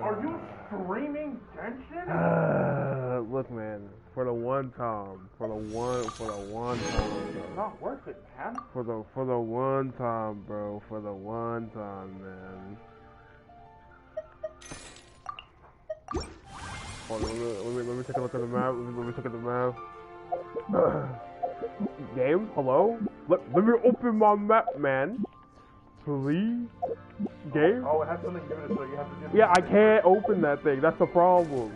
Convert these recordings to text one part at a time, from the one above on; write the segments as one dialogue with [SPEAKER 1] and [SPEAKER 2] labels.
[SPEAKER 1] Are you streaming genshin?
[SPEAKER 2] Look, man, for the one time,
[SPEAKER 1] It's not worth it, man.
[SPEAKER 2] for the one time, bro, for the one time, man. Hold on, let me take a look at the map. Let me take a look at the map. Game, hello? Let me open my map, man. Please? Game?
[SPEAKER 1] Oh, it has something to do with it, so you have to just...
[SPEAKER 2] Yeah, I can't open that thing. That's the problem.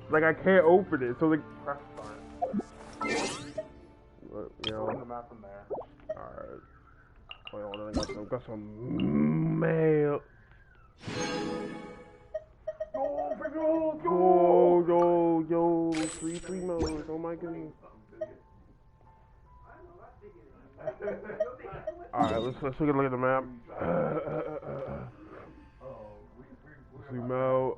[SPEAKER 2] Like, I can't open it, so like...
[SPEAKER 1] Press start.
[SPEAKER 2] You know...
[SPEAKER 1] Open the map from there.
[SPEAKER 2] Alright. Wait, hold on, I got some mail. Yo, free mode. Oh my goodness. Alright, let's take a look at the map. Zoom out.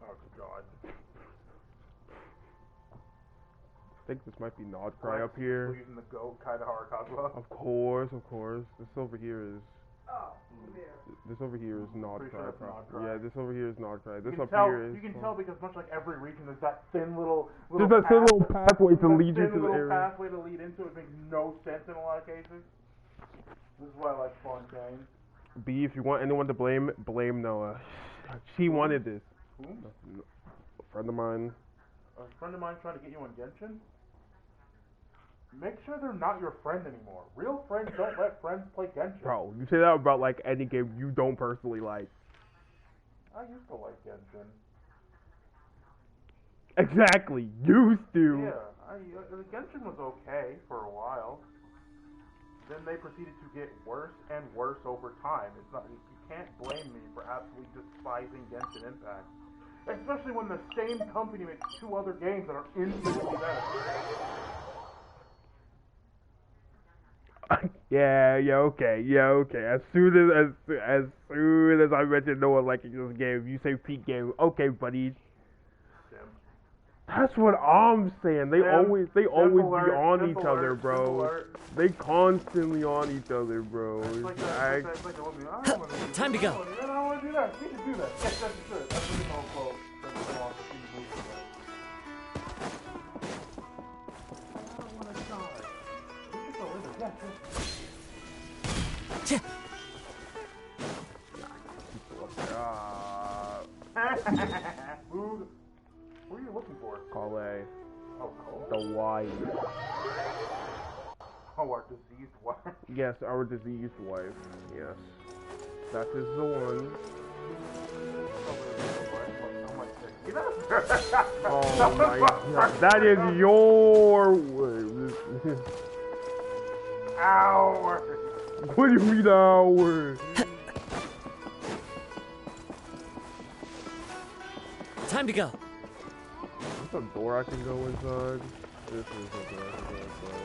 [SPEAKER 1] Oh god.
[SPEAKER 2] I think this might be Nodcry up here.
[SPEAKER 1] We're using the goat kind of Harakazwa.
[SPEAKER 2] Of course. This over here is... This over here is Nodcry.
[SPEAKER 1] Sure Nodcry.
[SPEAKER 2] Yeah, this over here is Nodcry. This
[SPEAKER 1] You
[SPEAKER 2] up
[SPEAKER 1] can tell,
[SPEAKER 2] here is...
[SPEAKER 1] you can tell because much like every region, there's that thin little
[SPEAKER 2] There's that thin little pathway to lead you to the area.
[SPEAKER 1] pathway to lead into it. Makes no sense in a lot of cases. This is why I like fun games.
[SPEAKER 2] B, if you want anyone to blame Noah. She wanted this.
[SPEAKER 1] Who?
[SPEAKER 2] A friend of mine.
[SPEAKER 1] A friend of mine trying to get you on Genshin? Make sure they're not your friend anymore. Real friends don't let friends play Genshin.
[SPEAKER 2] Bro, you say that about like any game you don't personally like.
[SPEAKER 1] I used to like Genshin.
[SPEAKER 2] Exactly, used to.
[SPEAKER 1] Yeah, Genshin was okay for a while. Then they proceeded to get worse and worse over time. It's not, you can't blame me for absolutely despising Genshin Impact. Especially when the same company makes two other games that are infinitely better.
[SPEAKER 2] Yeah, okay. As soon as I mentioned Noah liking this game, you say peak game. Okay, buddy. That's what I'm saying. They always be on each other, bro. They constantly on each other, bro.
[SPEAKER 3] Time to go.
[SPEAKER 1] I don't want to do that. We should do that. Yes, that's good. That's what it's all called. Food. What are you looking for?
[SPEAKER 2] Call A.
[SPEAKER 1] Oh, cold?
[SPEAKER 2] The wife.
[SPEAKER 1] Oh, our diseased wife.
[SPEAKER 2] Yes, our diseased wife. Yes. That is the one. Oh my god. That is your word.
[SPEAKER 1] Ow!
[SPEAKER 2] What do you mean our?
[SPEAKER 3] Time to go.
[SPEAKER 2] There's a door I can go inside. This is a door I can go inside.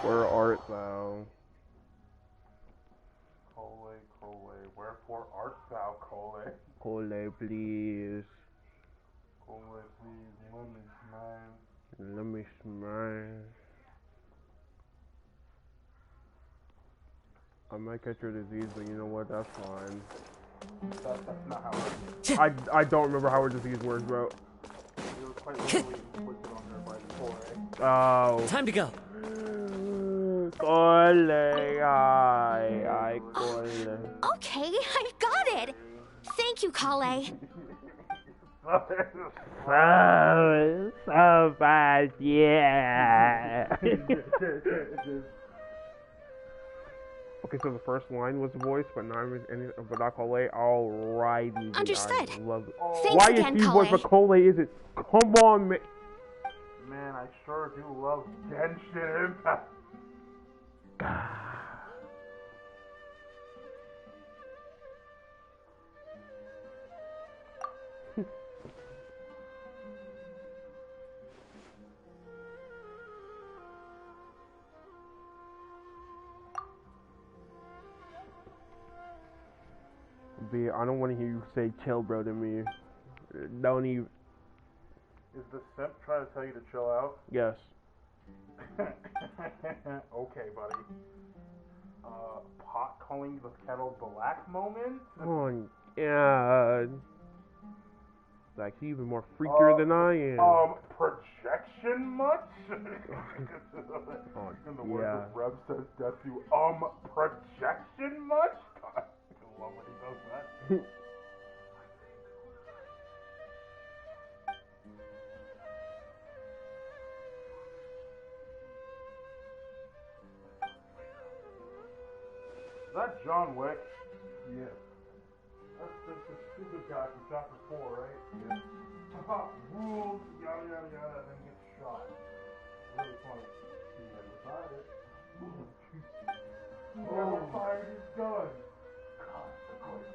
[SPEAKER 2] Where art thou?
[SPEAKER 1] Cole, wherefore art thou, Cole?
[SPEAKER 2] Cole, please.
[SPEAKER 1] Cole, please, let me smile.
[SPEAKER 2] Let me smile. I might catch your disease, but you know what? That's fine.
[SPEAKER 1] That's not how it works.
[SPEAKER 2] I don't remember how her disease works, bro.
[SPEAKER 1] It was quite literally inflicted on her by Cole.
[SPEAKER 2] Oh.
[SPEAKER 3] Time to go.
[SPEAKER 2] Cole, Cole.
[SPEAKER 4] Okay, I've got it. Thank you, Kale.
[SPEAKER 2] So fast, yeah. Okay, so the first line was the voice, but not Cole. Alrighty.
[SPEAKER 4] Understood.
[SPEAKER 2] I love it.
[SPEAKER 4] Thanks
[SPEAKER 2] Why
[SPEAKER 4] again,
[SPEAKER 2] is he voice, but Cole isn't? Come on, man.
[SPEAKER 1] Man, I sure do love Genshin Impact.
[SPEAKER 2] B, I don't want to hear you say chill, bro, to me. Don't even.
[SPEAKER 1] Is the simp trying to tell you to chill out?
[SPEAKER 2] Yes.
[SPEAKER 1] Okay, buddy. Pot calling the kettle black moment?
[SPEAKER 2] Oh, yeah. Like, he's even more freakier than I am.
[SPEAKER 1] Projection much?
[SPEAKER 2] Oh,
[SPEAKER 1] In the words
[SPEAKER 2] yeah.
[SPEAKER 1] of Rev says death to, projection much? God, I love when he does that. Is that John Wick? Yeah. That's the stupid guy from chapter 4, right? Yeah. Rules, yada yada yada, and then gets shot. Really funny. He never fired it. He never fired his gun. Consequence.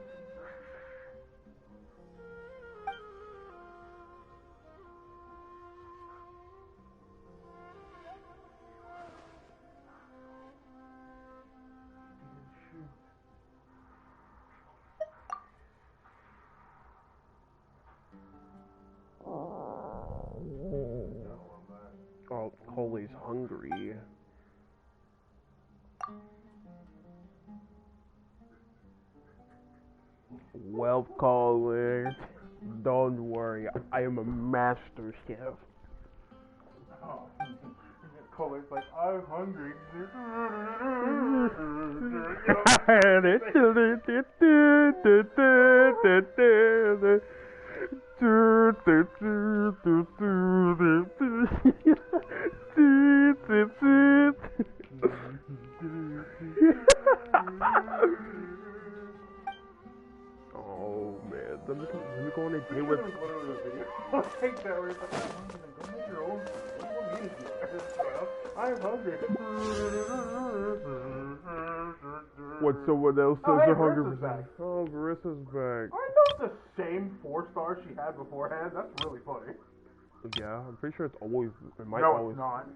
[SPEAKER 2] Oh, Cole's hungry. Well, Cole, don't worry. I am a master chef.
[SPEAKER 1] Oh. Cole's like, I'm hungry.
[SPEAKER 2] Oh man, let me go on a date with.
[SPEAKER 1] I'll take that where it's like, I'm hungry. Go make your own. What do you want me to do? I'm hungry.
[SPEAKER 2] What someone else says
[SPEAKER 1] Oh, hey,
[SPEAKER 2] they're hungry
[SPEAKER 1] Marissa's
[SPEAKER 2] for.
[SPEAKER 1] back.
[SPEAKER 2] Oh, Marissa's back.
[SPEAKER 1] Aren't those the same 4-star she had beforehand? That's really funny.
[SPEAKER 2] Yeah, I'm pretty sure it's always. It might
[SPEAKER 1] No,
[SPEAKER 2] always.
[SPEAKER 1] it's not.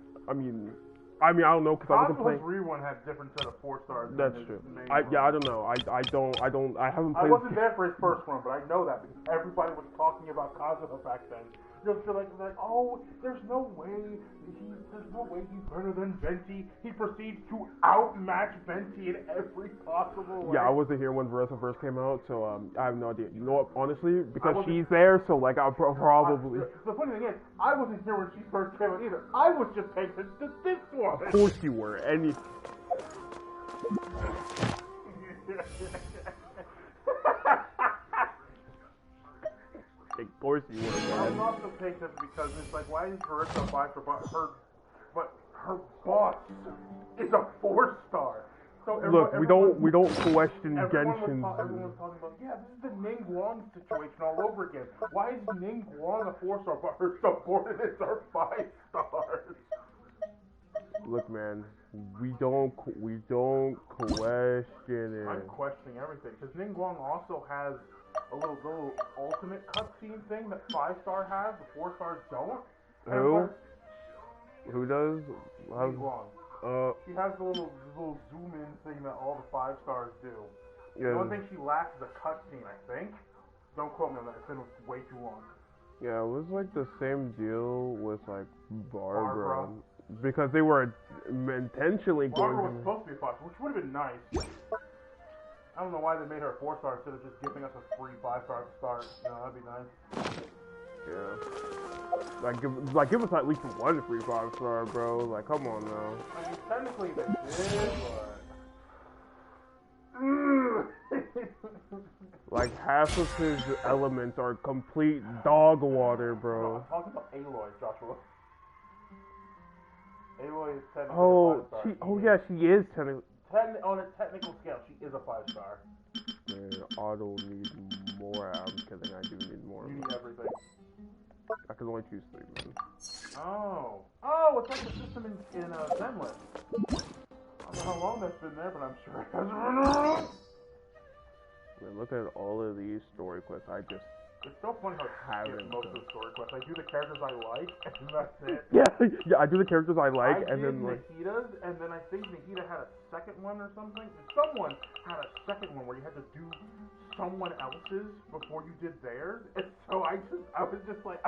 [SPEAKER 2] I don't know because I wasn't
[SPEAKER 1] Cosmos
[SPEAKER 2] playing.
[SPEAKER 1] Re1 had different set of 4-stars.
[SPEAKER 2] That's true. I don't know. I haven't played.
[SPEAKER 1] I wasn't there for his first one, but I know that because everybody was talking about Cosmo back then. Just like, oh, there's no way he's better than Venti. He proceeds to outmatch Venti in every possible way.
[SPEAKER 2] Yeah, I wasn't here when Verissa first came out, so I have no idea. You know what? Honestly, because
[SPEAKER 1] wasn't-
[SPEAKER 2] she's there, so like I'll probably.
[SPEAKER 1] The funny thing is, I wasn't here when she first came out either. I was just paying attention to this one.
[SPEAKER 2] Of course you were. And of course you were,
[SPEAKER 1] I'm
[SPEAKER 2] man.
[SPEAKER 1] also paying attention because it's like, why is Verissa five for her boss is a 4-star. So
[SPEAKER 2] Look, we don't question
[SPEAKER 1] everyone
[SPEAKER 2] Genshin.
[SPEAKER 1] was talking about, yeah, this is the Ning Guang situation all over again. Why is Ning Guang a 4-star, but her subordinates are 5 stars?
[SPEAKER 2] Look, man, we don't question it.
[SPEAKER 1] I'm questioning everything because Ning Guang also has a little ultimate cutscene thing that 5-star has, the 4-stars don't.
[SPEAKER 2] Who? Who does?
[SPEAKER 1] Ning Guang. She has the little zoom in thing that all the 5-stars do.
[SPEAKER 2] Yeah.
[SPEAKER 1] The one thing she lacks is a cutscene, I think. Don't quote me on that. It's been way too long.
[SPEAKER 2] Yeah, it was like the same deal with like Barbara.
[SPEAKER 1] Barbara.
[SPEAKER 2] Because they were intentionally
[SPEAKER 1] Barbara was
[SPEAKER 2] going to.
[SPEAKER 1] supposed to be a 5-star, which would have been nice. I don't know why they made her a 4-star instead of just giving us a free 5-star to start. You know, that'd be nice.
[SPEAKER 2] Yeah. Like give us at least one free 5-star, bro. Like, come on now.
[SPEAKER 1] I mean, technically they did, but...
[SPEAKER 2] Like half of his elements are complete dog water,
[SPEAKER 1] No,
[SPEAKER 2] bro.
[SPEAKER 1] I'm talking about Aloy, Joshua. Aloy is technically
[SPEAKER 2] Oh,
[SPEAKER 1] a 5-star.
[SPEAKER 2] yeah, she is
[SPEAKER 1] On a technical scale, she is a 5-star.
[SPEAKER 2] Man, Auto needs more. I'm kidding. I do need more.
[SPEAKER 1] You need everything.
[SPEAKER 2] I can only choose 3, man.
[SPEAKER 1] Oh, it's like the system in Zenless. I don't know how long that's been there, but I'm sure it hasn't run around.
[SPEAKER 2] Man, look at all of these story quests.
[SPEAKER 1] It's so funny how I skip most of the story quests. I do the characters I like, and that's it.
[SPEAKER 2] Yeah, I do the characters I like, and then like.
[SPEAKER 1] Nahita's, and then I think Nahita had a second one or something. Someone had a second one where you had to do someone else's before you did theirs, and so I was like.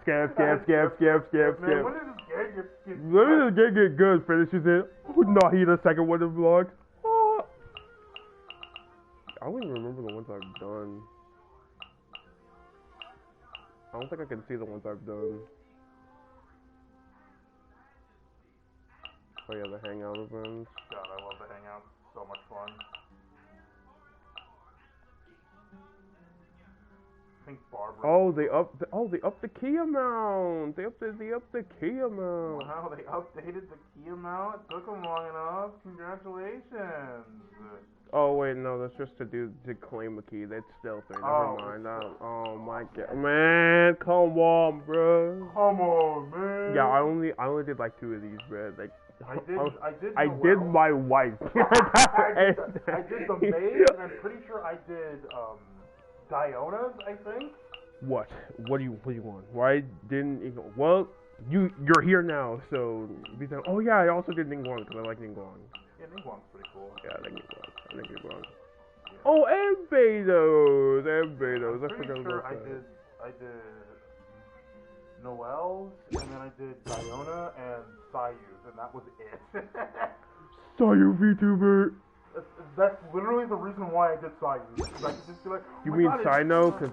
[SPEAKER 2] Skip.
[SPEAKER 1] Man, when did this game get
[SPEAKER 2] Let me just get good. Finishes it. Nahita, second one of the vlog. I don't even remember the ones I've done. I don't think I can see the ones I've done. Oh yeah, the hangout events.
[SPEAKER 1] God, I love the hangouts. So much fun. I think Barbara.
[SPEAKER 2] Oh, they upped the key amount. They upped the key amount.
[SPEAKER 1] Wow, they updated the key amount. It took them long enough. Congratulations.
[SPEAKER 2] Oh wait, no, that's just to claim a key. That's still 3. Never mind. Oh my god, man, come on, bro.
[SPEAKER 1] Come on, man.
[SPEAKER 2] Yeah, I only did like 2 of these, bro. Like
[SPEAKER 1] I
[SPEAKER 2] did my wife.
[SPEAKER 1] I did the maid, and I'm pretty sure I did Diona's, I think.
[SPEAKER 2] What? What do you want? Why didn't you? Well, you're here now, so be done. Oh yeah, I also did Ningguang because I like Ningguang.
[SPEAKER 1] Yeah, Ningguang's pretty cool.
[SPEAKER 2] Yeah, I like Ningguang. Yeah. Oh, and Betos.
[SPEAKER 1] I'm pretty sure I did Noelle's, and then I did Diona and Sayu's, and that was it.
[SPEAKER 2] Sayu VTuber.
[SPEAKER 1] That's literally the reason why I did Sayu. Because I could just be like,
[SPEAKER 2] you mean Sino? Cause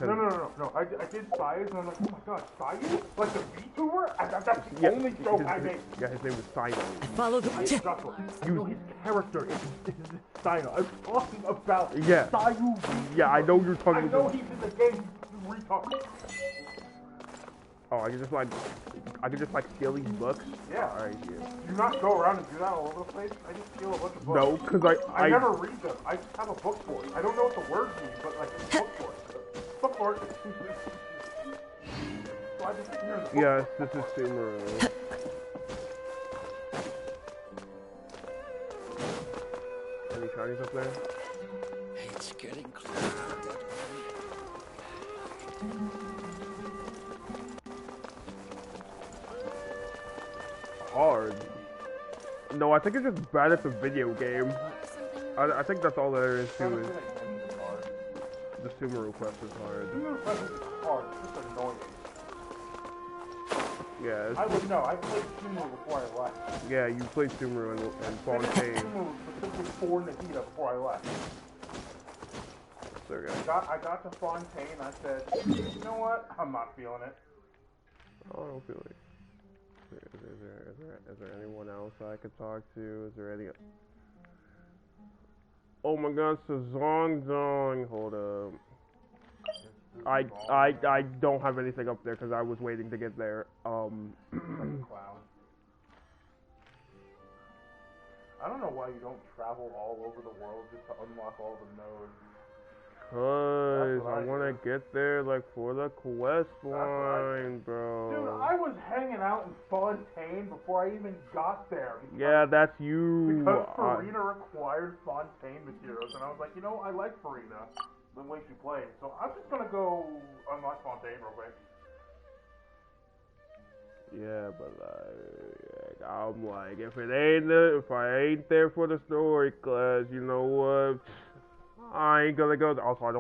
[SPEAKER 1] No. I did Sayu's, and I'm like, oh my god, Sayu? Like the VTuber? That's the only joke I made.
[SPEAKER 2] Yeah, his name was Sino.
[SPEAKER 3] Follow the.
[SPEAKER 1] His character is Sino. I'm talking about Sayu VTuber.
[SPEAKER 2] Yeah, I know you're talking about.
[SPEAKER 1] I know he's in the game, you retard.
[SPEAKER 2] Oh, I could just like steal these books?
[SPEAKER 1] Yeah.
[SPEAKER 2] Alright, yeah.
[SPEAKER 1] Do you not go around and do that all over the place? I just steal a bunch of books.
[SPEAKER 2] No, because
[SPEAKER 1] I never read them. I just have a book for it. I don't know what the words mean, but like, a book for it. Book for it. So I just hear the book.
[SPEAKER 2] Yes, this is Sumeru. Any shinies up there?
[SPEAKER 3] It's getting close.
[SPEAKER 2] Hard. No, I think it's just bad at the video game. I think that's all there is to it. The Sumeru quest is hard.
[SPEAKER 1] Sumeru quest is hard. It's just annoying.
[SPEAKER 2] Yeah.
[SPEAKER 1] I would know. I played Sumeru before I left.
[SPEAKER 2] Yeah, you played Sumeru and Fontaine.
[SPEAKER 1] I played Sumeru specifically for Nahita before I left.
[SPEAKER 2] So, yeah.
[SPEAKER 1] I got to Fontaine. I said, you know what? I'm not feeling it.
[SPEAKER 2] Oh, I don't feel it. Is there anyone else I could talk to? Is there any? Oh my God, Sazong. Hold up. I don't have anything up there because I was waiting to get there.
[SPEAKER 1] Clown. I don't know why you don't travel all over the world just to unlock all the nodes.
[SPEAKER 2] Cause I wanna get there like for the quest line, bro.
[SPEAKER 1] Dude, I was hanging out in Fontaine before I even got there.
[SPEAKER 2] Yeah, that's you.
[SPEAKER 1] Because Farina required Fontaine materials, and I was like, you know, I like Farina, the way she plays, so I'm just gonna go unlock Fontaine real quick.
[SPEAKER 2] Yeah, but like, I'm like, if I ain't there for the story class, you know what? I ain't gonna go. Also, I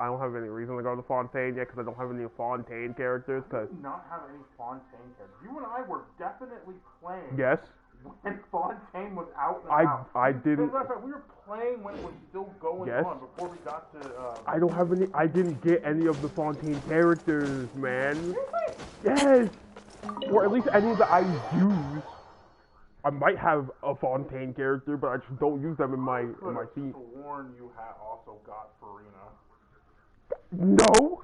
[SPEAKER 2] don't have any reason to go to Fontaine yet because I don't have any Fontaine characters. Cause
[SPEAKER 1] I do not have any Fontaine characters. You and I were definitely playing.
[SPEAKER 2] Yes.
[SPEAKER 1] When Fontaine was out and out.
[SPEAKER 2] I didn't.
[SPEAKER 1] We were playing when it was still going on before we got to.
[SPEAKER 2] I don't have any. I didn't get any of the Fontaine characters, man. Yes. Or at least any that I use. I might have a Fontaine character, but I just don't use them in my team.
[SPEAKER 1] I sworn you had also got Farina.
[SPEAKER 2] No,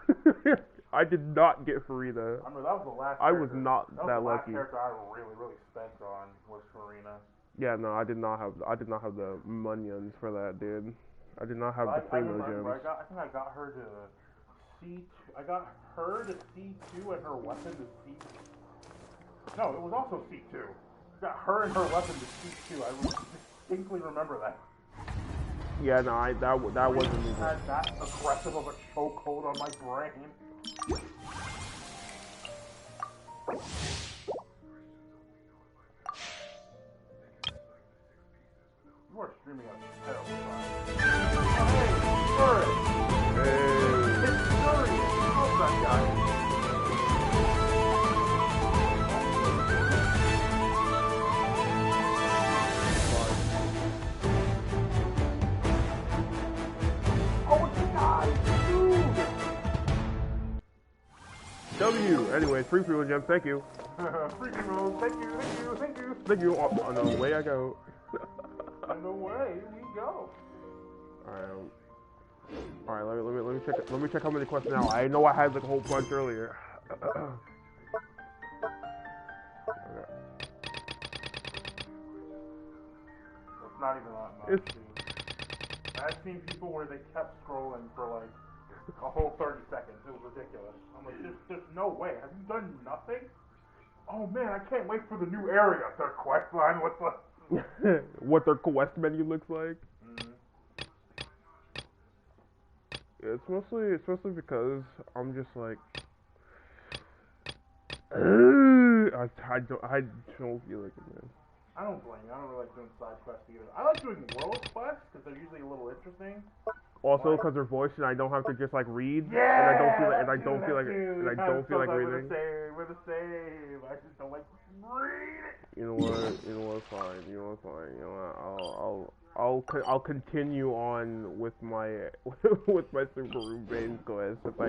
[SPEAKER 2] I did not get Farina.
[SPEAKER 1] I mean, that was the last.
[SPEAKER 2] I was not that
[SPEAKER 1] lucky.
[SPEAKER 2] lucky.
[SPEAKER 1] The last character I really spent on was Farina.
[SPEAKER 2] Yeah, no, I did not have the monions for that, dude. I did not have the
[SPEAKER 1] I
[SPEAKER 2] primo
[SPEAKER 1] remember.
[SPEAKER 2] gems.
[SPEAKER 1] I think I got her to C. I got her to C2 and her weapon to C. No, it was also C2. I got her and her weapon to C2. I distinctly remember that.
[SPEAKER 2] Yeah, no, that wasn't me.
[SPEAKER 1] Had that aggressive of a chokehold on my brain. You are streaming a terrible time. Hey, Furious!
[SPEAKER 2] Hey.
[SPEAKER 1] It's Furious! How's that guy? Oh, it's a guy! Dude!
[SPEAKER 2] W. Anyway, free primo gems. Thank you.
[SPEAKER 1] Free heroes, thank you, thank you, thank you!
[SPEAKER 2] Thank you. On the way I go.
[SPEAKER 1] And away we go.
[SPEAKER 2] Alright, let me check how many quests now. I know I had like a whole bunch earlier. Okay.
[SPEAKER 1] It's not even that much, dude. I've seen people where they kept scrolling for like a whole 30 seconds. It was ridiculous. I'm like, there's no way. Have you done nothing? Oh man, I can't wait for the new area. Their quest line with the...
[SPEAKER 2] What their quest menu looks like. Yeah, it's mostly because I'm just like, I don't feel like it, man.
[SPEAKER 1] I don't blame you. I don't really like doing side quests either. I like doing world quests because they're usually a little interesting.
[SPEAKER 2] Also, because they're voiced and I don't have to just like read,
[SPEAKER 1] Yeah,
[SPEAKER 2] and I don't feel like reading.
[SPEAKER 1] We're the same. I just don't like reading.
[SPEAKER 2] You know what? Fine. You know what? Fine. You know what? I'll continue on with my with my Subaru Veins quest if I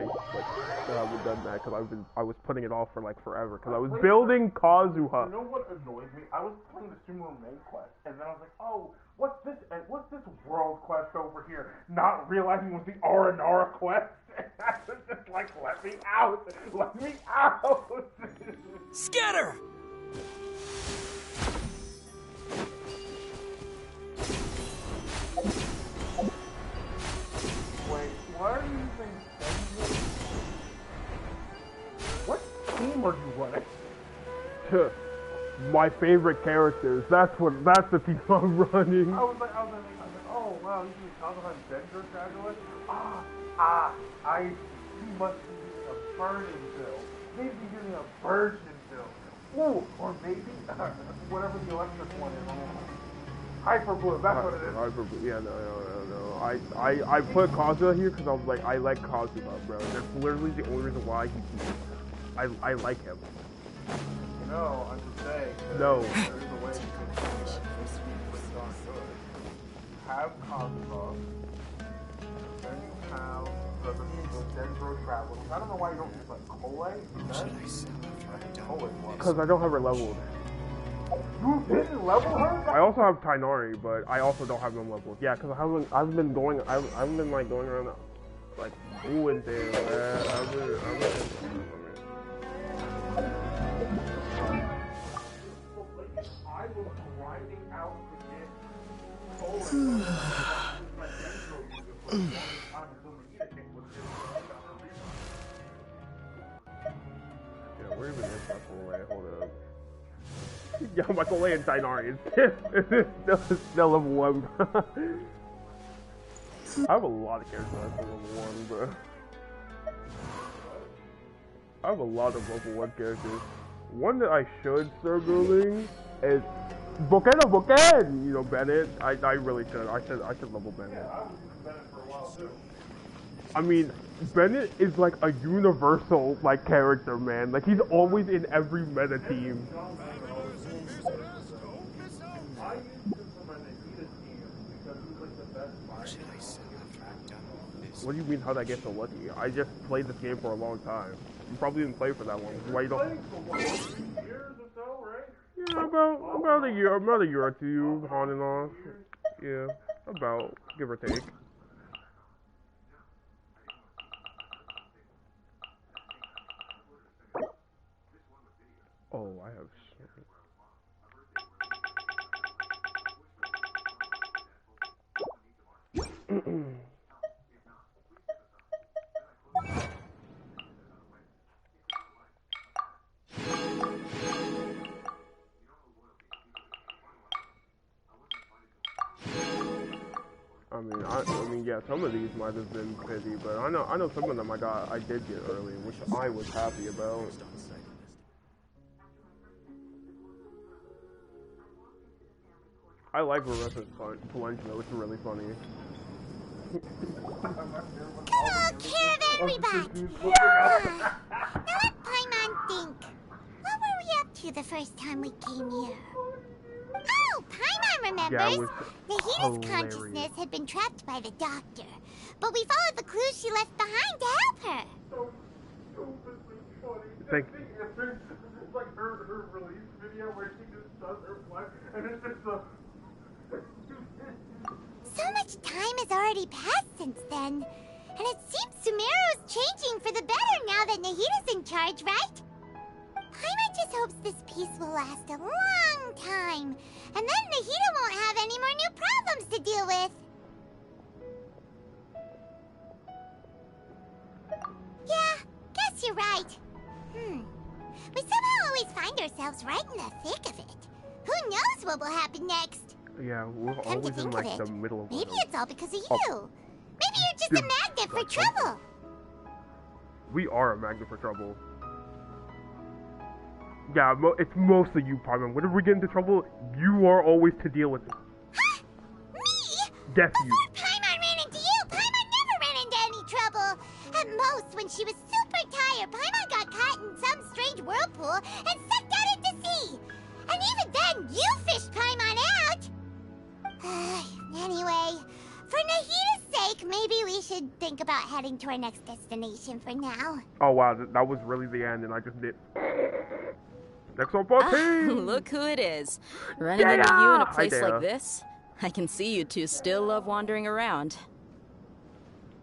[SPEAKER 2] haven't done that because I was putting it off for like forever because I was building Kazuha.
[SPEAKER 1] You know what annoyed me? I was playing the Subaru main quest and then I was like, oh, what's this world quest over here? Not realizing it was the Aranara quest. I was just like, let me out! Let me out!
[SPEAKER 3] Scatter!
[SPEAKER 1] Wait, why are you using Senju? What team are you running?
[SPEAKER 2] My favorite characters. That's the team I'm running.
[SPEAKER 1] I was like, oh wow, you can talk about Dendro graduate? He must be using a burning build. Maybe he's using a virgin build. Ooh, or maybe, whatever the electric one is. Hyper Blue, that's what it is.
[SPEAKER 2] Hyper Blue, yeah, no. I put Kazuha here because I was like, I like Kazuha, bro. That's literally the only reason why I like him.
[SPEAKER 1] No, I'm just saying.
[SPEAKER 2] No.
[SPEAKER 1] There is a way you can do that. It's pretty darn good. Have Kazuha, then you have the Dendro Travel. I don't know why you don't use like Kole.
[SPEAKER 2] Because I don't have her leveled.
[SPEAKER 1] You didn't level her?
[SPEAKER 2] I also have Tainari, but I also don't have them leveled. Yeah, because I haven't been going like going around like doing things, man. I've been
[SPEAKER 1] I was grinding out to get
[SPEAKER 2] Yeah, where even is my Kole? Hold up. Yeah, my Kole and Tainari is still level 1. I have a lot of characters that's level 1, bro. I have a lot of level 1 characters. One that I should start building is Boken! You know, Bennett. I really should. I should level Bennett.
[SPEAKER 1] Yeah, I was using Bennett for a while too.
[SPEAKER 2] I mean, Bennett is like a universal like character, man. Like he's always in every meta team.
[SPEAKER 1] I used him for my Nikita team because he was like the best fighter.
[SPEAKER 2] What do you mean how did I get so lucky? I just played this game for a long time. You probably didn't play for that long. Why you don't?
[SPEAKER 1] Playing for what, 3 years or so, right?
[SPEAKER 2] Yeah, about a year or two, on and off. Yeah, about give or take. Oh, I have. I mean, yeah, some of these might have been pity, but I know some of them I did get early, which I was happy about. I like Marissa's punch though, it's really funny.
[SPEAKER 4] Good old care of everybody! Yeah! Now let Paimon think. What were we up to the first time we came here? Oh, Paimon remembers! Nahita's consciousness had been trapped by the doctor, but we followed the clues she left behind to help her.
[SPEAKER 1] So stupidly funny.
[SPEAKER 2] Thank
[SPEAKER 1] It's like her release video where she just does her flex, and it's just a...
[SPEAKER 4] So much time has already passed since then, and it seems Sumeru's changing for the better now that Nahita's in charge, right? Paimon just hopes this peace will last a long time, and then Nahita won't have any more new problems to deal with. Yeah, guess you're right. We somehow always find ourselves right in the thick of it. Who knows what will happen next?
[SPEAKER 2] Yeah, we're
[SPEAKER 4] Come to
[SPEAKER 2] always in
[SPEAKER 4] think
[SPEAKER 2] like
[SPEAKER 4] of
[SPEAKER 2] the
[SPEAKER 4] it,
[SPEAKER 2] middle of
[SPEAKER 4] maybe
[SPEAKER 2] it.
[SPEAKER 4] it's all because of you. Maybe you're just a magnet for trouble.
[SPEAKER 2] We are a magnet for trouble. Yeah, it's mostly you, Paimon. Whenever we get into trouble, you are always to deal with it.
[SPEAKER 4] Huh? Me?
[SPEAKER 2] Yes,
[SPEAKER 4] Before
[SPEAKER 2] you.
[SPEAKER 4] Paimon ran into you, Paimon never ran into any trouble. At most, when she was super tired, Paimon got caught in some strange whirlpool and sucked out into sea. And even then, you fished Paimon out. Anyway, for Nahita's sake, maybe we should think about heading to our next destination for now.
[SPEAKER 2] Oh wow, that was really the end, and I just did. Next on 14!
[SPEAKER 5] Look who it is. Running into you in a place like this? I can see you two still love wandering around.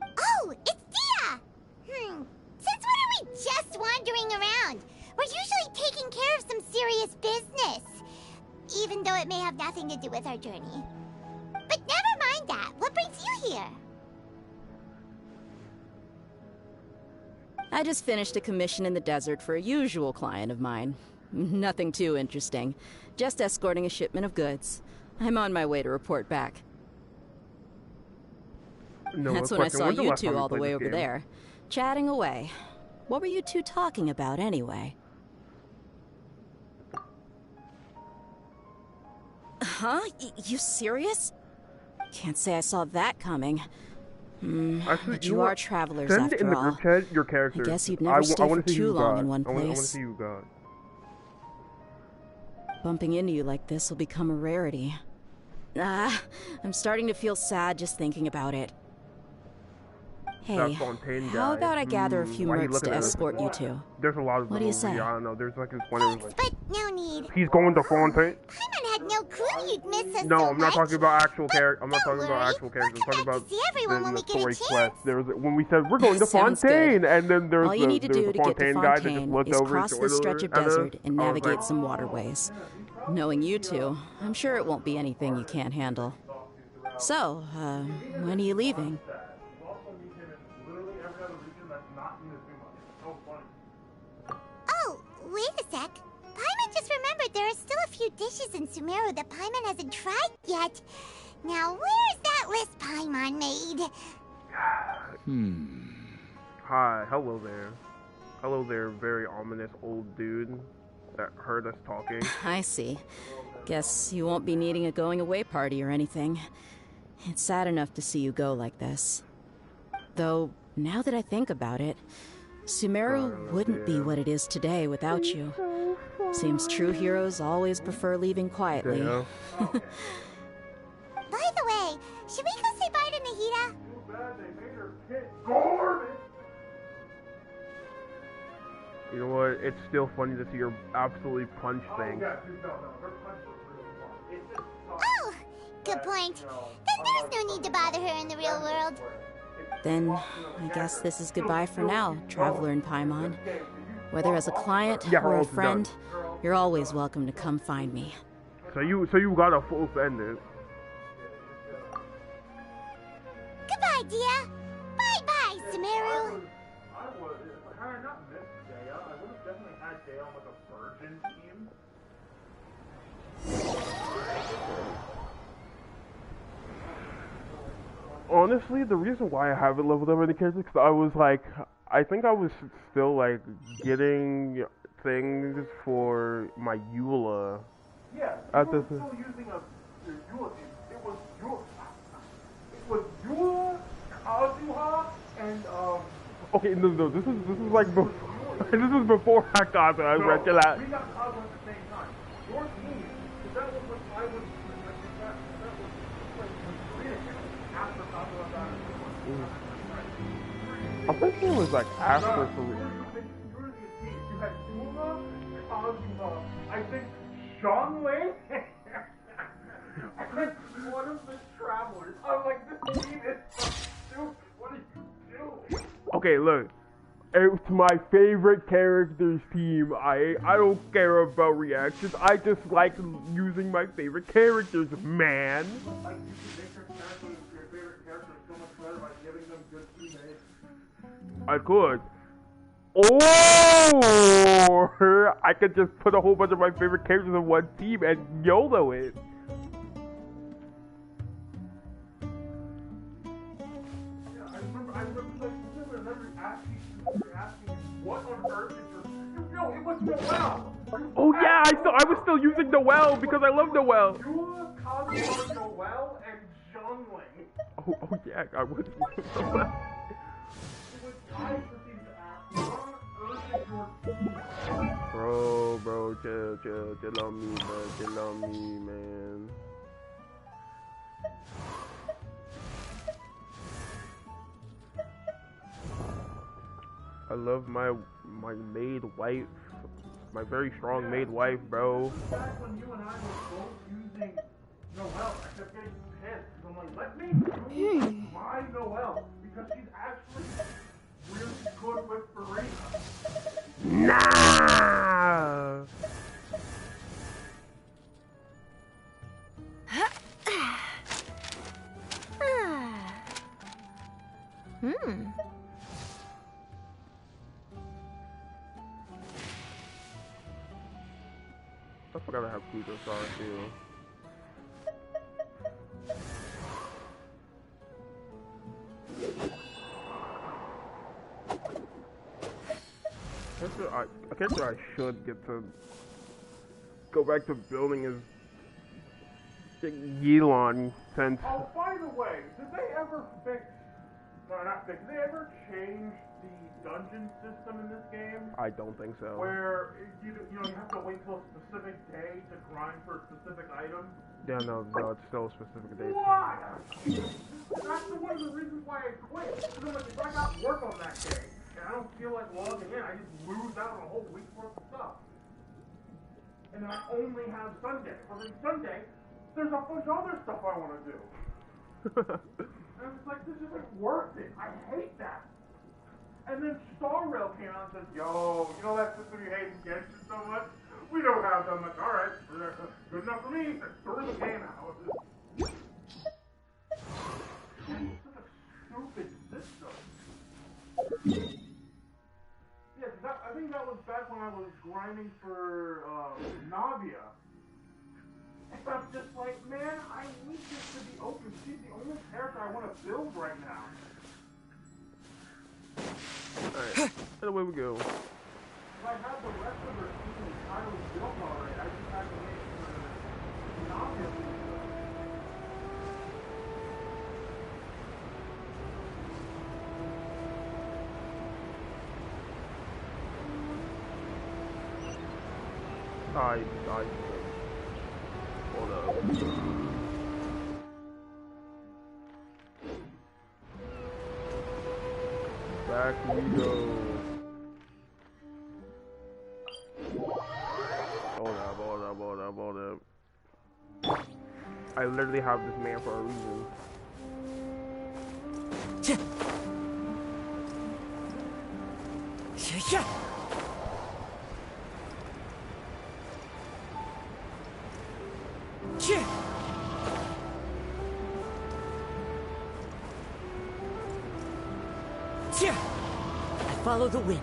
[SPEAKER 4] Oh, it's Dia! Since when are we just wandering around? We're usually taking care of some serious business. Even though it may have nothing to do with our journey. But never mind that. What brings you here?
[SPEAKER 5] I just finished a commission in the desert for a usual client of mine. Nothing too interesting. Just escorting a shipment of goods. I'm on my way to report back.
[SPEAKER 2] No,
[SPEAKER 5] That's when I saw you two all the way over there, chatting away. What were you two talking about anyway? Huh? You serious? Can't say I saw that coming.
[SPEAKER 2] Actually,
[SPEAKER 5] But you are travelers
[SPEAKER 2] send
[SPEAKER 5] after
[SPEAKER 2] in the
[SPEAKER 5] all.
[SPEAKER 2] group chat your characters.
[SPEAKER 5] I guess you'd never stay for too long in one
[SPEAKER 2] I want to
[SPEAKER 5] place.
[SPEAKER 2] see you God.
[SPEAKER 5] Bumping into you like this will become a rarity. I'm starting to feel sad just thinking about it. Hey, how about I gather a few mercs to escort you two?
[SPEAKER 2] There's a lot of
[SPEAKER 5] What do you say?
[SPEAKER 2] I don't know. There's like this one.
[SPEAKER 4] Thanks, but no need.
[SPEAKER 2] He's going to Fontaine.
[SPEAKER 4] Paimon had no clue you'd miss us
[SPEAKER 2] No,
[SPEAKER 4] so
[SPEAKER 2] I'm not
[SPEAKER 4] much.
[SPEAKER 2] talking about actual characters. I'm not
[SPEAKER 4] Don't
[SPEAKER 2] talking about
[SPEAKER 4] worry.
[SPEAKER 2] actual characters. I'm
[SPEAKER 4] We'll
[SPEAKER 2] talking
[SPEAKER 4] come back
[SPEAKER 2] about
[SPEAKER 4] to see everyone when we
[SPEAKER 2] the
[SPEAKER 4] get a
[SPEAKER 2] story
[SPEAKER 4] chance.
[SPEAKER 2] quest. There was when we said we're going to
[SPEAKER 5] Sounds
[SPEAKER 2] Fontaine,
[SPEAKER 5] good.
[SPEAKER 2] and then there's
[SPEAKER 5] All you need to do to get to
[SPEAKER 2] Fontaine guy that just
[SPEAKER 5] Fontaine
[SPEAKER 2] looked
[SPEAKER 5] is
[SPEAKER 2] over
[SPEAKER 5] cross
[SPEAKER 2] his
[SPEAKER 5] this stretch of desert and
[SPEAKER 2] I was
[SPEAKER 5] navigate
[SPEAKER 2] like,
[SPEAKER 5] some waterways. Knowing you two, I'm sure it won't be anything you can't handle. So, when are you leaving?
[SPEAKER 4] Oh, wait a sec. Paimon just remembered there are still a few dishes in Sumeru that Paimon hasn't tried yet. Now, where's that list Paimon made?
[SPEAKER 2] Hi, hello there. Hello there, very ominous old dude that heard us talking.
[SPEAKER 5] I see. Guess you won't be needing a going away party or anything. It's sad enough to see you go like this. Though, now that I think about it, Sumeru wouldn't be what it is today without you. Seems true heroes always prefer leaving quietly.
[SPEAKER 2] Yeah.
[SPEAKER 4] By the way, should we go say bye to Nahita?
[SPEAKER 1] Too bad they made her pit garbage.
[SPEAKER 2] You know what? It's still funny to see her absolutely punch things.
[SPEAKER 1] Yeah, dude, no, her punch was really fun. It just sucks
[SPEAKER 4] Oh, good point. Then there's no need to bother her in the real world.
[SPEAKER 5] Then, I guess this is goodbye for now, Traveler in Paimon. Whether as a client
[SPEAKER 2] Yeah,
[SPEAKER 5] or a
[SPEAKER 2] Rolls is
[SPEAKER 5] friend,
[SPEAKER 2] done.
[SPEAKER 5] you're always welcome to come find me.
[SPEAKER 2] So you got a full sentence.
[SPEAKER 4] idea. Bye-bye, Sumeru.
[SPEAKER 1] Had I not missed Dea, I would have definitely had Dea on like a virgin team.
[SPEAKER 2] Honestly, the reason why I haven't leveled up any characters because I was like, I think I was still like getting things for my Eula.
[SPEAKER 1] Yeah,
[SPEAKER 2] At
[SPEAKER 1] you were
[SPEAKER 2] this.
[SPEAKER 1] still using a Eula team. It was Eula, Kazuha, and
[SPEAKER 2] Okay, no, this is like before, this is before I got that. I read
[SPEAKER 1] we
[SPEAKER 2] that.
[SPEAKER 1] got Kazuha at the same time. Your team, because that was when I was, that was like when after Kazuha got it.
[SPEAKER 2] I think it was like after for
[SPEAKER 1] You had Eula, Kazuha, I think Xiangling, and one of the travelers. I'm like, this team is so stupid. What are you doing?
[SPEAKER 2] Okay, look. It's my favorite characters team. I don't care about reactions. I just like using my favorite characters, man.
[SPEAKER 1] Like, you can make your favorite characters so much better by giving them good teammates.
[SPEAKER 2] I could. Or I could just put a whole bunch of my favorite characters in one team and YOLO it.
[SPEAKER 1] Yeah, I remember asking what on earth is your... No, it was Noelle!
[SPEAKER 2] Oh yeah, I was still using Noelle because I love Noelle.
[SPEAKER 1] Eula, Kazuha, Noelle, and Xiangling.
[SPEAKER 2] Oh yeah, I was using Noelle.
[SPEAKER 1] It was I proceeded to ask, what on earth is your team?
[SPEAKER 2] Bro, chill on me, bro, chill on me, man. I love my maid wife, my very strong maid wife, bro.
[SPEAKER 1] Back when you and I were both using Noelle, I kept getting pissed because I'm like, let me use my Noelle because she's actually really good with Farina.
[SPEAKER 2] Nah. I forgot I have Kudo Star too. A character I should get to go back to building is Yelan since.
[SPEAKER 1] Oh, by the way, did they ever fix... No, not fix. Did they ever change the dungeon system in this game?
[SPEAKER 2] I don't think so.
[SPEAKER 1] Where you have to wait till a specific day to grind for a specific item?
[SPEAKER 2] Yeah, no, it's still a specific date.
[SPEAKER 1] Why? That's one of the reasons why I quit. Because I'm like, if I got work on that day, and I don't feel like logging in, I just lose out on a whole week's worth of stuff. And then I only have Sunday. Well, then Sunday, there's a bunch of other stuff I want to do. And I'm just like, this isn't worth it. I hate that. And then Star Rail came out and said, yo, you know that system you hate in Genshin so much? We don't have that much. Alright, good enough for me. Throw the game out. It's such a stupid system. Yeah, I think that was back when I was grinding for Navia. And I'm just like, man, I need this to be open. She's the only character I want to build right now.
[SPEAKER 2] Alright, and away we go.
[SPEAKER 1] If I had the rest of her team entirely built already, I just had to make Navia.
[SPEAKER 2] Hold up. Back we go. Hold up. I literally have this man for a reason.
[SPEAKER 3] I follow the wind.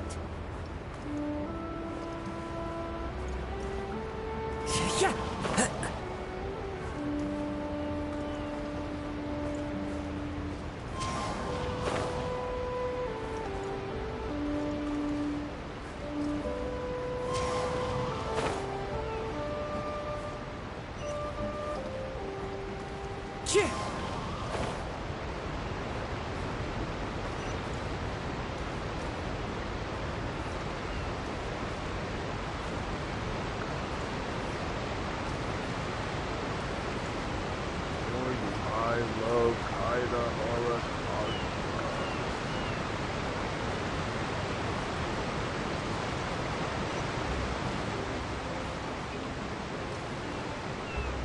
[SPEAKER 2] I love kinda horror.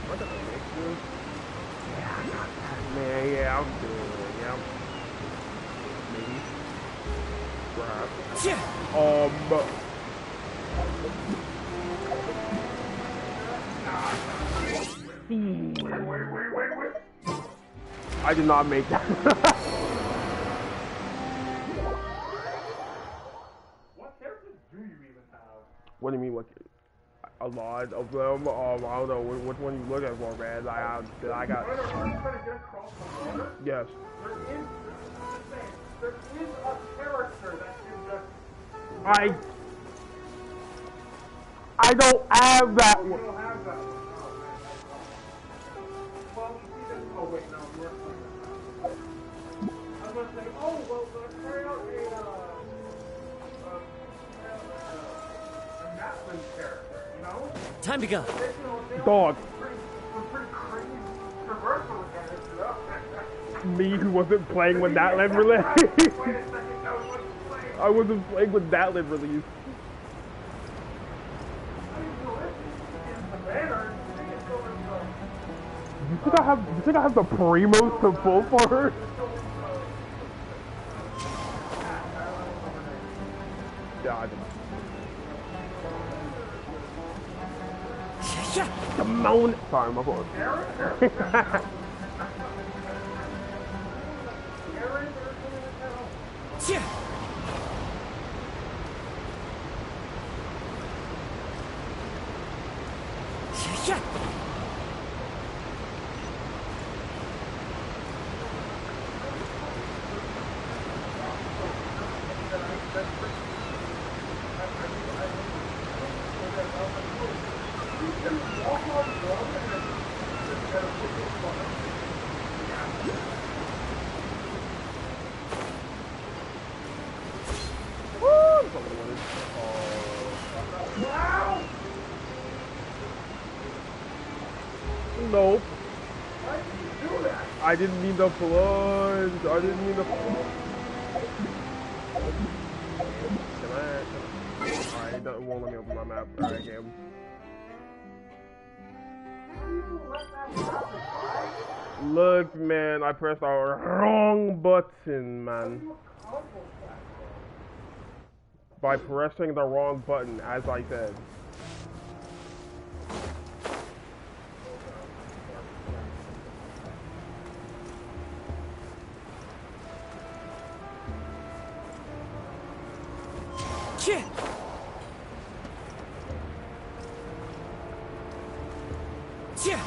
[SPEAKER 2] What the heck, dude? Yeah, I got that, man. Yeah, I'm good. Yeah. Maybe. Perhaps.
[SPEAKER 1] Wait.
[SPEAKER 2] I did not make that.
[SPEAKER 1] What characters do you even have?
[SPEAKER 2] What do you mean? What? A lot of them. I don't know which one you looking for, man. I got.
[SPEAKER 1] Are you trying to get across the water?
[SPEAKER 2] Yes.
[SPEAKER 1] There is a character that can just...
[SPEAKER 2] I don't have that
[SPEAKER 1] You
[SPEAKER 2] one.
[SPEAKER 1] don't have that one. Oh, man. Well, you see this... Oh, wait, no, you weren't playing that. I was going to say, oh, well, carry out a Matlin character, you know?
[SPEAKER 3] Time to go.
[SPEAKER 1] They
[SPEAKER 2] Dog.
[SPEAKER 1] pretty crazy traversal mechanics, you know?
[SPEAKER 2] Me who wasn't playing when that land released.
[SPEAKER 1] Wait a second, no, I wasn't playing.
[SPEAKER 2] I wasn't playing when that land released. You think I have the primos to pull for her? Yeah, I didn't. Come on. Sorry, my fault. Nope. I didn't mean the plunge. I didn't mean the plunge. Alright, it won't let me open my map. Alright, game. Look, man, I pressed the wrong button, man. By pressing the wrong button, as I said.
[SPEAKER 3] Shit! Shit!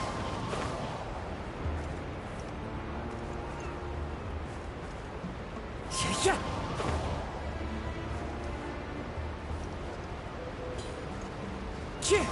[SPEAKER 3] Shit! Shit!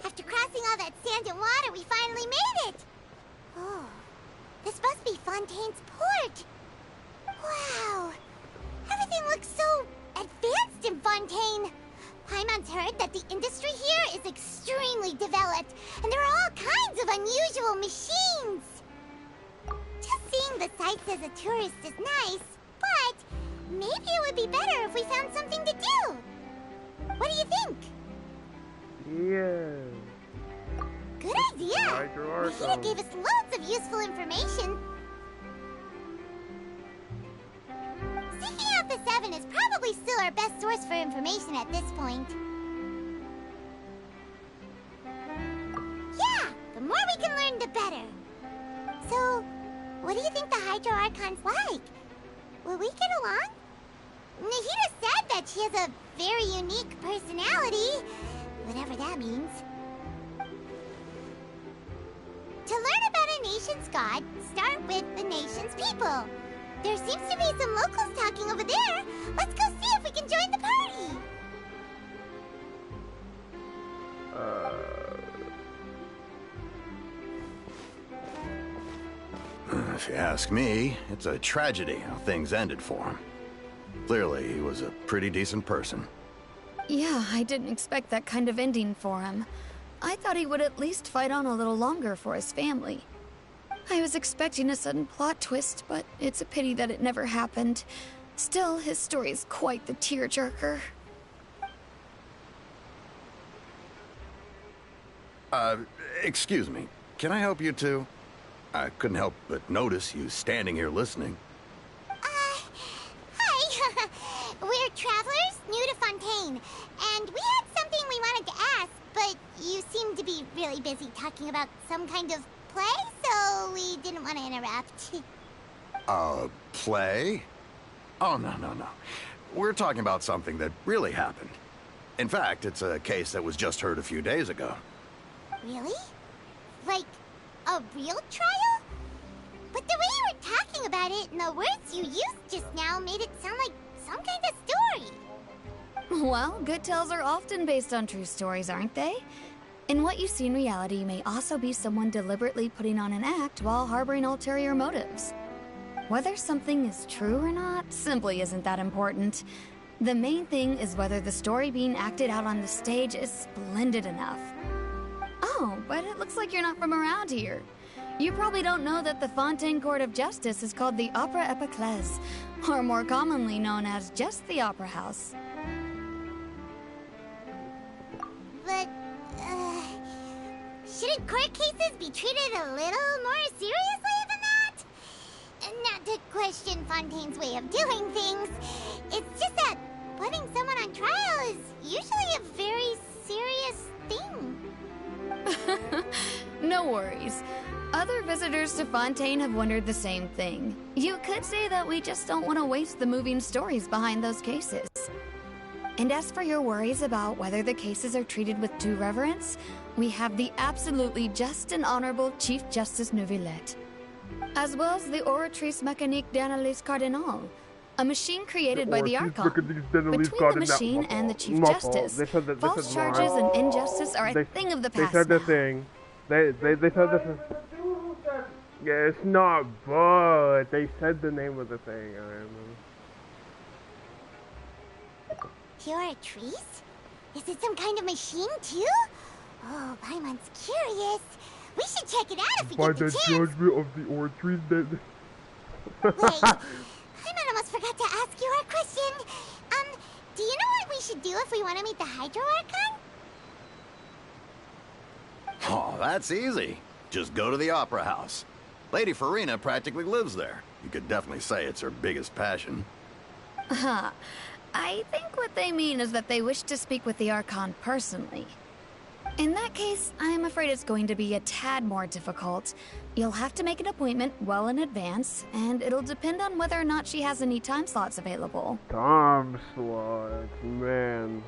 [SPEAKER 4] After crossing all that sand and water, we finally made it! Oh, this must be Fontaine's port! Wow! Everything looks so advanced in Fontaine! Paimon's heard that the industry here is extremely developed, and there are all kinds of unusual machines! Just seeing the sights as a tourist is nice, but maybe it would be better if we found something to do! What do you think?
[SPEAKER 2] Yeah.
[SPEAKER 4] Good idea! Mahita gave us loads of useful information. Seeking out the Seven is probably still our best source for information at this point. Yeah! The more we can learn, the better. So, what do you think the Hydro Archon's like? Will we get along? Nahida said that she has a very unique personality, whatever that means. To learn about a nation's god, start with the nation's people. There seems to be some locals talking over there. Let's go see if we can join the party.
[SPEAKER 6] If you ask me, it's a tragedy how things ended for him. Clearly, he was a pretty decent person.
[SPEAKER 7] Yeah, I didn't expect that kind of ending for him. I thought he would at least fight on a little longer for his family. I was expecting a sudden plot twist, but it's a pity that it never happened. Still, his story is quite the tearjerker.
[SPEAKER 6] Excuse me. Can I help you two? I couldn't help but notice you standing here listening.
[SPEAKER 4] Hi. We're travelers new to Fontaine, and we had something we wanted to ask, but you seem to be really busy talking about some kind of play, so we didn't want to interrupt.
[SPEAKER 6] Play? Oh, no. We're talking about something that really happened. In fact, it's a case that was just heard a few days ago.
[SPEAKER 4] Really? Like, a real trial? But the way you were talking about it and the words you used just now made it sound like some kind of story.
[SPEAKER 7] Well, good tales are often based on true stories, aren't they? And what you see in reality may also be someone deliberately putting on an act while harboring ulterior motives. Whether something is true or not simply isn't that important. The main thing is whether the story being acted out on the stage is splendid enough. Oh, but it looks like you're not from around here. You probably don't know that the Fontaine Court of Justice is called the Opera Epiclese, or more commonly known as just the Opera House.
[SPEAKER 4] But, shouldn't court cases be treated a little more seriously than that? Not to question Fontaine's way of doing things. It's just that putting someone on trial is usually a very serious thing.
[SPEAKER 7] No worries. Other visitors to Fontaine have wondered the same thing. You could say that we just don't want to waste the moving stories behind those cases. And as for your worries about whether the cases are treated with due reverence, we have the absolutely just and honorable Chief Justice Neuvillette, as well as the Oratrice Mécanique d'Analyse Cardinal, a machine created by the Archon. Between the machine and the Chief Justice, false charges and injustice are a thing of the past.
[SPEAKER 2] They said the thing. They said this is... Yeah, it's not, but they said the name of the thing. I remember.
[SPEAKER 4] Oratrice? Is it some kind of machine too? Oh, Paimon's curious. We should check it out if we get the chance.
[SPEAKER 2] By the judgment of the Oratrice that...
[SPEAKER 4] Wait, Paimon almost forgot to ask you our question. Do you know what we should do if we want to meet the Hydro Archon?
[SPEAKER 6] Oh, that's easy. Just go to the Opera House. Lady Farina practically lives there. You could definitely say it's her biggest passion.
[SPEAKER 7] I think what they mean is that they wish to speak with the Archon personally. In that case, I'm afraid it's going to be a tad more difficult. You'll have to make an appointment well in advance, and it'll depend on whether or not she has any time slots available.
[SPEAKER 2] Time slots, man.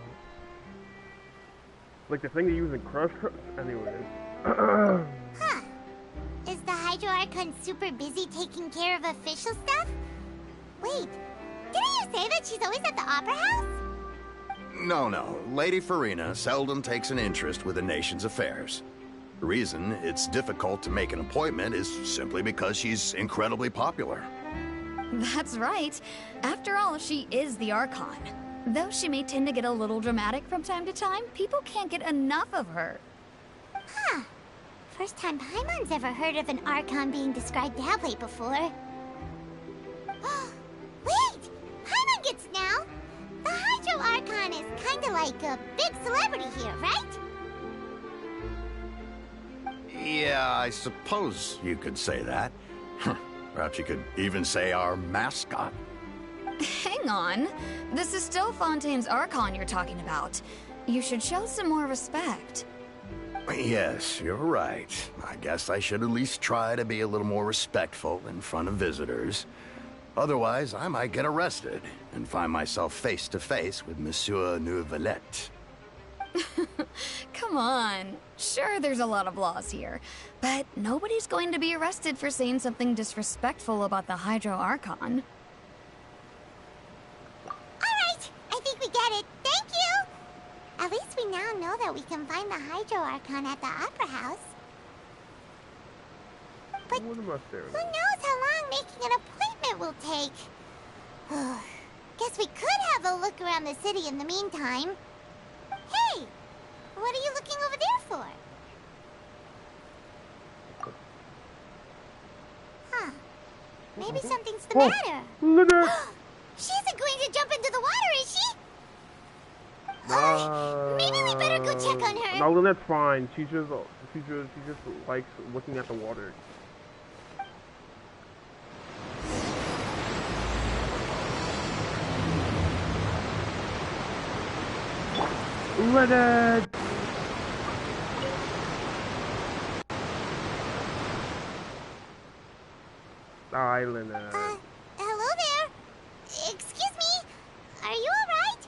[SPEAKER 2] Like the thing they use in Crush. Anyways.
[SPEAKER 4] Huh. Is the Hydro Archon super busy taking care of official stuff? Wait, didn't you say that she's always at the Opera House?
[SPEAKER 6] No. Lady Farina seldom takes an interest with the nation's affairs. The reason it's difficult to make an appointment is simply because she's incredibly popular.
[SPEAKER 7] That's right. After all, she is the Archon. Though she may tend to get a little dramatic from time to time, people can't get enough of her.
[SPEAKER 4] Huh. First time Paimon's ever heard of an Archon being described that way before. Wait! Paimon gets now! The Hydro Archon is kinda like a big celebrity here, right?
[SPEAKER 6] Yeah, I suppose you could say that. Perhaps you could even say our mascot.
[SPEAKER 7] Hang on. This is still Fontaine's Archon you're talking about. You should show some more respect.
[SPEAKER 6] Yes, you're right. I guess I should at least try to be a little more respectful in front of visitors. Otherwise, I might get arrested and find myself face to face with Monsieur Neuvillette.
[SPEAKER 7] Come on. Sure, there's a lot of laws here, but nobody's going to be arrested for saying something disrespectful about the Hydro Archon.
[SPEAKER 4] Alright, I think we get it. Thank you! At least we now know that we can find the Hydro Archon at the Opera House. But
[SPEAKER 2] What am I staring
[SPEAKER 4] who
[SPEAKER 2] at?
[SPEAKER 4] knows how long making an appointment will take? Guess we could have a look around the city in the meantime. Hey! What are you looking over there for? Huh. Maybe something's the matter.
[SPEAKER 2] Lynette!
[SPEAKER 4] She isn't going to jump into the water, is she? Maybe we better go check on her.
[SPEAKER 2] No, Lynette's fine. She just likes looking at the water. Lynette! Hi, Lynette.
[SPEAKER 4] Hello there. Excuse me. Are you alright?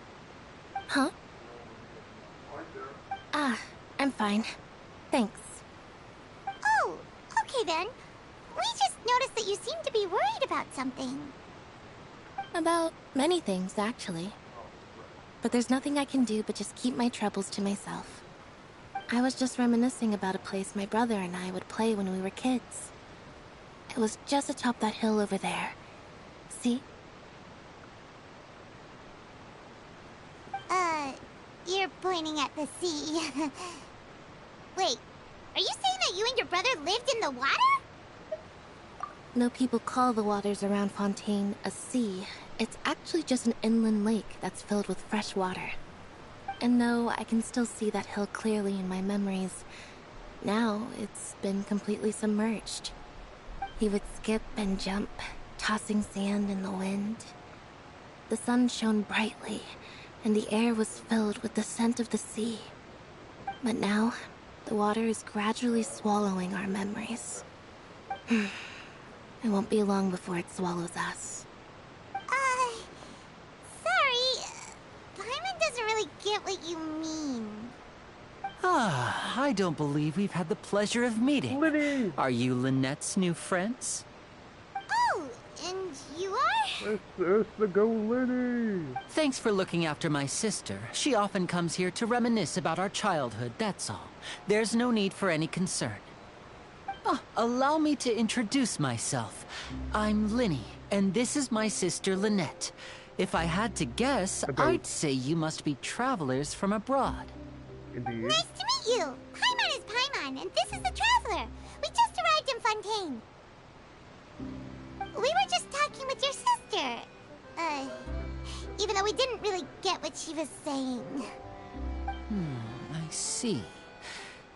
[SPEAKER 8] Huh? I'm fine. Thanks.
[SPEAKER 4] Oh, okay then. We just noticed that you seem to be worried about something.
[SPEAKER 8] About many things, actually. But there's nothing I can do but just keep my troubles to myself. I was just reminiscing about a place my brother and I would play when we were kids. It was just atop that hill over there. See?
[SPEAKER 4] You're pointing at the sea. Wait, are you saying that you and your brother lived in the water?
[SPEAKER 8] No people call the waters around Fontaine a sea. It's actually just an inland lake that's filled with fresh water. And no, I can still see that hill clearly in my memories. Now, it's been completely submerged. He would skip and jump, tossing sand in the wind. The sun shone brightly, and the air was filled with the scent of the sea. But now, the water is gradually swallowing our memories. It won't be long before it swallows us.
[SPEAKER 4] Sorry. Paimon doesn't really get what you mean.
[SPEAKER 3] I don't believe we've had the pleasure of meeting.
[SPEAKER 2] Liddy!
[SPEAKER 3] Are you Lynette's new friends?
[SPEAKER 4] Oh, and you are?
[SPEAKER 2] It's the go Liddy!
[SPEAKER 3] Thanks for looking after my sister. She often comes here to reminisce about our childhood, that's all. There's no need for any concern. Allow me to introduce myself. I'm Linny, and this is my sister Lynette. If I had to guess, I'd say you must be travelers from abroad.
[SPEAKER 2] Indeed.
[SPEAKER 4] Nice to meet you. Paimon is Paimon, and this is the Traveler. We just arrived in Fontaine. We were just talking with your sister. Even though we didn't really get what she was saying.
[SPEAKER 3] I see.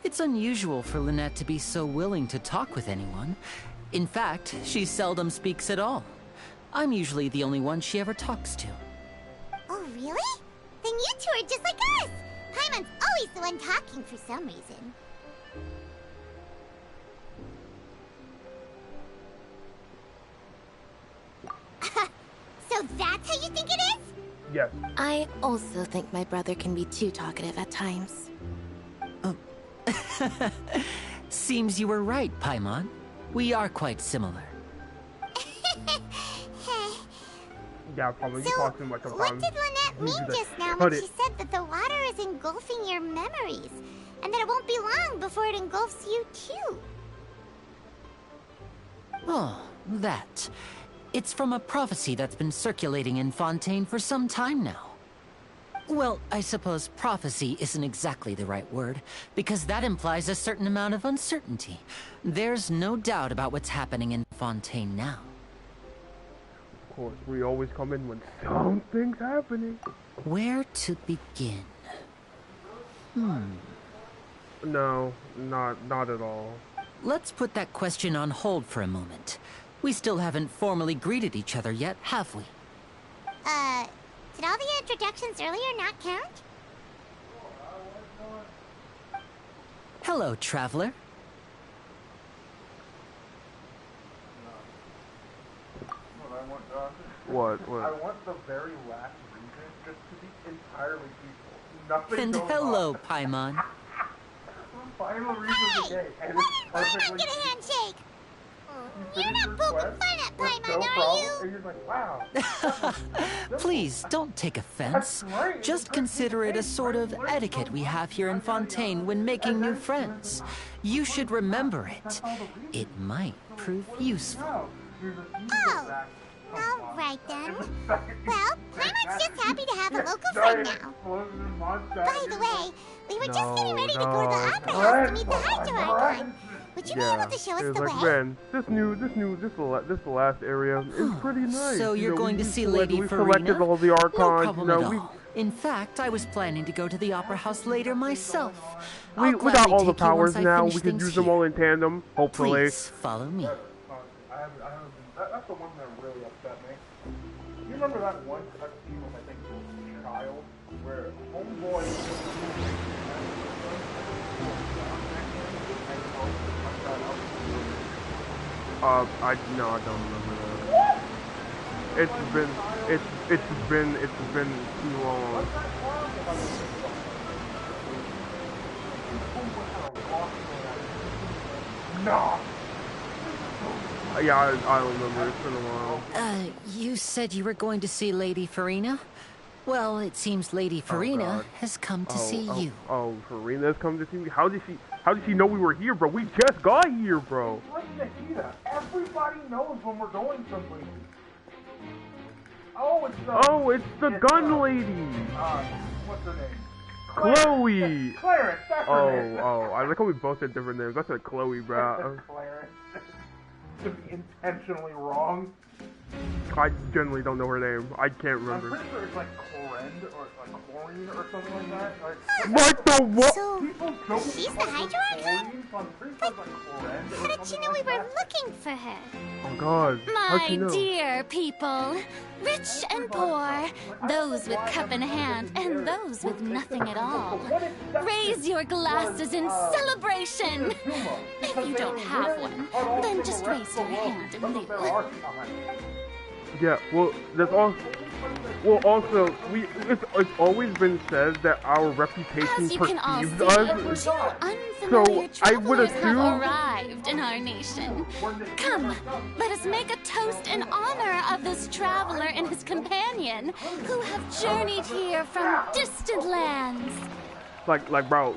[SPEAKER 3] It's unusual for Lynette to be so willing to talk with anyone. In fact, she seldom speaks at all. I'm usually the only one she ever talks to.
[SPEAKER 4] Oh, really? Then you two are just like us. Paimon's always the one talking for some reason. So that's how you think it is?
[SPEAKER 2] Yes.
[SPEAKER 8] I also think my brother can be too talkative at times.
[SPEAKER 3] Seems you were right, Paimon. We are quite similar.
[SPEAKER 2] Yeah, probably. You
[SPEAKER 4] So,
[SPEAKER 2] talk too much
[SPEAKER 4] what
[SPEAKER 2] sometimes.
[SPEAKER 4] did Lynette mean just now
[SPEAKER 2] cut
[SPEAKER 4] when
[SPEAKER 2] it.
[SPEAKER 4] she said that the water is engulfing your memories? And that it won't be long before it engulfs you too?
[SPEAKER 3] Oh, that. It's from a prophecy that's been circulating in Fontaine for some time now. Well, I suppose prophecy isn't exactly the right word, because that implies a certain amount of uncertainty. There's no doubt about what's happening in Fontaine now.
[SPEAKER 2] Of course, we always come in when something's happening.
[SPEAKER 3] Where to begin?
[SPEAKER 2] No, not at all.
[SPEAKER 3] Let's put that question on hold for a moment. We still haven't formally greeted each other yet, have we?
[SPEAKER 4] Did all the introductions earlier not count?
[SPEAKER 3] Hello, traveler.
[SPEAKER 2] What?
[SPEAKER 1] I want the very last reason just to be entirely peaceful. Nothing
[SPEAKER 3] And
[SPEAKER 1] goes
[SPEAKER 3] hello,
[SPEAKER 1] on.
[SPEAKER 3] Paimon.
[SPEAKER 1] The final reason of the day, and
[SPEAKER 4] Why
[SPEAKER 1] it's
[SPEAKER 4] not
[SPEAKER 1] perfectly
[SPEAKER 4] get a handshake?
[SPEAKER 1] you
[SPEAKER 4] You're
[SPEAKER 1] finish
[SPEAKER 4] not
[SPEAKER 1] your
[SPEAKER 4] poking
[SPEAKER 1] quest
[SPEAKER 4] fun at
[SPEAKER 1] with
[SPEAKER 4] Paimon,
[SPEAKER 1] no
[SPEAKER 4] are
[SPEAKER 1] problem,
[SPEAKER 4] you?
[SPEAKER 1] and you're like, wow.
[SPEAKER 3] Please, don't take offense.
[SPEAKER 1] great.
[SPEAKER 3] Just consider it a sort of etiquette we have here in Fontaine when making new friends. You should remember it. It might prove useful.
[SPEAKER 4] Oh, all right then. Well, Paimon's just happy to have a local friend now. By the way, we were just getting ready to go to the opera house to meet the Hydro Icon. Would you be able to show us
[SPEAKER 2] it was
[SPEAKER 4] the
[SPEAKER 2] like,
[SPEAKER 4] way?
[SPEAKER 2] man, this the last area is pretty nice.
[SPEAKER 3] So you're going to see
[SPEAKER 2] we
[SPEAKER 3] Lady
[SPEAKER 2] selected
[SPEAKER 3] Farina?
[SPEAKER 2] all the
[SPEAKER 3] No
[SPEAKER 2] archons,
[SPEAKER 3] problem at all. In fact, I was planning to go to the opera house later myself.
[SPEAKER 2] we
[SPEAKER 3] I'll
[SPEAKER 2] got
[SPEAKER 3] gladly
[SPEAKER 2] all the
[SPEAKER 3] take you
[SPEAKER 2] powers
[SPEAKER 3] once I
[SPEAKER 2] now.
[SPEAKER 3] finish
[SPEAKER 2] We can
[SPEAKER 3] things
[SPEAKER 2] use them
[SPEAKER 3] here.
[SPEAKER 2] all in tandem, hopefully.
[SPEAKER 3] Please, follow me.
[SPEAKER 1] That's the one that really upset me. You remember that one cutscene with, I think, it was Child, where Homeboy...
[SPEAKER 2] I don't remember that. It's been too long.
[SPEAKER 1] No!
[SPEAKER 2] Yeah, I don't remember. It's been a while.
[SPEAKER 3] You said you were going to see Lady Farina? Well, it seems Lady Farina
[SPEAKER 2] God.
[SPEAKER 3] has come to see you.
[SPEAKER 2] Oh, Farina's come to see me. How did she know we were here, bro? We just got here, bro.
[SPEAKER 1] Everybody knows when we're going someplace. It's
[SPEAKER 2] the gun lady.
[SPEAKER 1] What's her name?
[SPEAKER 2] Chloe.
[SPEAKER 1] Clarence, that's her name.
[SPEAKER 2] I like how we both said different names. I said Chloe, bro.
[SPEAKER 1] Clarence. To be intentionally wrong.
[SPEAKER 2] I generally don't know her name. I can't
[SPEAKER 1] I'm
[SPEAKER 2] remember.
[SPEAKER 1] pretty sure it's like Corend or like Chlorine or something like that.
[SPEAKER 2] What the what?
[SPEAKER 4] So, she's the Hydro Icon?
[SPEAKER 1] But
[SPEAKER 4] how did she know we were looking for her?
[SPEAKER 2] Oh God. How'd she
[SPEAKER 9] My
[SPEAKER 2] know?
[SPEAKER 9] dear people, rich and poor, those with cup in hand and those with nothing at all, raise your glasses in celebration. If you don't have one, then just raise your hand in lieu.
[SPEAKER 2] Yeah, well, that's also. Well, also, it's always been said that our reputation
[SPEAKER 9] As you can all
[SPEAKER 2] perceives
[SPEAKER 9] see,
[SPEAKER 2] us.
[SPEAKER 9] two
[SPEAKER 2] So,
[SPEAKER 9] unfamiliar
[SPEAKER 2] I would
[SPEAKER 9] travelers
[SPEAKER 2] assume-
[SPEAKER 9] have arrived in our nation. Come, let us make a toast in honor of this traveler and his companion who have journeyed here from distant lands.
[SPEAKER 2] Bro,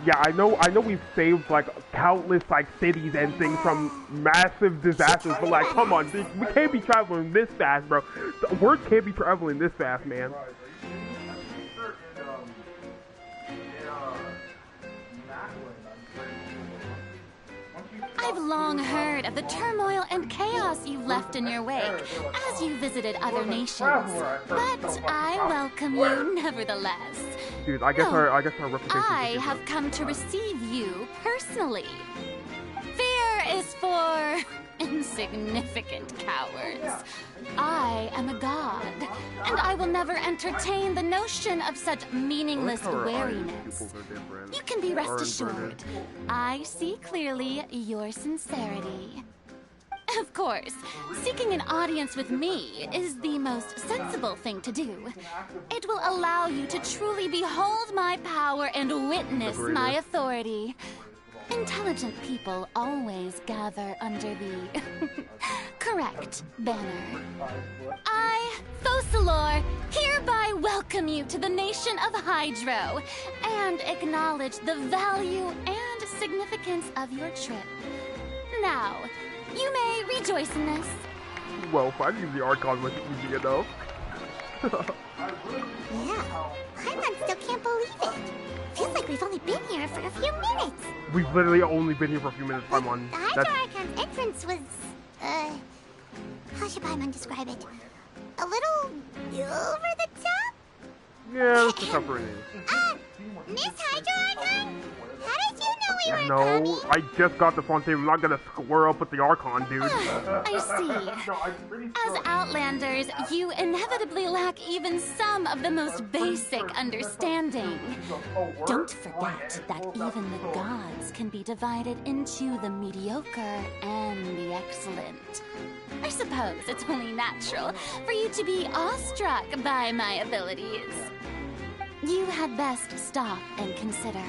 [SPEAKER 2] yeah, I know we've saved like countless like cities and things from massive disasters, but like, come on, we can't be traveling this fast, bro. The word can't be traveling this fast, man.
[SPEAKER 9] I've long heard of the turmoil and chaos you've left in your wake as you visited other nations, but I welcome you nevertheless.
[SPEAKER 2] Dude, I guess our reputation.
[SPEAKER 9] I have come to receive you personally. Fear is for insignificant cowards. I am a god, and I will never entertain the notion of such meaningless wariness. You can be rest assured, I see clearly your sincerity. Of course, seeking an audience with me is the most sensible thing to do. It will allow you to truly behold my power and witness my authority. Intelligent people always gather under the correct banner. I, Fosalor, hereby welcome you to the nation of Hydro and acknowledge the value and significance of your trip. Now, you may rejoice in this.
[SPEAKER 2] Well, finding the Archon was easy enough.
[SPEAKER 4] Yeah, Paimon still can't believe it. Feels like we've only been here for a few minutes.
[SPEAKER 2] We've literally only been here for a few minutes, Paimon.
[SPEAKER 4] The Hydro Archon's entrance was, how should Paimon describe it? A little over the top?
[SPEAKER 2] Yeah, that's the tougher it is.
[SPEAKER 4] Miss Hydro Archon? How did you know we were
[SPEAKER 2] No,
[SPEAKER 4] coming?
[SPEAKER 2] I just got the Fontaine. I'm not gonna square up with the Archon, dude.
[SPEAKER 9] I see. As Outlanders, you inevitably lack even some of the most basic understanding. Don't forget that even the gods can be divided into the mediocre and the excellent. I suppose it's only natural for you to be awestruck by my abilities. You had best stop and consider.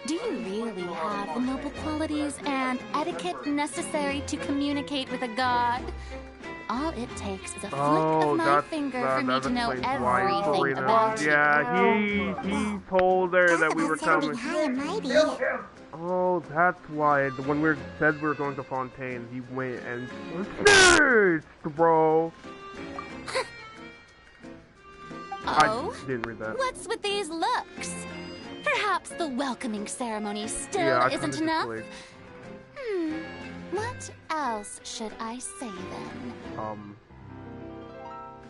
[SPEAKER 9] Do you really have the noble qualities and etiquette necessary to communicate with a god? All it takes is a flick of my finger for me to know everything about you.
[SPEAKER 2] Yeah, he told her that we were coming.
[SPEAKER 4] High and mighty.
[SPEAKER 2] Oh, that's why. When we said we were going to Fontaine, he went and searched, bro.
[SPEAKER 9] Oh?
[SPEAKER 2] I didn't read that.
[SPEAKER 9] What's with these looks? Perhaps the welcoming ceremony still
[SPEAKER 2] Yeah,
[SPEAKER 9] isn't enough? What else should I say then?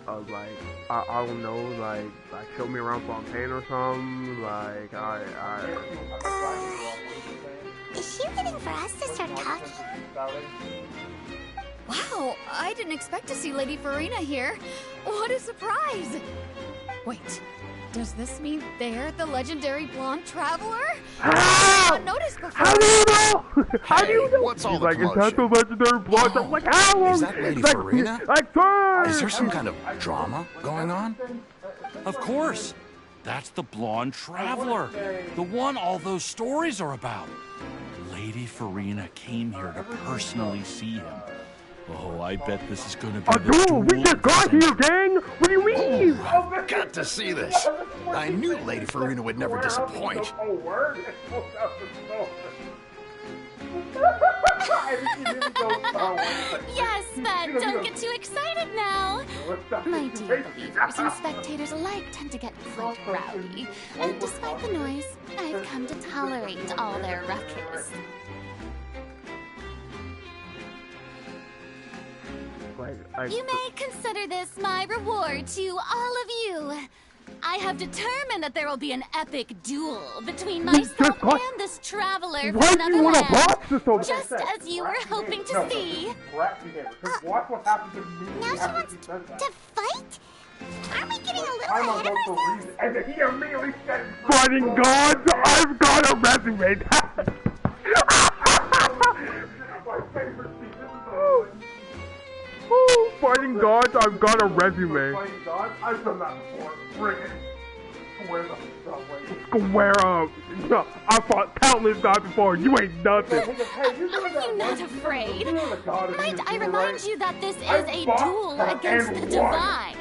[SPEAKER 2] Like, I don't know, like show me around Fontaine or something, like,
[SPEAKER 4] Is she waiting for us to start talking?
[SPEAKER 7] Wow, I didn't expect to see Lady Farina here. What a surprise! Wait, does this mean they're the legendary blonde traveler?
[SPEAKER 2] How?
[SPEAKER 7] Not noticed before.
[SPEAKER 2] How do you know? How do you know?
[SPEAKER 6] What's all
[SPEAKER 2] He's
[SPEAKER 6] the
[SPEAKER 2] like, is that the
[SPEAKER 6] commotion?
[SPEAKER 2] legendary blonde? I'm like, how?
[SPEAKER 6] Is that Lady Farina?
[SPEAKER 2] Like, sir!
[SPEAKER 6] Is there some kind of drama going on?
[SPEAKER 10] Of course. That's the blonde traveler. The one all those stories are about. Lady Farina came here to personally see him. Oh, I bet this is gonna be
[SPEAKER 2] A duel! We just got here, gang! What do you mean?
[SPEAKER 6] I've got to see this. I knew Lady Farina would never disappoint.
[SPEAKER 9] Yes, but don't get too excited now. My dear believers and spectators alike tend to get quite rowdy. And despite the noise, I've come to tolerate all their ruckus. You may consider this my reward to all of you. I have determined that there will be an epic duel between myself and this traveler from another land, just as you were hoping to see.
[SPEAKER 4] Now she wants to fight? Aren't we getting a little ahead of ourselves?
[SPEAKER 1] And then he immediately said,
[SPEAKER 2] Fighting gods, I've got a resume.
[SPEAKER 1] my favorite scene. This is
[SPEAKER 2] Oh, fighting gods, I've got a resume.
[SPEAKER 1] Fighting gods? I've done that before. Bring it. Square the stuff like
[SPEAKER 2] Square up. I fought countless gods before. You ain't nothing.
[SPEAKER 9] Are you not afraid? Might I remind you that this is a duel against the divine?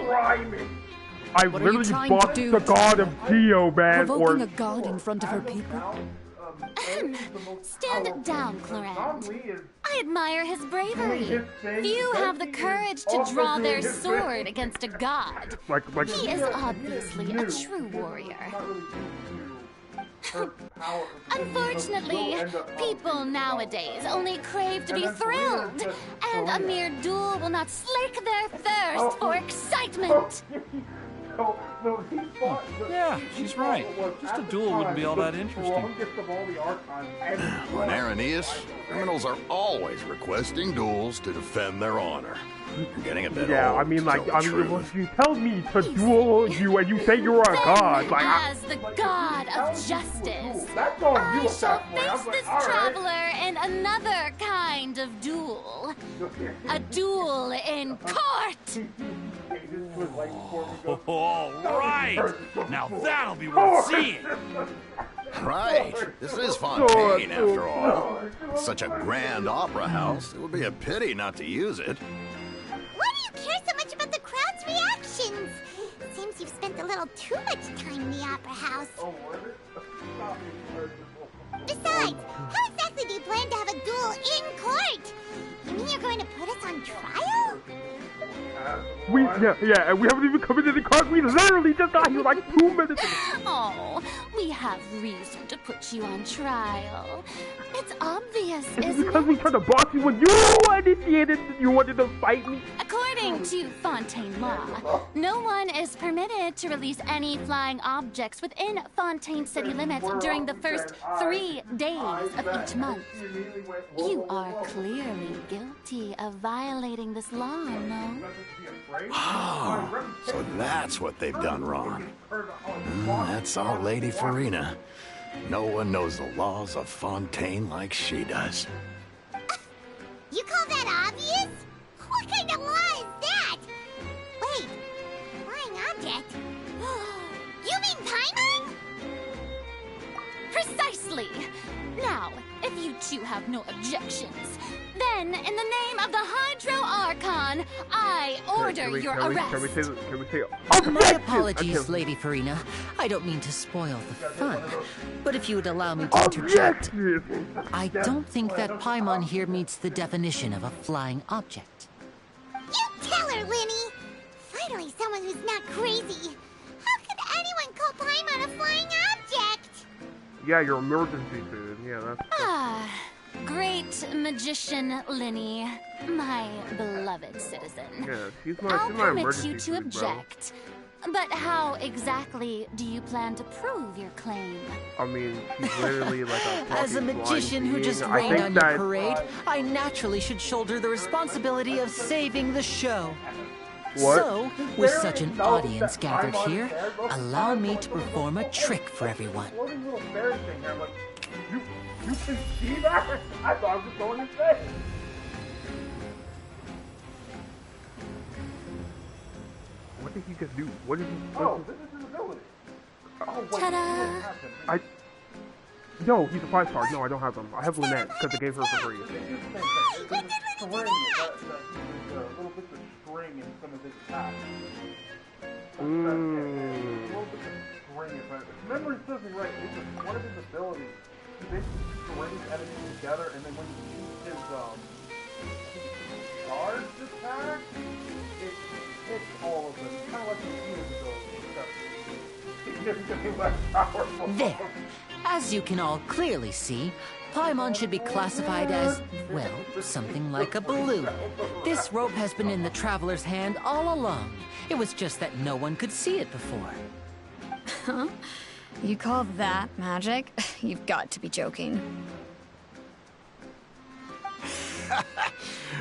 [SPEAKER 2] I literally fought the god of Geo, man.
[SPEAKER 5] Provoking a god in front of her people?
[SPEAKER 9] Stand down, Clorand. I admire his bravery. Few have the courage to draw their sword against a god. He is obviously a true warrior. Unfortunately, people nowadays only crave to be thrilled, and a mere duel will not slake their thirst for excitement.
[SPEAKER 10] Yeah, she's right. Just a duel wouldn't be all that interesting.
[SPEAKER 6] On Arrhenius, criminals are always requesting duels to defend their honor. You're getting a bit old,
[SPEAKER 2] I mean,
[SPEAKER 6] true.
[SPEAKER 2] if you tell me to duel you and you say you're a god, like,
[SPEAKER 9] as the god of justice, I shall face this traveler in another kind of duel. A duel in court!
[SPEAKER 1] changes to his lighting form and goes,
[SPEAKER 10] All right! Now that'll be worth seeing!
[SPEAKER 6] Right. This is Fontaine, after all. Such a grand opera house. It would be a pity not to use it.
[SPEAKER 4] Why do you care so much about the crowd's reactions? Seems you've spent a little too much time in the opera house. Besides, how exactly do you plan to have a duel in court? You mean you're going to put us on trial?
[SPEAKER 2] And we haven't even committed the crime. We literally just got here like 2 minutes ago.
[SPEAKER 9] Oh, we have reason to put you on trial. It's obvious,
[SPEAKER 2] It's
[SPEAKER 9] isn't
[SPEAKER 2] because
[SPEAKER 9] it?
[SPEAKER 2] we tried to boss you when you initiated. You wanted to fight me.
[SPEAKER 9] According to Fontaine law, no one is permitted to release any flying objects within Fontaine city limits during the first 3 days of each month. You are clearly guilty of violating this law, no?
[SPEAKER 6] Oh, so that's what they've done wrong. That's all Lady Farina. No one knows the laws of Fontaine like she does.
[SPEAKER 4] You call that obvious? What kind of law is that? Wait, flying object? You mean Paimon?
[SPEAKER 9] Precisely! Now, if you two have no objections, then, in the name of the Hydro Archon, I order your arrest.
[SPEAKER 2] Can we say
[SPEAKER 3] My apologies, Lady Farina. I don't mean to spoil the fun. But if you would allow me to interject, I don't think that Paimon here meets the definition of a flying object.
[SPEAKER 4] You tell her, Linny! Finally someone who's not crazy. How could anyone call Paimon a flying object?
[SPEAKER 2] Yeah, your emergency food. Yeah, that's...
[SPEAKER 9] Ah, great magician Linny, my beloved citizen.
[SPEAKER 2] Yeah, she's
[SPEAKER 9] I'll
[SPEAKER 2] my
[SPEAKER 9] permit
[SPEAKER 2] emergency
[SPEAKER 9] you to
[SPEAKER 2] food, bro.
[SPEAKER 9] object. But how exactly do you plan to prove your claim?
[SPEAKER 2] I mean, she's literally like a
[SPEAKER 3] As a
[SPEAKER 2] fucking
[SPEAKER 3] magician
[SPEAKER 2] blind
[SPEAKER 3] who just
[SPEAKER 2] being. I
[SPEAKER 3] rained
[SPEAKER 2] think
[SPEAKER 3] on
[SPEAKER 2] that-
[SPEAKER 3] your parade, I naturally should shoulder the responsibility of saving the show.
[SPEAKER 2] What?
[SPEAKER 3] So, with such an audience gathered here, allow me to perform a trick for everyone.
[SPEAKER 1] Floating little fairy thing here. I'm like, you can see that? I thought I was just going insane.
[SPEAKER 2] What did he just do? What did he...
[SPEAKER 1] Oh, this is his ability. Oh, wait.
[SPEAKER 9] Ta-da!
[SPEAKER 2] No, he's a 5-star. No, I don't have them. I have Lynette, because I gave her for free.
[SPEAKER 1] It's the same thing. There's a string. There's little bits of string in some of his attacks. Little bits of string. If memory serves me right, it's just one of his abilities. He basically strings enemies together, and then when he shoots his, charge attack, it hits all of them. It's kind of like the U's ability, except significantly less powerful.
[SPEAKER 3] There. As you can all clearly see, Paimon should be classified as, well, something like a balloon. This rope has been in the traveler's hand all along. It was just that no one could see it before.
[SPEAKER 7] Huh? You call that magic? You've got to be joking.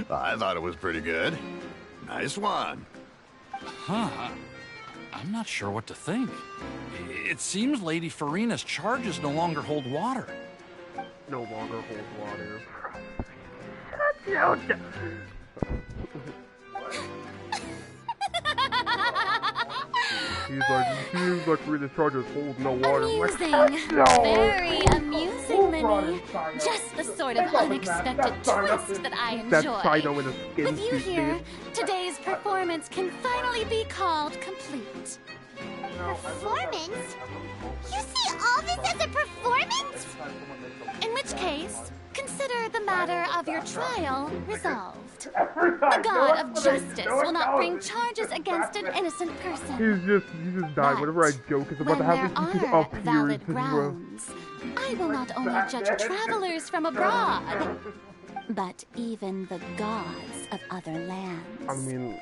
[SPEAKER 6] I thought it was pretty good. Nice one.
[SPEAKER 10] Huh. I'm not sure what to think. It seems Lady Farina's charges no longer hold water.
[SPEAKER 2] No longer hold water. He's like reading charges hold no water.
[SPEAKER 9] Amusing.
[SPEAKER 2] No.
[SPEAKER 9] Very amusing, Linny. Just the sort of unexpected twist that I enjoy.
[SPEAKER 2] That's Cyno in a skin
[SPEAKER 9] With you
[SPEAKER 2] suit,
[SPEAKER 9] here,
[SPEAKER 2] dude.
[SPEAKER 9] today's performance can finally be called complete.
[SPEAKER 4] Performance? You see all this as a performance?
[SPEAKER 9] In which case, consider the matter of your trial resolved. The god of justice will not bring charges against an innocent person.
[SPEAKER 2] He's just died. Whenever I joke, it's about to
[SPEAKER 9] When
[SPEAKER 2] happen. He just
[SPEAKER 9] there are
[SPEAKER 2] appears
[SPEAKER 9] valid
[SPEAKER 2] as well.
[SPEAKER 9] grounds, I will not only judge travelers from abroad, but even the gods of other lands.
[SPEAKER 2] I mean,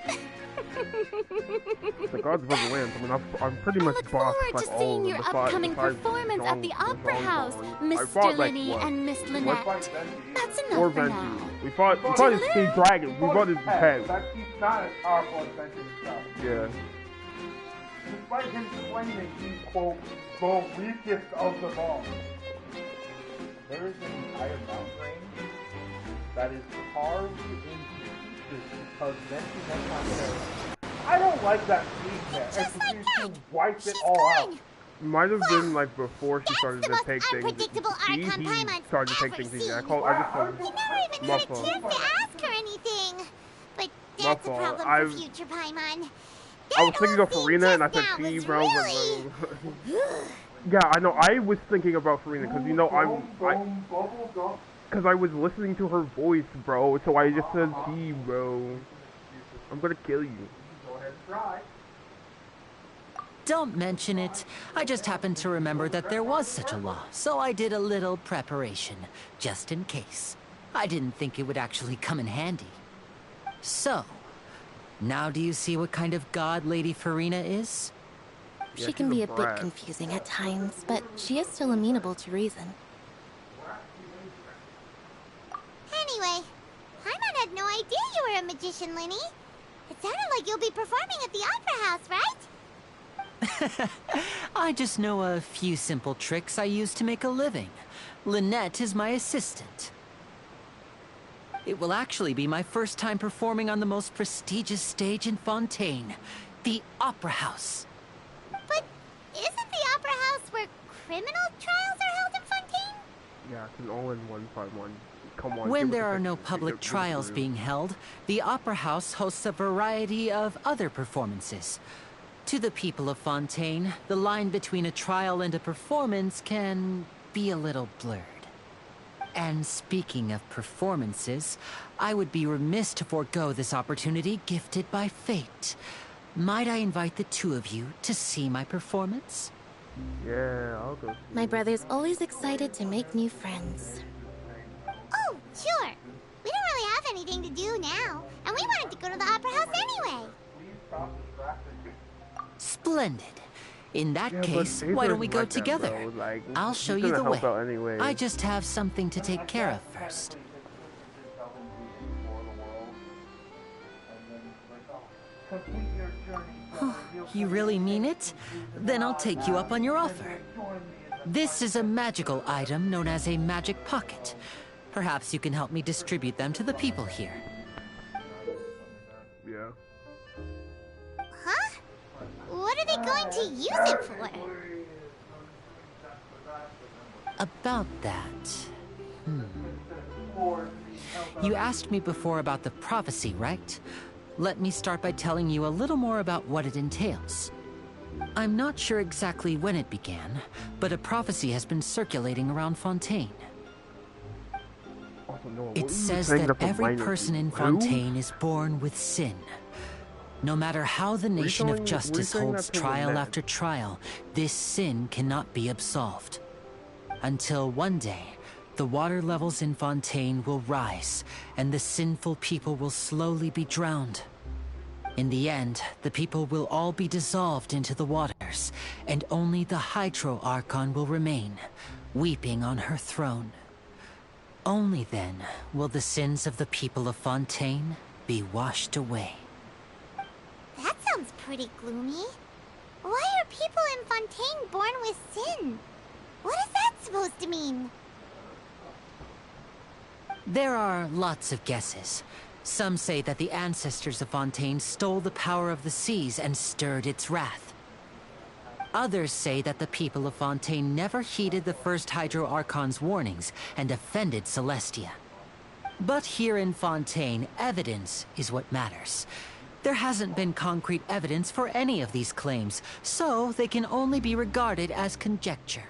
[SPEAKER 2] the gods of other lands. I mean, I'm pretty much
[SPEAKER 9] Look
[SPEAKER 2] boss
[SPEAKER 9] forward
[SPEAKER 2] like
[SPEAKER 9] to
[SPEAKER 2] all
[SPEAKER 9] seeing
[SPEAKER 2] of
[SPEAKER 9] your
[SPEAKER 2] them
[SPEAKER 9] upcoming
[SPEAKER 2] besides
[SPEAKER 9] performance at the
[SPEAKER 2] Jean-
[SPEAKER 9] Opera
[SPEAKER 2] Jean
[SPEAKER 9] House,
[SPEAKER 2] Bond. I
[SPEAKER 9] Mr.
[SPEAKER 2] fought, like,
[SPEAKER 9] Linny
[SPEAKER 2] what?
[SPEAKER 9] and Miss Lynette. That's
[SPEAKER 2] Or
[SPEAKER 9] enough for
[SPEAKER 2] Venji.
[SPEAKER 9] now.
[SPEAKER 2] We fought his King Dragon. We fought his head.
[SPEAKER 1] He's not as powerful as Benji himself.
[SPEAKER 2] Yeah.
[SPEAKER 1] Despite him claiming he's, quote, the weakest of them all. There is an entire mountain range that is carved into pieces because Benji went on there I don't like that scene there.
[SPEAKER 4] Just like
[SPEAKER 1] she wiped it
[SPEAKER 4] She's
[SPEAKER 1] all
[SPEAKER 4] gone.
[SPEAKER 1] out.
[SPEAKER 2] Might have been like before she
[SPEAKER 4] That's
[SPEAKER 2] started
[SPEAKER 4] the
[SPEAKER 2] to
[SPEAKER 4] most
[SPEAKER 2] take things.
[SPEAKER 4] unpredictable
[SPEAKER 2] He
[SPEAKER 4] Archon Paimon's
[SPEAKER 2] started to take
[SPEAKER 4] ever
[SPEAKER 2] things easy.
[SPEAKER 4] seen.
[SPEAKER 2] I just called
[SPEAKER 4] You never even
[SPEAKER 2] my
[SPEAKER 4] had a
[SPEAKER 2] fault.
[SPEAKER 4] chance to ask her anything. But
[SPEAKER 2] My
[SPEAKER 4] that's a
[SPEAKER 2] fault.
[SPEAKER 4] problem for future Paimon.
[SPEAKER 2] I was thinking of Farina and I said she, bro.
[SPEAKER 4] Really...
[SPEAKER 2] Yeah, I know. I was thinking about Farina because you know because I was listening to her voice, bro. So I just said she, bro. I'm gonna kill you.
[SPEAKER 1] Go ahead and try.
[SPEAKER 3] Don't mention it. I just happened to remember that there was such a law, so I did a little preparation, just in case. I didn't think it would actually come in handy. So, now do you see what kind of god Lady Farina is?
[SPEAKER 8] She can be a bit confusing at times, but she is still amenable to reason.
[SPEAKER 4] Anyway, Paimon had no idea you were a magician, Linny. It sounded like you'll be performing at the Opera House, right?
[SPEAKER 3] I just know a few simple tricks I use to make a living. Lynette is my assistant. It will actually be my first time performing on the most prestigious stage in Fontaine, the Opera House.
[SPEAKER 4] But isn't the Opera House where criminal trials are held in Fontaine?
[SPEAKER 2] Yeah, it's an all-in-one 5-1. Come on.
[SPEAKER 3] When there are no public trials being held, the Opera House hosts a variety of other performances. To the people of Fontaine, the line between a trial and a performance can be a little blurred. And speaking of performances, I would be remiss to forego this opportunity gifted by fate. Might I invite the two of you to see my performance?
[SPEAKER 2] Yeah, I'll go.
[SPEAKER 8] My brother's always excited to make new friends.
[SPEAKER 4] Oh, sure. We don't really have anything to do now, and we wanted to go to the Opera House anyway.
[SPEAKER 3] Splendid. In that
[SPEAKER 2] Yeah,
[SPEAKER 3] case,
[SPEAKER 2] but
[SPEAKER 3] why don't we
[SPEAKER 2] Ava's
[SPEAKER 3] go
[SPEAKER 2] like that,
[SPEAKER 3] together?
[SPEAKER 2] bro. Like,
[SPEAKER 3] I'll show
[SPEAKER 2] he's
[SPEAKER 3] you the
[SPEAKER 2] gonna
[SPEAKER 3] way.
[SPEAKER 2] help out anyway.
[SPEAKER 3] I just have something to take care of first. You really mean it? Then I'll take you up on your offer. This is a magical item known as a magic pocket. Perhaps you can help me distribute them to the people here.
[SPEAKER 2] Yeah.
[SPEAKER 4] Huh? What are they going to use it for?
[SPEAKER 3] About that... You asked me before about the prophecy, right? Let me start by telling you a little more about what it entails. I'm not sure exactly when it began, but a prophecy has been circulating around Fontaine.
[SPEAKER 2] Also, Noah, what
[SPEAKER 3] It
[SPEAKER 2] were you
[SPEAKER 3] says
[SPEAKER 2] saying
[SPEAKER 3] that
[SPEAKER 2] the
[SPEAKER 3] every
[SPEAKER 2] minor
[SPEAKER 3] person in
[SPEAKER 2] who?
[SPEAKER 3] Fontaine is born with sin. No matter how the nation of justice holds trial after trial, this sin cannot be absolved. Until one day, the water levels in Fontaine will rise, and the sinful people will slowly be drowned. In the end, the people will all be dissolved into the waters, and only the Hydro Archon will remain, weeping on her throne. Only then will the sins of the people of Fontaine be washed away.
[SPEAKER 4] That sounds pretty gloomy. Why are people in Fontaine born with sin? What is that supposed to mean?
[SPEAKER 3] There are lots of guesses. Some say that the ancestors of Fontaine stole the power of the seas and stirred its wrath. Others say that the people of Fontaine never heeded the first Hydro Archon's warnings and offended Celestia. But here in Fontaine, evidence is what matters. There hasn't been concrete evidence for any of these claims, so they can only be regarded as conjecture.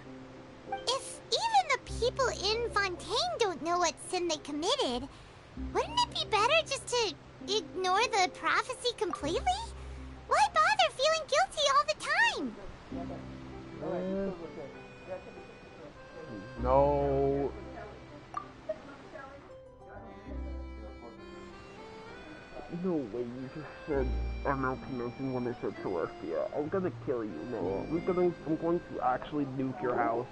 [SPEAKER 4] If even the people in Fontaine don't know what sin they committed, wouldn't it be better just to ignore the prophecy completely? Why bother feeling guilty all the time?
[SPEAKER 2] No. No way, you just said Emerald Convention when they said Celestia. I'm gonna kill you, Noah. I'm going to actually nuke your house.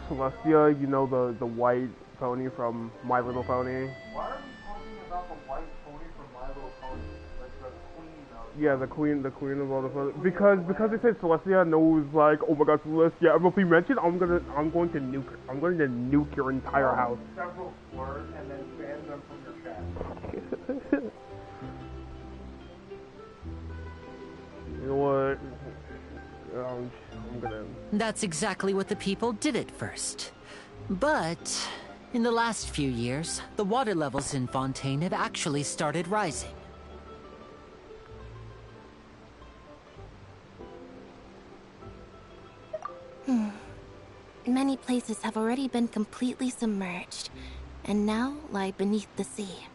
[SPEAKER 2] Celestia, you know the white pony from My Little Pony?
[SPEAKER 1] Why are we talking about the white pony from My Little Pony? Like the queen of...
[SPEAKER 2] Yeah, the queen of all the ponies. Because they said Celestia, and Noah was like, oh my god, Celestia. And if we mention, I'm going to nuke your entire house.
[SPEAKER 1] Several slurs and then ban them from your chat.
[SPEAKER 2] know what? I'm gonna...
[SPEAKER 3] That's exactly what the people did at first. But in the last few years, the water levels in Fontaine have actually started rising.
[SPEAKER 8] Many places have already been completely submerged, and now lie beneath the sea.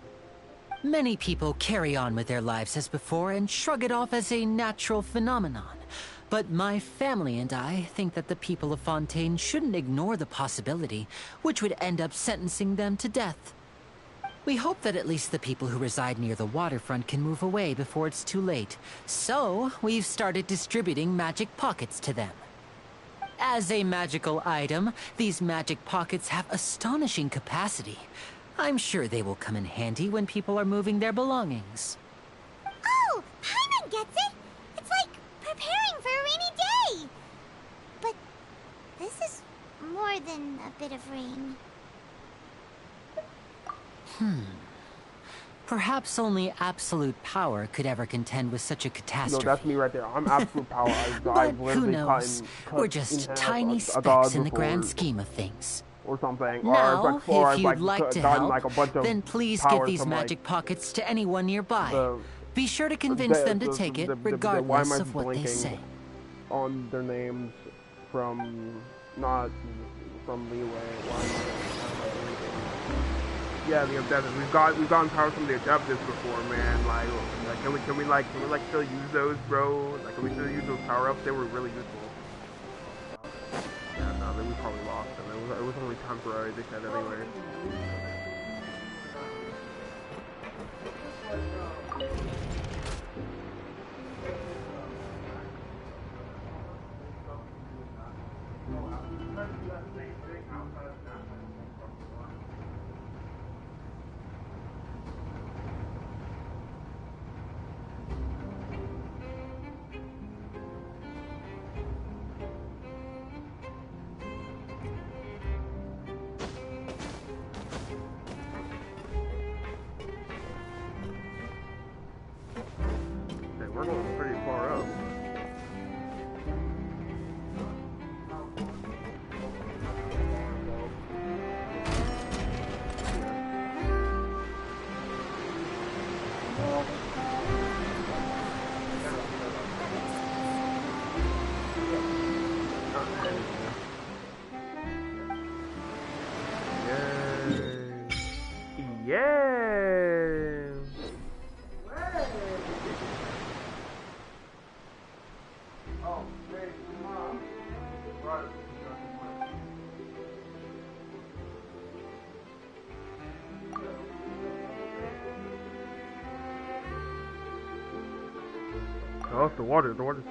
[SPEAKER 3] Many people carry on with their lives as before and shrug it off as a natural phenomenon. But my family and I think that the people of Fontaine shouldn't ignore the possibility, which would end up sentencing them to death. We hope that at least the people who reside near the waterfront can move away before it's too late. So, we've started distributing magic pockets to them. As a magical item, these magic pockets have astonishing capacity. I'm sure they will come in handy when people are moving their belongings.
[SPEAKER 4] Oh, Paimon gets it! It's like preparing for a rainy day! But this is more than a bit of rain.
[SPEAKER 3] Perhaps only absolute power could ever contend with such a catastrophe.
[SPEAKER 2] No, that's me right there. I'm absolute power.
[SPEAKER 3] But who knows? We're just tiny specks in the grand scheme of things.
[SPEAKER 2] Or something.
[SPEAKER 3] Now,
[SPEAKER 2] or
[SPEAKER 3] if you'd like to help,
[SPEAKER 2] like a bunch of
[SPEAKER 3] then please give these magic pockets to anyone nearby. Be sure to convince them to take it, regardless of what they say.
[SPEAKER 2] On their names from, not from Leeway. Yeah, the objectives. We've gotten powers from the objectives before, man. Like can we still use those, bro? Like, can we still use those power ups? They were really useful. Yeah, no, then we probably lost them. It was only temporary. They said anyway. We're going pretty far up. Oh, it's the water. The water's...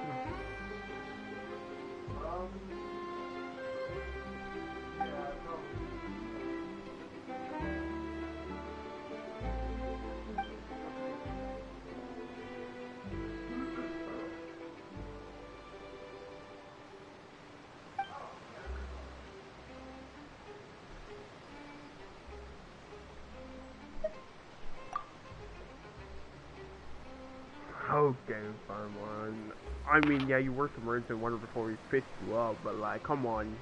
[SPEAKER 2] Okay, fine one. I mean, yeah, you were submerged in water before we fished you up, but like, come on.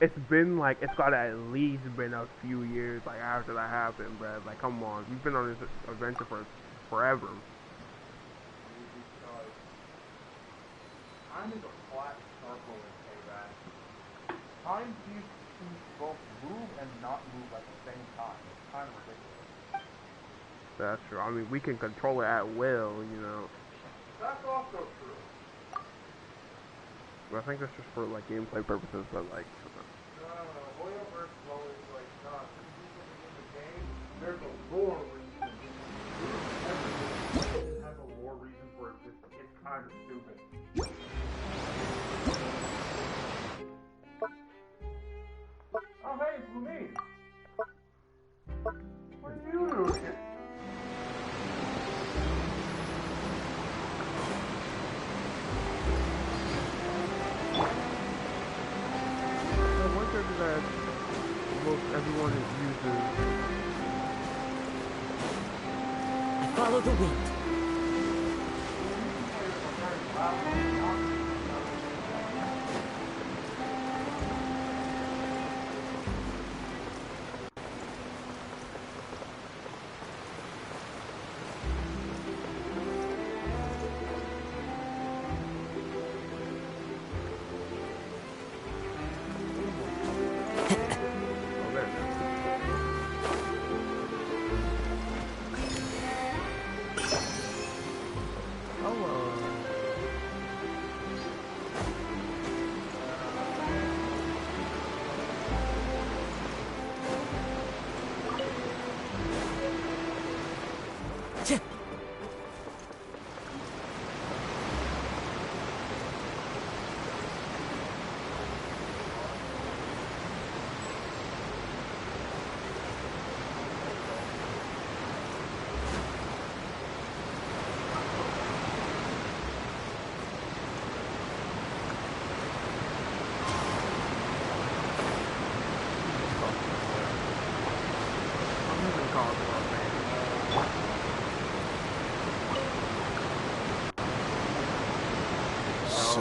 [SPEAKER 2] It's been like, it's gotta at least been a few years, like, after that happened, bruh. Like, come on. We've been on this adventure for forever.
[SPEAKER 1] Time is a flat circle in Payback. Time seems to both move and not move at the same time. It's kind of ridiculous.
[SPEAKER 2] That's true. I mean, we can control it at will, you know.
[SPEAKER 1] That's also true.
[SPEAKER 2] But I think that's just for, like, gameplay purposes, but, like...
[SPEAKER 1] No. Oil versus flow is like, nah, in the game, there's a lore reason. Everything has a lore reason for existing. It's kind of stupid. Oh, hey, it's Lumine. What are you doing here?
[SPEAKER 2] That most everyone uses.
[SPEAKER 3] I follow the wind.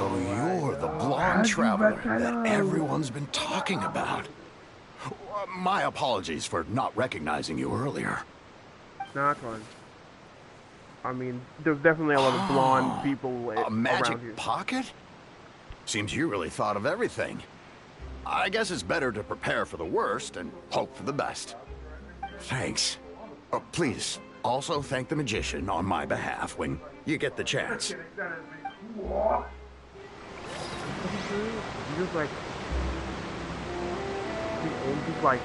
[SPEAKER 6] So you're the blonde traveler that everyone's been talking about. My apologies for not recognizing you earlier.
[SPEAKER 2] Nah, it's fine. I mean, there's definitely a lot of blonde people
[SPEAKER 6] A magic
[SPEAKER 2] around here.
[SPEAKER 6] pocket? Seems you really thought of everything. I guess it's better to prepare for the worst and hope for the best. Thanks. Please, also thank the magician on my behalf when you get the chance.
[SPEAKER 2] He's just like... He's like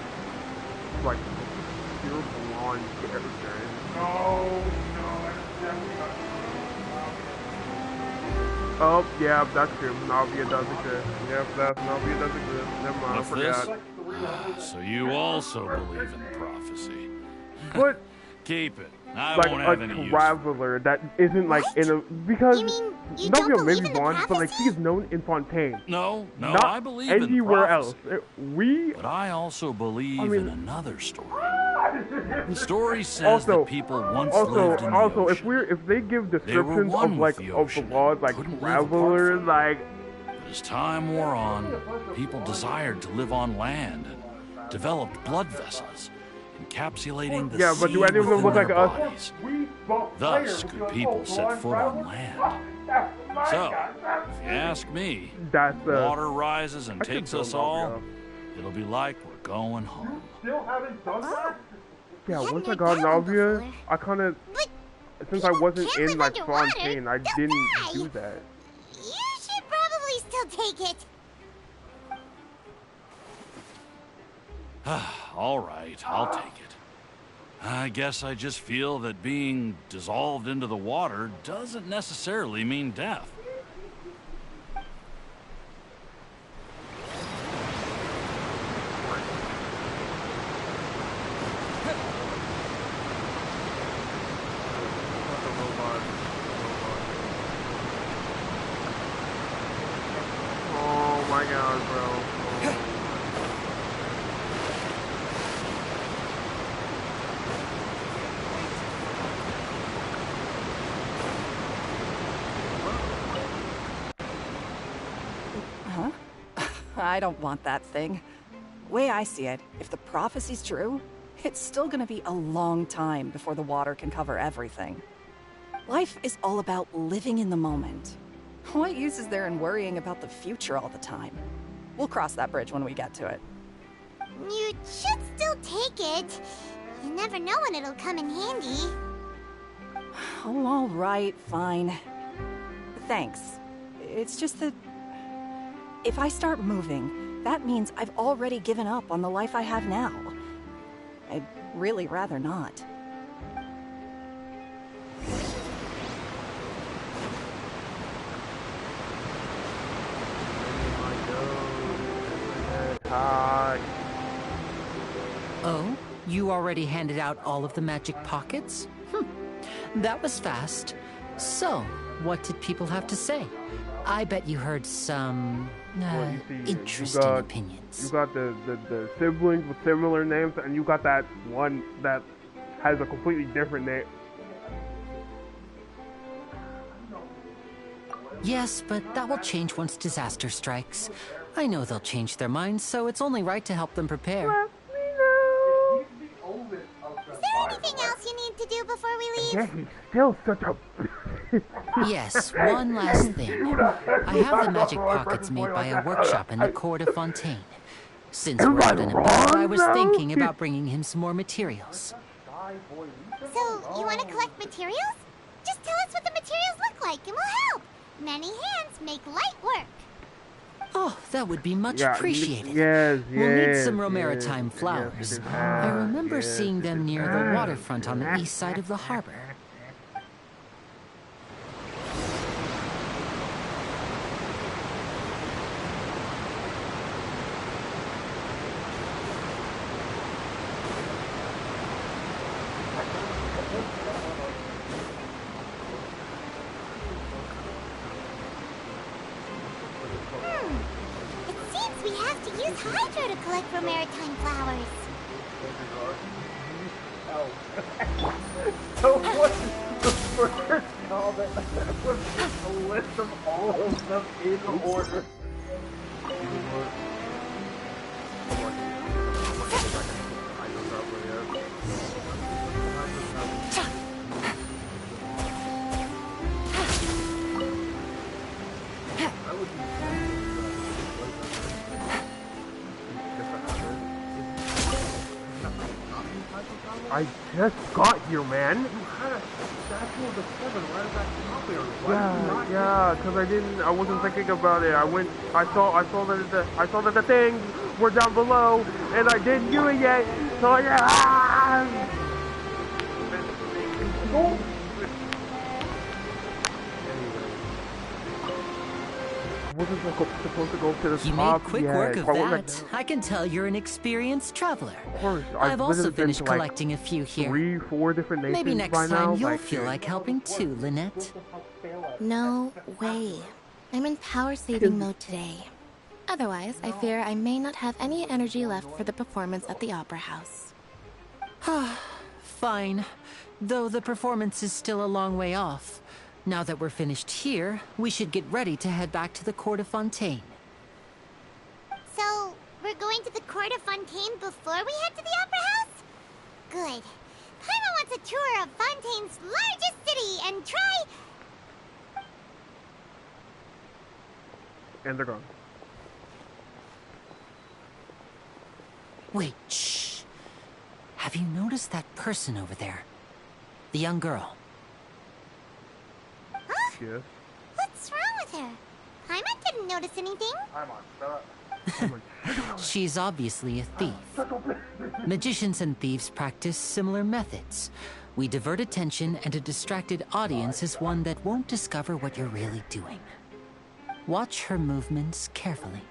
[SPEAKER 2] pure blonde character.
[SPEAKER 1] No, that's definitely not true.
[SPEAKER 2] Oh, yeah, that's true. Navia does exist. Yep, Navia does exist. Never mind, I
[SPEAKER 10] What's
[SPEAKER 2] forgot.
[SPEAKER 10] this? So you also believe in prophecy.
[SPEAKER 2] But,
[SPEAKER 10] Keep it. I
[SPEAKER 2] like,
[SPEAKER 10] won't have
[SPEAKER 2] a
[SPEAKER 10] any use.
[SPEAKER 2] traveler that isn't, like, in a... Because
[SPEAKER 4] You mean you don't
[SPEAKER 2] Navia may
[SPEAKER 4] believe
[SPEAKER 2] be
[SPEAKER 4] in the
[SPEAKER 2] blonde, but, like,
[SPEAKER 4] prophecy?
[SPEAKER 2] she is known in Fontaine.
[SPEAKER 10] No,
[SPEAKER 2] Not
[SPEAKER 10] I believe in
[SPEAKER 2] anywhere else.
[SPEAKER 10] prophecy. But I also believe
[SPEAKER 2] I mean-
[SPEAKER 10] in another story. The story says
[SPEAKER 2] Also-
[SPEAKER 10] that people once lived in the
[SPEAKER 2] Also,
[SPEAKER 10] ocean.
[SPEAKER 2] if they give
[SPEAKER 10] They were
[SPEAKER 2] descriptions
[SPEAKER 10] one
[SPEAKER 2] of, like,
[SPEAKER 10] with the
[SPEAKER 2] of
[SPEAKER 10] ocean
[SPEAKER 2] blonde,
[SPEAKER 10] and
[SPEAKER 2] like,
[SPEAKER 10] couldn't live apart
[SPEAKER 2] travelers,
[SPEAKER 10] from it.
[SPEAKER 2] like...
[SPEAKER 10] But as time wore on, people desired to live on land and developed blood vessels, encapsulating the
[SPEAKER 2] Yeah, but
[SPEAKER 10] sea
[SPEAKER 2] do any of them
[SPEAKER 10] within
[SPEAKER 2] look
[SPEAKER 10] their
[SPEAKER 2] like us?
[SPEAKER 10] bodies. Thus could people set foot on land. So, if you ask me,
[SPEAKER 2] That's,
[SPEAKER 10] water rises and
[SPEAKER 2] I should
[SPEAKER 10] takes
[SPEAKER 2] build
[SPEAKER 10] us
[SPEAKER 2] Navia
[SPEAKER 10] all,
[SPEAKER 2] up.
[SPEAKER 10] it'll be like we're going home.
[SPEAKER 1] Still haven't done that?
[SPEAKER 2] Yeah,
[SPEAKER 4] We
[SPEAKER 2] once I
[SPEAKER 4] hadn't
[SPEAKER 2] got
[SPEAKER 4] done it
[SPEAKER 2] Navia,
[SPEAKER 4] before.
[SPEAKER 2] I kind of...
[SPEAKER 4] But
[SPEAKER 2] Since I
[SPEAKER 4] people
[SPEAKER 2] wasn't
[SPEAKER 4] can't
[SPEAKER 2] in,
[SPEAKER 4] live
[SPEAKER 2] like,
[SPEAKER 4] underwater.
[SPEAKER 2] Fontaine, I
[SPEAKER 4] They'll
[SPEAKER 2] didn't
[SPEAKER 4] die.
[SPEAKER 2] do that.
[SPEAKER 4] You should probably still take it.
[SPEAKER 10] All right, I'll take it. I guess I just feel that being dissolved into the water doesn't necessarily mean death.
[SPEAKER 2] Oh my god, bro.
[SPEAKER 11] I don't want that thing. Way I see it, if the prophecy's true, it's still gonna be a long time before the water can cover everything. Life is all about living in the moment. What use is there in worrying about the future all the time? We'll cross that bridge when we get to it.
[SPEAKER 4] You should still take it. You never know when it'll come in handy.
[SPEAKER 11] Oh, all right, fine. Thanks. It's just that if I start moving, that means I've already given up on the life I have now. I'd really rather not.
[SPEAKER 3] Oh, you already handed out all of the magic pockets? That was fast. So, what did people have to say? I bet you heard some
[SPEAKER 2] Well, you see,
[SPEAKER 3] interesting opinions.
[SPEAKER 2] You got the siblings with similar names, and you got that one that has a completely different name.
[SPEAKER 3] Yes, but that will change once disaster strikes. I know they'll change their minds, so it's only right to help them prepare.
[SPEAKER 4] Is there anything else you need to do before we leave?
[SPEAKER 2] Yeah, he's still such a...
[SPEAKER 3] Yes, one last thing. I have the magic pockets made by a workshop in the court of Fontaine. Since we're out and about, I was thinking about bringing him some more materials.
[SPEAKER 4] So, you want to collect materials? Just tell us what the materials look like and we'll help. Many hands make light work.
[SPEAKER 3] Oh, that would be much
[SPEAKER 2] Yeah,
[SPEAKER 3] appreciated.
[SPEAKER 2] yes,
[SPEAKER 3] We'll need
[SPEAKER 2] yes,
[SPEAKER 3] some
[SPEAKER 2] yes,
[SPEAKER 3] romaritime
[SPEAKER 2] yes,
[SPEAKER 3] flowers.
[SPEAKER 2] yes,
[SPEAKER 3] I remember
[SPEAKER 2] yes,
[SPEAKER 3] seeing them near the
[SPEAKER 2] yes,
[SPEAKER 3] waterfront on the east side of the harbor.
[SPEAKER 4] It seems we have to use hydro to collect romaritime flowers.
[SPEAKER 1] So first comment was just a list of all of them in order.
[SPEAKER 2] I just got here, man.
[SPEAKER 1] You had a statue of the seven right at that top area.
[SPEAKER 2] Yeah, because I wasn't thinking about it. I saw that the things were down below, and I didn't do it yet. So yeah. Wasn't supposed to go to the
[SPEAKER 3] You
[SPEAKER 2] top
[SPEAKER 3] made quick
[SPEAKER 2] yet.
[SPEAKER 3] work of that. I can tell you're an experienced traveler.
[SPEAKER 2] Of course,
[SPEAKER 3] I've also
[SPEAKER 2] been
[SPEAKER 3] finished
[SPEAKER 2] to, like,
[SPEAKER 3] collecting a few here.
[SPEAKER 2] 3-4 different nations
[SPEAKER 3] Maybe next
[SPEAKER 2] by
[SPEAKER 3] time
[SPEAKER 2] now.
[SPEAKER 3] you'll
[SPEAKER 2] Like,
[SPEAKER 3] feel like helping too, Lynette.
[SPEAKER 8] No way. I'm in power saving mode today. Otherwise, I fear I may not have any energy left for the performance at the Opera House.
[SPEAKER 3] Fine. Though the performance is still a long way off. Now that we're finished here, we should get ready to head back to the Court of Fontaine.
[SPEAKER 4] So, we're going to the Court of Fontaine before we head to the Opera House? Good. Paimon wants a tour of Fontaine's largest city and try...
[SPEAKER 2] and they're gone.
[SPEAKER 3] Wait, shh. Have you noticed that person over there? The young girl.
[SPEAKER 4] Huh?
[SPEAKER 2] Yes.
[SPEAKER 4] What's wrong with her? Paimon didn't notice anything.
[SPEAKER 1] Paimon, shut up.
[SPEAKER 3] She's obviously a thief. Magicians and thieves practice similar methods. We divert attention, and a distracted audience is one that won't discover what you're really doing. Watch her movements carefully.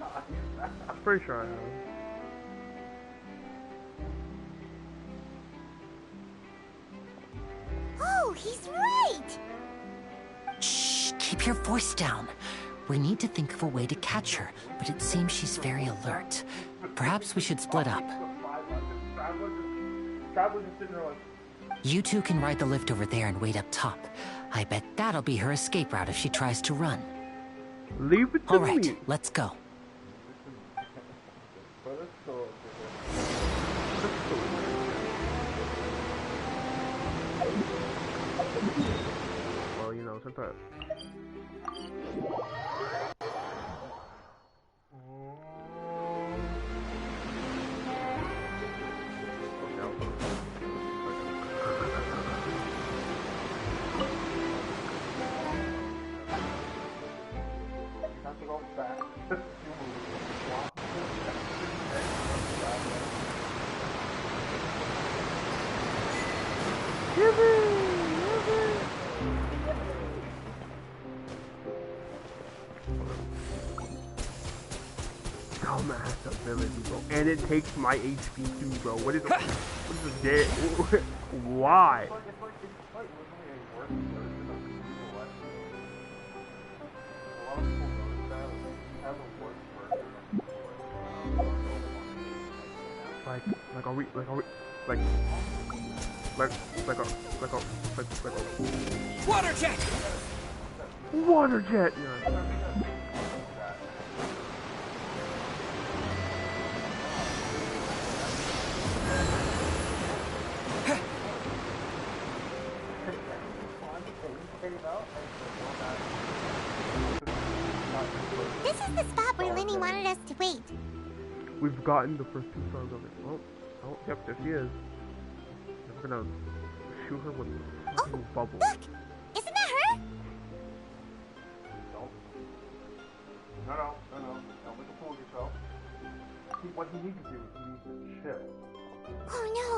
[SPEAKER 2] I'm pretty sure I have.
[SPEAKER 4] Oh, he's right!
[SPEAKER 3] Shh, keep your voice down. We need to think of a way to catch her, but it seems she's very alert. Perhaps we should split up. You two can ride the lift over there and wait up top. I bet that'll be her escape route if she tries to run.
[SPEAKER 2] Leave it to
[SPEAKER 3] All right,
[SPEAKER 2] me.
[SPEAKER 3] let's go.
[SPEAKER 2] Well, you know, sometimes. Dumbass ability, bro. And it takes my HP too, bro. What is this? Why? Like are we
[SPEAKER 12] Water jet!
[SPEAKER 2] Water jet! Yeah.
[SPEAKER 4] This is the spot where Linny wanted us to wait.
[SPEAKER 2] We've gotten the first 2 stars of it. Oh, yep, there she is. I'm gonna shoot her with bubbles.
[SPEAKER 4] Look! Isn't that her?
[SPEAKER 1] No. Don't make a fool of yourself. What he needs to do is he needs to chill.
[SPEAKER 4] Oh no!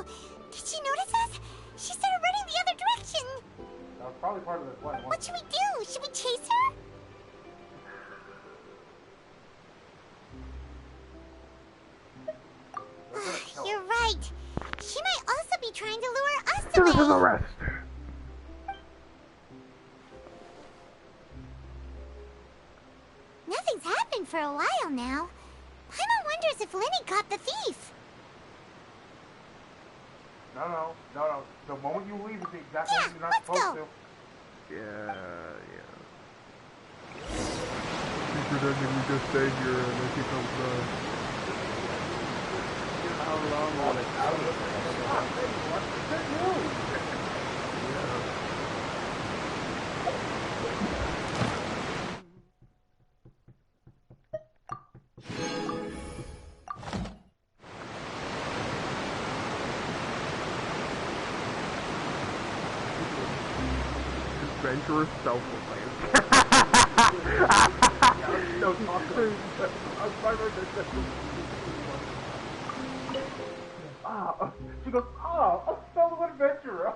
[SPEAKER 4] Did she notice us? She started running the other direction!
[SPEAKER 1] That was probably part of the plan.
[SPEAKER 4] What should we do? Should we chase her? You're right. She might also be trying to lure us away.
[SPEAKER 2] Citizen arrest!
[SPEAKER 4] Nothing's happened for a while now. Paimon wonders if Linny caught the thief.
[SPEAKER 1] No. The moment you leave is the exact moment you're not supposed to.
[SPEAKER 2] Yeah. She's pretending we just stay here and then she comes back.
[SPEAKER 1] How long will it
[SPEAKER 2] Adventurous self-reliance.
[SPEAKER 1] No, talk to me. She goes, a solo adventurer.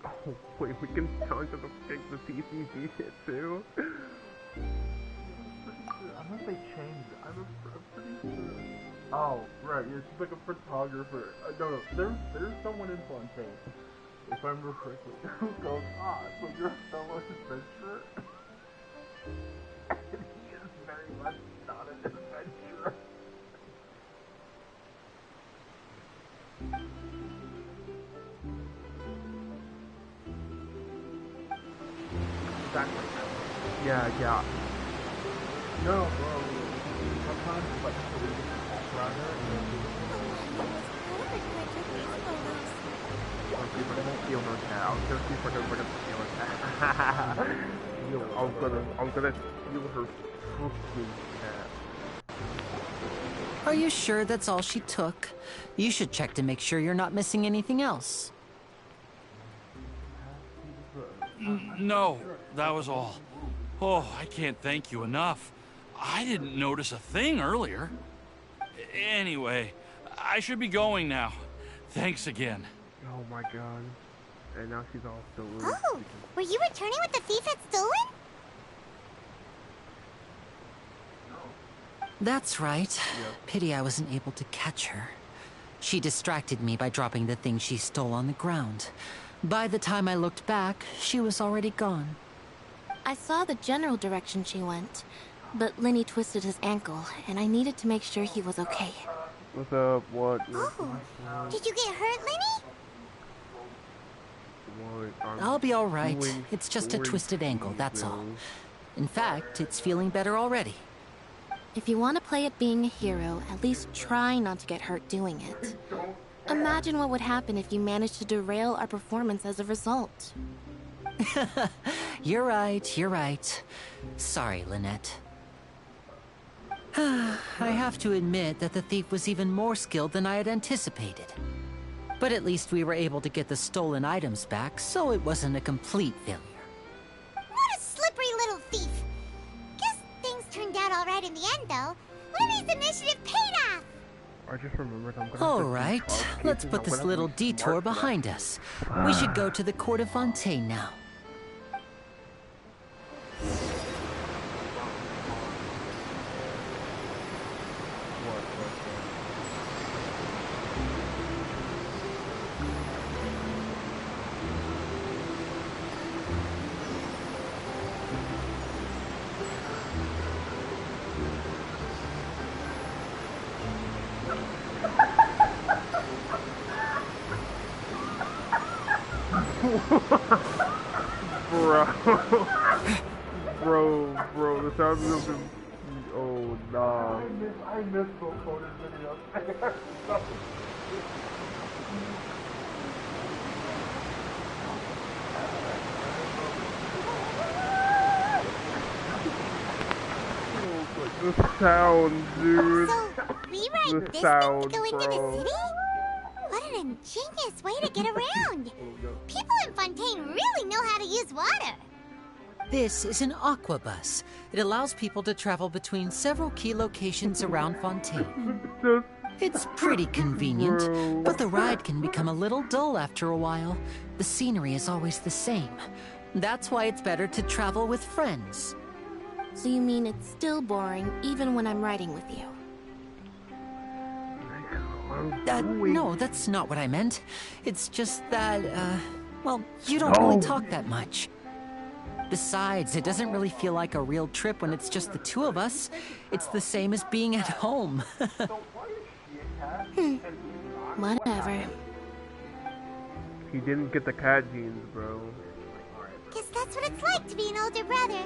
[SPEAKER 2] Oh, wait, we can talk to the TCG shit too?
[SPEAKER 1] Unless they changed it. I'm pretty sure. Oh, right, yeah, she's like a photographer. No, there's someone in Fontaine, if I remember correctly, who goes, so you're a solo adventurer? And he is very much not an adventurer.
[SPEAKER 2] Exactly. Yeah.
[SPEAKER 1] No, bro. Sometimes it's like around her and
[SPEAKER 2] I'll see if I can steal her cat. I'm gonna see if I can steal her cat. I'm gonna steal her fucking cat.
[SPEAKER 3] Are you sure that's all she took? You should check to make sure you're not missing anything else.
[SPEAKER 10] No, that was all. Oh, I can't thank you enough. I didn't notice a thing earlier. Anyway, I should be going now. Thanks again.
[SPEAKER 2] Oh my god. And now she's all stolen.
[SPEAKER 4] Oh, were you returning what the thief had stolen?
[SPEAKER 3] That's right.
[SPEAKER 2] Yep.
[SPEAKER 3] Pity I wasn't able to catch her. She distracted me by dropping the thing she stole on the ground. By the time I looked back, she was already gone.
[SPEAKER 8] I saw the general direction she went, but Lenny twisted his ankle, and I needed to make sure he was okay.
[SPEAKER 2] What's up? What?
[SPEAKER 4] Oh, did you get hurt, Lenny?
[SPEAKER 3] I'll be all right. It's just a twisted ankle, that's all. In fact, it's feeling better already.
[SPEAKER 8] If you want to play at being a hero, at least try not to get hurt doing it. Imagine what would happen if you managed to derail our performance as a result.
[SPEAKER 3] You're right. Sorry, Lynette. I have to admit that the thief was even more skilled than I had anticipated. But at least we were able to get the stolen items back, so it wasn't a complete failure.
[SPEAKER 4] What a slippery little thief. Guess things turned out all right in the end, though. Lenny's initiative paid off.
[SPEAKER 2] I just remembered I'm gonna
[SPEAKER 3] All right, let's put this little detour behind us. We should go to the Court of Fontaine now.
[SPEAKER 2] Bro, the sound of him. Oh, nah.
[SPEAKER 1] I miss Bill Coder's videos.
[SPEAKER 2] The sound, dude.
[SPEAKER 4] So, we ride this thing to go into the city? What an ingenious way to get around. People in Fontaine really know how to use water.
[SPEAKER 3] This is an aquabus. It allows people to travel between several key locations around Fontaine. It's pretty convenient, but the ride can become a little dull after a while. The scenery is always the same. That's why it's better to travel with friends.
[SPEAKER 8] So you mean it's still boring even when I'm riding with you?
[SPEAKER 3] No, that's not what I meant. It's just that, well, you don't really talk that much. Besides, it doesn't really feel like a real trip when it's just the two of us. It's the same as being at home.
[SPEAKER 8] Whatever.
[SPEAKER 2] He didn't get the cat genes, bro.
[SPEAKER 4] Guess that's what it's like to be an older brother.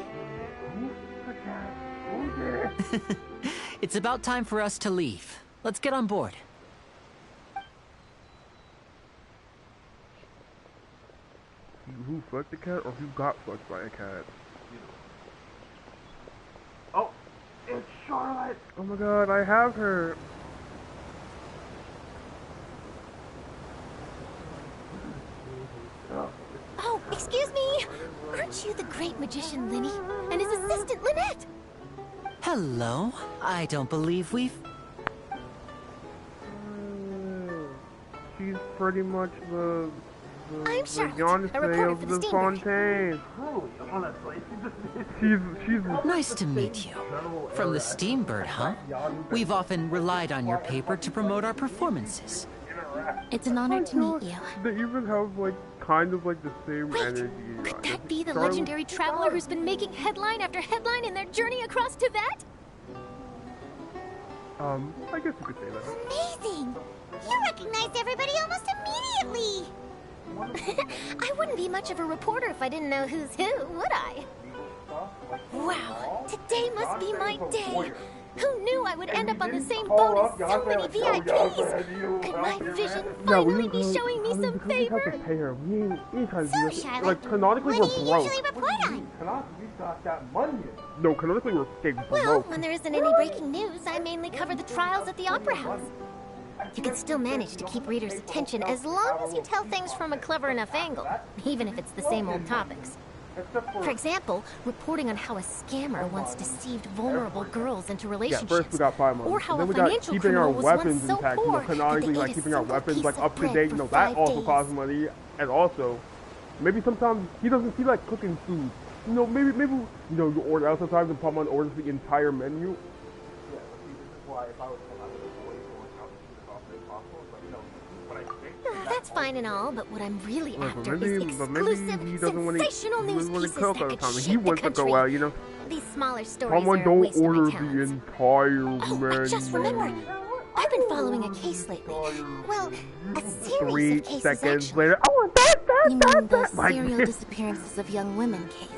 [SPEAKER 3] It's about time for us to leave. Let's get on board.
[SPEAKER 2] Who fucked the cat or who got fucked by a cat?
[SPEAKER 1] Oh, it's Charlotte!
[SPEAKER 2] Oh my god, I have her!
[SPEAKER 8] Oh, excuse me! Aren't you the great magician Linny and his assistant Lynette?
[SPEAKER 3] Hello. I don't believe we've...
[SPEAKER 2] She's pretty much the
[SPEAKER 8] I'm Charlotte,
[SPEAKER 2] Beyonce
[SPEAKER 8] a reporter
[SPEAKER 2] of
[SPEAKER 8] for
[SPEAKER 2] the
[SPEAKER 8] the
[SPEAKER 2] Fontaine.
[SPEAKER 1] Truly, honestly.
[SPEAKER 2] She's
[SPEAKER 3] Nice to meet you. From the Steambird, huh? We've often relied on your paper to promote our performances.
[SPEAKER 8] It's an honor to meet you.
[SPEAKER 2] They even have like kind of like the same energy.
[SPEAKER 8] Could that be the legendary traveler who's been making headline after headline in their journey across Tibet?
[SPEAKER 2] I guess you could say that.
[SPEAKER 4] Amazing! You recognized everybody almost immediately!
[SPEAKER 8] I wouldn't be much of a reporter if I didn't know who's who, would I? Wow, today must be my day. Who knew I would end up on the same boat as so many VIPs? Could my vision finally be showing me some favor?
[SPEAKER 2] We have to pay her. We ain't trying to do this.
[SPEAKER 4] Charlotte,
[SPEAKER 2] Like, canonically,
[SPEAKER 4] what
[SPEAKER 2] we're
[SPEAKER 4] do you
[SPEAKER 2] broke.
[SPEAKER 4] usually report on?
[SPEAKER 1] We got that money.
[SPEAKER 2] No, canonically, we're getting
[SPEAKER 8] Well,
[SPEAKER 2] broke.
[SPEAKER 8] when there isn't any breaking news, I mainly cover the trials at the Opera House. You can still manage to keep readers' attention as long as you tell things from a clever enough angle, even if it's the same old topics. For example, reporting on how a scammer once deceived vulnerable girls into
[SPEAKER 2] Yeah,
[SPEAKER 8] relationships,
[SPEAKER 2] first we got 5 months.
[SPEAKER 8] or how
[SPEAKER 2] And then
[SPEAKER 8] a
[SPEAKER 2] we got
[SPEAKER 8] financial
[SPEAKER 2] keeping our
[SPEAKER 8] criminal was once
[SPEAKER 2] weapons
[SPEAKER 8] so
[SPEAKER 2] intact.
[SPEAKER 8] poor that
[SPEAKER 2] Canonically,
[SPEAKER 8] they
[SPEAKER 2] like
[SPEAKER 8] ate a
[SPEAKER 2] keeping our
[SPEAKER 8] single
[SPEAKER 2] weapons
[SPEAKER 8] piece
[SPEAKER 2] like
[SPEAKER 8] of
[SPEAKER 2] up to
[SPEAKER 8] bread
[SPEAKER 2] date.
[SPEAKER 8] for
[SPEAKER 2] That
[SPEAKER 8] 5
[SPEAKER 2] also
[SPEAKER 8] days.
[SPEAKER 2] costs money. And also, maybe sometimes he doesn't feel like cooking food. Maybe you order out sometimes and Palmon orders the entire menu.
[SPEAKER 1] Yeah, but see, this is why if I was to have a voice going out to as often as possible, it's like, no, what I think.
[SPEAKER 8] That's fine and all, but what I'm really
[SPEAKER 2] Look,
[SPEAKER 8] after
[SPEAKER 2] maybe
[SPEAKER 8] is
[SPEAKER 2] he doesn't want
[SPEAKER 8] sensational news pieces
[SPEAKER 2] cook all
[SPEAKER 8] that
[SPEAKER 2] the
[SPEAKER 8] could
[SPEAKER 2] time. He
[SPEAKER 8] shake the
[SPEAKER 2] wants to
[SPEAKER 8] country.
[SPEAKER 2] go out, you know.
[SPEAKER 8] These smaller stories
[SPEAKER 2] Palmon
[SPEAKER 8] are a
[SPEAKER 2] don't
[SPEAKER 8] waste of my
[SPEAKER 2] order the
[SPEAKER 8] talents.
[SPEAKER 2] entire
[SPEAKER 8] Oh,
[SPEAKER 2] menu.
[SPEAKER 8] I just remembered. I've been following a case lately. Well, a series
[SPEAKER 2] 3
[SPEAKER 8] of cases
[SPEAKER 2] seconds
[SPEAKER 8] actually.
[SPEAKER 2] later, I want that.
[SPEAKER 8] You mean the
[SPEAKER 2] Like
[SPEAKER 8] serial
[SPEAKER 2] this.
[SPEAKER 8] disappearances of young women case?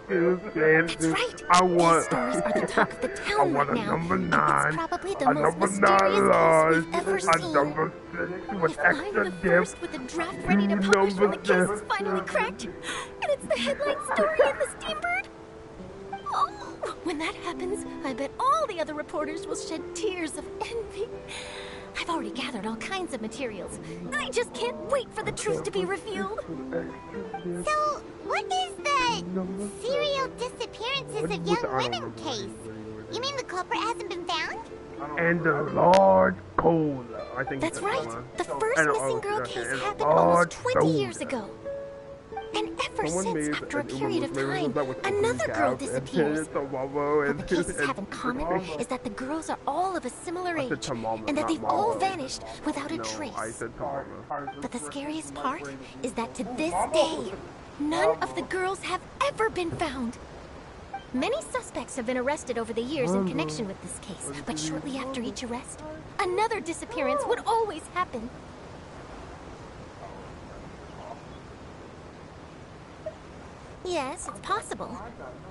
[SPEAKER 2] That's
[SPEAKER 8] right.
[SPEAKER 2] I want.
[SPEAKER 8] These stories are the talk of the
[SPEAKER 2] I
[SPEAKER 8] town
[SPEAKER 2] want
[SPEAKER 8] right
[SPEAKER 2] a
[SPEAKER 8] now.
[SPEAKER 2] number
[SPEAKER 8] And
[SPEAKER 2] 9.
[SPEAKER 8] it's probably the
[SPEAKER 2] a
[SPEAKER 8] most
[SPEAKER 2] number 9
[SPEAKER 8] mysterious
[SPEAKER 2] large.
[SPEAKER 8] case we've ever
[SPEAKER 2] A
[SPEAKER 8] seen.
[SPEAKER 2] number 6 with
[SPEAKER 8] If I'm
[SPEAKER 2] extra
[SPEAKER 8] the
[SPEAKER 2] dip.
[SPEAKER 8] first with the draft ready to publish when the case
[SPEAKER 2] Number
[SPEAKER 8] is finally cracked, and it's the headline story in the Steambird. Oh, when that happens, I bet all the other reporters will shed tears of envy. I've already gathered all kinds of materials. I just can't wait for the truth to be revealed.
[SPEAKER 4] So, what is the serial disappearances of young women case? You mean the culprit hasn't been found?
[SPEAKER 2] And the large cola. I think
[SPEAKER 8] That's
[SPEAKER 2] it's
[SPEAKER 8] right. The first
[SPEAKER 2] And,
[SPEAKER 8] missing girl
[SPEAKER 2] okay,
[SPEAKER 8] case
[SPEAKER 2] and
[SPEAKER 8] happened
[SPEAKER 2] large
[SPEAKER 8] almost 20 years
[SPEAKER 2] soda.
[SPEAKER 8] ago. And ever
[SPEAKER 2] Someone
[SPEAKER 8] since,
[SPEAKER 2] made
[SPEAKER 8] after a
[SPEAKER 2] an
[SPEAKER 8] period of
[SPEAKER 2] Uber
[SPEAKER 8] time,
[SPEAKER 2] that was
[SPEAKER 8] another girl
[SPEAKER 2] and
[SPEAKER 8] disappears.
[SPEAKER 2] Tamamo
[SPEAKER 8] What the cases have in common is that the girls are all of a similar
[SPEAKER 2] I said
[SPEAKER 8] age,
[SPEAKER 2] Tamamo,
[SPEAKER 8] and that
[SPEAKER 2] not
[SPEAKER 8] they've all
[SPEAKER 2] Mama.
[SPEAKER 8] vanished without a
[SPEAKER 2] No,
[SPEAKER 8] trace.
[SPEAKER 2] I said Tamamo.
[SPEAKER 8] But the scariest part is that to this day, none of the girls have ever been found. Many suspects have been arrested over the years in connection with this case, but shortly after each arrest, another disappearance would always happen. Yes, it's possible.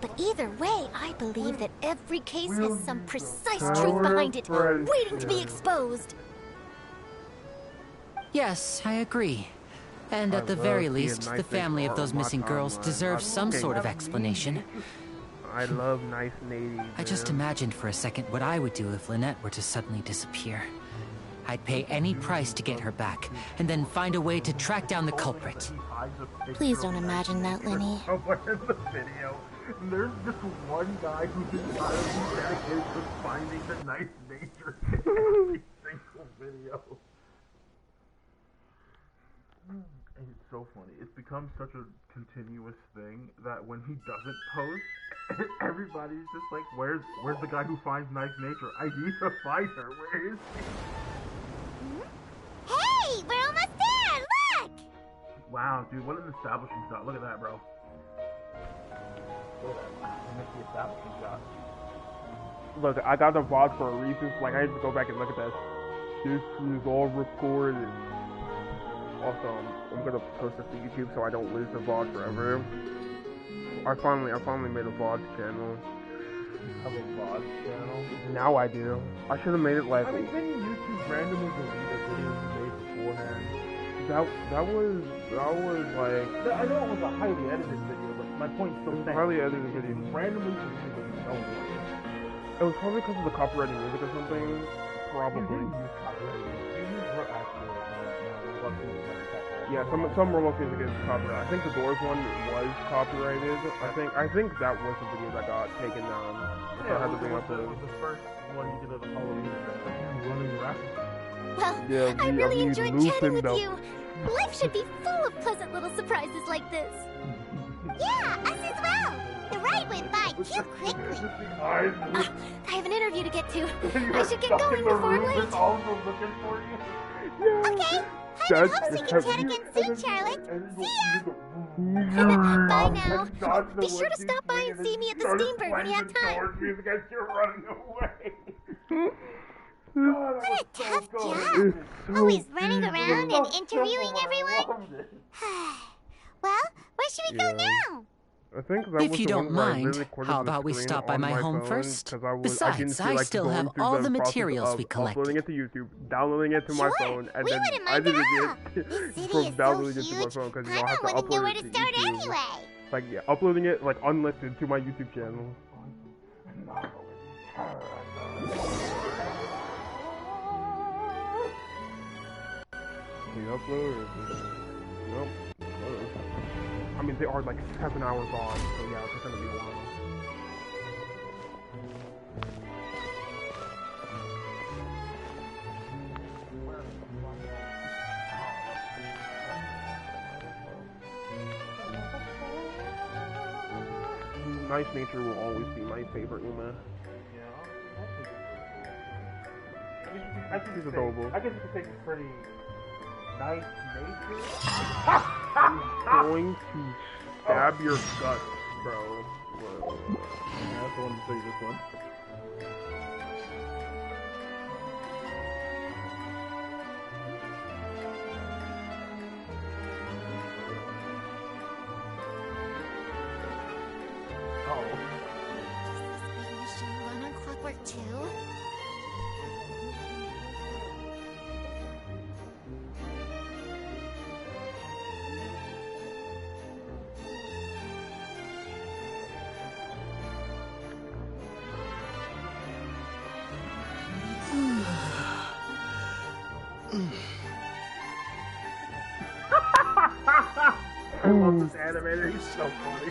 [SPEAKER 8] But either way, I believe that every case has some precise truth behind it, waiting to be exposed.
[SPEAKER 3] Yes, I agree. And at the very least, the family of those missing girls deserves some sort of explanation.
[SPEAKER 2] I love nice natives.
[SPEAKER 3] I just imagined for a second what I would do if Lynette were to suddenly disappear. I'd pay any price to get her back, and then find a way to track down the culprit.
[SPEAKER 8] Please don't imagine that, Lenny.
[SPEAKER 1] Somewhere in the video, there's just one guy who's entirely dedicated to finding the nice nature in every single video. And it's so funny. It's become such a continuous thing that when he doesn't post, everybody's just like, where's the guy who finds nice nature? I need to find her. Where is she?
[SPEAKER 4] Hey, we're almost there! Look!
[SPEAKER 1] Wow, dude, what an establishing shot. Look at that, bro. good at. You make the establishing shot.
[SPEAKER 2] Look, I got the VOD for a reason, so like I need to go back and look at that. This is all recorded. Also, I'm gonna post this to YouTube so I don't lose the VOD forever. I finally made a VOD channel.
[SPEAKER 1] Have a VOD channel?
[SPEAKER 2] Now I do. I should have made it like.
[SPEAKER 1] I mean, didn't YouTube randomly delete the videos you made beforehand?
[SPEAKER 2] That was like.
[SPEAKER 1] I know it was a highly edited video, but my point still stands.
[SPEAKER 2] Highly edited video.
[SPEAKER 1] Randomly deleted with no warning.
[SPEAKER 2] It was probably because of the copyrighted music or something. Probably.
[SPEAKER 1] You didn't use copyrighted music. You used actually.
[SPEAKER 2] Yeah, some Roblox music is copyrighted. I think the Doors one was copyrighted. I think that was the video that got taken down. So I had to bring up
[SPEAKER 1] It was the first one you did of the Halloween running rap.
[SPEAKER 9] Well,
[SPEAKER 2] yeah,
[SPEAKER 9] I really enjoyed chatting with
[SPEAKER 2] though.
[SPEAKER 9] you. Life should be full of pleasant little surprises like this.
[SPEAKER 4] Yeah, us as well. The ride went by too quickly.
[SPEAKER 9] I have an interview to get to. I should get going before I'm late.
[SPEAKER 4] Okay. I hope we can chat again soon, Charlotte. See ya! Bye now. Be sure to stop by and see me at the Steamboat when you have time. What a tough job. Always running around and interviewing everyone. Well, where should we go now?
[SPEAKER 2] I think that
[SPEAKER 3] If
[SPEAKER 2] was
[SPEAKER 3] you
[SPEAKER 2] the
[SPEAKER 3] don't
[SPEAKER 2] one where I
[SPEAKER 3] mind,
[SPEAKER 2] really recorded
[SPEAKER 3] how
[SPEAKER 2] the
[SPEAKER 3] about we
[SPEAKER 2] screen
[SPEAKER 3] stop by
[SPEAKER 2] on
[SPEAKER 3] my home
[SPEAKER 2] phone,
[SPEAKER 3] first?
[SPEAKER 2] 'cause I didn't
[SPEAKER 3] Besides,
[SPEAKER 2] feel
[SPEAKER 3] I
[SPEAKER 2] like
[SPEAKER 3] still
[SPEAKER 2] going
[SPEAKER 3] have
[SPEAKER 2] through
[SPEAKER 3] all the
[SPEAKER 2] process
[SPEAKER 3] materials
[SPEAKER 2] of
[SPEAKER 3] we collected.
[SPEAKER 2] uploading it to YouTube, downloading it to my phone, and
[SPEAKER 4] we
[SPEAKER 2] then
[SPEAKER 4] wouldn't mind at
[SPEAKER 2] editing
[SPEAKER 4] all.
[SPEAKER 2] it
[SPEAKER 4] This city
[SPEAKER 2] from
[SPEAKER 4] is
[SPEAKER 2] downloading
[SPEAKER 4] so
[SPEAKER 2] it to my
[SPEAKER 4] huge,
[SPEAKER 2] phone because you
[SPEAKER 4] I
[SPEAKER 2] don't have to
[SPEAKER 4] wouldn't know
[SPEAKER 2] upload
[SPEAKER 4] where
[SPEAKER 2] it
[SPEAKER 4] to
[SPEAKER 2] to
[SPEAKER 4] start
[SPEAKER 2] YouTube.
[SPEAKER 4] anyway.
[SPEAKER 2] Like yeah, uploading it like unlisted to my YouTube channel. We upload or nope. I mean they are like 7 hours on, so yeah, it's gonna be a while. Nice nature will always be my favorite Uma.
[SPEAKER 1] I think
[SPEAKER 2] She's adorable.
[SPEAKER 1] I guess you could take a pretty nice nature.
[SPEAKER 2] I'm going to stab your guts, bro. Whoa.
[SPEAKER 1] Yeah, that's the one to say this one.
[SPEAKER 4] Run on clockwork too?
[SPEAKER 1] I love this animator, he's so funny.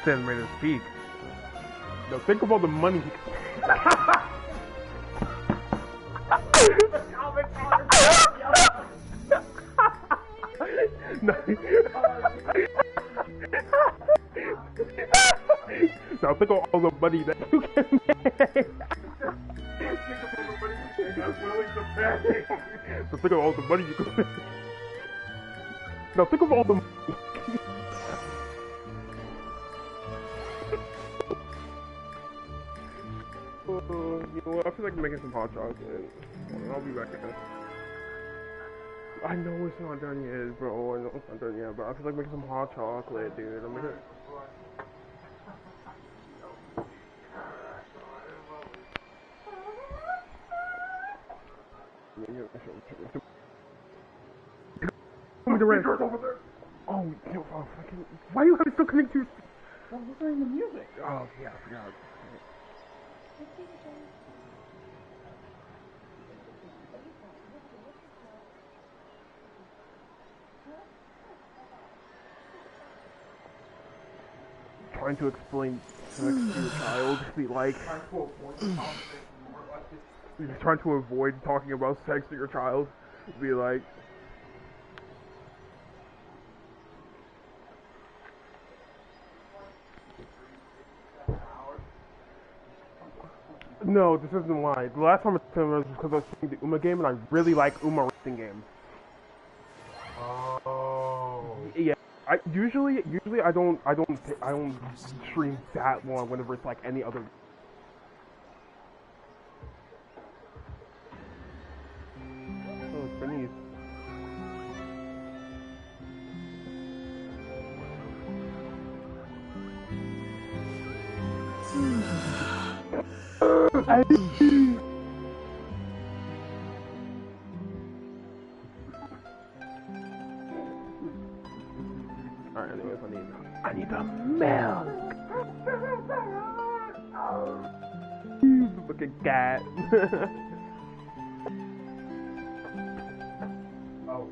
[SPEAKER 2] This animator's peak. No, think of all the money he Now think of all the money that you can make. So think of all the money you can make. Now think of all the money. You know what? I feel like making some hot chocolate. I'll be back again. I know it's not done yet, bro. I know it's not done yet, but I feel like making some hot chocolate, dude. I'm making. Oh, no, fucking. Why do you have it still connected to your.
[SPEAKER 1] Well, what's in the music?
[SPEAKER 2] Oh, yeah, I forgot. Trying to explain sex to your child, be like. Trying to avoid talking about sex to your child, be like. No, this isn't why. The last time I said it was because I was playing the Uma game, and I really like Uma racing games.
[SPEAKER 1] Oh.
[SPEAKER 2] Yeah, Usually I don't stream that long whenever it's like any other. Oh, it's Benny's. Alright, anyways, I need the milk. Look at cat.
[SPEAKER 1] Oh.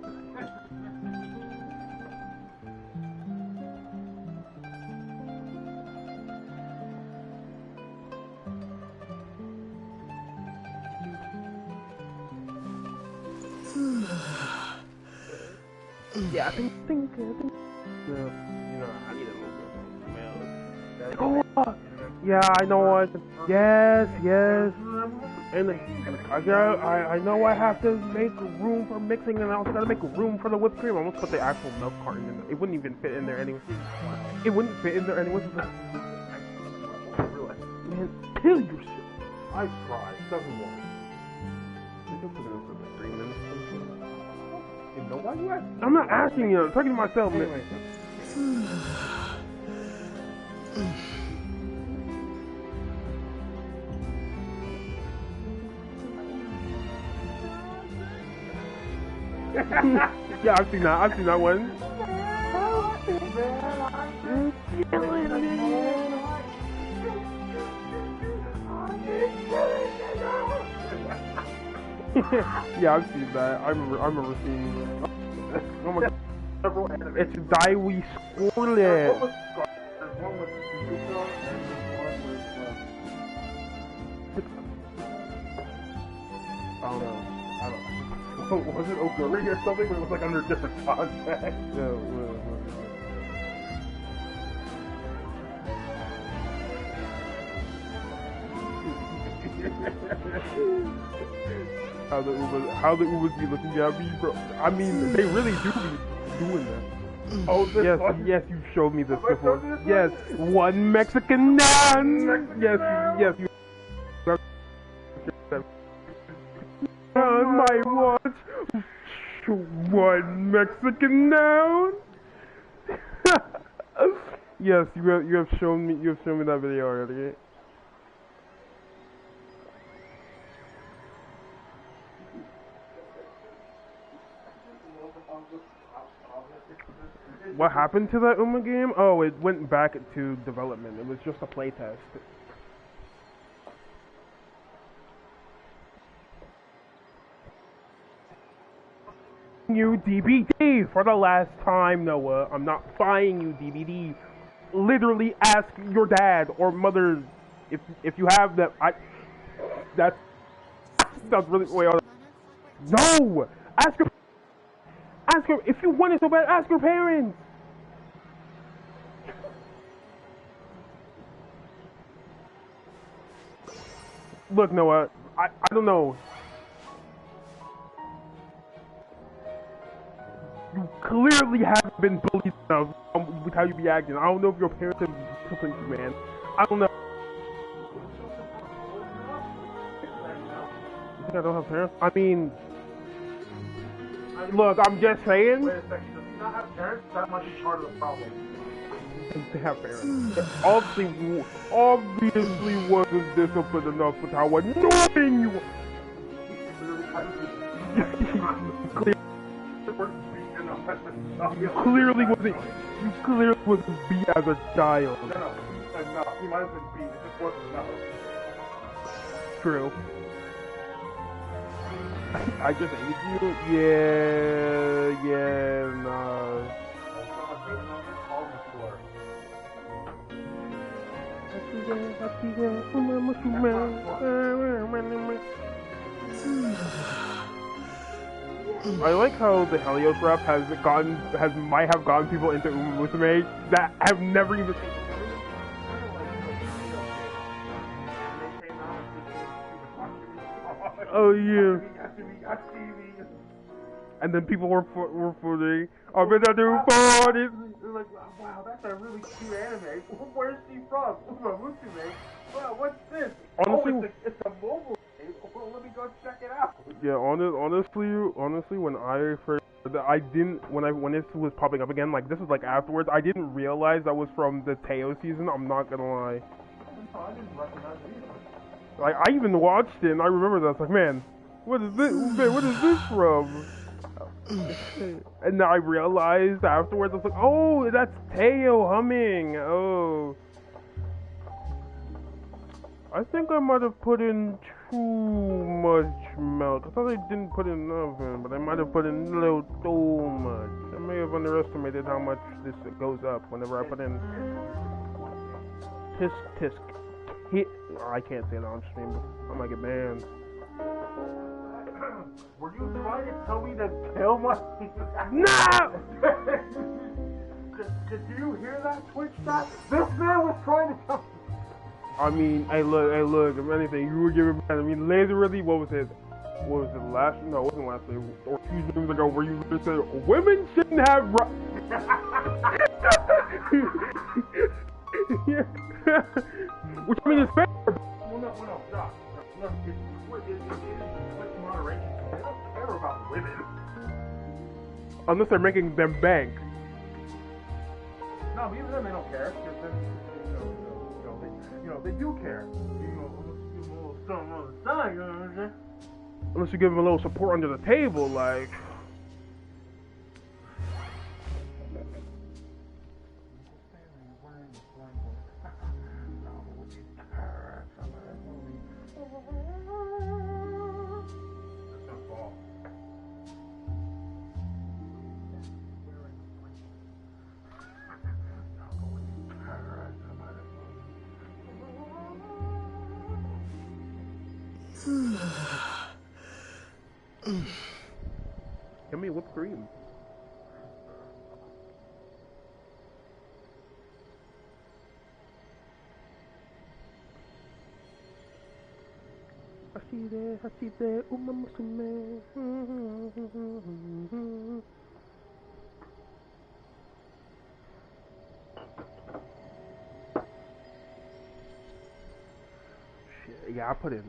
[SPEAKER 2] Yeah, I think, you know, I need a little bit of milk. Oh, yeah, I know what. Yes. And I know I have to make room for mixing, and I also gotta make room for the whipped cream. I almost put the actual milk carton in there. It wouldn't even fit in there anyway. Man, kill yourself.
[SPEAKER 1] I tried. Doesn't work.
[SPEAKER 2] You can put it in for like 3 minutes.
[SPEAKER 1] You know why you asked?
[SPEAKER 2] I'm not asking you. I'm talking to myself, man.
[SPEAKER 1] Anyway.
[SPEAKER 2] Yeah, I've seen that one. Yeah, I've seen that. I remember seeing it. Oh my god. It's Daiwi Scarlet.
[SPEAKER 1] There's one with Yuka and there's one with I don't know. Was it Oguri or something? But it was like under a different contract.
[SPEAKER 2] How the Ubers be looking at me, bro? I mean, they really do be doing that.
[SPEAKER 1] Oh, this one?
[SPEAKER 2] Yes, you've showed me this before. Yes, one Mexican man. Yes, you. On my watch, one Mexican down. Yes, you have shown me that video already. What happened to that Uma game? Oh, it went back to development. It was just a playtest. You DVD for the last time, Noah. I'm not buying you DVD. Literally ask your dad or mother if you have them. That's really way out. No, ask her if you want it so bad. Ask your parents. Look, Noah, I don't know. You clearly haven't been bullied enough with how you be acting. I don't know if your parents have disciplined you, man. I don't know. You think I don't have parents? I mean, look, I'm just saying.
[SPEAKER 1] Wait a second. Does he not have parents? That might be part of the problem.
[SPEAKER 2] They have parents. Obviously wasn't disciplined enough with how annoying you were. You clearly wasn't beat as a child.
[SPEAKER 1] No. He might have been beat. It just wasn't enough.
[SPEAKER 2] True. I just hate you? Yeah, nah. I like how the Helios rep might have gotten people into Uma Musume that have never even. Oh yeah. and then people were footing. I'm in a new party.
[SPEAKER 1] Like, wow, that's a really cute anime. Where's she from? Uma Musume. Wow, what's this?
[SPEAKER 2] Honestly,
[SPEAKER 1] it's a mobile game. Well, let me go check it out.
[SPEAKER 2] Yeah, honestly, when I first, I didn't when this was popping up again, like this was like afterwards, I didn't realize that was from the Teo season. I'm not gonna lie.
[SPEAKER 1] No, I didn't recognize it either.
[SPEAKER 2] Like I even watched it, and I remember that. I was like, man, what is this? Man, what is this from? And I realized afterwards, I was like, oh, that's Teo humming. Oh, I think I might have put in too much milk. I thought I didn't put enough in, but I might have put in a little too much. I may have underestimated how much this goes up whenever I put in tisk tisk. I can't say that on stream, but I might get banned.
[SPEAKER 1] Were you trying to tell me to kill my...
[SPEAKER 2] No!
[SPEAKER 1] Did you hear that, Twitch chat? This man was trying to tell me...
[SPEAKER 2] I mean, hey look, if anything, you were giving banned. I mean, literally, what was it last... No, it wasn't last day, or 2 years ago, where you just said, women shouldn't have which I mean is fair.
[SPEAKER 1] Well, no, stop. No, it is Twitch moderation. They don't care about women.
[SPEAKER 2] Unless they're making them bank.
[SPEAKER 1] No, even then they don't care. Because then, they do care.
[SPEAKER 2] Unless you give them a little support under the table, like. Give me whipped cream. I see there, Uma Musume. Shit, yeah, I put in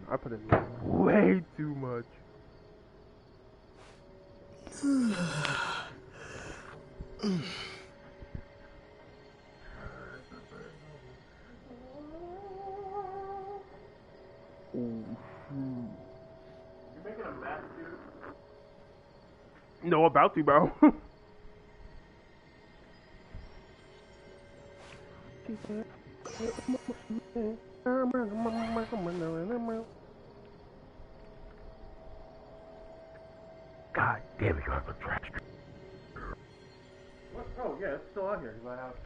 [SPEAKER 2] way too much.
[SPEAKER 1] You're making a mess, dude.
[SPEAKER 2] No, about to, bro. God damn it, you have to trash.
[SPEAKER 1] What? Oh, yeah, it's still out here because I have to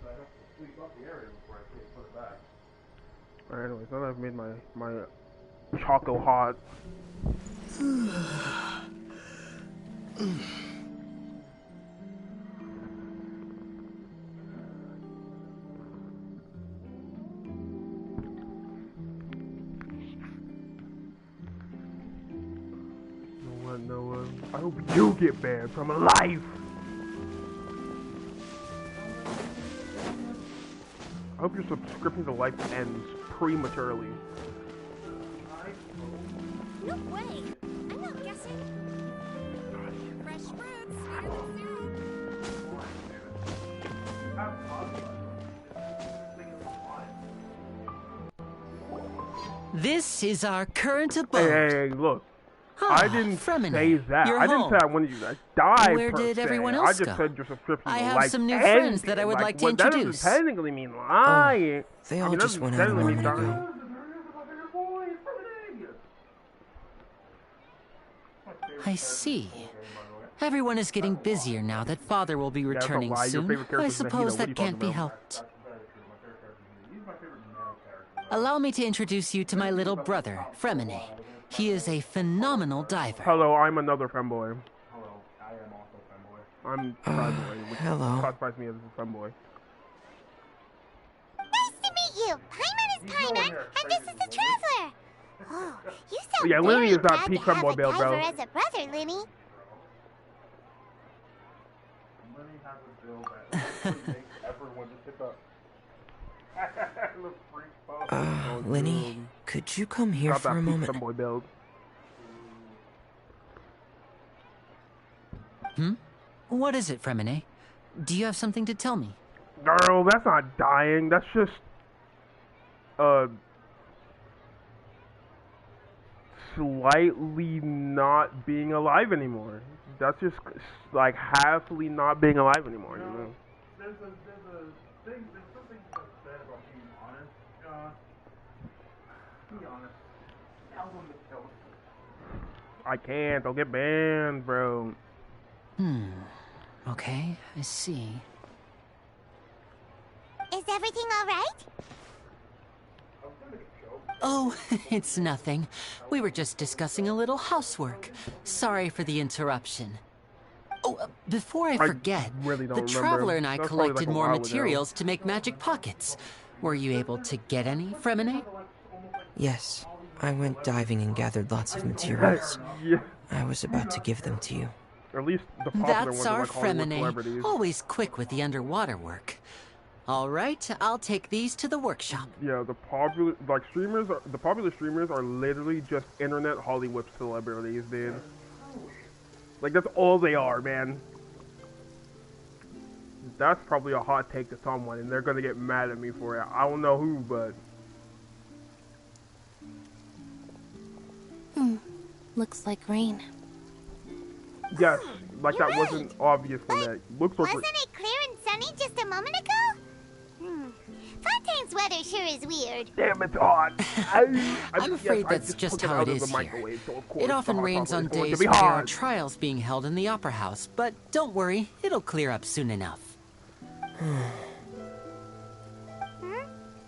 [SPEAKER 1] sweep up the area before I put it back.
[SPEAKER 2] Alright, anyways, now that I've made my choco hot. Noah, I hope you get banned from life. I hope your subscription to life ends prematurely.
[SPEAKER 4] No way! I'm not guessing. Fresh fruits, sweeter than syrup.
[SPEAKER 3] This is our current abode.
[SPEAKER 2] Hey, look. I didn't say that.
[SPEAKER 3] You're
[SPEAKER 2] I didn't
[SPEAKER 3] home.
[SPEAKER 2] say I wanted you to die.
[SPEAKER 3] Where did everyone else
[SPEAKER 2] I just
[SPEAKER 3] go?
[SPEAKER 2] said your subscription
[SPEAKER 3] I
[SPEAKER 2] to
[SPEAKER 3] have
[SPEAKER 2] life
[SPEAKER 3] some new
[SPEAKER 2] ended.
[SPEAKER 3] friends that I would like to introduce.
[SPEAKER 2] That doesn't technically mean lying.
[SPEAKER 12] They all just went out a moment ago.
[SPEAKER 3] I see. Everyone is getting busier now that Father will be returning soon. I suppose that can't be helped. Allow me to introduce you to my little brother, Fremine. He is a phenomenal diver.
[SPEAKER 2] Hello, I'm another femboy.
[SPEAKER 1] Hello, I am also femboy.
[SPEAKER 2] I'm triboy, which classifies me as a femboy.
[SPEAKER 4] Nice to meet you! Paimon is Paimon, and this is the Traveler! Oh, you sound
[SPEAKER 2] Yeah, Linny
[SPEAKER 4] very
[SPEAKER 2] is not
[SPEAKER 4] proud
[SPEAKER 2] peak
[SPEAKER 4] to have
[SPEAKER 2] femboy
[SPEAKER 4] a
[SPEAKER 2] build, bro.
[SPEAKER 4] diver as a brother, Linny.
[SPEAKER 1] Lenny has a bill that makes everyone just hit the
[SPEAKER 12] Lenny, could you come here for a moment?
[SPEAKER 2] Boy build.
[SPEAKER 3] What is it, Fremine? Do you have something to tell me?
[SPEAKER 2] Girl, that's not dying. That's just slightly not being alive anymore. That's just like halfly not being alive anymore, you know?
[SPEAKER 1] There's something that's said about being honest, John. Be honest. Tell them to kill us.
[SPEAKER 2] I can't. I'll get banned, bro.
[SPEAKER 3] Okay, I see.
[SPEAKER 4] Is everything all right?
[SPEAKER 3] Oh, it's nothing. We were just discussing a little housework. Sorry for the interruption. Oh, before I forget,
[SPEAKER 2] really don't
[SPEAKER 3] the
[SPEAKER 2] remember.
[SPEAKER 3] Traveler and I
[SPEAKER 2] That was probably
[SPEAKER 3] collected
[SPEAKER 2] like a
[SPEAKER 3] more
[SPEAKER 2] while ago.
[SPEAKER 3] materials to make magic pockets. Were you able to get any, Fremine?
[SPEAKER 12] Yes, I went diving and gathered lots of materials.
[SPEAKER 2] Yeah.
[SPEAKER 12] I was about to give them to you.
[SPEAKER 2] Or at least the popular
[SPEAKER 3] That's
[SPEAKER 2] ones are
[SPEAKER 3] our
[SPEAKER 2] like Hollywood
[SPEAKER 3] Fremine,
[SPEAKER 2] celebrities.
[SPEAKER 3] always quick with the underwater work. All right, I'll take these to the workshop.
[SPEAKER 2] Yeah, the popular streamers are literally just internet Hollywood celebrities, dude. Like that's all they are, man. That's probably a hot take to someone, and they're gonna get mad at me for it. I don't know who, but
[SPEAKER 8] Looks like rain.
[SPEAKER 2] yes, like
[SPEAKER 4] You're
[SPEAKER 2] that wasn't obvious from that. Looks like
[SPEAKER 4] Wasn't it clear and sunny just a moment ago? Fontaine's weather sure is weird.
[SPEAKER 2] damn, it's hot.
[SPEAKER 3] I'm afraid that's just how it is here. It often rains on days when there are trials being held in the Opera House, but don't worry, it'll clear up soon enough.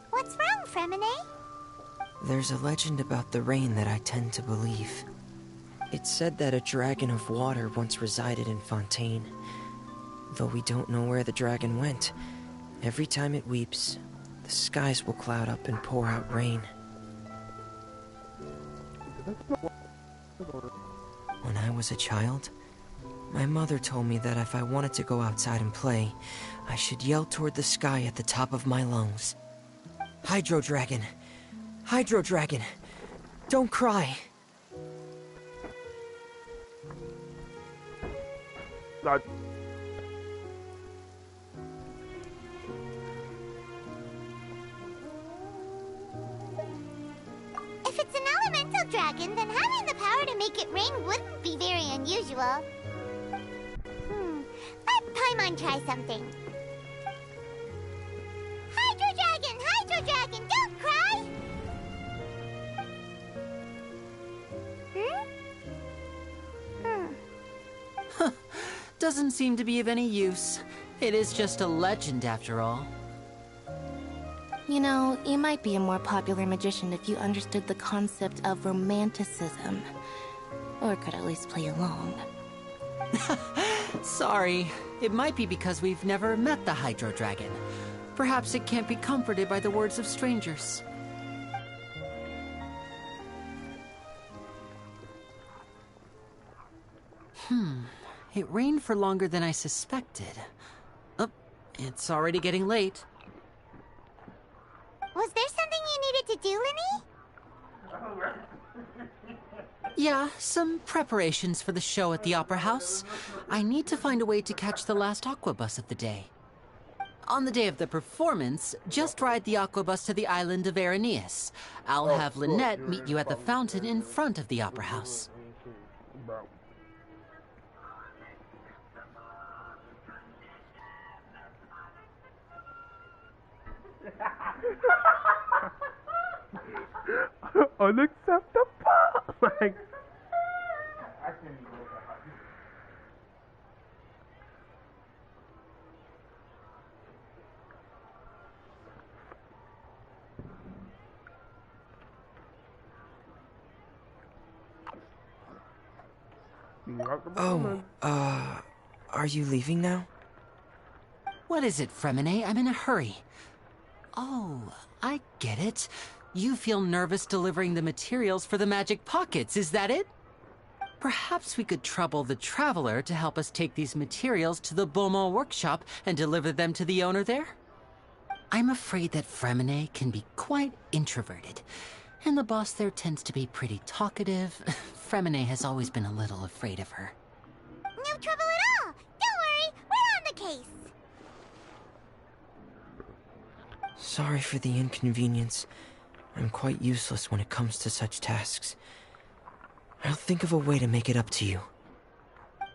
[SPEAKER 4] What's wrong, Fremine?
[SPEAKER 12] There's a legend about the rain that I tend to believe. It's said that a dragon of water once resided in Fontaine. Though we don't know where the dragon went, every time it weeps, the skies will cloud up and pour out rain. When I was a child, my mother told me that if I wanted to go outside and play, I should yell toward the sky at the top of my lungs. Hydro Dragon! Hydro Dragon! Don't cry!
[SPEAKER 4] If it's an elemental dragon, then having the power to make it rain wouldn't be very unusual. Let Paimon try something. Hydro Dragon, don't cry!
[SPEAKER 3] Doesn't seem to be of any use. It is just a legend after all.
[SPEAKER 8] You know, you might be a more popular magician if you understood the concept of romanticism. Or could at least play along.
[SPEAKER 3] Sorry, it might be because we've never met the Hydro Dragon. Perhaps it can't be comforted by the words of strangers. It rained for longer than I suspected. Oh, it's already getting late.
[SPEAKER 4] Was there something you needed to do, Lenny?
[SPEAKER 3] Yeah, some preparations for the show at the Opera House. I need to find a way to catch the last aqua bus of the day. On the day of the performance, just ride the aqua bus to the island of Araneus. I'll have Lynette meet you at the fountain in front of the Opera House.
[SPEAKER 2] unacceptable. Like,
[SPEAKER 12] are you leaving now?
[SPEAKER 3] What is it, Fremine? I'm in a hurry. Oh, I get it. You feel nervous delivering the materials for the magic pockets, is that it? Perhaps we could trouble the Traveler to help us take these materials to the Beaumont workshop and deliver them to the owner there? I'm afraid that Fremine can be quite introverted, and the boss there tends to be pretty talkative. Fremine has always been a little afraid of her.
[SPEAKER 4] No trouble at all. Don't worry, we're on the case.
[SPEAKER 12] Sorry for the inconvenience. I'm quite useless when it comes to such tasks. I'll think of a way to make it up to you.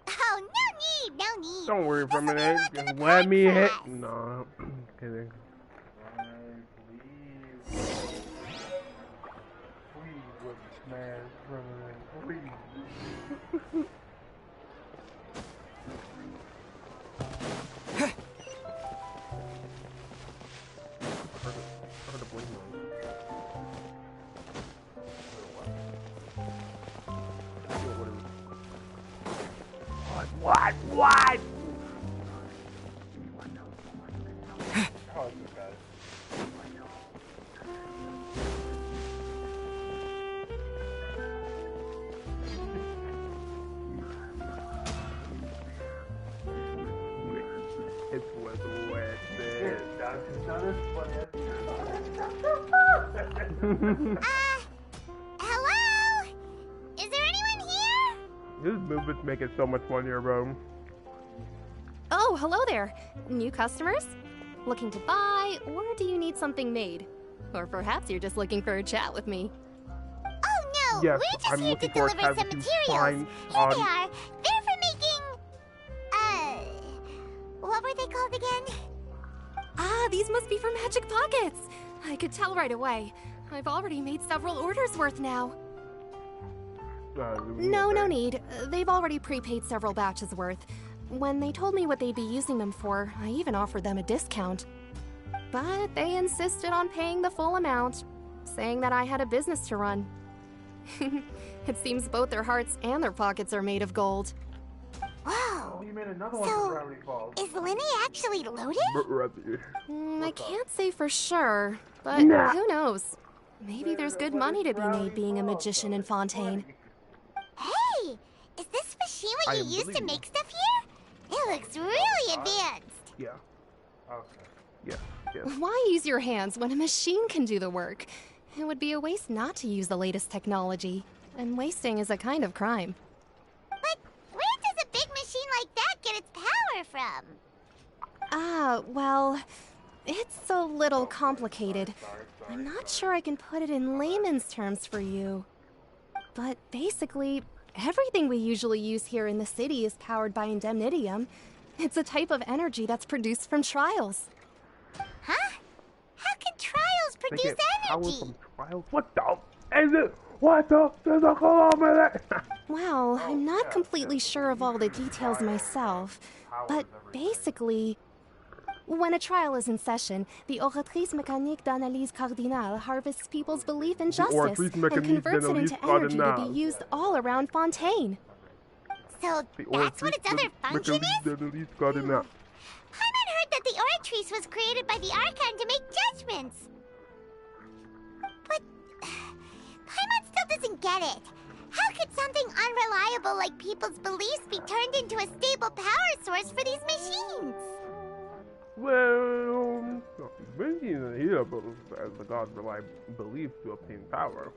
[SPEAKER 4] Oh, no need.
[SPEAKER 2] Don't worry, Fremine. Just let me hit. No, kidding.
[SPEAKER 1] Please let me smash Fremine, please.
[SPEAKER 2] What? It was wet,
[SPEAKER 4] Hello? Is there anyone here?
[SPEAKER 2] This movements make it so much funnier, bro.
[SPEAKER 13] Oh, hello there. New customers? Looking to buy, or do you need something made? Or perhaps you're just looking for a chat with me.
[SPEAKER 4] Oh no,
[SPEAKER 2] Yes,
[SPEAKER 4] we're just
[SPEAKER 2] I'm
[SPEAKER 4] here to
[SPEAKER 2] looking for a
[SPEAKER 4] deliver
[SPEAKER 2] tab
[SPEAKER 4] some
[SPEAKER 2] to
[SPEAKER 4] materials.
[SPEAKER 2] find
[SPEAKER 4] Here
[SPEAKER 2] on-
[SPEAKER 4] they are. They're for making... what were they called again?
[SPEAKER 13] Ah, these must be for Magic Pockets. I could tell right away. I've already made several orders worth now. No need. They've already prepaid several batches worth. When they told me what they'd be using them for, I even offered them a discount. But they insisted on paying the full amount, saying that I had a business to run. It seems both their hearts and their pockets are made of gold.
[SPEAKER 4] Whoa.
[SPEAKER 1] You made another one for Gravity Falls.
[SPEAKER 4] Is Linny actually loaded?
[SPEAKER 13] I can't say for sure, but
[SPEAKER 2] Nah.
[SPEAKER 13] who knows? Maybe there's good money to be made being a magician in Fontaine.
[SPEAKER 4] Hey, is this machine what you use to make stuff here? It looks really advanced.
[SPEAKER 2] Yeah.
[SPEAKER 1] Okay.
[SPEAKER 2] Yeah.
[SPEAKER 13] Why use your hands when a machine can do the work? It would be a waste not to use the latest technology, and wasting is a kind of crime.
[SPEAKER 4] But where does a big machine like that get its power from?
[SPEAKER 13] Ah, well, it's a little complicated. I'm not sure I can put it in layman's terms for you. But basically, everything we usually use here in the city is powered by indemnitium. It's a type of energy that's produced from trials.
[SPEAKER 4] Huh? How can trials
[SPEAKER 2] They
[SPEAKER 4] produce
[SPEAKER 2] get power
[SPEAKER 4] energy?
[SPEAKER 2] from trials? What the? Is it? What the? There's a kilometer.
[SPEAKER 13] Well, I'm not completely sure of all the details myself, but basically, when a trial is in session, the Oratrice Mécanique d'Analyse Cardinale harvests people's belief in justice
[SPEAKER 2] Oratrice
[SPEAKER 13] and
[SPEAKER 2] Mécanique
[SPEAKER 13] converts it
[SPEAKER 2] d'Analyse
[SPEAKER 13] into energy to
[SPEAKER 2] Cardinale.
[SPEAKER 13] be used all around Fontaine.
[SPEAKER 4] So that's what its other function is?
[SPEAKER 2] Cardinale.
[SPEAKER 4] Paimon heard that the Oratrice was created by the Archon to make judgments. But Paimon still doesn't get it. How could something unreliable like people's beliefs be turned into a stable power source for these machines?
[SPEAKER 2] Well, Benji here as the gods rely belief to obtain power.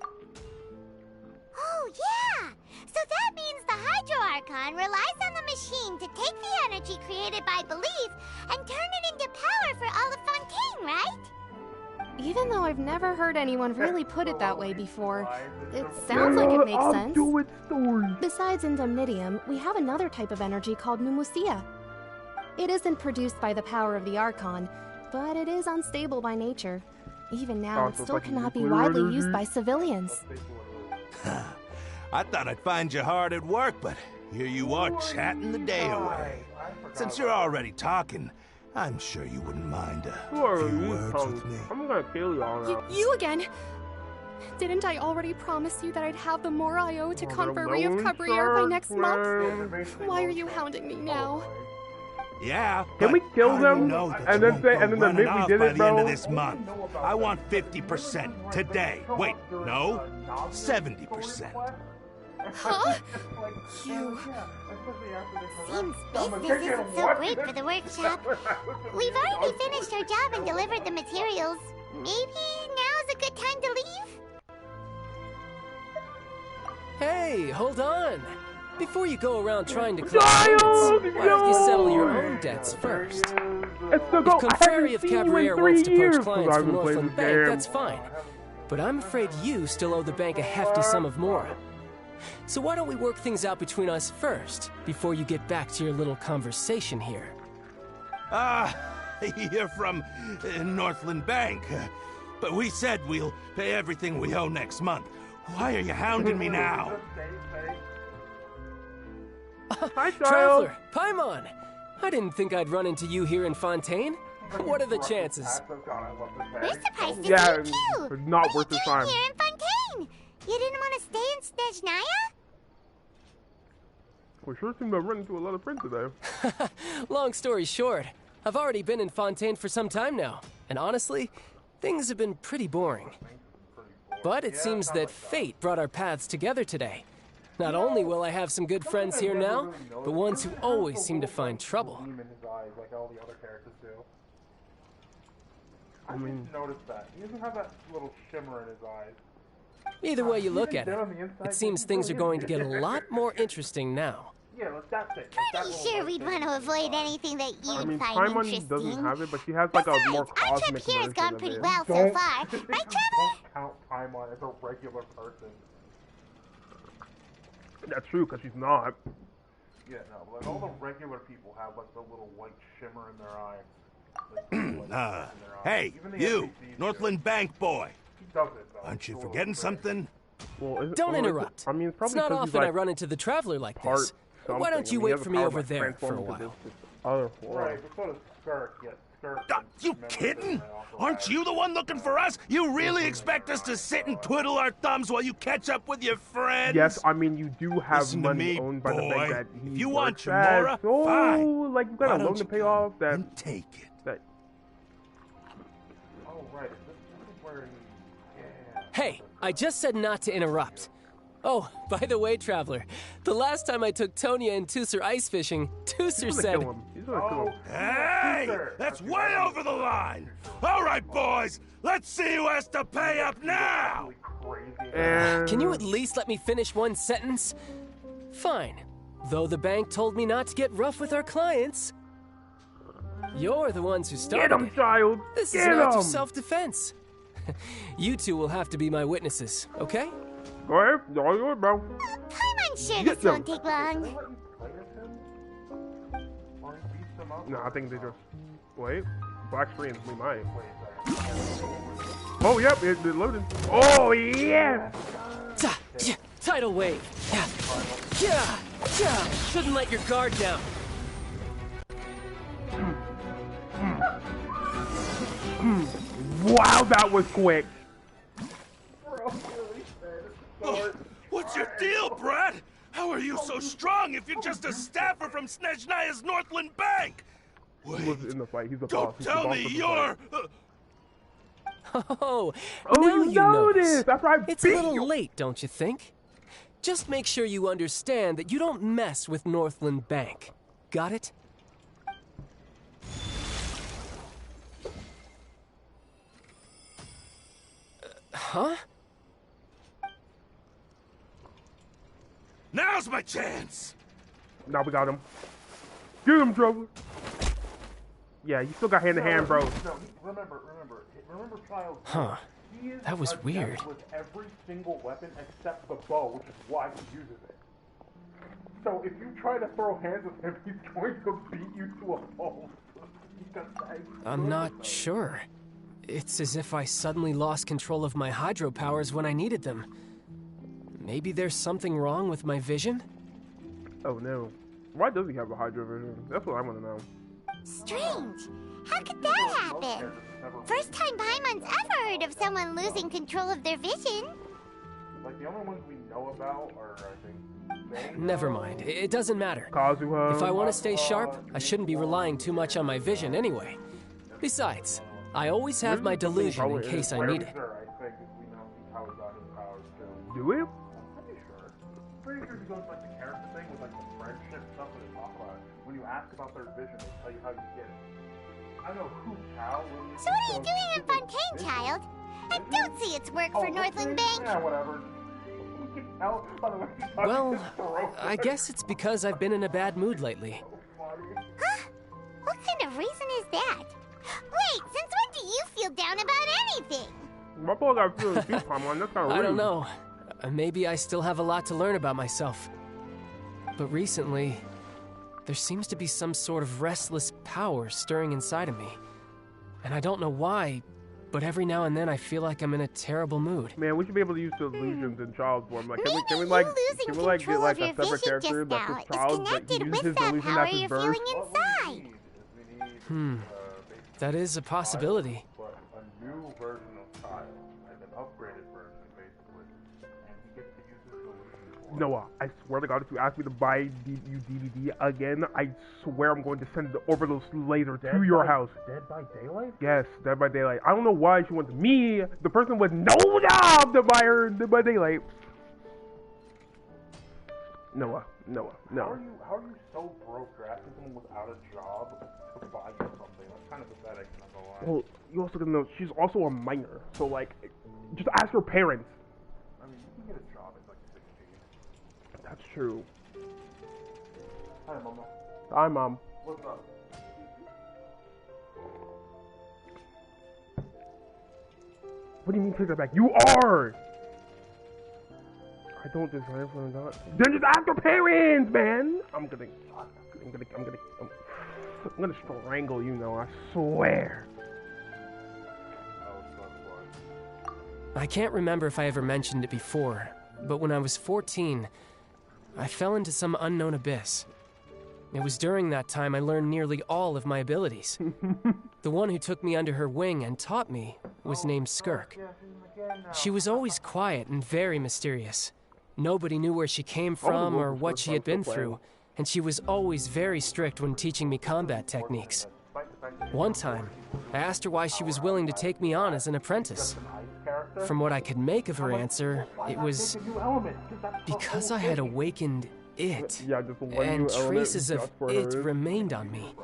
[SPEAKER 4] Oh, yeah! So that means the Hydro Archon relies on the machine to take the energy created by belief and turn it into power for all of Fontaine, right?
[SPEAKER 13] Even though I've never heard anyone really put it that way before, it sounds like it makes sense. Besides indemnitium, we have another type of energy called pneumosia. It isn't produced by the power of the Archon, but it is unstable by nature. Even now, it still cannot be widely used by civilians.
[SPEAKER 14] I thought I'd find you hard at work, but here you are chatting the day away. Since you're already talking, I'm sure you wouldn't mind a few words with me.
[SPEAKER 2] I'm gonna kill you all now.
[SPEAKER 13] You again? Didn't I already promise you that I'd have the more I owe to Conferee of Cabriere by next month? Why are you hounding me now?
[SPEAKER 14] Yeah,
[SPEAKER 2] Can we kill them
[SPEAKER 14] know that
[SPEAKER 2] and
[SPEAKER 14] you
[SPEAKER 2] then
[SPEAKER 14] won't
[SPEAKER 2] say
[SPEAKER 14] go
[SPEAKER 2] and then
[SPEAKER 14] running
[SPEAKER 2] admit we
[SPEAKER 14] off
[SPEAKER 2] did
[SPEAKER 14] by
[SPEAKER 2] it,
[SPEAKER 14] the end
[SPEAKER 2] bro?
[SPEAKER 14] of this month? I want 50% today. Wait, no, 70%.
[SPEAKER 4] Huh? You... Seems business isn't so great for the workshop. We've already finished our job and delivered the materials. Maybe now's a good time to leave?
[SPEAKER 15] Hey, hold on. Before you go around trying to collect payments, why don't you settle your own debts first? If Confrere of Cabrera wants to poach clients from Northland Bank, that's fine. But I'm afraid you still owe the bank a hefty sum of mora. So why don't we work things out between us first, before you get back to your little conversation here?
[SPEAKER 14] You're from Northland Bank. But we said we'll pay everything we owe next month. Why are you hounding me now?
[SPEAKER 2] Hi,
[SPEAKER 15] Traveler, Paimon! I didn't think I'd run into you here in Fontaine. What are the chances?
[SPEAKER 4] We're surprised to see you too.
[SPEAKER 2] It's not worth the time.
[SPEAKER 4] Here in Fontaine. You didn't want to stay in Snezhnaya?
[SPEAKER 2] We sure seem to have run into a lot of friends today.
[SPEAKER 15] Long story short, I've already been in Fontaine for some time now, and honestly, things have been pretty boring. But it seems that fate brought our paths together today. Not only will I have some good friends here now, but ones who always seem to find trouble.
[SPEAKER 1] I mean, noticed that. He doesn't have that little shimmer in his eyes.
[SPEAKER 15] Either way you look at it, it seems things are going to get a lot more interesting now.
[SPEAKER 1] Yeah, that's it.
[SPEAKER 4] Pretty sure we'd want to avoid anything that you'd find
[SPEAKER 2] Paimon
[SPEAKER 4] interesting.
[SPEAKER 2] doesn't have it, but she has like a more cosmic
[SPEAKER 4] our trip here has gone pretty well so far. Right, Trevor?
[SPEAKER 1] Don't count Paimon as a regular person.
[SPEAKER 2] That's true, because she's not.
[SPEAKER 1] Yeah, no, like all the regular people have like the little white shimmer in their eye.
[SPEAKER 14] Hey, you, Northland Bank boy.
[SPEAKER 1] He does it, though.
[SPEAKER 14] Aren't you forgetting something?
[SPEAKER 2] Well,
[SPEAKER 15] Don't interrupt.
[SPEAKER 2] I mean,
[SPEAKER 15] it's not often I run into the Traveler like this. Why don't you wait for me over there for a while?
[SPEAKER 1] Right, but so does Skirk, yet Skirk...
[SPEAKER 14] You kidding? Aren't you the one looking for us? You really expect us to sit and twiddle our thumbs while you catch up with your friends?
[SPEAKER 2] Yes, I mean, you do have
[SPEAKER 14] Listen
[SPEAKER 2] money
[SPEAKER 14] to me,
[SPEAKER 2] owned by the bank that
[SPEAKER 14] if
[SPEAKER 2] he
[SPEAKER 14] you want
[SPEAKER 2] works
[SPEAKER 14] your
[SPEAKER 2] at.
[SPEAKER 14] mora,
[SPEAKER 2] So,
[SPEAKER 14] fine.
[SPEAKER 2] like, you got a loan to pay off that...
[SPEAKER 14] And take it.
[SPEAKER 1] Oh, right, this is where he... Yeah.
[SPEAKER 15] Hey, I just said not to interrupt. Oh, by the way, Traveler, the last time I took Tonya and Tusser ice fishing, Tusser said...
[SPEAKER 14] Hey! That's way over the line! All right, boys, let's see who has to pay up now!
[SPEAKER 15] Can you at least let me finish one sentence? Fine. Though the bank told me not to get rough with our clients. You're the ones who started
[SPEAKER 2] Get him, child!
[SPEAKER 15] This
[SPEAKER 2] Get
[SPEAKER 15] is an act of
[SPEAKER 2] him!
[SPEAKER 15] self-defense. You two will have to be my witnesses, okay?
[SPEAKER 2] Go ahead, it's all yours, bro.
[SPEAKER 4] Paimon sure this won't take long.
[SPEAKER 2] No, I think they just... Wait. Black screens, we might. Oh, yep, it loaded. Oh, yeah!
[SPEAKER 15] Tidal wave. Shouldn't let your guard down.
[SPEAKER 2] Wow, that was quick.
[SPEAKER 14] What's your deal, Brad? How are you so strong if you're just a staffer from Snezhnaya's Northland Bank?
[SPEAKER 2] Wait, he was in the fight. He's the
[SPEAKER 14] don't
[SPEAKER 2] boss.
[SPEAKER 14] tell me you're...
[SPEAKER 15] Oh,
[SPEAKER 2] now
[SPEAKER 15] you notice.
[SPEAKER 2] That's right.
[SPEAKER 15] It's a little late, don't you think? Just make sure you understand that you don't mess with Northland Bank. Got it? Huh?
[SPEAKER 14] Now's my chance!
[SPEAKER 2] Now we got him. Get him, Trevor. Yeah, you still got hand-to-hand, bro.
[SPEAKER 1] No, remember, child.
[SPEAKER 15] Huh. That was weird.
[SPEAKER 1] With every single weapon except the bow, which is why he uses it. So if you try to throw hands with him, he's going to beat you to a pulp.
[SPEAKER 15] I'm not sure. It's as if I suddenly lost control of my hydro powers when I needed them. Maybe there's something wrong with my vision?
[SPEAKER 2] Oh no. Why does he have a hydro vision? That's what I want to know.
[SPEAKER 4] Strange. How could that happen? First time Paimon's ever heard of someone losing control of their vision.
[SPEAKER 1] Like the only ones we know about are, I think,
[SPEAKER 15] Never mind. It doesn't matter.
[SPEAKER 2] Kazuha.
[SPEAKER 15] If I want to stay sharp, I shouldn't be relying too much on my vision anyway. Besides, I always have my delusion in case I need it.
[SPEAKER 1] I think we know how he got his powers too.
[SPEAKER 2] Do we?
[SPEAKER 1] Pretty sure go into like the character thing with like the friendship stuff that they talk about, when you ask about their vision, they tell you how you get it. I know who Cal really is.
[SPEAKER 4] So what are you doing in Fontaine, child? And don't say it's work for Northland Bank.
[SPEAKER 1] Yeah, whatever.
[SPEAKER 15] Well, I guess it's because I've been in a bad mood lately.
[SPEAKER 4] Huh? What kind of reason is that? Wait, since when do you feel down about anything?
[SPEAKER 2] My boy got feelings too, Paimon. That's not rude.
[SPEAKER 15] I don't know. Maybe I still have a lot to learn about myself. But recently, there seems to be some sort of restless power stirring inside of me. And I don't know why, but every now and then I feel like I'm in a terrible mood.
[SPEAKER 2] Man, we should be able to use delusions in child form. Like, can we get like a separate character that's just child, but he uses his delusion as his burst?
[SPEAKER 15] That is a possibility.
[SPEAKER 1] But a new version of Kyle, like an upgraded version, basically, and he gets to use his delusion.
[SPEAKER 2] Noah, I swear to God, if you ask me to buy you DVD again, I swear I'm going to send the orbital laser to your house.
[SPEAKER 1] Dead by Daylight?
[SPEAKER 2] Yes, Dead by Daylight. I don't know why she wants me, the person with no job, to buy her Dead by Daylight. Noah, no.
[SPEAKER 1] How are you so broke you're asking someone without a job to buy you something? That's kind of pathetic, not gonna lie.
[SPEAKER 2] Well, you also gotta know, she's also a minor, so like, just ask her parents.
[SPEAKER 1] I mean, you can get a job at like 16.
[SPEAKER 2] That's true.
[SPEAKER 1] Hi, Mama.
[SPEAKER 2] Hi, Mom.
[SPEAKER 1] What's up?
[SPEAKER 2] What do you mean take that back? You are! I don't deserve for that. Then just ask your parents, man! I'm gonna strangle you now, I swear.
[SPEAKER 15] I can't remember if I ever mentioned it before, but when I was 14, I fell into some unknown abyss. It was during that time I learned nearly all of my abilities. The one who took me under her wing and taught me was named Skirk. She was always quiet and very mysterious. Nobody knew where she came from or what she had been through, and she was always very strict when teaching me combat techniques. One time, I asked her why she was willing to take me on as an apprentice. From what I could make of her answer, it was because I had awakened it, and traces of it remained on me.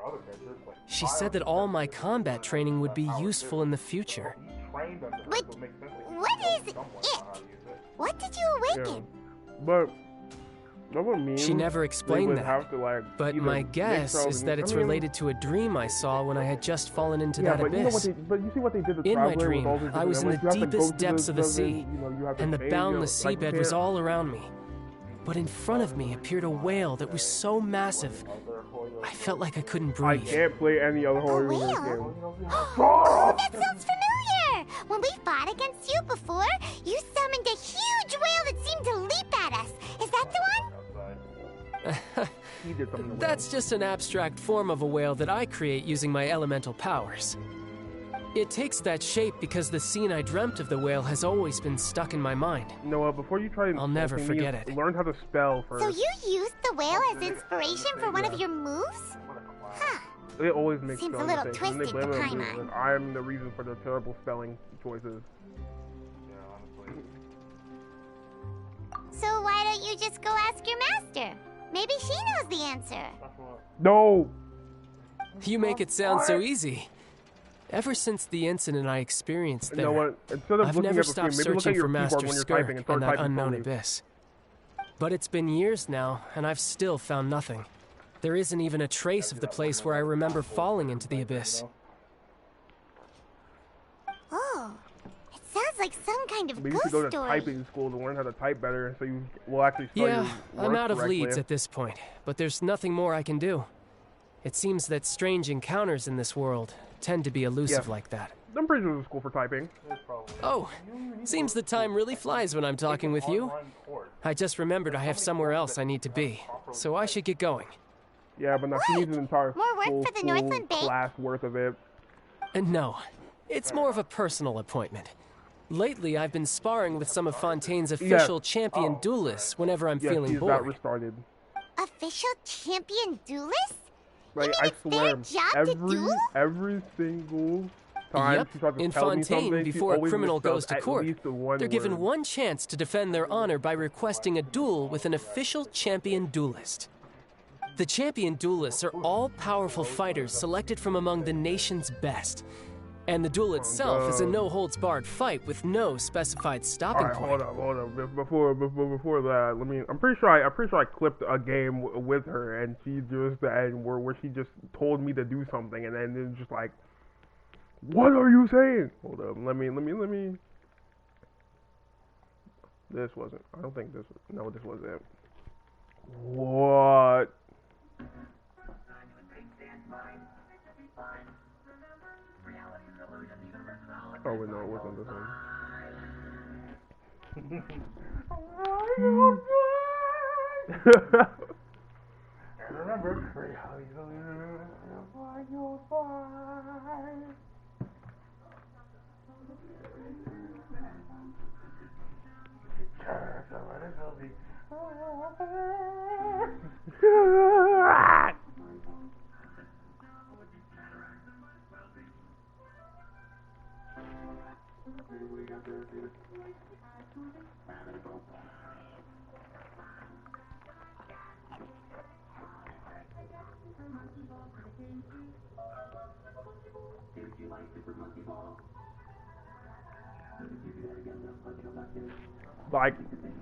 [SPEAKER 15] She said that all my combat training would be useful in the future.
[SPEAKER 4] But what is it? What did you awaken?
[SPEAKER 2] But that would mean
[SPEAKER 15] she never explained that. But my guess is that it's
[SPEAKER 2] I mean,
[SPEAKER 15] related to a dream I saw when I had just fallen into that abyss.
[SPEAKER 2] But you see what they did to
[SPEAKER 15] In my
[SPEAKER 2] Traveler with
[SPEAKER 15] dream,
[SPEAKER 2] all these
[SPEAKER 15] I was in the
[SPEAKER 2] different elements? You have to go
[SPEAKER 15] deepest
[SPEAKER 2] to
[SPEAKER 15] depths of the sea, and the
[SPEAKER 2] change,
[SPEAKER 15] boundless
[SPEAKER 2] like,
[SPEAKER 15] seabed was all around me. But in front of me appeared a whale that was so massive, I felt like I couldn't breathe.
[SPEAKER 2] I can't play any other horror game.
[SPEAKER 4] Oh, that sounds familiar! When we fought against you before, you summoned a huge whale that seemed to leap at us. Is that the one?
[SPEAKER 15] That's just an abstract form of a whale that I create using my elemental powers. It takes that shape because the scene I dreamt of the whale has always been stuck in my mind.
[SPEAKER 2] Noah, before you try
[SPEAKER 15] I'll never forget it.
[SPEAKER 2] Learn how to spell first.
[SPEAKER 4] So you used the whale as inspiration for one of your moves? Huh.
[SPEAKER 2] It always makes
[SPEAKER 4] Seems a
[SPEAKER 2] spelling
[SPEAKER 4] little
[SPEAKER 2] mistakes, and they
[SPEAKER 4] twisted
[SPEAKER 2] blame
[SPEAKER 4] to
[SPEAKER 2] it on me.
[SPEAKER 4] Paimon.
[SPEAKER 2] Like, I'm the reason for the terrible spelling choices.
[SPEAKER 4] So why don't you just go ask your master? Maybe she knows the answer.
[SPEAKER 2] No!
[SPEAKER 15] You make it sound so easy. Ever since the incident I experienced there,
[SPEAKER 2] You know what? Instead of
[SPEAKER 15] I've
[SPEAKER 2] looking
[SPEAKER 15] never
[SPEAKER 2] at the
[SPEAKER 15] stopped
[SPEAKER 2] screen, maybe look
[SPEAKER 15] searching
[SPEAKER 2] at your
[SPEAKER 15] for Master
[SPEAKER 2] keyboard when you're
[SPEAKER 15] Skirk
[SPEAKER 2] typing and start
[SPEAKER 15] in that
[SPEAKER 2] typing
[SPEAKER 15] unknown
[SPEAKER 2] slowly.
[SPEAKER 15] abyss. But it's been years now, and I've still found nothing. There isn't even a trace of the place where I remember falling into the abyss.
[SPEAKER 4] Oh, it sounds like some kind of
[SPEAKER 2] Maybe you
[SPEAKER 4] ghost
[SPEAKER 2] should go to
[SPEAKER 4] story.
[SPEAKER 2] typing school to learn how to type better, so you will actually spell
[SPEAKER 15] Yeah,
[SPEAKER 2] your
[SPEAKER 15] I'm
[SPEAKER 2] words
[SPEAKER 15] out of
[SPEAKER 2] correctly.
[SPEAKER 15] leads at this point, but there's nothing more I can do. It seems that strange encounters in this world tend to be elusive
[SPEAKER 2] Yeah.
[SPEAKER 15] like that.
[SPEAKER 2] I'm pretty sure there's a school for typing.
[SPEAKER 15] Oh, seems the time really flies when I'm talking with you. I just remembered I have somewhere else I need to be, so I should get going.
[SPEAKER 2] Yeah, but now she needs an entire
[SPEAKER 4] More work
[SPEAKER 2] full
[SPEAKER 4] for the
[SPEAKER 2] school
[SPEAKER 4] Northland Bank?
[SPEAKER 2] class worth of it.
[SPEAKER 15] And no, it's more of a personal appointment. Lately, I've been sparring with some of Fontaine's official champion duelists whenever I'm
[SPEAKER 2] Yes,
[SPEAKER 15] feeling
[SPEAKER 2] he's got
[SPEAKER 15] bored.
[SPEAKER 2] restarted.
[SPEAKER 4] Official champion duelist?
[SPEAKER 2] Like, I swear,
[SPEAKER 4] job to duel?
[SPEAKER 2] every single time
[SPEAKER 15] Yep,
[SPEAKER 2] she tries to
[SPEAKER 15] in
[SPEAKER 2] tell me
[SPEAKER 15] Fontaine,
[SPEAKER 2] something, she
[SPEAKER 15] before a
[SPEAKER 2] always
[SPEAKER 15] criminal
[SPEAKER 2] misspells
[SPEAKER 15] goes to
[SPEAKER 2] at
[SPEAKER 15] court,
[SPEAKER 2] least the one
[SPEAKER 15] they're given
[SPEAKER 2] word.
[SPEAKER 15] one chance to defend their honor by requesting a duel with an official champion duelist. The champion duelists are all powerful fighters selected from among the nation's best. And the duel itself is a no-holds-barred fight with no specified stopping point.
[SPEAKER 2] Hold up. Before that, I'm pretty sure I clipped a game with her, and she just where she just told me to do something, and then it's just like, what are you saying? Hold up, let me. This wasn't. I don't think this. No, this wasn't. What? Oh wait, no, it wasn't this one.
[SPEAKER 1] And remember, reality's the illusion of you'll find.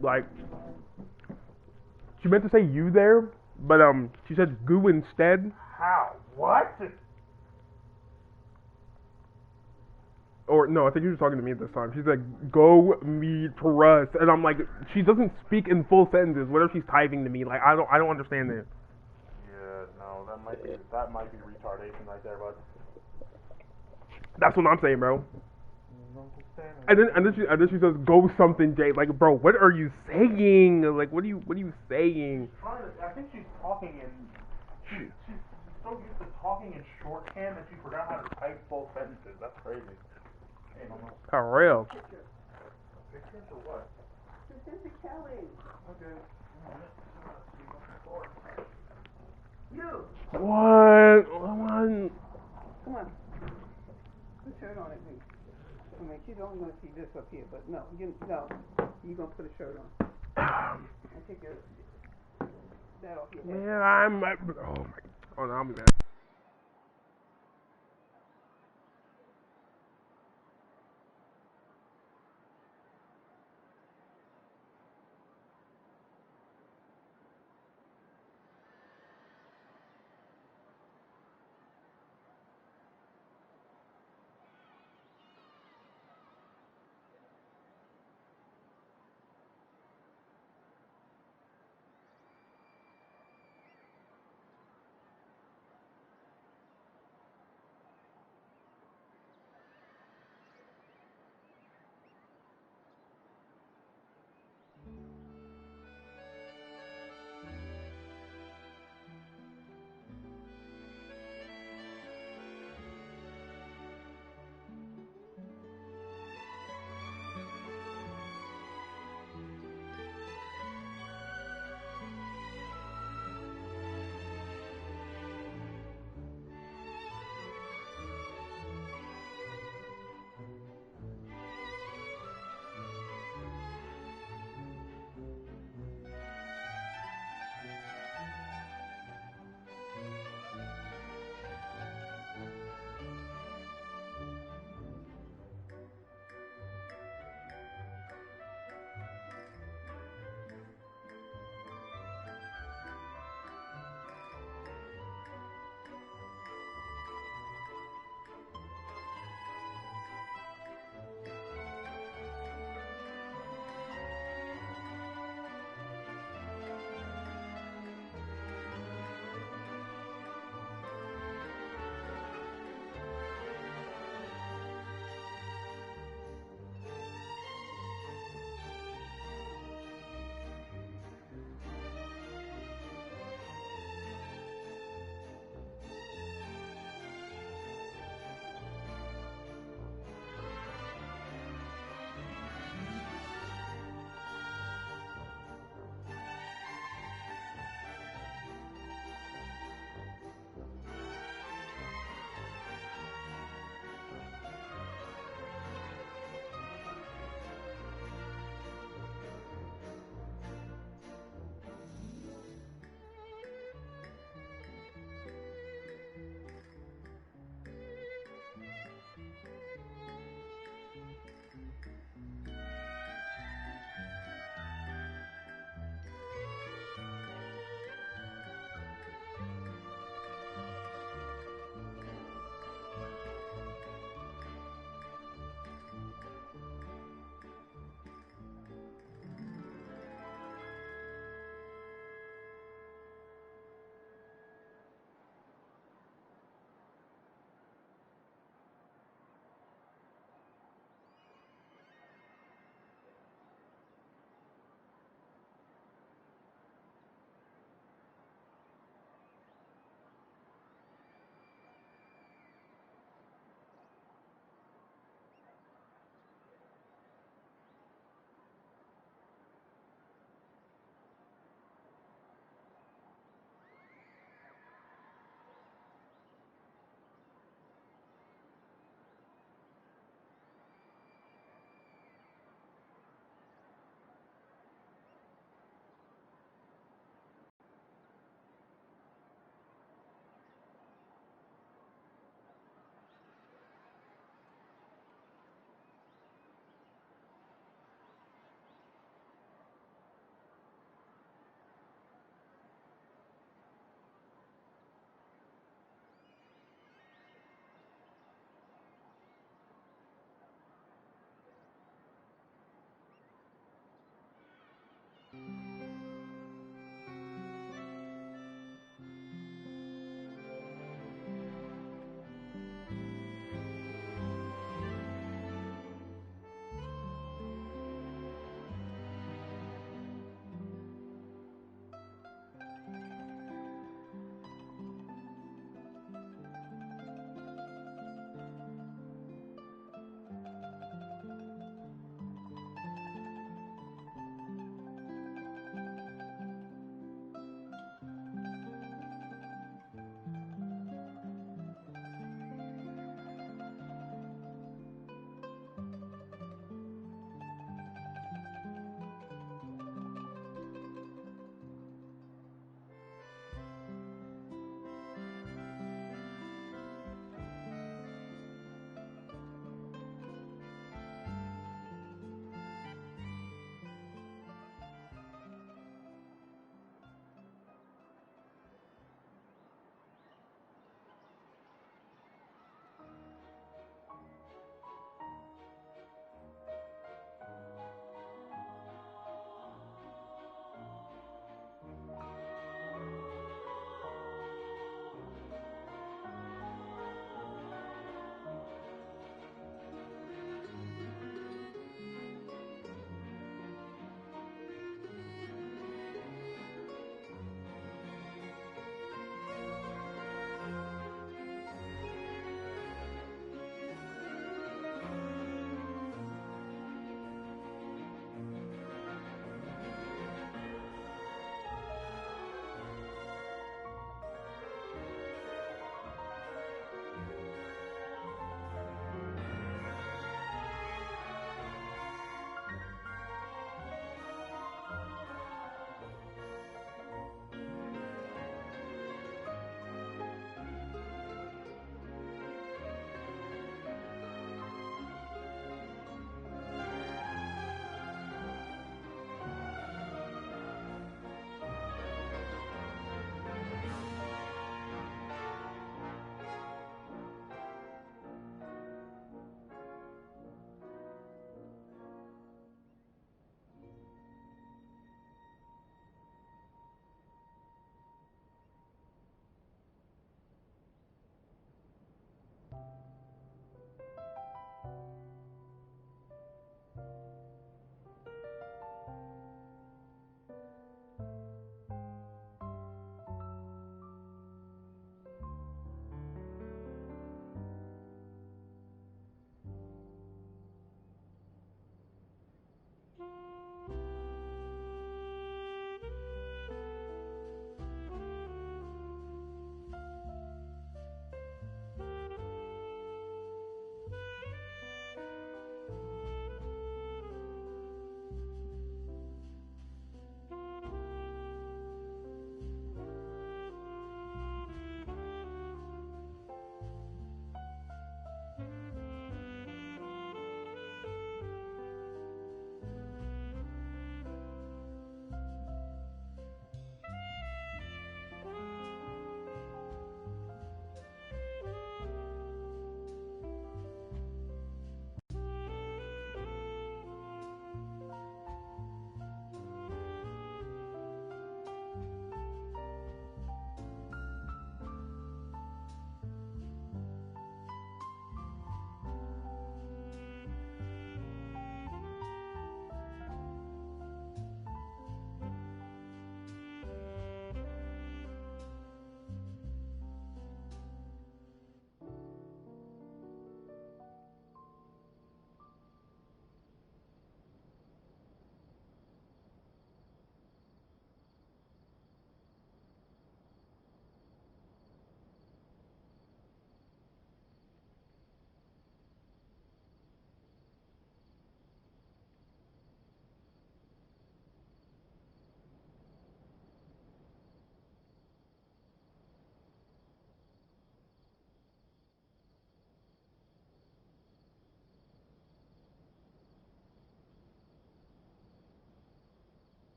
[SPEAKER 2] Like, she meant to say you there, but she said goo instead.
[SPEAKER 1] How? What?
[SPEAKER 2] Or no, I think she was talking to me this time. She's like, "Go meet Russ," and I'm like, she doesn't speak in full sentences. What if she's typing to me? Like, I don't understand it.
[SPEAKER 1] Yeah, no, that might be retardation right there, bud.
[SPEAKER 2] That's what I'm saying, bro. And then she says, "Go something, Jay." Like, bro, what are you saying? Like, what are you saying?
[SPEAKER 1] I think she's talking in. She's so used to talking in shorthand that she forgot how to type full sentences. That's crazy.
[SPEAKER 2] For real.
[SPEAKER 1] Pictures or what?
[SPEAKER 16] Pacific Kelly.
[SPEAKER 1] Okay.
[SPEAKER 16] You.
[SPEAKER 2] What?
[SPEAKER 16] Come on. Put a shirt on it, please. I mean, she's only going to see this up here, but no, you're going to put a shirt on. And take that off your head.
[SPEAKER 2] Man, oh no, I'm mad.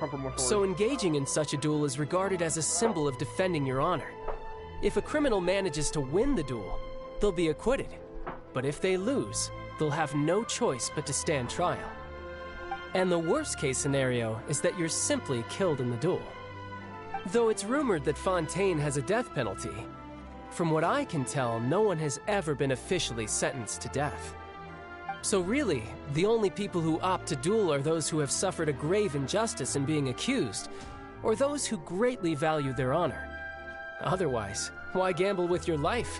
[SPEAKER 2] time for more stories.
[SPEAKER 15] So engaging in such a duel is regarded as a symbol of defending your honor. If a criminal manages to win the duel, they'll be acquitted. But if they lose, they'll have no choice but to stand trial. And the worst case scenario is that you're simply killed in the duel. Though it's rumored that Fontaine has a death penalty, from what I can tell, no one has ever been officially sentenced to death. So really, the only people who opt to duel are those who have suffered a grave injustice in being accused, or those who greatly value their honor. Otherwise, why gamble with your life?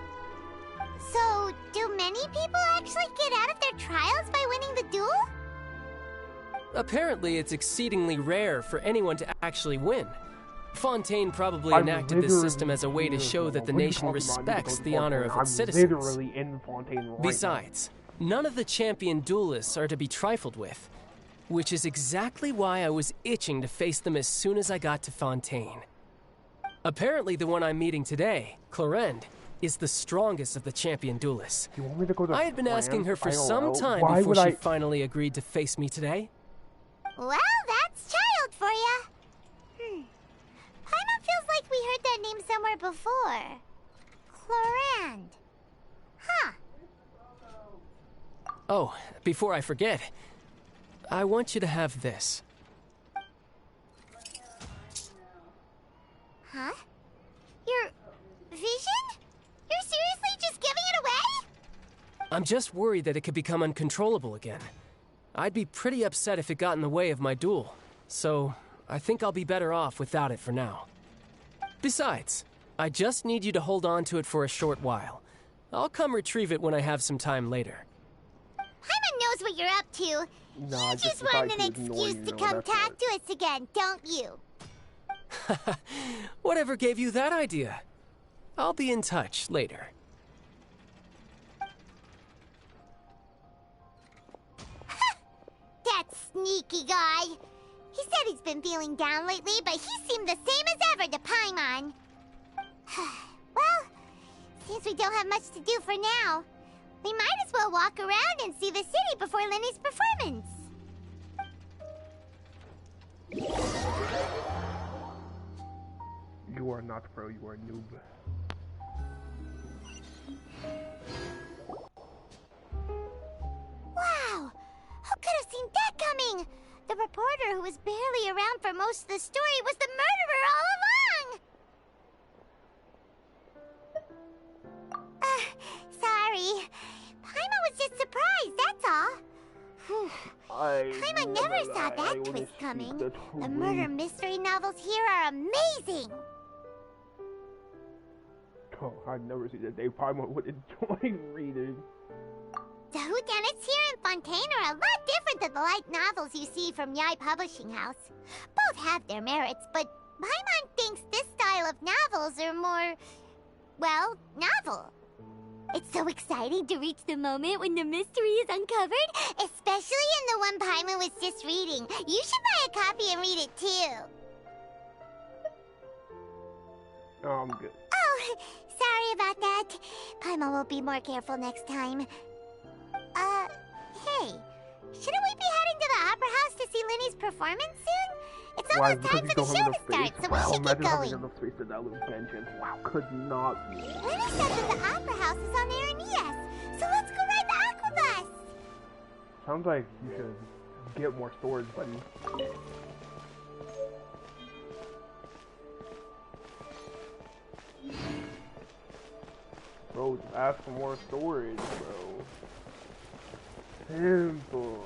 [SPEAKER 4] So, do many people actually get out of their trials by winning the duel?
[SPEAKER 15] Apparently, it's exceedingly rare for anyone to actually win. Fontaine probably enacted this system as a way to show that the nation respects the honor of its citizens.
[SPEAKER 2] Literally in Fontaine right
[SPEAKER 15] Besides, none of the champion duelists are to be trifled with, which is exactly why I was itching to face them as soon as I got to Fontaine. Apparently, the one I'm meeting today, Clorinde, is the strongest of the champion duelists.
[SPEAKER 2] You want me to go to
[SPEAKER 15] I had been asking her for some time
[SPEAKER 2] Why
[SPEAKER 15] before
[SPEAKER 2] would
[SPEAKER 15] she
[SPEAKER 2] I...
[SPEAKER 15] finally agreed to face me today.
[SPEAKER 4] Well, that's child for ya. Paimon feels like we heard that name somewhere before. Clorinde. Huh.
[SPEAKER 15] Oh, before I forget, I want you to have this.
[SPEAKER 4] Huh? Your vision? You're seriously just giving it away?
[SPEAKER 15] I'm just worried that it could become uncontrollable again. I'd be pretty upset if it got in the way of my duel, so I think I'll be better off without it for now. Besides, I just need you to hold on to it for a short while. I'll come retrieve it when I have some time later.
[SPEAKER 4] Paimon knows what you're up to.
[SPEAKER 2] Nah,
[SPEAKER 4] you just want an excuse to come talk to us again, don't you?
[SPEAKER 15] Whatever gave you that idea? I'll be in touch later.
[SPEAKER 4] That sneaky guy. He said he's been feeling down lately, but he seemed the same as ever to Paimon. Well, since we don't have much to do for now, we might as well walk around and see the city before Lenny's performance.
[SPEAKER 2] You are not pro, you are a noob.
[SPEAKER 4] Wow! Who could have seen that coming? The reporter who was barely around for most of the story was the murderer all along! Sorry. Paimon was just surprised, that's all. Paimon never saw that twist coming. The murder mystery novels here are amazing!
[SPEAKER 2] Oh, I've never seen that. Paimon would enjoy reading.
[SPEAKER 4] The whodunits here in Fontaine are a lot different than the light novels you see from Yai Publishing House. Both have their merits, but Paimon thinks this style of novels are more, well, novel. It's so exciting to reach the moment when the mystery is uncovered, especially in the one Paimon was just reading. You should buy a copy and read it too.
[SPEAKER 2] Oh, I'm good.
[SPEAKER 4] Oh, sorry about that. Paimon will be more careful next time. Hey, shouldn't we be heading to the Opera House to see Lenny's performance soon? It's almost time for the show to start, so we should get going.
[SPEAKER 2] Enough space to download genshin. Wow, could not.
[SPEAKER 4] Lenny said that the Opera House is on Aeneas, so let's go ride the Aquabus!
[SPEAKER 2] Sounds like you should get more storage, buddy. Bro, just ask for more storage, bro. Simple.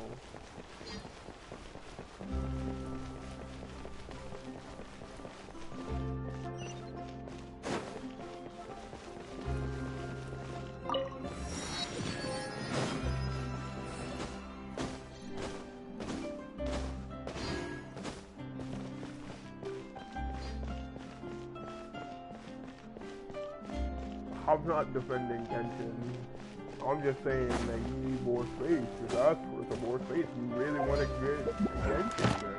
[SPEAKER 2] I'm not defending genshin. I'm just saying that you need more space. Just ask for some more space. You really want to get genshin, then.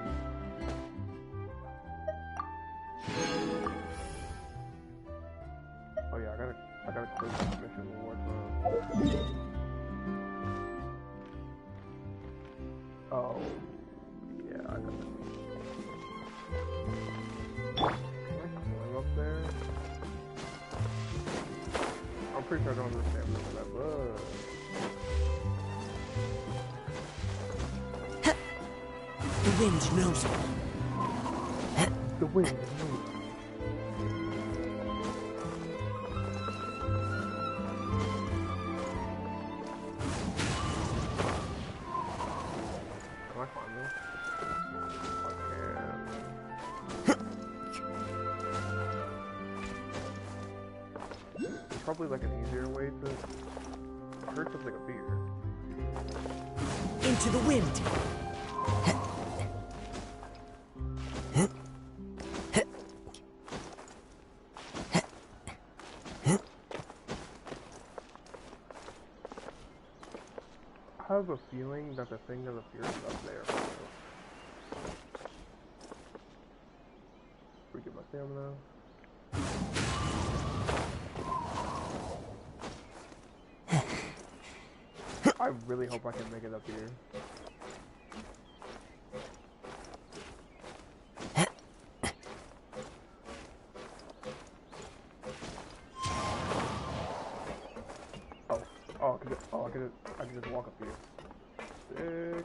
[SPEAKER 2] Oh yeah, I gotta clear this mission one more time. Oh yeah, I gotta. pretty sure I don't understand that, but...
[SPEAKER 12] The wind knows me.
[SPEAKER 2] The wind knows me. Can I find this? There's probably like an easier way to... I heard something up here.
[SPEAKER 12] Into the wind.
[SPEAKER 2] I have a feeling that the thing that appears up there. Forget my stamina. I really hope I can make it up here. I can just walk up here. Sick.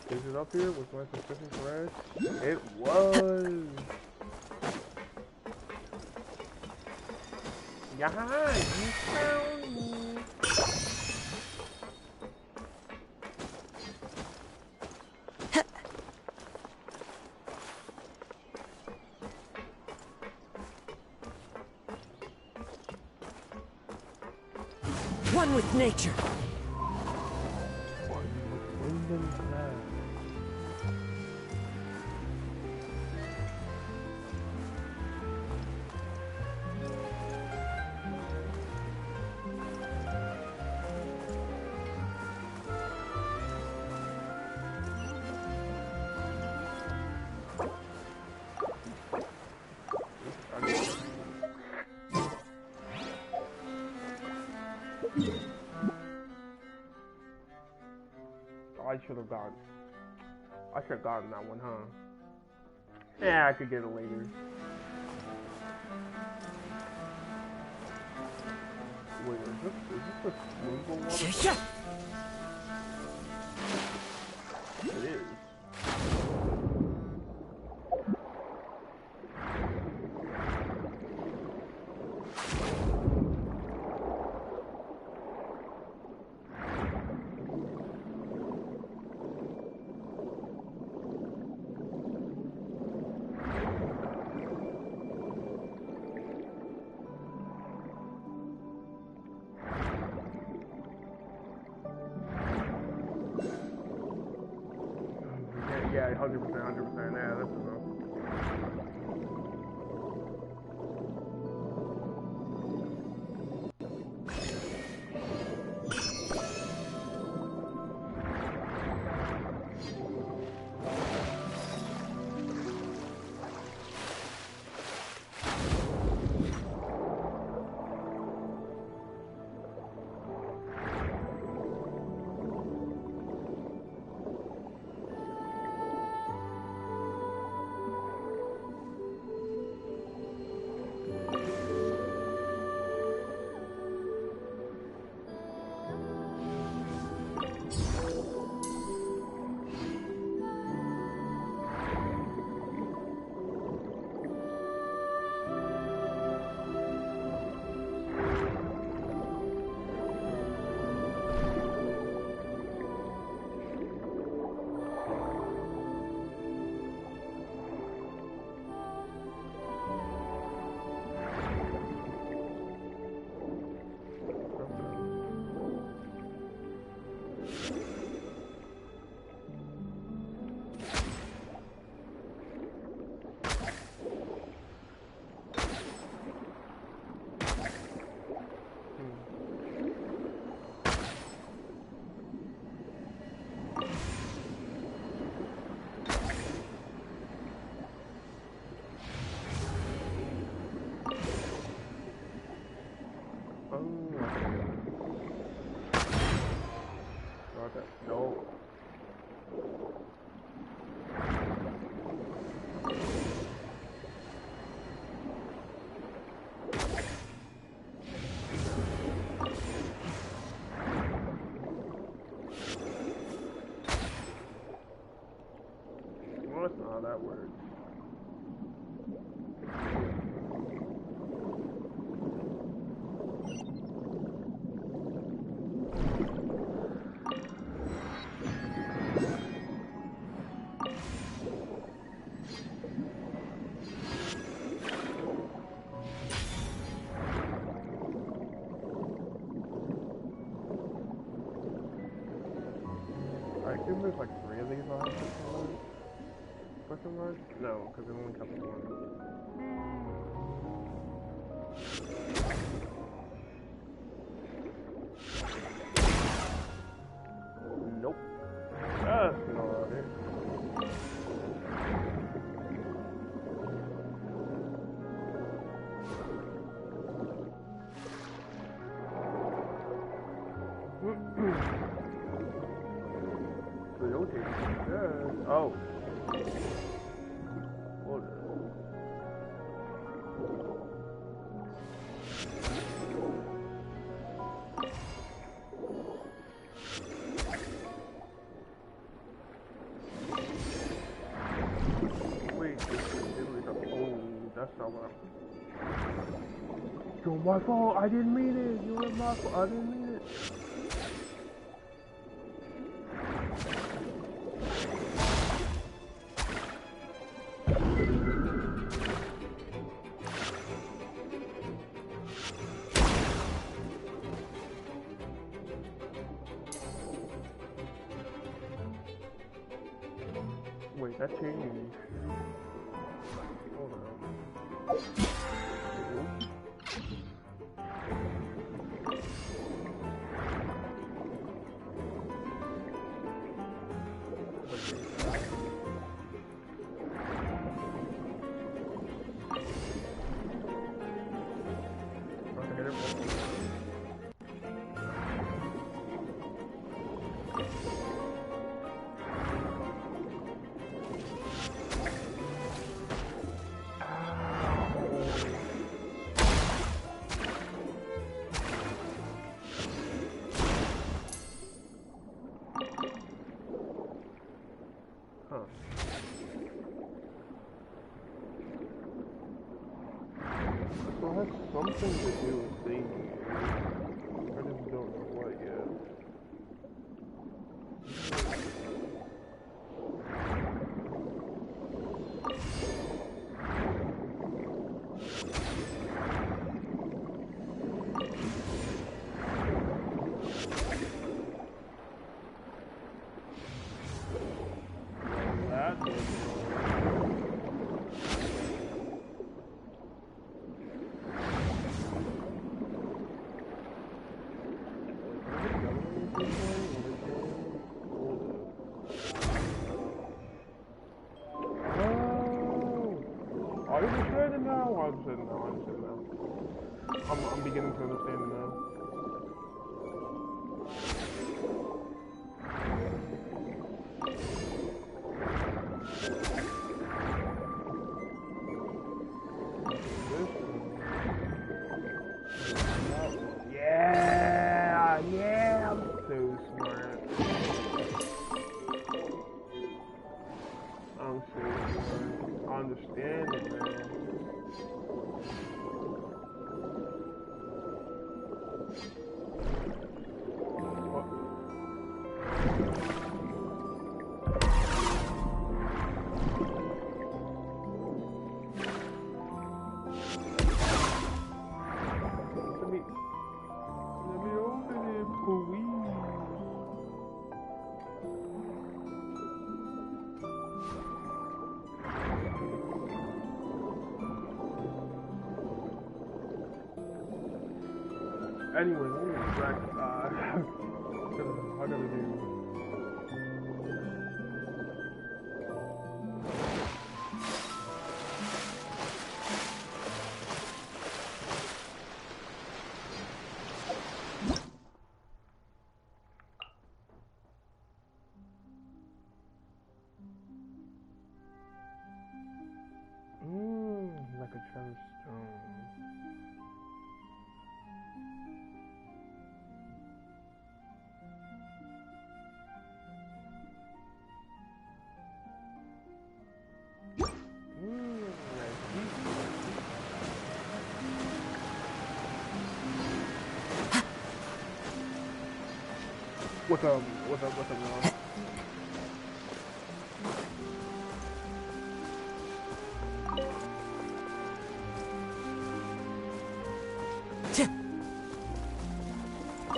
[SPEAKER 2] Is it up here? Was my suspicion correct? It was! Yeah, you found me!
[SPEAKER 12] One with nature.
[SPEAKER 2] One with wind and cloud. I should have gotten that one, huh? Yeah, I could get it later. Wait, is this the smoothable water? It is. Yeah, 100%, yeah, that's enough. No, that's not how that works. I assume there's like 3 of these lines. Question mark? No, because it only counts one. Nope. That's not it. Oh. Hold on. Wait, oh, that's not what I'm... Yo, my fault, I didn't mean it. You were my fault, I didn't mean it. Wait, that changed. Hold on. Huh. So it has something to do with things. I just don't know what yet. I understand it now. I understand now. I'm beginning to understand it now. Yeah, I'm so smart. I'm so smart. I understand it, man. Let me open it, please. Anyway, let me distract. I gotta do. Like a treasure stone. What's up, man?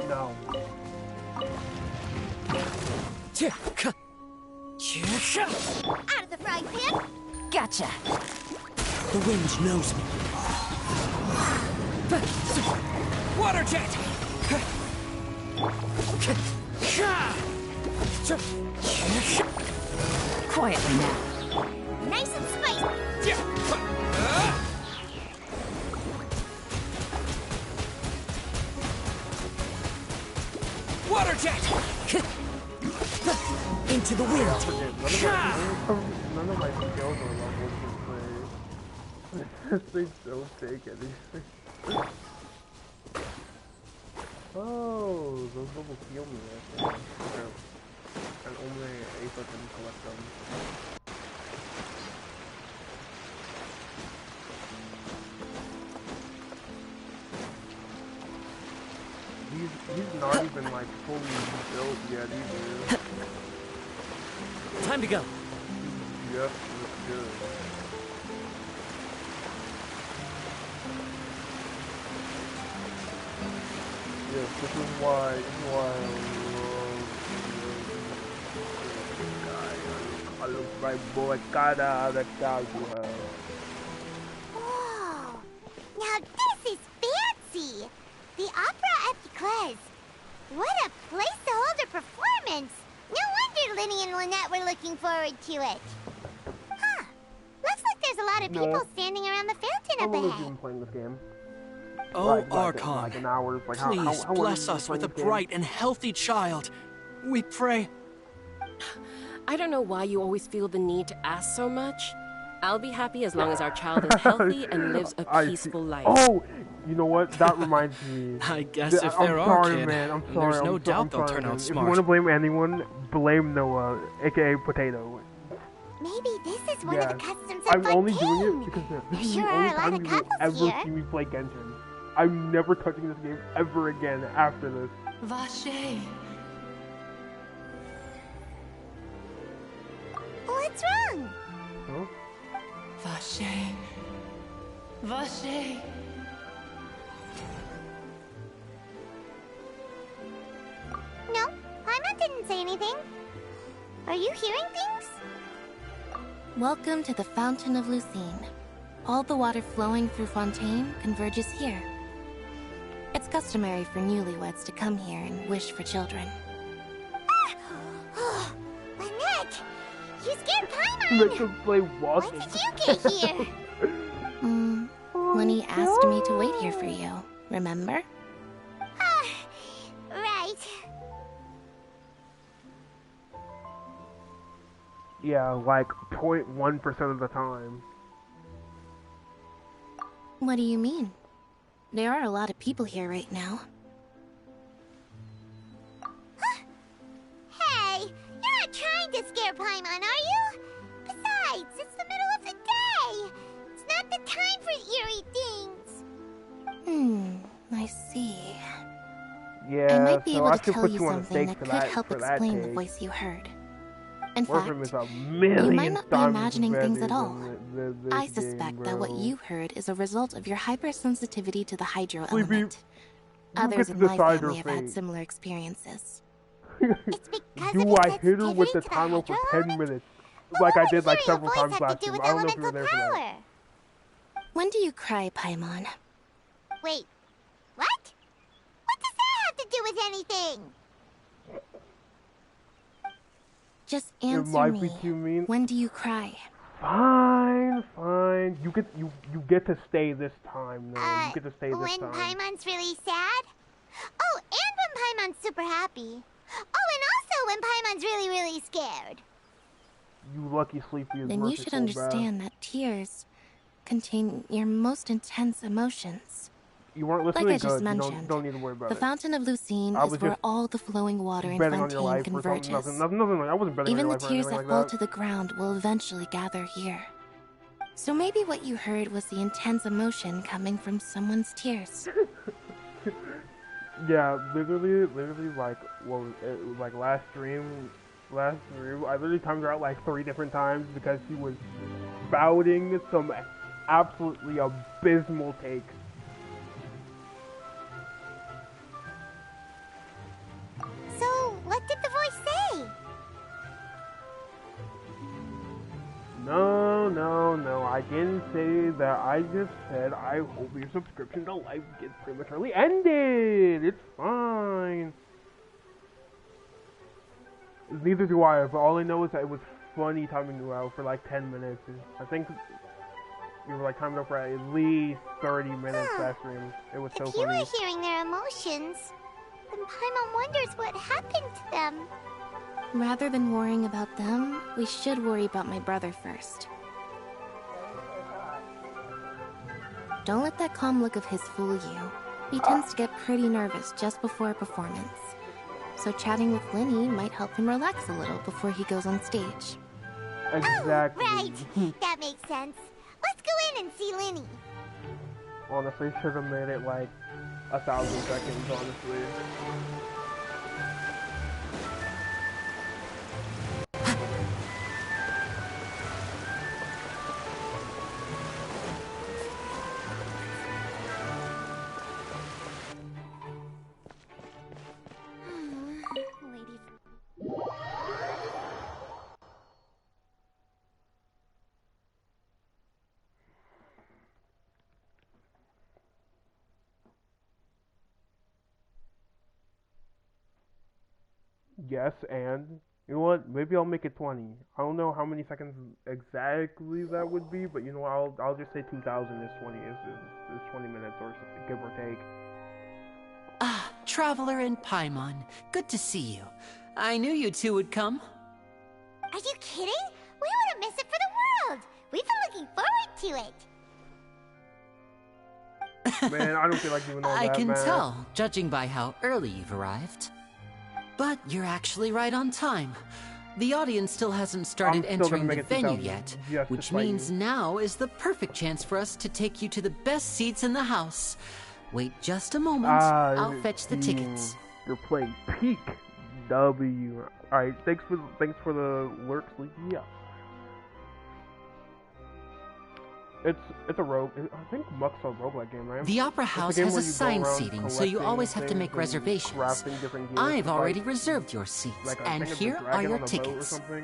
[SPEAKER 2] No.
[SPEAKER 4] Out of the frying pan.
[SPEAKER 3] Gotcha.
[SPEAKER 12] The wind knows me.
[SPEAKER 15] Water jet!
[SPEAKER 3] Quietly now.
[SPEAKER 4] Nice and spicy.
[SPEAKER 15] Water jet!
[SPEAKER 12] Into the wind.
[SPEAKER 2] None of my skills are level to play. They don't take anything. Oh, those levels heal me, I think. And only Ava can collect them. He's not even like fully built yet either.
[SPEAKER 15] Time to go.
[SPEAKER 2] Yep, that's good. Yes, this is why I love my boy Kada the Kazuha.
[SPEAKER 4] Whoa! Now this is fancy! The Opera at Eclairs. What a place to hold a performance! No wonder Linny and Lynette were looking forward to it. Huh. Looks like there's a lot of people standing around the fountain up
[SPEAKER 2] I've
[SPEAKER 4] ahead.
[SPEAKER 2] been playing this game.
[SPEAKER 11] Oh, Archon,
[SPEAKER 2] like an hour. Like
[SPEAKER 11] please
[SPEAKER 2] how
[SPEAKER 11] bless us with a bright and healthy child. We pray.
[SPEAKER 17] I don't know why you always feel the need to ask so much. I'll be happy as long as our child is healthy and lives a peaceful life.
[SPEAKER 2] Oh, you know what? That reminds me.
[SPEAKER 11] I guess if they're our kid,
[SPEAKER 2] man. I'm sorry.
[SPEAKER 11] there's no doubt they'll turn out
[SPEAKER 2] If
[SPEAKER 11] smart.
[SPEAKER 2] you want to blame anyone, blame Noah, aka Potato.
[SPEAKER 4] Maybe this is one of the customs of
[SPEAKER 2] I'm only doing
[SPEAKER 4] Fontaine.
[SPEAKER 2] it because
[SPEAKER 4] There
[SPEAKER 2] this is
[SPEAKER 4] sure
[SPEAKER 2] the
[SPEAKER 4] are
[SPEAKER 2] only
[SPEAKER 4] a lot
[SPEAKER 2] time
[SPEAKER 4] of
[SPEAKER 2] you will
[SPEAKER 4] couples
[SPEAKER 2] ever
[SPEAKER 4] here.
[SPEAKER 2] see me play Genshin. I'm never touching this game ever again after this.
[SPEAKER 9] Vache.
[SPEAKER 4] What's wrong?
[SPEAKER 2] Huh?
[SPEAKER 9] Vache. Vache.
[SPEAKER 4] No, Paimon didn't say anything. Are you hearing things?
[SPEAKER 8] Welcome to the Fountain of Lucine. All the water flowing through Fontaine converges here. It's customary for newlyweds to come here and wish for children.
[SPEAKER 4] Lynette! You scared Paimon!
[SPEAKER 2] Make them play walking.
[SPEAKER 4] When did you get here?
[SPEAKER 8] Lenny asked me to wait here for you, remember?
[SPEAKER 4] Right.
[SPEAKER 2] Yeah, like 0.1% of the time.
[SPEAKER 8] What do you mean? There are a lot of people here right now.
[SPEAKER 4] Hey, you're not trying to scare Paimon, are you? Besides, it's the middle of the day. It's not the time for eerie things.
[SPEAKER 8] I see.
[SPEAKER 2] Yeah,
[SPEAKER 8] I might be
[SPEAKER 2] so
[SPEAKER 8] able
[SPEAKER 2] I
[SPEAKER 8] to
[SPEAKER 2] should
[SPEAKER 8] tell
[SPEAKER 2] put
[SPEAKER 8] you
[SPEAKER 2] you on a
[SPEAKER 8] something
[SPEAKER 2] stake
[SPEAKER 8] that
[SPEAKER 2] for
[SPEAKER 8] could
[SPEAKER 2] that.
[SPEAKER 8] help
[SPEAKER 2] for that
[SPEAKER 8] explain the
[SPEAKER 2] take.
[SPEAKER 8] voice you heard. In
[SPEAKER 2] Wolfram
[SPEAKER 8] fact,
[SPEAKER 2] is a
[SPEAKER 8] you
[SPEAKER 2] million
[SPEAKER 8] might not be
[SPEAKER 2] times
[SPEAKER 8] imagining things at
[SPEAKER 2] better
[SPEAKER 8] all.
[SPEAKER 2] than
[SPEAKER 8] I
[SPEAKER 2] this
[SPEAKER 8] suspect
[SPEAKER 2] game,
[SPEAKER 8] that what
[SPEAKER 2] bro.
[SPEAKER 8] you heard is a result of your hypersensitivity to the hydro
[SPEAKER 2] Sleepy,
[SPEAKER 8] element.
[SPEAKER 2] you
[SPEAKER 8] Others
[SPEAKER 2] get
[SPEAKER 8] in
[SPEAKER 2] to
[SPEAKER 8] my
[SPEAKER 2] decide
[SPEAKER 8] family
[SPEAKER 2] your
[SPEAKER 8] have had
[SPEAKER 2] fate.
[SPEAKER 8] similar experiences.
[SPEAKER 2] Do I hit her with the timer for 10 minutes? Like I did like several times last time. I don't know if you were there for that.
[SPEAKER 8] When do you cry, Paimon?
[SPEAKER 4] Wait, what? What does that have to do with anything?
[SPEAKER 8] Just
[SPEAKER 2] It
[SPEAKER 8] answer
[SPEAKER 2] might
[SPEAKER 8] me.
[SPEAKER 2] be too mean.
[SPEAKER 8] When do you cry?
[SPEAKER 2] Fine. You get to stay this time, though. You get to stay this
[SPEAKER 4] When
[SPEAKER 2] time.
[SPEAKER 4] Paimon's really sad? Oh, and when Paimon's super happy. Oh, and also when Paimon's really, really scared.
[SPEAKER 2] You lucky Sleepy is
[SPEAKER 8] Then you should understand that tears contain your most intense emotions.
[SPEAKER 2] You weren't listening
[SPEAKER 8] Like I just
[SPEAKER 2] good.
[SPEAKER 8] mentioned,
[SPEAKER 2] You don't need to worry about
[SPEAKER 8] the
[SPEAKER 2] it.
[SPEAKER 8] Fountain of Lucine
[SPEAKER 2] I
[SPEAKER 8] is
[SPEAKER 2] was
[SPEAKER 8] where
[SPEAKER 2] just
[SPEAKER 8] all the flowing water in
[SPEAKER 2] betting on your
[SPEAKER 8] Fontaine
[SPEAKER 2] life or something.
[SPEAKER 8] converges.
[SPEAKER 2] Nothing like I wasn't betting
[SPEAKER 8] Even
[SPEAKER 2] on
[SPEAKER 8] the
[SPEAKER 2] your life or
[SPEAKER 8] tears
[SPEAKER 2] anything
[SPEAKER 8] that
[SPEAKER 2] like
[SPEAKER 8] fall
[SPEAKER 2] that.
[SPEAKER 8] to the ground will eventually gather here. So maybe what you heard was the intense emotion coming from someone's tears.
[SPEAKER 2] Yeah, literally, like, like last stream, I literally timed her out like 3 different times because she was spouting some absolutely abysmal takes.
[SPEAKER 4] So, what did the voice say?
[SPEAKER 2] No, I didn't say that. I just said I hope your subscription to life gets prematurely ended. It's fine. Neither do I, but all I know is that it was funny timing you out for like 10 minutes. I think you were like timing out for at least 30 minutes that stream. It was so funny.
[SPEAKER 4] If you were hearing their emotions, then Paimon wonders what happened to them.
[SPEAKER 8] Rather than worrying about them, we should worry about my brother first. Don't let that calm look of his fool you. He tends to get pretty nervous just before a performance. So chatting with Linny might help him relax a little before he goes on stage.
[SPEAKER 2] Exactly.
[SPEAKER 4] Oh, right. That makes sense. Let's go in and see Linny.
[SPEAKER 2] Honestly, should have made it like 1,000 seconds, honestly. Yes, and you know what? Maybe I'll make it 20. I don't know how many seconds exactly that would be, but you know, I'll just say 2,000 is 20 is 20 minutes or something, give or take.
[SPEAKER 3] Ah, Traveler and Paimon, good to see you. I knew you two would come.
[SPEAKER 4] Are you kidding? We wouldn't miss it for the world. We've been looking forward to it.
[SPEAKER 2] Man, I don't feel like doing all
[SPEAKER 3] I
[SPEAKER 2] that,
[SPEAKER 3] can
[SPEAKER 2] man.
[SPEAKER 3] tell, judging by how early you've arrived. But you're actually right on time. The audience still hasn't started entering the venue yet, which means now is the perfect chance for us to take you to the best seats in the house. Wait just a moment. I'll fetch the tickets.
[SPEAKER 2] You're playing peak W. Alright, thanks for the alert, Sleepy. Yeah. It's a rogue. I think Muck's a roguelike game, right?
[SPEAKER 3] The Opera House has assigned seating, so you always have to make reservations. I've already reserved your seats, and here are your tickets.
[SPEAKER 2] I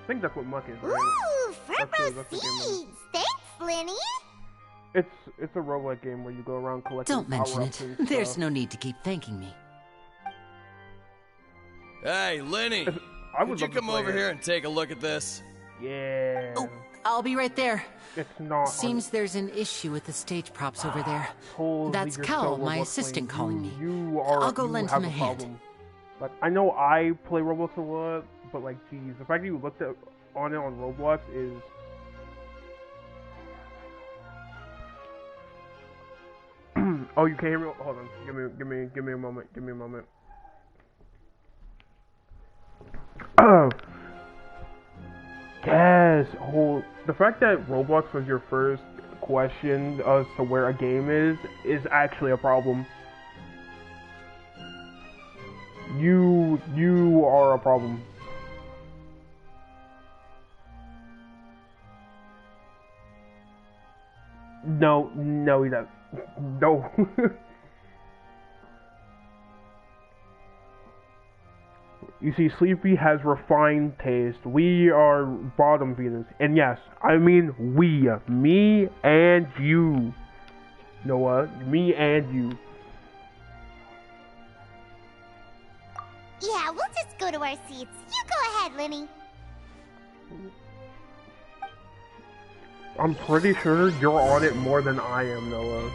[SPEAKER 2] think that's what Muck is, right?
[SPEAKER 4] Ooh, front row seats! Thanks, Linny!
[SPEAKER 2] It's a roguelike game where you go around collecting
[SPEAKER 3] Don't mention it. There's no need to keep thanking me.
[SPEAKER 18] Hey, Linny! Could you come over here and take a look at this?
[SPEAKER 2] Yeah.
[SPEAKER 3] Oh, I'll be right there.
[SPEAKER 2] It's not.
[SPEAKER 3] Seems there's an issue with the stage props over there. That's Cal, my assistant, calling me. I'll go lend him a hand.
[SPEAKER 2] Like, I know I play Roblox a lot, but like, geez, the fact that you looked on it on Roblox is. Oh, you can't hear me? Hold on. Give me a moment. Give me a moment. Oh. Yes. The fact that Roblox was your first question as to where a game is actually a problem. You are a problem. No, he doesn't. No. You see, Sleepy has refined taste. We are bottom feeders. And yes, I mean we. Me and you. Noah, me and you.
[SPEAKER 4] Yeah, we'll just go to our seats. You go ahead, Linny.
[SPEAKER 2] I'm pretty sure you're on it more than I am, Noah.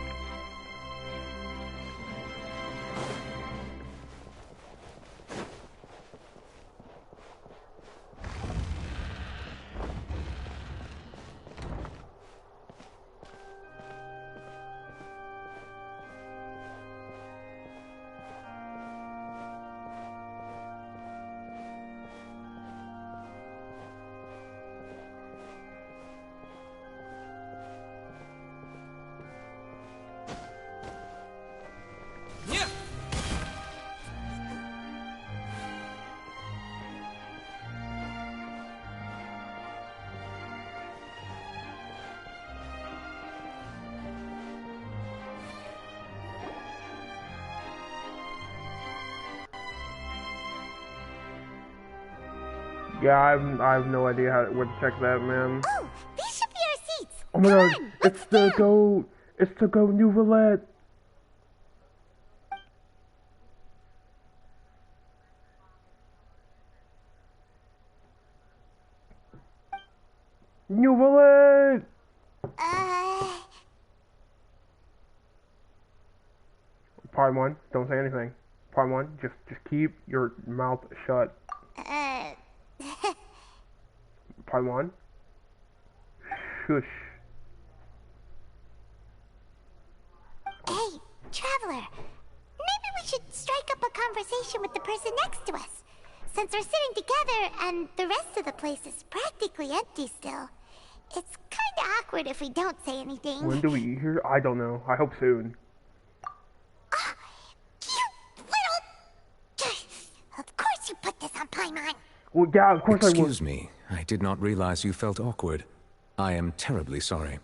[SPEAKER 2] Yeah, I have no idea where to check that, man.
[SPEAKER 4] Oh, these should be our seats.
[SPEAKER 2] Oh my god, it's the goat. It's the goat Nouvelette. Nouvelette! Paimon, don't say anything. Paimon, just keep your mouth shut. Paimon? Shush.
[SPEAKER 4] Hey, Traveler. Maybe we should strike up a conversation with the person next to us. Since we're sitting together and the rest of the place is practically empty still. It's kinda awkward if we don't say anything.
[SPEAKER 2] When do we eat here? I don't know. I hope soon.
[SPEAKER 4] Of course you put this on Paimon.
[SPEAKER 2] Well, yeah, of course I will.
[SPEAKER 19] Excuse me. I did not realize you felt awkward. I am terribly sorry.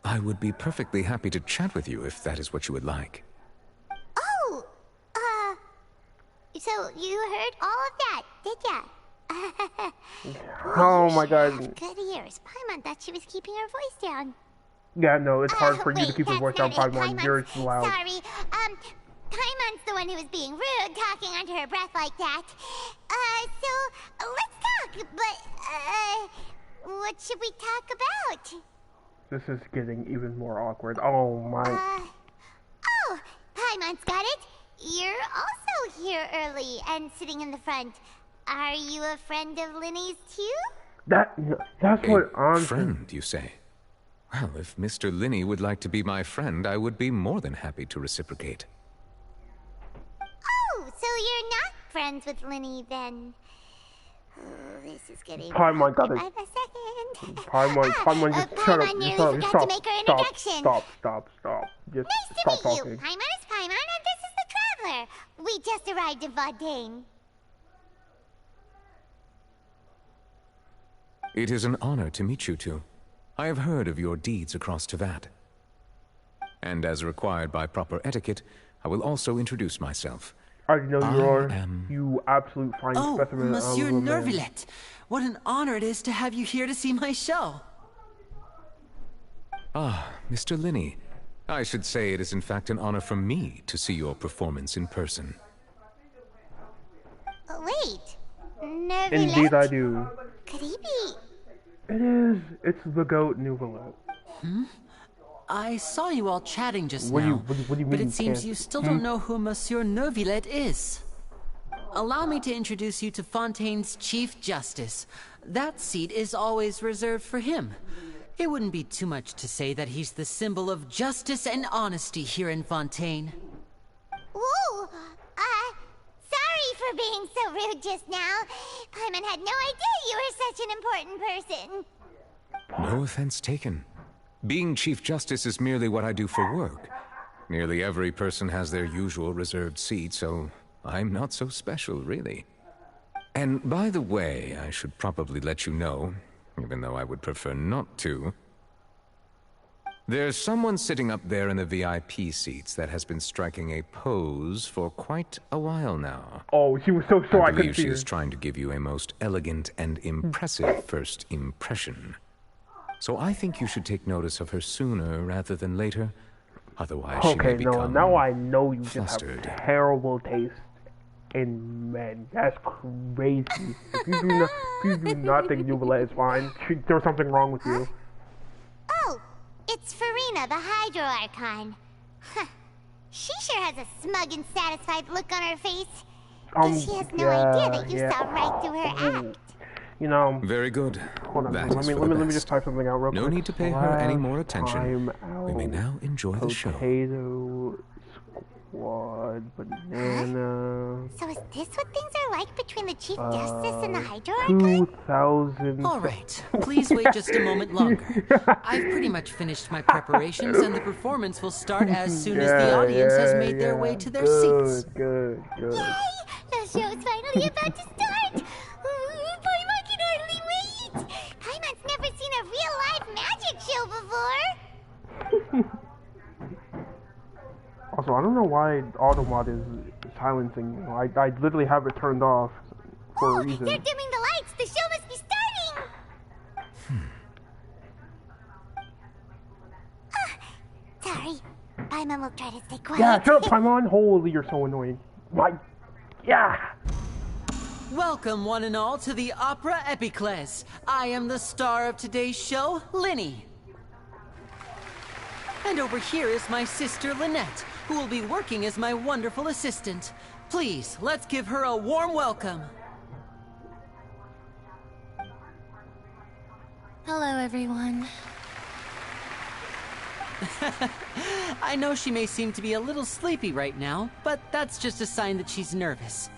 [SPEAKER 19] I would be perfectly happy to chat with you if that is what you would like.
[SPEAKER 4] Oh, so you heard all of that, did ya?
[SPEAKER 2] Oh my god.
[SPEAKER 4] Good ears. Paimon thought she was keeping her voice down.
[SPEAKER 2] Yeah, no, it's hard for you to keep your voice down,
[SPEAKER 4] not it.
[SPEAKER 2] Paimon. You're loud.
[SPEAKER 4] Sorry. Paimon's the one who was being rude, talking under her breath like that. So, let's talk, but, what should we talk about?
[SPEAKER 2] This is getting even more awkward. Oh my.
[SPEAKER 4] Oh, Paimon's got it. You're also here early and sitting in the front. Are you a friend of Linny's too?
[SPEAKER 2] That's what I'm
[SPEAKER 19] friend, you say? Well, if Mr. Linny would like to be my friend, I would be more than happy to reciprocate.
[SPEAKER 4] Oh, so you're not friends with Linny then? Oh, this is getting
[SPEAKER 2] Paimon got it.
[SPEAKER 4] by the second.
[SPEAKER 2] Paimon, just shut up.
[SPEAKER 4] Nearly forgot to make her introduction.
[SPEAKER 2] Stop. Just
[SPEAKER 4] nice
[SPEAKER 2] stop
[SPEAKER 4] to meet
[SPEAKER 2] talking.
[SPEAKER 4] you. Paimon is Paimon, and this is the Traveler. We just arrived in Fontaine.
[SPEAKER 19] It is an honor to meet you two. I have heard of your deeds across Tevat. And as required by proper etiquette, I will also introduce myself.
[SPEAKER 2] I know you are. You absolute fine specimen.
[SPEAKER 3] Monsieur Nervillet. What an honor it is to have you here to see my show.
[SPEAKER 19] Ah, Mr. Linny. I should say it is in fact an honor for me to see your performance in person.
[SPEAKER 4] Wait. Nervillet?
[SPEAKER 2] Indeed I do.
[SPEAKER 4] Could he be?
[SPEAKER 2] It is. It's the goat Nouvelette.
[SPEAKER 3] I saw you all chatting just
[SPEAKER 2] What do
[SPEAKER 3] now,
[SPEAKER 2] you mean
[SPEAKER 3] but
[SPEAKER 2] you
[SPEAKER 3] it seems
[SPEAKER 2] can't?
[SPEAKER 3] you still don't know who Monsieur Nervillet is. Allow me to introduce you to Fontaine's Chief Justice. That seat is always reserved for him. It wouldn't be too much to say that he's the symbol of justice and honesty here in Fontaine.
[SPEAKER 4] Whoa! Sorry for being so rude just now. Paimon had no idea you were such an important person.
[SPEAKER 19] No offense taken. Being Chief Justice is merely what I do for work. Nearly every person has their usual reserved seat, so I'm not so special, really. And by the way, I should probably let you know, even though I would prefer not to. There's someone sitting up there in the VIP seats that has been striking a pose for quite a while now.
[SPEAKER 2] Oh, she was so sure I couldn't
[SPEAKER 19] believe
[SPEAKER 2] see
[SPEAKER 19] she
[SPEAKER 2] her.
[SPEAKER 19] is trying to give you a most elegant and impressive first impression. So I think you should take notice of her sooner rather than later. Otherwise, she may become
[SPEAKER 2] now I know you
[SPEAKER 19] flustered.
[SPEAKER 2] just have terrible taste in men. That's crazy. If you do not think Nouvelette is fine, there's something wrong with you.
[SPEAKER 4] Oh, it's Farina, the Hydro Archon. Huh. She sure has a smug and satisfied look on her face. She has no idea that you saw right through her act.
[SPEAKER 2] You know.
[SPEAKER 19] Very good.
[SPEAKER 2] Hold on.
[SPEAKER 19] That
[SPEAKER 2] Let
[SPEAKER 19] is
[SPEAKER 2] me
[SPEAKER 19] for the
[SPEAKER 2] let me
[SPEAKER 19] best.
[SPEAKER 2] just type something out real quick.
[SPEAKER 19] No need to pay her any more attention.
[SPEAKER 2] Time
[SPEAKER 19] We may
[SPEAKER 2] out.
[SPEAKER 19] now enjoy the show.
[SPEAKER 2] Potato Squad banana.
[SPEAKER 4] So is this what things are like between the Chief Justice and the Hydro Archon?
[SPEAKER 2] 2000.
[SPEAKER 3] All right, please wait just a moment longer. I've pretty much finished my preparations, and the performance will start as soon as the audience has made their way to their seats.
[SPEAKER 2] Good.
[SPEAKER 4] Yay! The show's finally about to start! Paimon can hardly wait! Paimon's never seen a real live magic show before!
[SPEAKER 2] Also, I don't know why Automod is silencing you. I literally have it turned off for a reason.
[SPEAKER 4] They're dimming the lights! The show must be starting! Sorry. Paimon will try to stay quiet.
[SPEAKER 2] Yeah, shut up, Paimon. Holy, you're so annoying. My... Yeah!
[SPEAKER 3] Welcome, one and all, to the Opera Epiclese. I am the star of today's show, Linny. And over here is my sister, Lynette, who will be working as my wonderful assistant. Please, let's give her a warm welcome.
[SPEAKER 8] Hello, everyone.
[SPEAKER 3] I know she may seem to be a little sleepy right now, but that's just a sign that she's nervous.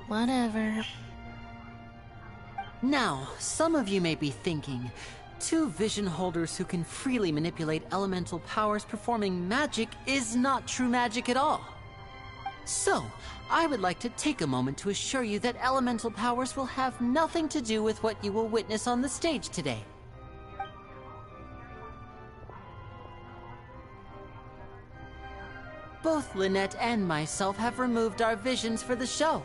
[SPEAKER 8] Whatever.
[SPEAKER 3] Now, some of you may be thinking, two vision holders who can freely manipulate elemental powers performing magic is not true magic at all. So, I would like to take a moment to assure you that elemental powers will have nothing to do with what you will witness on the stage today. Both Lynette and myself have removed our visions for the show.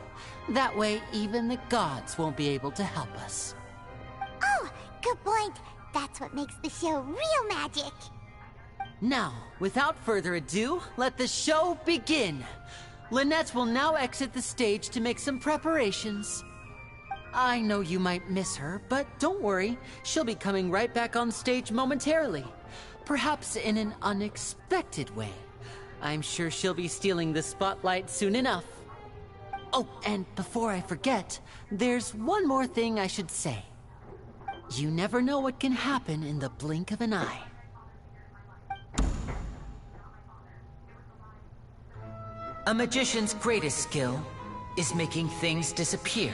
[SPEAKER 3] That way, even the gods won't be able to help us.
[SPEAKER 4] Oh, good point. That's what makes the show real magic.
[SPEAKER 3] Now, without further ado, let the show begin. Lynette will now exit the stage to make some preparations. I know you might miss her, but don't worry. She'll be coming right back on stage momentarily. Perhaps in an unexpected way. I'm sure she'll be stealing the spotlight soon enough. Oh, and before I forget, there's one more thing I should say. You never know what can happen in the blink of an eye. A magician's greatest skill is making things disappear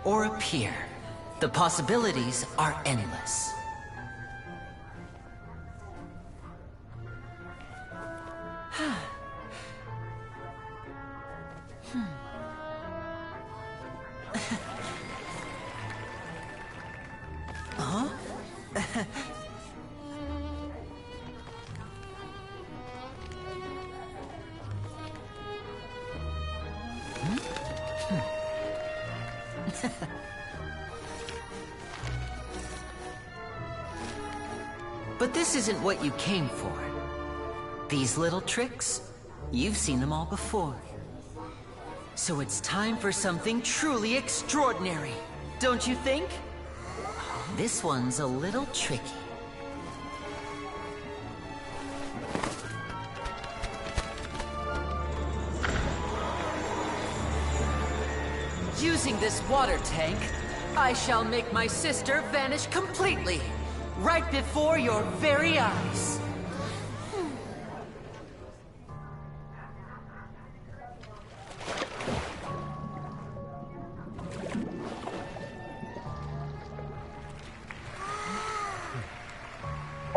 [SPEAKER 3] or appear. The possibilities are endless. Huh? But this isn't what you came for. These little tricks, you've seen them all before. So it's time for something truly extraordinary, don't you think? This one's a little tricky. Using this water tank, I shall make my sister vanish completely, right before your very eyes.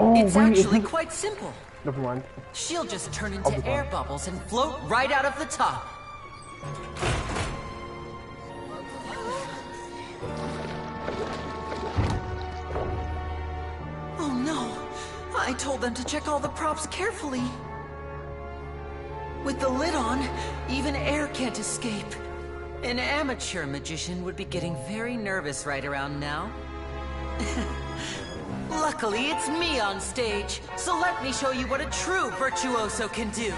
[SPEAKER 3] It's actually quite simple.
[SPEAKER 2] Never mind.
[SPEAKER 3] She'll just turn into air bubbles and float right out of the top. Oh no! I told them to check all the props carefully. With the lid on, even air can't escape. An amateur magician would be getting very nervous right around now. Luckily, it's me on stage, so let me show you what a true virtuoso can do.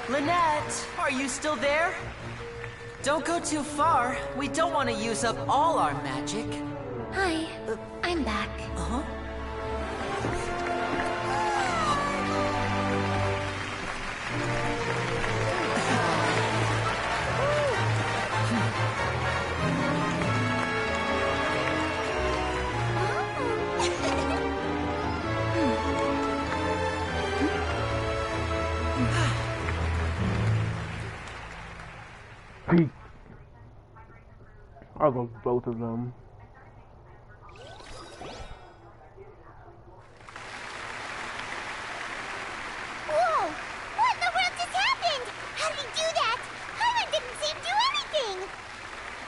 [SPEAKER 3] Lynette, are you still there? Don't go too far. We don't want to use up all our magic.
[SPEAKER 8] Hi, I'm back.
[SPEAKER 3] Uh-huh.
[SPEAKER 2] I love both of them.
[SPEAKER 4] Whoa! What in the world just happened? How did he do that? Paimon didn't see him do anything!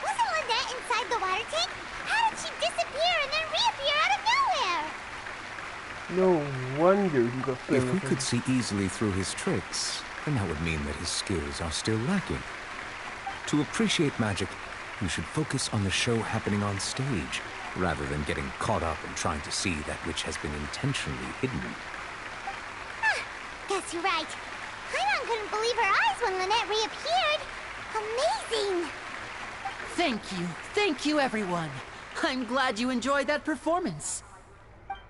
[SPEAKER 4] Wasn't Lynette inside the water tank? How did she disappear and then reappear out of
[SPEAKER 2] No wonder he's a famous.
[SPEAKER 19] If we could see easily through his tricks, then that would mean that his skills are still lacking. To appreciate magic, you should focus on the show happening on stage, rather than getting caught up in trying to see that which has been intentionally hidden.
[SPEAKER 4] Guess you're right. Paimon couldn't believe her eyes when Lynette reappeared. Amazing!
[SPEAKER 3] Thank you everyone. I'm glad you enjoyed that performance.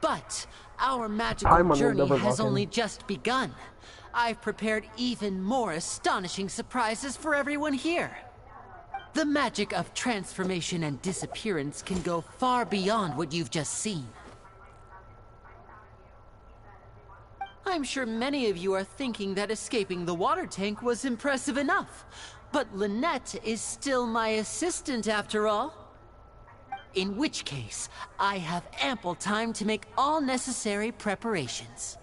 [SPEAKER 3] But our magical journey has only just begun. I've prepared even more astonishing surprises for everyone here. The magic of transformation and disappearance can go far beyond what you've just seen. I'm sure many of you are thinking that escaping the water tank was impressive enough. But Lynette is still my assistant after all. In which case, I have ample time to make all necessary preparations.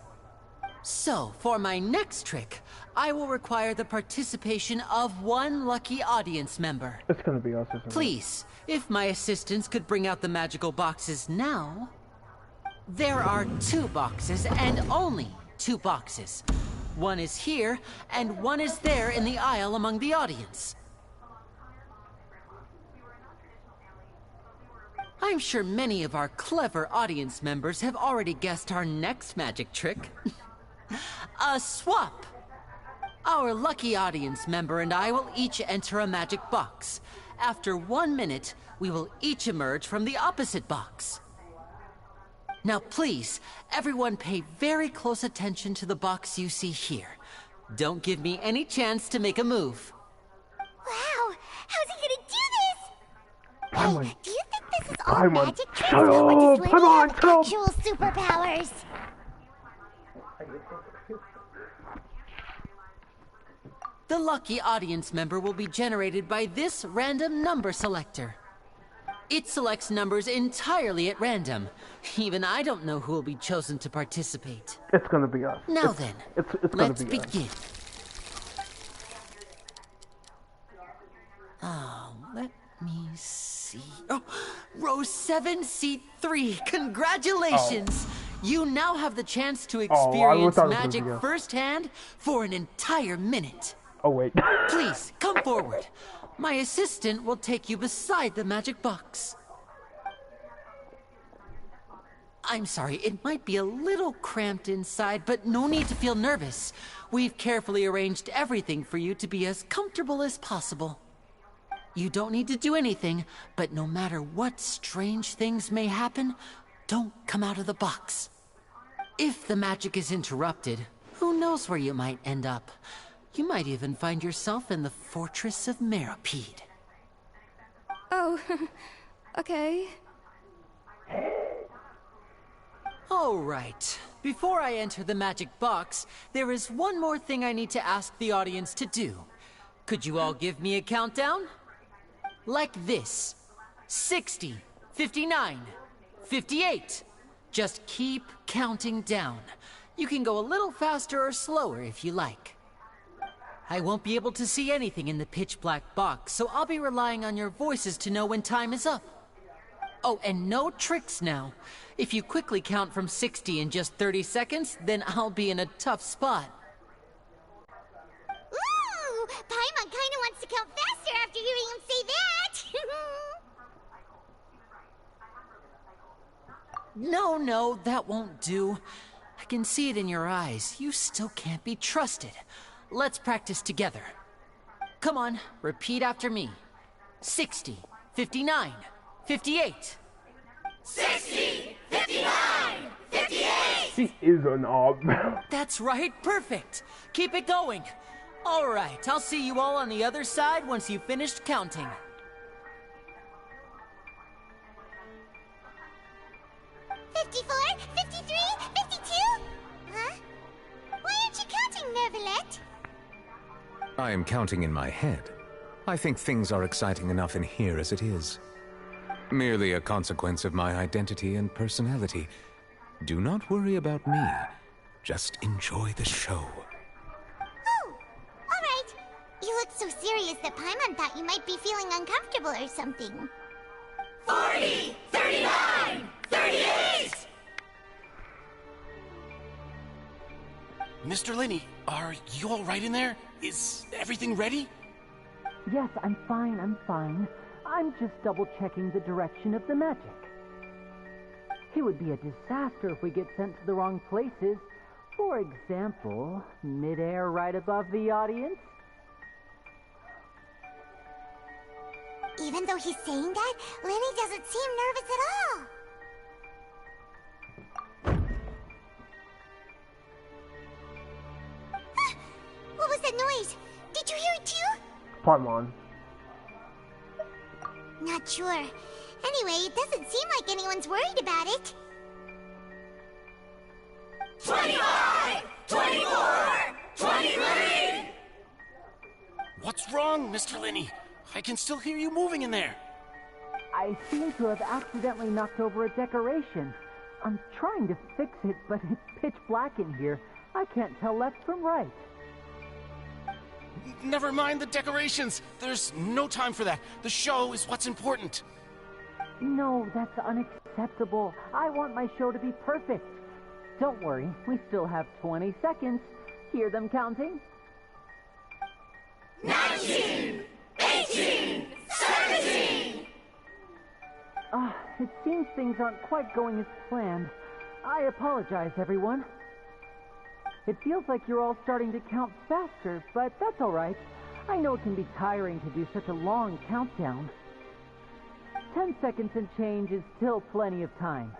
[SPEAKER 3] So, for my next trick, I will require the participation of one lucky audience member.
[SPEAKER 2] It's gonna be us, isn't it?
[SPEAKER 3] Please, if my assistants could bring out the magical boxes now. There are 2 boxes and only 2 boxes. One is here, and one is there in the aisle among the audience. I'm sure many of our clever audience members have already guessed our next magic trick. A swap! Our lucky audience member and I will each enter a magic box. After 1 minute, we will each emerge from the opposite box. Now please, everyone pay very close attention to the box you see here. Don't give me any chance to make a move.
[SPEAKER 4] Wow! How's he gonna do this? Hey, do you think this is all
[SPEAKER 2] Paimon,
[SPEAKER 4] magic tricks?
[SPEAKER 2] shut up!
[SPEAKER 4] Or does Lily
[SPEAKER 2] Paimon,
[SPEAKER 4] have
[SPEAKER 2] shut up!
[SPEAKER 4] actual superpowers?
[SPEAKER 3] The lucky audience member will be generated by this random number selector. It selects numbers entirely at random. Even I don't know who will be chosen to participate.
[SPEAKER 2] It's gonna be us.
[SPEAKER 3] Now then, let's begin. Oh, let me see. Oh, row 7, seat 3. Congratulations! You now have the chance to experience magic firsthand for an entire minute.
[SPEAKER 2] Oh, wait.
[SPEAKER 3] Please, come forward. My assistant will take you beside the magic box. I'm sorry, it might be a little cramped inside, but no need to feel nervous. We've carefully arranged everything for you to be as comfortable as possible. You don't need to do anything, but no matter what strange things may happen, don't come out of the box. If the magic is interrupted, who knows where you might end up? You might even find yourself in the Fortress of Meropide.
[SPEAKER 13] Oh, okay.
[SPEAKER 3] All right. Before I enter the magic box, there is one more thing I need to ask the audience to do. Could you all give me a countdown? Like this. 60, 59, 58. Just keep counting down. You can go a little faster or slower if you like. I won't be able to see anything in the pitch black box, so I'll be relying on your voices to know when time is up. Oh, and no tricks now. If you quickly count from 60 in just 30 seconds, then I'll be in a tough spot.
[SPEAKER 4] Ooh! Paimon kinda wants to count faster after hearing him say that!
[SPEAKER 3] No, that won't do. I can see it in your eyes. You still can't be trusted. Let's practice together. Come on, repeat after me. 60, 59, 58.
[SPEAKER 4] 60, 59, 58!
[SPEAKER 2] She is an ob.
[SPEAKER 3] That's right, perfect. Keep it going. All right, I'll see you all on the other side once you've finished counting.
[SPEAKER 4] $54, $53, $52? Huh? Why aren't you counting, Nervalet?
[SPEAKER 19] I am counting in my head. I think things are exciting enough in here as it is. Merely a consequence of my identity and personality. Do not worry about me. Just enjoy the show.
[SPEAKER 4] Oh, all right. You look so serious that Paimon thought you might be feeling uncomfortable or something. 40, 39, 38!
[SPEAKER 18] Mr. Linney, are you all right in there? Is everything ready?
[SPEAKER 20] Yes, I'm fine, I'm just double-checking the direction of the magic. It would be a disaster if we get sent to the wrong places. For example, mid-air right above the audience.
[SPEAKER 4] Even though he's saying that, Lenny doesn't seem nervous at all. What was that noise? Did you hear it too?
[SPEAKER 2] Paimon.
[SPEAKER 4] Not sure. Anyway, it doesn't seem like anyone's worried about it.
[SPEAKER 18] 25! 24! 23! What's wrong, Mr. Linney? I can still hear you moving in there.
[SPEAKER 20] I seem to have accidentally knocked over a decoration. I'm trying to fix it, but it's pitch black in here. I can't tell left from right.
[SPEAKER 18] Never mind the decorations. There's no time for that. The show is what's important.
[SPEAKER 20] No, that's unacceptable. I want my show to be perfect. Don't worry, we still have 20 seconds. Hear them counting?
[SPEAKER 18] 19! 18! 17!
[SPEAKER 20] It seems things aren't quite going as planned. I apologize, everyone. It feels like you're all starting to count faster, but that's all right. I know it can be tiring to do such a long countdown. 10 seconds and change is still plenty of time.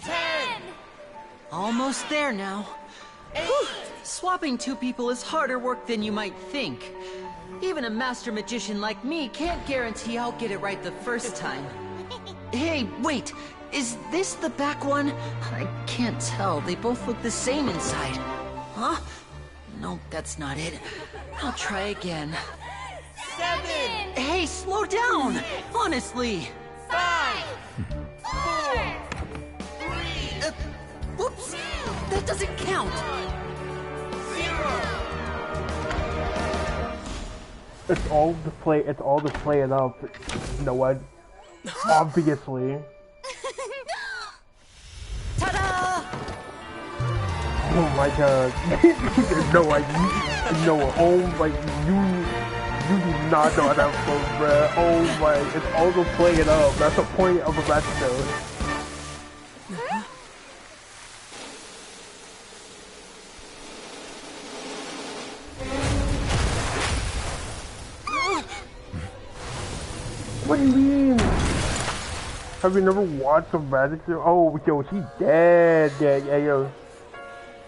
[SPEAKER 3] 10! Almost there now. Whew. Swapping two people is harder work than you might think. Even a master magician like me can't guarantee I'll get it right the first time. Hey, wait! Is this the back one? I can't tell. They both look the same inside. Huh? No, that's not it. I'll try again.
[SPEAKER 18] 7!
[SPEAKER 3] Hey, slow down! Honestly!
[SPEAKER 18] 5! 4! 3!
[SPEAKER 3] Whoops! That doesn't count!
[SPEAKER 18] 0!
[SPEAKER 2] It's all to play it up. You know what? Obviously.
[SPEAKER 3] Ta-da!
[SPEAKER 2] Oh my god. You do not know how that flows, bruh. Oh my, it's all to play it up. That's the point of a match though. What do you mean? Have you never watched a magic show? Oh, yo, she's dead. Yeah, yo.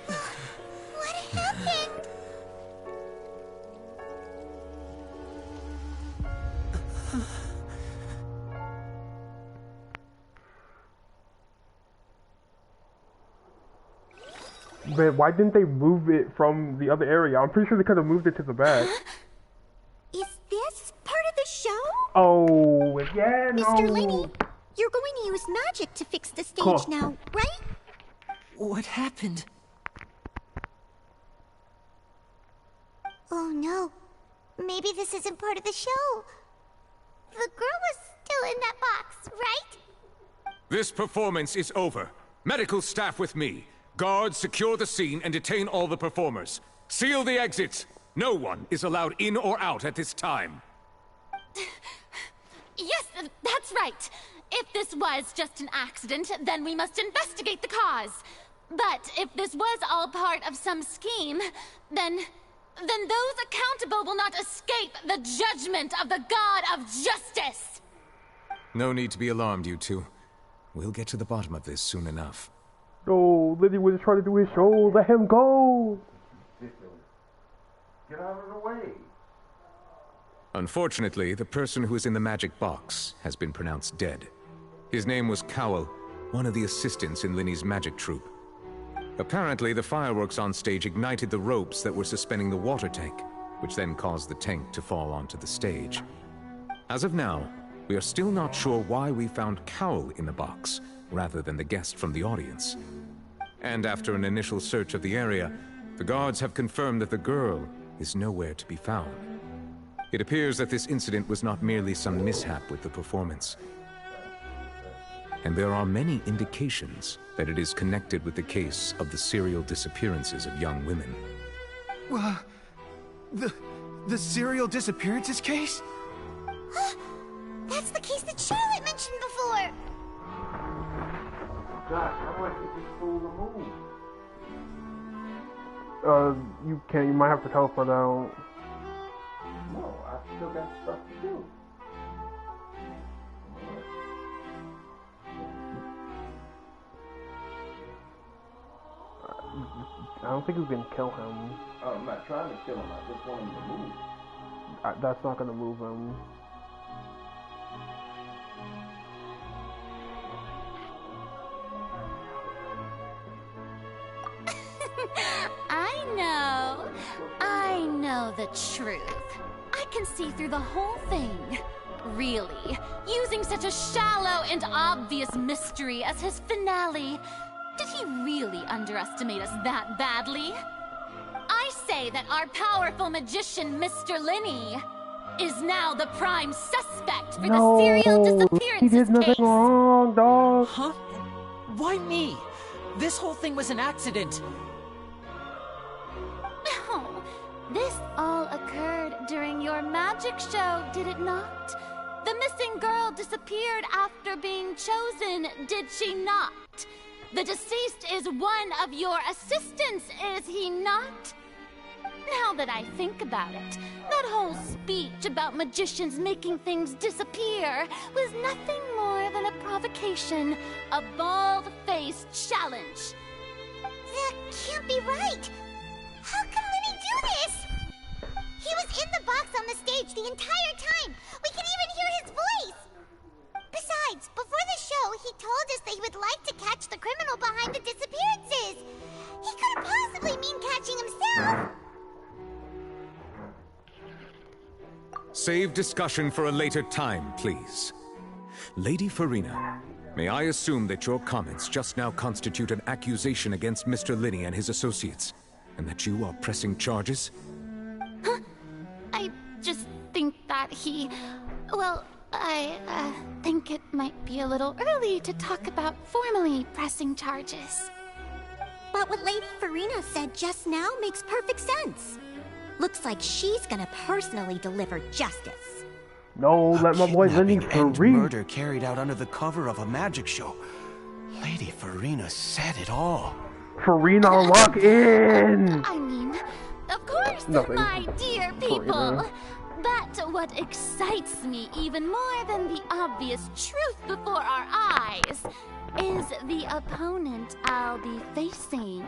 [SPEAKER 4] What happened?
[SPEAKER 2] Man, why didn't they move it from the other area? I'm pretty sure they could have moved it to the back.
[SPEAKER 4] Is this part of the show?
[SPEAKER 2] Oh, yeah, no.
[SPEAKER 4] Mr. Linney, you're going to use magic to fix the stage now, right?
[SPEAKER 3] What happened?
[SPEAKER 4] Oh no. Maybe this isn't part of the show. The girl was still in that box, right?
[SPEAKER 19] This performance is over. Medical staff with me. Guards, secure the scene and detain all the performers. Seal the exits. No one is allowed in or out at this time.
[SPEAKER 9] Yes, that's right. If this was just an accident, then we must investigate the cause. But if this was all part of some scheme, then those accountable will not escape the judgment of the God of Justice.
[SPEAKER 19] No need to be alarmed, you two. We'll get to the bottom of this soon enough.
[SPEAKER 2] No, Liddy was trying to do his show. Let him go.
[SPEAKER 1] Get out of the way.
[SPEAKER 19] Unfortunately, the person who is in the magic box has been pronounced dead. His name was Cowell, one of the assistants in Linney's magic troupe. Apparently, the fireworks on stage ignited the ropes that were suspending the water tank, which then caused the tank to fall onto the stage. As of now, we are still not sure why we found Cowell in the box, rather than the guest from the audience. And after an initial search of the area, the guards have confirmed that the girl is nowhere to be found. It appears that this incident was not merely some mishap with the performance. and there are many indications that it is connected with the case of the serial disappearances of young women.
[SPEAKER 18] The serial disappearances case?
[SPEAKER 4] That's the case that Charlotte mentioned before.
[SPEAKER 1] Gosh, how do I get this fool removed?
[SPEAKER 2] You can't. You might have to teleport out.
[SPEAKER 1] No, I still got stuff to do.
[SPEAKER 2] I don't think we can kill him.
[SPEAKER 1] Oh, I'm not trying to kill him. I just want him to move.
[SPEAKER 2] That's not gonna move him.
[SPEAKER 9] I know the truth. I can see through the whole thing. Really, using such a shallow and obvious mystery as his finale. Did he really underestimate us that badly? I say that our powerful magician, Mr. Linney, is now the prime suspect for the serial disappearances
[SPEAKER 2] he did nothing
[SPEAKER 9] case.
[SPEAKER 2] wrong, dog.
[SPEAKER 3] Huh? Why me? This whole thing was an accident.
[SPEAKER 9] No, this all occurred during your magic show, did it not? The missing girl disappeared after being chosen, did she not? The deceased is one of your assistants, is he not? Now that I think about it, that whole speech about magicians making things disappear was nothing more than a provocation, a bald-faced challenge.
[SPEAKER 4] That can't be right. How can Linny do this? He was in the box on the stage the entire time. We can even hear his voice. Besides, before the show, he told us that he would like to catch the criminal behind the disappearances. He couldn't possibly mean catching himself.
[SPEAKER 19] Save discussion for a later time, please. Lady Farina, may I assume that your comments just now constitute an accusation against Mr. Linney and his associates, and that you are pressing charges?
[SPEAKER 9] Huh? I just think that he... Well, I think it might be a little early to talk about formally pressing charges.
[SPEAKER 4] But what Lady Farina said just now makes perfect sense. Looks like she's gonna personally deliver justice.
[SPEAKER 2] No, let my boy Linny free.
[SPEAKER 18] Murder carried out under the cover of a magic show. Lady Farina said it all.
[SPEAKER 2] Farina, lock in!
[SPEAKER 9] I mean, of course,
[SPEAKER 2] Nothing.
[SPEAKER 9] my dear people.
[SPEAKER 2] Farina.
[SPEAKER 9] But what excites me even more than the obvious truth before our eyes is the opponent I'll be facing.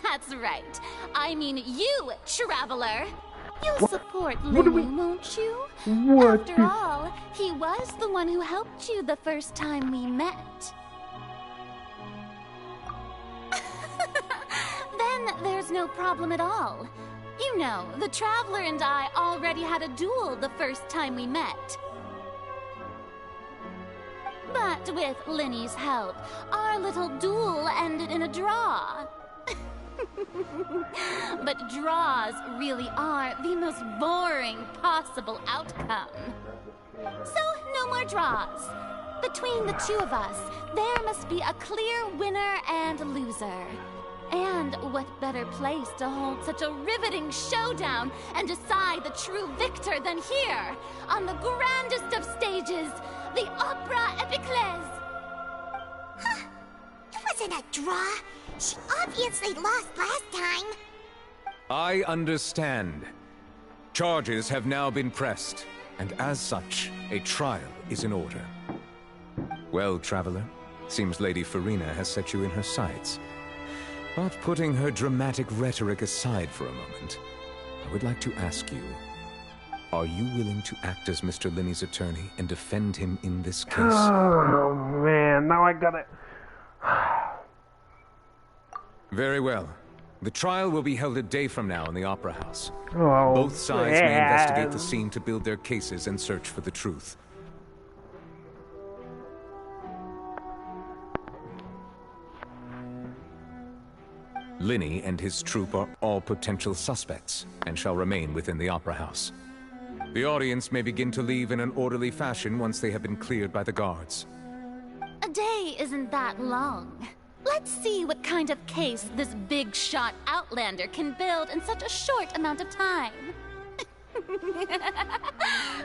[SPEAKER 9] That's right. I mean you, Traveler. You'll support Linny, won't you? After all, he was the one who helped you the first time we met. Then there's no problem at all. You know, the Traveler and I already had a duel the first time we met. But with Linny's help, our little duel ended in a draw. But draws really are the most boring possible outcome. So, no more draws. Between the two of us, there must be a clear winner and loser. And what better place to hold such a riveting showdown and decide the true victor than here, on the grandest of stages, the Opera Epiclese.
[SPEAKER 4] Huh? It wasn't a draw. She obviously lost last time.
[SPEAKER 19] I understand. Charges have now been pressed, and as such, a trial is in order. Well, Traveler, seems Lady Farina has set you in her sights. But putting her dramatic rhetoric aside for a moment, I would like to ask you, are you willing to act as Mr. Linney's attorney and defend him in this case?
[SPEAKER 2] Oh, man, now I gotta...
[SPEAKER 19] Very well. The trial will be held a day from now in the Opera House.
[SPEAKER 2] Oh,
[SPEAKER 19] both sides may investigate the scene to build their cases and search for the truth. Linney and his troupe are all potential suspects and shall remain within the Opera House. The audience may begin to leave in an orderly fashion once they have been cleared by the guards.
[SPEAKER 9] really isn't that long. Let's see what kind of case this big-shot Outlander can build in such a short amount of time.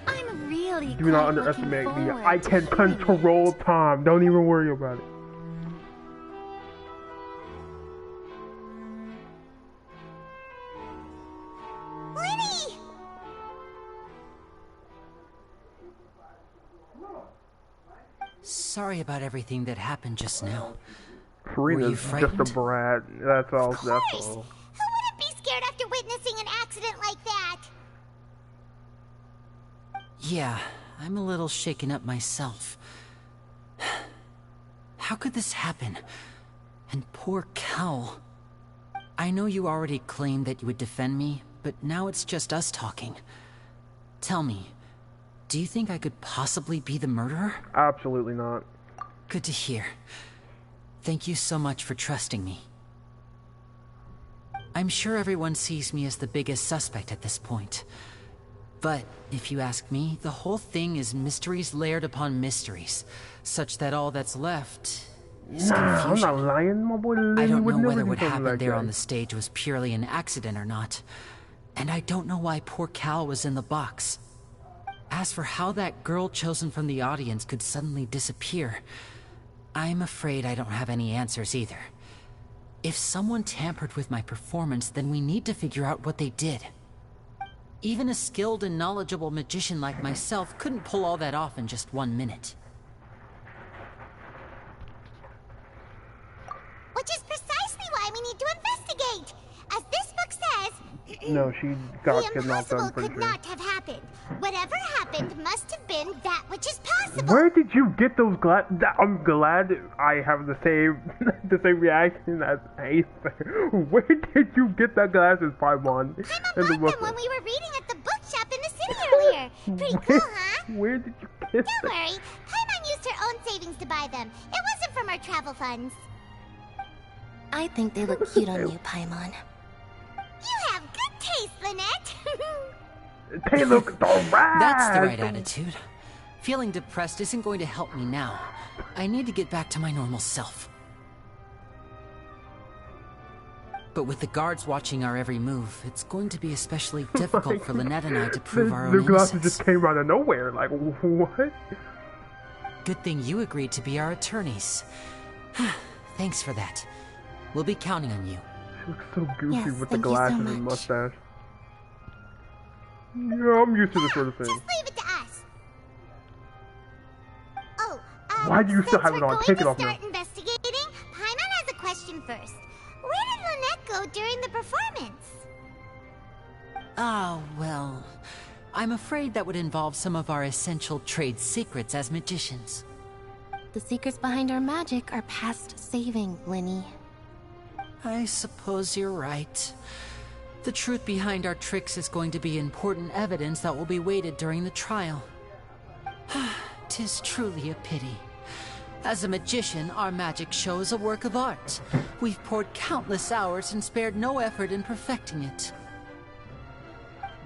[SPEAKER 9] I'm really
[SPEAKER 2] Do not underestimate me. I can control time. Don't even worry about it.
[SPEAKER 4] Lenny!
[SPEAKER 3] Sorry about everything that happened just now.
[SPEAKER 2] Farina's just a brat. That's all. That's all.
[SPEAKER 4] Who wouldn't be scared after witnessing an accident like that?
[SPEAKER 3] Yeah, I'm a little shaken up myself. How could this happen? And poor Cal. I know you already claimed that you would defend me, but now it's just us talking. Tell me, do you think I could possibly be the murderer?
[SPEAKER 2] Absolutely not.
[SPEAKER 3] Good to hear. Thank you so much for trusting me. I'm sure everyone sees me as the biggest suspect at this point. But, if you ask me, the whole thing is mysteries layered upon mysteries, such that all that's left is confusion.
[SPEAKER 2] I'm not lying, my boy Lenny.
[SPEAKER 3] I don't
[SPEAKER 2] would
[SPEAKER 3] know
[SPEAKER 2] never
[SPEAKER 3] whether
[SPEAKER 2] do
[SPEAKER 3] what
[SPEAKER 2] something
[SPEAKER 3] happened
[SPEAKER 2] like
[SPEAKER 3] there
[SPEAKER 2] that.
[SPEAKER 3] on the stage was purely an accident or not. And I don't know why poor Cal was in the box. As for how that girl chosen from the audience could suddenly disappear, I'm afraid I don't have any answers either. If someone tampered with my performance, then we need to figure out what they did. Even a skilled and knowledgeable magician like myself couldn't pull all that off in just 1 minute.
[SPEAKER 4] Which is precisely why we need to investigate. As this book says,
[SPEAKER 2] No, she got
[SPEAKER 4] the
[SPEAKER 2] kidnapped. I'm
[SPEAKER 4] impossible
[SPEAKER 2] pretty
[SPEAKER 4] could
[SPEAKER 2] sure.
[SPEAKER 4] not have happened. Whatever happened must have been that which is possible.
[SPEAKER 2] Where did you get those glasses? I'm glad I have the same the same reaction as Ace. Where did you get that glasses, Paimon?
[SPEAKER 4] Paimon bought them when we were reading at the bookshop in the city earlier. Pretty cool, huh?
[SPEAKER 2] Where did you get
[SPEAKER 4] Don't worry. Paimon used her own savings to buy them. It wasn't from our travel funds.
[SPEAKER 8] I think they look cute on you, Paimon.
[SPEAKER 4] You have good taste, Lynette.
[SPEAKER 2] They look alright.
[SPEAKER 3] That's the right attitude. Feeling depressed isn't going to help me now. I need to get back to my normal self. But with the guards watching our every move, it's going to be especially difficult for Lynette and I to prove our own
[SPEAKER 2] The glasses
[SPEAKER 3] innocence.
[SPEAKER 2] just came out of nowhere. Like, what?
[SPEAKER 3] Good thing you agreed to be our attorneys. Thanks for that. We'll be counting on you.
[SPEAKER 2] She looks so goofy
[SPEAKER 4] Yes,
[SPEAKER 2] with the
[SPEAKER 4] thank you so
[SPEAKER 2] glasses and mustache. Yeah, I'm used to this sort of thing.
[SPEAKER 4] Just leave it to us. Oh,
[SPEAKER 2] Why do you still have it on? Take it off now.
[SPEAKER 4] Start investigating. Paimon has a question first. Where did Lynette go during the performance?
[SPEAKER 3] Ah, well, I'm afraid that would involve some of our essential trade secrets as magicians.
[SPEAKER 8] The secrets behind our magic are past saving, Lenny.
[SPEAKER 3] I suppose you're right. The truth behind our tricks is going to be important evidence that will be weighted during the trial. 'Tis truly a pity. As a magician, our magic show is a work of art. We've poured countless hours and spared no effort in perfecting it.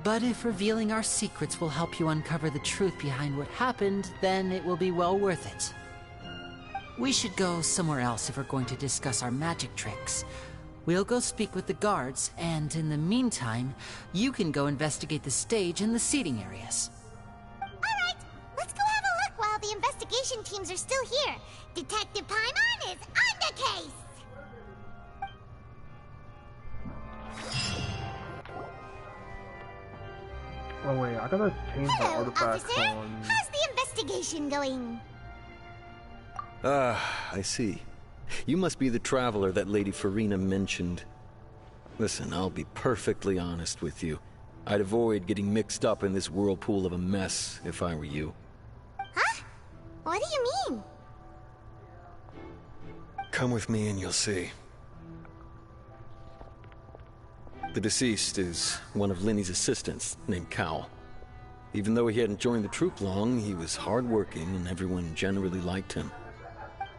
[SPEAKER 3] But if revealing our secrets will help you uncover the truth behind what happened, then it will be well worth it. We should go somewhere else if we're going to discuss our magic tricks. We'll go speak with the guards, and in the meantime, you can go investigate the stage and the seating areas.
[SPEAKER 4] Alright, let's go have a look while the investigation teams are still here. Detective Paimon is on the case!
[SPEAKER 2] Oh wait, I gotta change my
[SPEAKER 4] Hello,
[SPEAKER 2] artifacts
[SPEAKER 4] officer.
[SPEAKER 2] on.
[SPEAKER 4] How's the investigation going?
[SPEAKER 21] I see. You must be the traveler that Lady Farina mentioned. Listen, I'll be perfectly honest with you. I'd avoid getting mixed up in this whirlpool of a mess if I were you.
[SPEAKER 4] Huh? What do you mean?
[SPEAKER 21] Come with me and you'll see. The deceased is one of Linny's assistants, named Cal. Even though he hadn't joined the troupe long, he was hardworking and everyone generally liked him.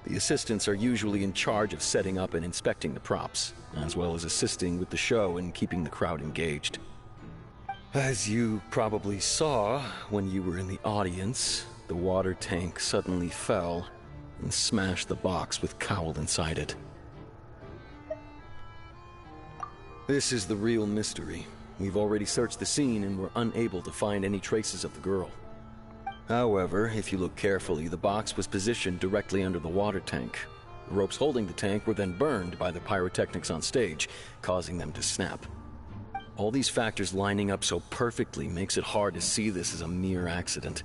[SPEAKER 21] The assistants are usually in charge of setting up and inspecting the props, as well as assisting with the show and keeping the crowd engaged. As you probably saw when you were in the audience, the water tank suddenly fell, and smashed the box with Cowl inside it. This is the real mystery. We've already searched the scene and were unable to find any traces of the girl. However, if you look carefully, the box was positioned directly under the water tank. The ropes holding the tank were then burned by the pyrotechnics on stage, causing them to snap. All these factors lining up so perfectly makes it hard to see this as a mere accident.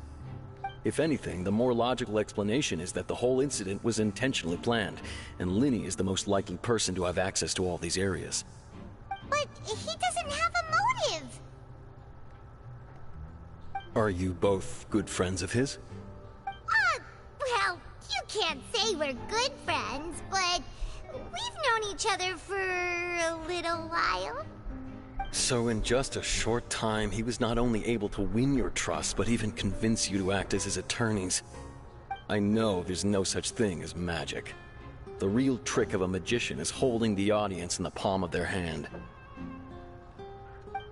[SPEAKER 21] If anything, the more logical explanation is that the whole incident was intentionally planned, and Linny is the most likely person to have access to all these areas.
[SPEAKER 4] But he doesn't have a motive!
[SPEAKER 21] Are you both good friends of his?
[SPEAKER 4] Well, you can't say we're good friends, but we've known each other for a little while.
[SPEAKER 21] So in just a short time, he was not only able to win your trust, but even convince you to act as his attorneys. I know there's no such thing as magic. The real trick of a magician is holding the audience in the palm of their hand.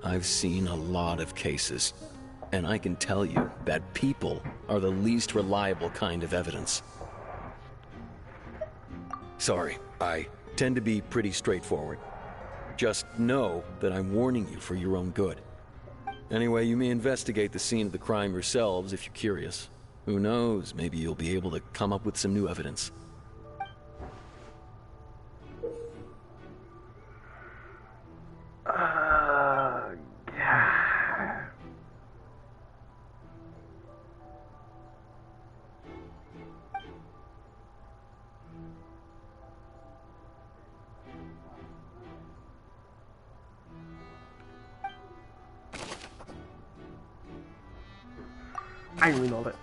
[SPEAKER 21] I've seen a lot of cases, and I can tell you that people are the least reliable kind of evidence. Sorry, I tend to be pretty straightforward. Just know that I'm warning you for your own good. Anyway, you may investigate the scene of the crime yourselves if you're curious. Who knows, maybe you'll be able to come up with some new evidence.
[SPEAKER 2] I really know that.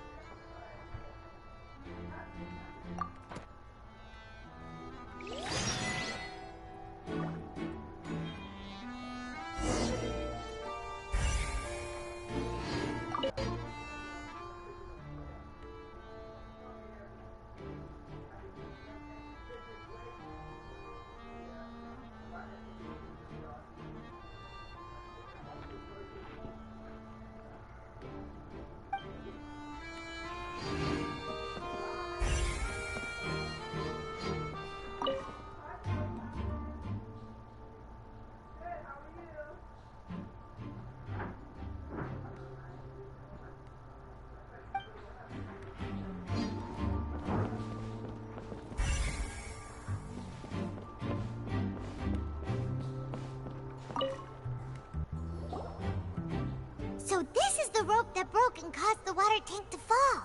[SPEAKER 4] So this is the rope that broke and caused the water tank to fall.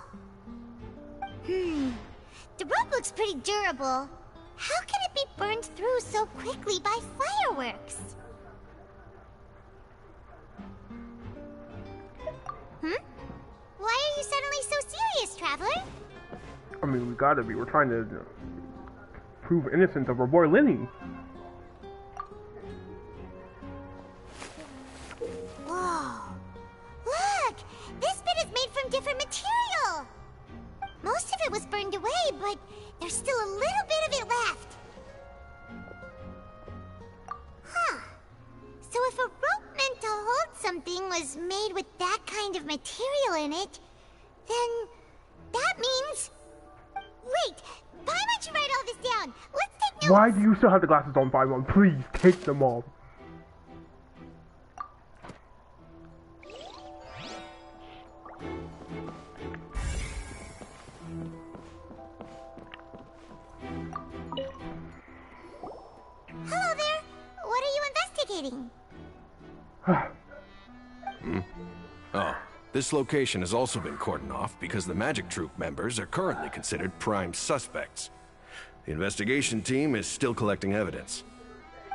[SPEAKER 4] The rope looks pretty durable. How can it be burned through so quickly by fireworks? Why are you suddenly so serious, Traveler?
[SPEAKER 2] I mean, we gotta be. We're trying to prove innocence of our boy Linny.
[SPEAKER 4] Whoa. Look! This bit is made from different material! Most of it was burned away, but there's still a little bit of it left. Huh. So if a rope meant to hold something was made with that kind of material in it, then that means... Wait! Why don't you write all this down? Let's take notes!
[SPEAKER 2] Why do you still have the glasses on, 5-1? Please, take them off.
[SPEAKER 4] Hello there! What are you investigating?
[SPEAKER 5] Oh, this location has also been cordoned off because the Magic Troupe members are currently considered prime suspects. The investigation team is still collecting evidence.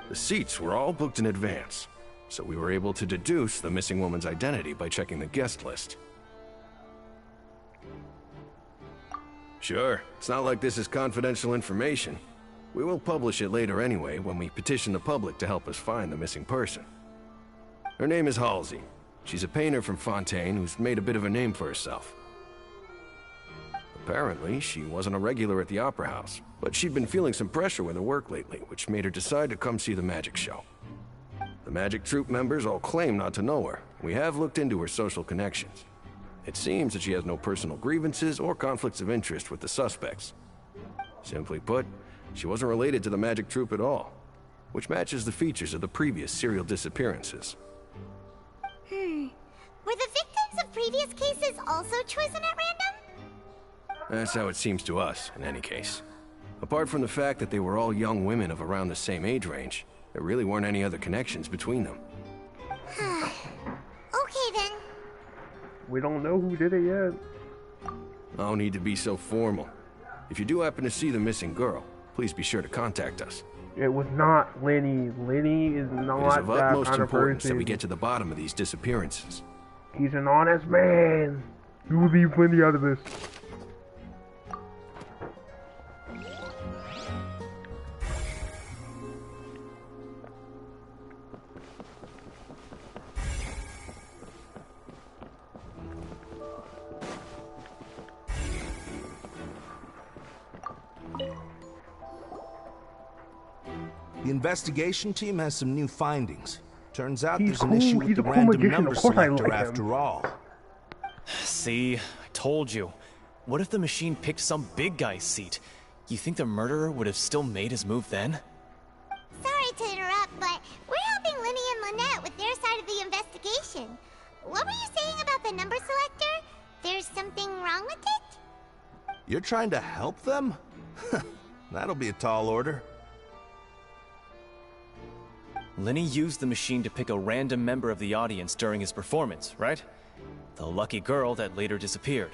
[SPEAKER 5] The seats were all booked in advance, so we were able to deduce the missing woman's identity by checking the guest list. Sure, it's not like this is confidential information. We will publish it later anyway when we petition the public to help us find the missing person. Her name is Halsey. She's a painter from Fontaine who's made a bit of a name for herself. Apparently, she wasn't a regular at the Opera House, but she'd been feeling some pressure with her work lately, which made her decide to come see the magic show. The Magic Troupe members all claim not to know her. We have looked into her social connections. It seems that she has no personal grievances or conflicts of interest with the suspects. Simply put, she wasn't related to the magic troupe at all, which matches the features of the previous serial disappearances.
[SPEAKER 4] Were the victims of previous cases also chosen at random?
[SPEAKER 5] That's how it seems to us, in any case. Apart from the fact that they were all young women of around the same age range, there really weren't any other connections between them.
[SPEAKER 4] Okay then.
[SPEAKER 2] We don't know who did it yet.
[SPEAKER 5] No need to be so formal. If you do happen to see the missing girl, please be sure to contact us.
[SPEAKER 2] It was not Lenny. Lenny is not
[SPEAKER 5] It is of
[SPEAKER 2] that
[SPEAKER 5] utmost
[SPEAKER 2] kind of
[SPEAKER 5] importance
[SPEAKER 2] person.
[SPEAKER 5] that we get to the bottom of these disappearances.
[SPEAKER 2] He's an honest man. We will leave Lenny out of this.
[SPEAKER 14] The investigation team has some new findings. Turns out
[SPEAKER 2] He's
[SPEAKER 14] there's an
[SPEAKER 2] cool.
[SPEAKER 14] issue with
[SPEAKER 2] He's
[SPEAKER 14] the
[SPEAKER 2] a cool
[SPEAKER 14] random
[SPEAKER 2] magician.
[SPEAKER 14] number
[SPEAKER 2] Of course I
[SPEAKER 14] selector
[SPEAKER 2] like him.
[SPEAKER 14] after all.
[SPEAKER 7] See, I told you. What if the machine picked some big guy's seat? You think the murderer would have still made his move then?
[SPEAKER 4] Sorry to interrupt, but we're helping Linny and Lynette with their side of the investigation. What were you saying about the number selector? There's something wrong with it?
[SPEAKER 14] You're trying to help them? That'll be a tall order.
[SPEAKER 7] Lenny used the machine to pick a random member of the audience during his performance, right? The lucky girl that later disappeared.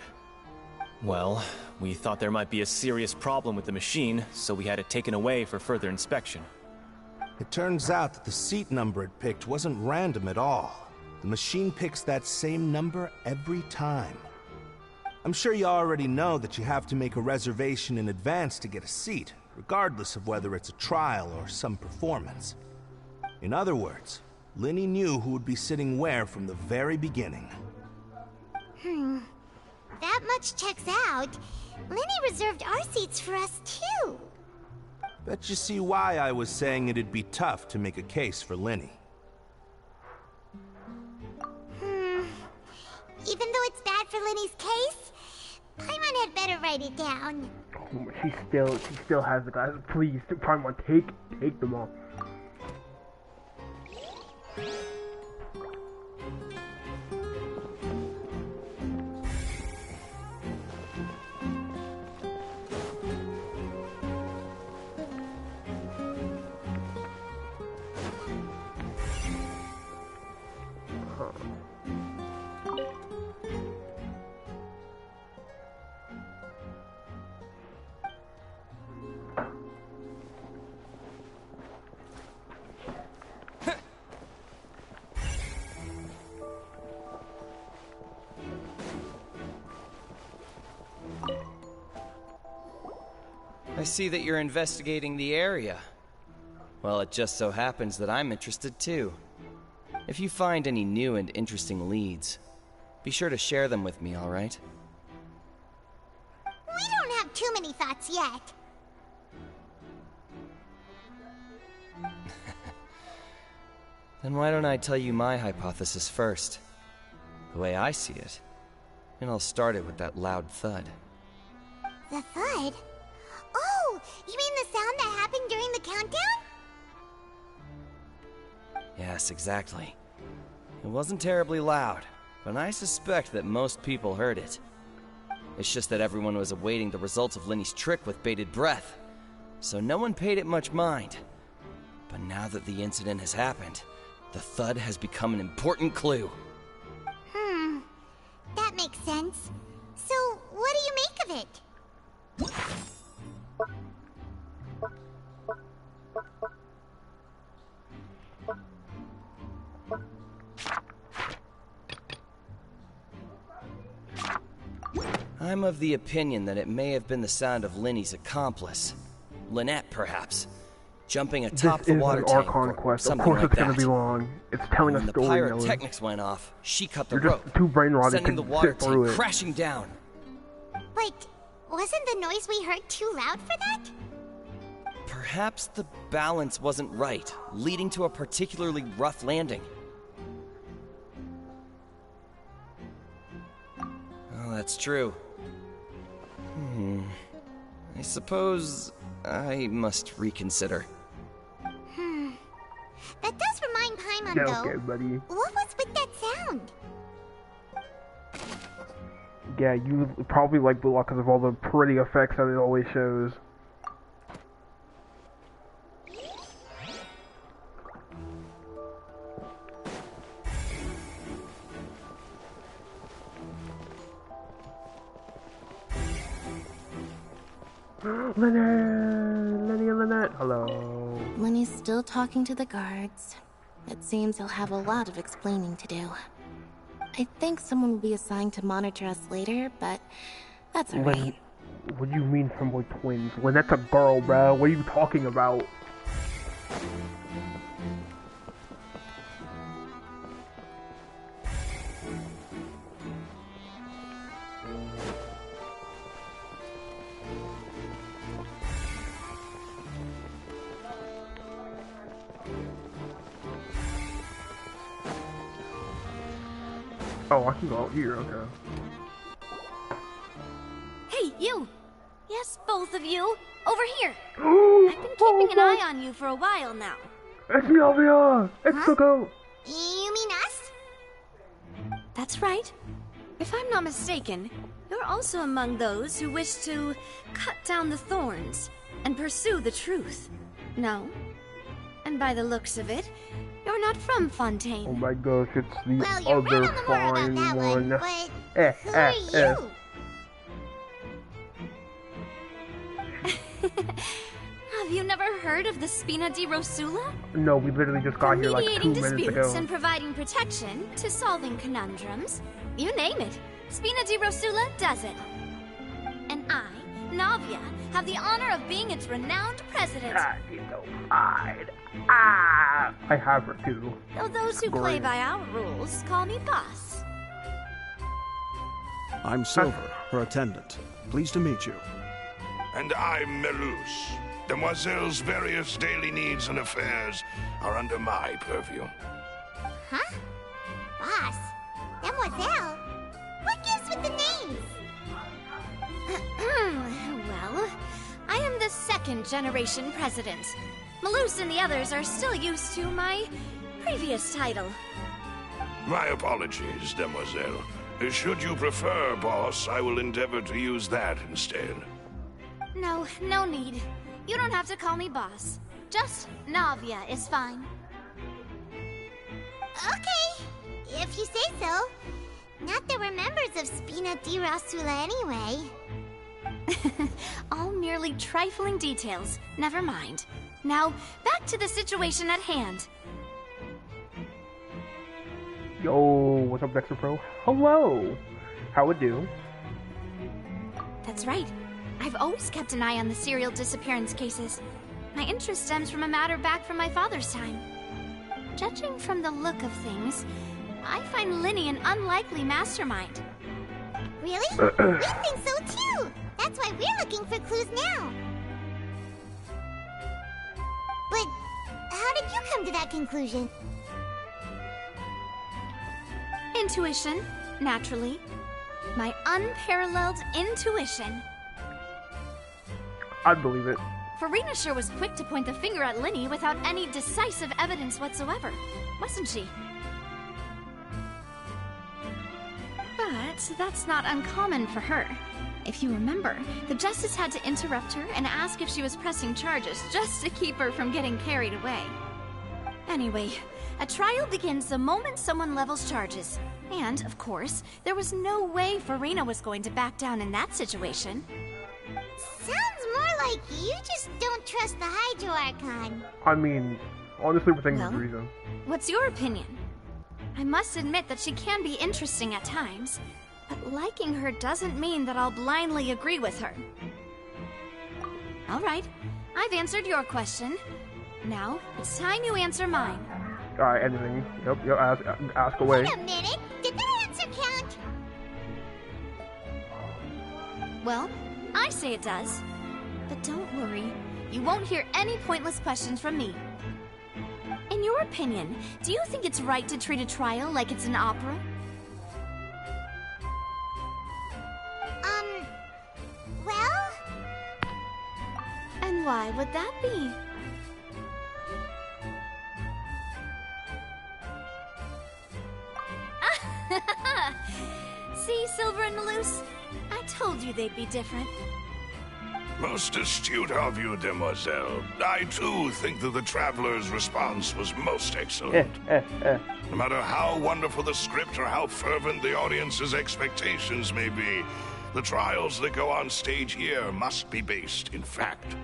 [SPEAKER 7] Well, we thought there might be a serious problem with the machine, so we had it taken away for further inspection.
[SPEAKER 14] It turns out that the seat number it picked wasn't random at all. The machine picks that same number every time. I'm sure you already know that you have to make a reservation in advance to get a seat, regardless of whether it's a trial or some performance. In other words, Linny knew who would be sitting where from the very beginning.
[SPEAKER 4] That much checks out. Linny reserved our seats for us too.
[SPEAKER 14] Bet you see why I was saying it'd be tough to make a case for Linny.
[SPEAKER 4] Even though it's bad for Linny's case, Paimon had better write it down.
[SPEAKER 2] She still has the guys. Please, Paimon, take them all.
[SPEAKER 22] I see that you're investigating the area. Well, it just so happens that I'm interested too. If you find any new and interesting leads, be sure to share them with me, all right?
[SPEAKER 4] We don't have too many thoughts yet.
[SPEAKER 22] Then why don't I tell you my hypothesis first? The way I see it. And I'll start it with that loud thud.
[SPEAKER 4] The thud? Oh, you mean the sound that happened during the countdown?
[SPEAKER 22] Yes, exactly. It wasn't terribly loud, but I suspect that most people heard it. It's just that everyone was awaiting the results of Linny's trick with bated breath, so no one paid it much mind. But now that the incident has happened, the thud has become an important clue.
[SPEAKER 4] That makes sense. So, what do you make of it?
[SPEAKER 22] I'm of the opinion that it may have been the sound of Linny's accomplice. Lynette, perhaps. Jumping atop
[SPEAKER 2] This
[SPEAKER 22] the
[SPEAKER 2] is
[SPEAKER 22] water
[SPEAKER 2] an
[SPEAKER 22] tank
[SPEAKER 2] Archon
[SPEAKER 22] or
[SPEAKER 2] quest. Of
[SPEAKER 22] something
[SPEAKER 2] course
[SPEAKER 22] like
[SPEAKER 2] it's gonna
[SPEAKER 22] that.
[SPEAKER 2] be long. It's telling
[SPEAKER 22] When
[SPEAKER 2] a
[SPEAKER 22] the
[SPEAKER 2] story, Miller.
[SPEAKER 22] pyrotechnics went off, she cut the
[SPEAKER 2] You're
[SPEAKER 22] rope,
[SPEAKER 2] just too brain rotted
[SPEAKER 22] sending
[SPEAKER 2] to
[SPEAKER 22] the water
[SPEAKER 2] sit through
[SPEAKER 22] tank
[SPEAKER 2] it.
[SPEAKER 22] crashing down.
[SPEAKER 4] But wasn't the noise we heard too loud for that?
[SPEAKER 22] Perhaps the balance wasn't right, leading to a particularly rough landing. Oh, that's true. I suppose I must reconsider.
[SPEAKER 4] That does remind Paimon,
[SPEAKER 2] Yeah,
[SPEAKER 4] though.
[SPEAKER 2] okay, buddy.
[SPEAKER 4] What was with that sound?
[SPEAKER 2] Yeah, you probably like Blue Lock because of all the pretty effects that it always shows. Lenny and Lynette, hello.
[SPEAKER 8] Lenny's still talking to the guards. It seems he'll have a lot of explaining to do. I think someone will be assigned to monitor us later, but that's alright.
[SPEAKER 2] What do you mean femboy twins? Lynette's a girl, bro. What are you talking about? Oh, I can go out here, okay.
[SPEAKER 9] Hey, you! Yes, both of you! Over here! I've been keeping an eye on you for a while now.
[SPEAKER 2] It's Novia! It's the goat!
[SPEAKER 4] You mean us?
[SPEAKER 9] That's right. If I'm not mistaken, you're also among those who wish to cut down the thorns and pursue the truth. No? And by the looks of it, you're not from Fontaine.
[SPEAKER 2] Oh my gosh, it's the
[SPEAKER 4] Well, you're
[SPEAKER 2] other
[SPEAKER 4] right on the mark
[SPEAKER 2] fine
[SPEAKER 4] about that one, but who are you?
[SPEAKER 9] Have you never heard of the Spina di Rosula?
[SPEAKER 2] No, we literally just got here like 2
[SPEAKER 9] Mediating
[SPEAKER 2] minutes
[SPEAKER 9] disputes
[SPEAKER 2] ago.
[SPEAKER 9] and providing protection to solving conundrums. You name it. Spina di Rosula does it. And I, Navia, have the honor of being its renowned president.
[SPEAKER 2] I have her too.
[SPEAKER 9] Though those who play
[SPEAKER 2] Great.
[SPEAKER 9] by our rules call me boss.
[SPEAKER 6] I'm Silver, her attendant. Pleased to meet you.
[SPEAKER 10] And I'm Melus. Demoiselle's various daily needs and affairs are under my purview.
[SPEAKER 4] Huh? Boss? Demoiselle? What gives with the names?
[SPEAKER 9] Well, I am the second generation president. Malus and the others are still used to my previous title.
[SPEAKER 10] My apologies, Demoiselle. Should you prefer, boss, I will endeavor to use that instead.
[SPEAKER 9] No, no need. You don't have to call me boss. Just Navia is fine.
[SPEAKER 4] Okay, if you say so. Not that we're members of Spina di Rosula anyway.
[SPEAKER 9] All merely trifling details. Never mind. Now, back to the situation at hand.
[SPEAKER 2] Yo, what's up, Dexter Pro? Hello! How it do?
[SPEAKER 9] That's right. I've always kept an eye on the serial disappearance cases. My interest stems from a matter back from my father's time. Judging from the look of things, I find Linny an unlikely mastermind.
[SPEAKER 4] Really? We think so too! That's why we're looking for clues now. But how did you come to that conclusion?
[SPEAKER 9] Intuition, naturally. My unparalleled intuition.
[SPEAKER 2] I believe it.
[SPEAKER 9] Farina sure was quick to point the finger at Linny without any decisive evidence whatsoever, wasn't she? But that's not uncommon for her. If you remember, the Justice had to interrupt her and ask if she was pressing charges just to keep her from getting carried away. Anyway, a trial begins the moment someone levels charges. And, of course, there was no way Farina was going to back down in that situation.
[SPEAKER 4] Sounds more like you just don't trust the Hydro Archon.
[SPEAKER 2] I mean, honestly, we're thinking
[SPEAKER 9] Well?
[SPEAKER 2] of reason.
[SPEAKER 9] What's your opinion? I must admit that she can be interesting at times, but liking her doesn't mean that I'll blindly agree with her. All right, I've answered your question. Now, it's time you answer mine.
[SPEAKER 2] Alright, anything. Yep, ask away.
[SPEAKER 4] Wait a minute, did that answer count?
[SPEAKER 9] Well, I say it does. But don't worry, you won't hear any pointless questions from me. In your opinion, do you think it's right to treat a trial like it's an opera?
[SPEAKER 4] Well...
[SPEAKER 9] Why would that be? See, Silver and Malus? I told you they'd be different.
[SPEAKER 10] Most astute of you, demoiselle. I too think that the traveler's response was most excellent. No matter how wonderful the script or how fervent the audience's expectations may be, the trials that go on stage here must be based in fact.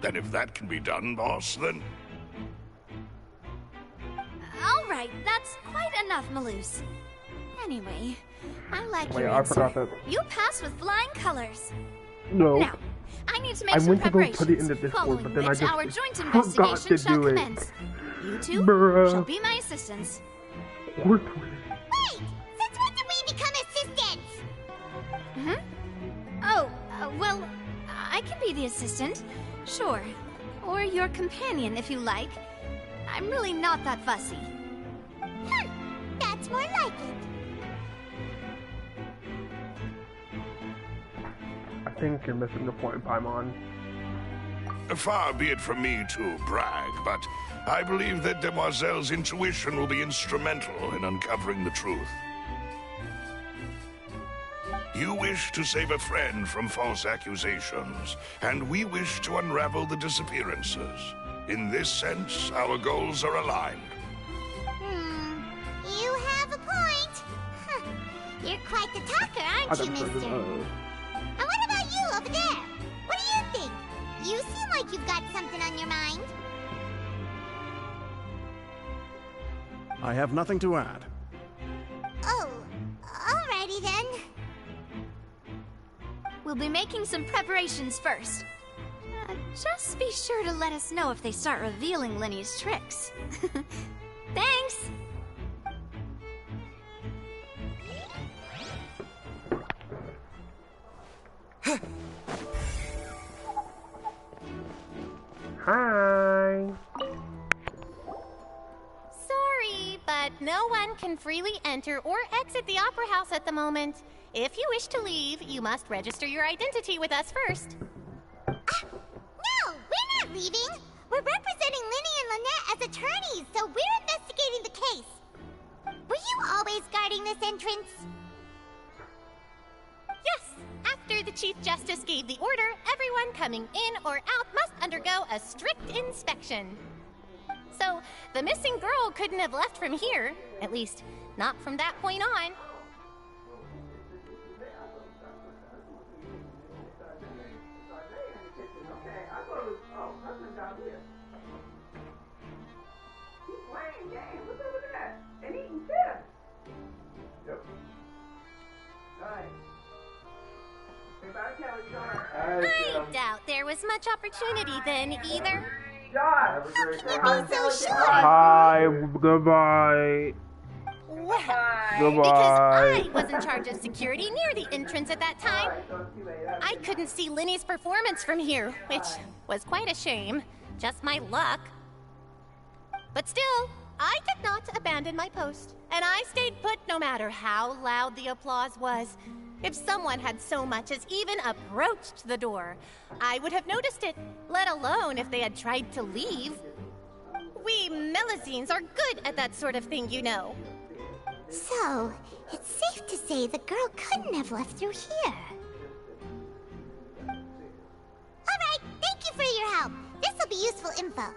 [SPEAKER 10] And if that can be done, boss, then...
[SPEAKER 9] All right, that's quite enough, Malus. Anyway, I like your
[SPEAKER 2] I
[SPEAKER 9] answer.
[SPEAKER 2] forgot that.
[SPEAKER 9] You passed with flying colors.
[SPEAKER 2] No.
[SPEAKER 9] Now, I need to make
[SPEAKER 2] I
[SPEAKER 9] some
[SPEAKER 2] went to go
[SPEAKER 9] preparations,
[SPEAKER 2] put it in the Discord,
[SPEAKER 9] following
[SPEAKER 2] but then I
[SPEAKER 9] which
[SPEAKER 2] just
[SPEAKER 9] our joint
[SPEAKER 2] forgot
[SPEAKER 9] investigation
[SPEAKER 2] to
[SPEAKER 9] shall
[SPEAKER 2] do it.
[SPEAKER 9] commence. You two
[SPEAKER 2] Bruh.
[SPEAKER 9] shall be my assistants.
[SPEAKER 2] We're
[SPEAKER 4] Wait! Since when did we become assistants?
[SPEAKER 9] Hmm? Oh, well, I can be the assistant. Sure. Or your companion, if you like. I'm really not that fussy.
[SPEAKER 4] That's more like it.
[SPEAKER 2] I think you're missing the point, Paimon.
[SPEAKER 10] Far be it from me to brag, but I believe that Demoiselle's intuition will be instrumental in uncovering the truth. You wish to save a friend from false accusations, and we wish to unravel the disappearances. In this sense, our goals are aligned.
[SPEAKER 4] You have a point. Huh. You're quite the talker, aren't you, mister? And what about you over there? What do you think? You seem like you've got something on your mind.
[SPEAKER 6] I have nothing to add.
[SPEAKER 4] Oh, alrighty then.
[SPEAKER 9] We'll be making some preparations first. Just be sure to let us know if they start revealing Lenny's tricks. Thanks!
[SPEAKER 2] Hi.
[SPEAKER 12] Sorry, but no one can freely enter or exit the Opera House at the moment. If you wish to leave, you must register your identity with us first.
[SPEAKER 4] No, we're not leaving. We're representing Linny and Lynette as attorneys, so we're investigating the case. Were you always guarding this entrance?
[SPEAKER 12] Yes, after the Chief Justice gave the order, everyone coming in or out must undergo a strict inspection. So, the missing girl couldn't have left from here, at least, not from that point on. I doubt there was much opportunity then, either.
[SPEAKER 4] Can't be so sure.
[SPEAKER 2] Hi. Goodbye.
[SPEAKER 12] Well,
[SPEAKER 2] Goodbye.
[SPEAKER 12] because I was in charge of security near the entrance at that time. I couldn't see Linny's performance from here, which was quite a shame. Just my luck. But still, I did not abandon my post, and I stayed put no matter how loud the applause was. If someone had so much as even approached the door, I would have noticed it, let alone if they had tried to leave. We Melusines are good at that sort of thing, you know.
[SPEAKER 4] So, it's safe to say the girl couldn't have left through here. Alright, thank you for your help. This will be useful info.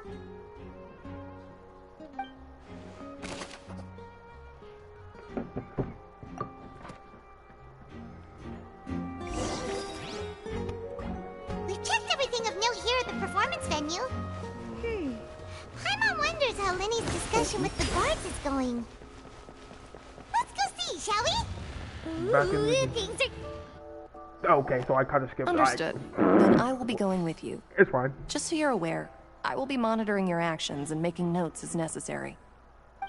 [SPEAKER 4] We've checked everything of note here at the performance venue. Paimon wonders how Linny's discussion with the guards is going. Let's go see, shall we?
[SPEAKER 2] Back in the...
[SPEAKER 4] Things are...
[SPEAKER 2] Okay, so I kind of skipped.
[SPEAKER 16] Understood. Then I will be going with you.
[SPEAKER 2] It's fine.
[SPEAKER 16] Just so you're aware, I will be monitoring your actions and making notes as necessary.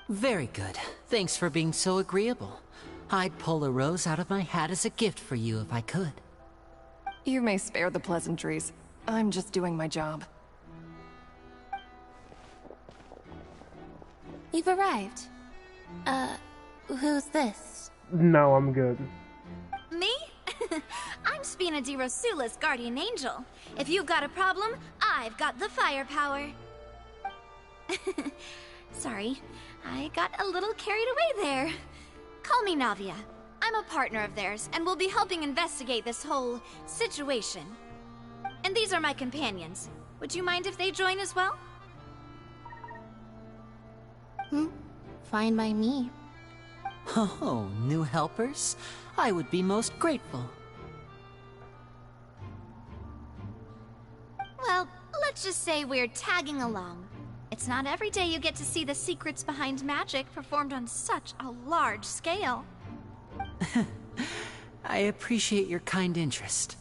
[SPEAKER 3] Very good. Thanks for being so agreeable. I'd pull a rose out of my hat as a gift for you if I could.
[SPEAKER 16] You may spare the pleasantries. I'm just doing my job.
[SPEAKER 9] You've arrived. Who's this?
[SPEAKER 2] No, I'm good.
[SPEAKER 9] Me? I'm
[SPEAKER 15] must be Nadiro Sula's guardian angel. If you've got a problem, I've got the firepower. Sorry, I got a little carried away there. Call me Navia. I'm a partner of theirs, and will be helping investigate this whole situation. And these are my companions. Would you mind if they join as well?
[SPEAKER 8] Fine by me.
[SPEAKER 3] Oh, new helpers? I would be most grateful.
[SPEAKER 15] Well, let's just say we're tagging along. It's not every day you get to see the secrets behind magic performed on such a large scale.
[SPEAKER 3] I appreciate your kind interest.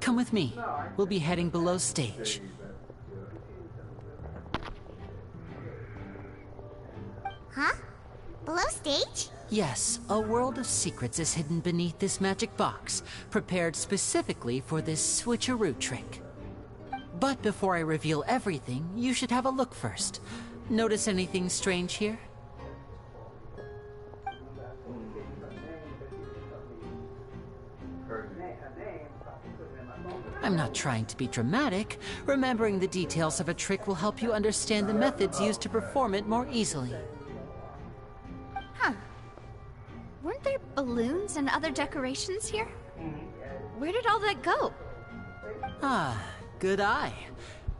[SPEAKER 3] Come with me. We'll be heading below stage.
[SPEAKER 4] Huh? Below stage?
[SPEAKER 3] Yes, a world of secrets is hidden beneath this magic box, prepared specifically for this switcheroo trick. But before I reveal everything, you should have a look first. Notice anything strange here? I'm not trying to be dramatic. Remembering the details of a trick will help you understand the methods used to perform it more easily.
[SPEAKER 15] Huh. Weren't there balloons and other decorations here? Where did all that go?
[SPEAKER 3] Ah, good eye.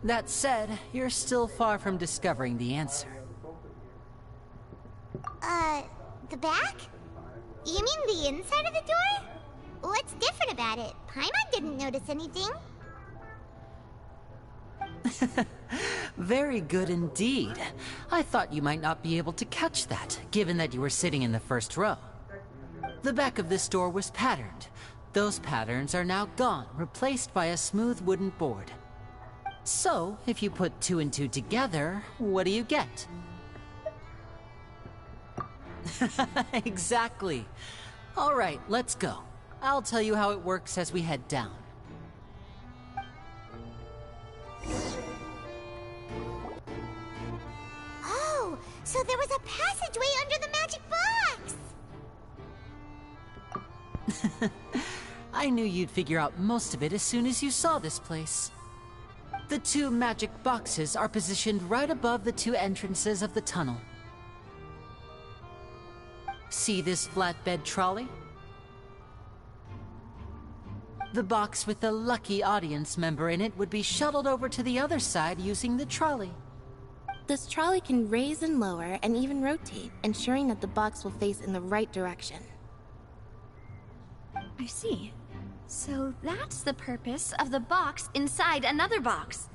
[SPEAKER 3] That said, you're still far from discovering the answer.
[SPEAKER 4] The back? You mean the inside of the door? What's different about it? Paimon didn't notice anything.
[SPEAKER 3] Very good indeed. I thought you might not be able to catch that, given that you were sitting in the first row. The back of this door was patterned. Those patterns are now gone, replaced by a smooth wooden board. So, if you put 2 and 2 together, what do you get? Exactly. All right, let's go. I'll tell you how it works as we head down.
[SPEAKER 4] Oh, so there was a passageway under the magic box!
[SPEAKER 3] I knew you'd figure out most of it as soon as you saw this place. The 2 magic boxes are positioned right above the 2 entrances of the tunnel. See this flatbed trolley? The box with the lucky audience member in it would be shuttled over to the other side using the trolley.
[SPEAKER 8] This trolley can raise and lower and even rotate, ensuring that the box will face in the right direction.
[SPEAKER 15] I see. So that's the purpose of the box inside another box.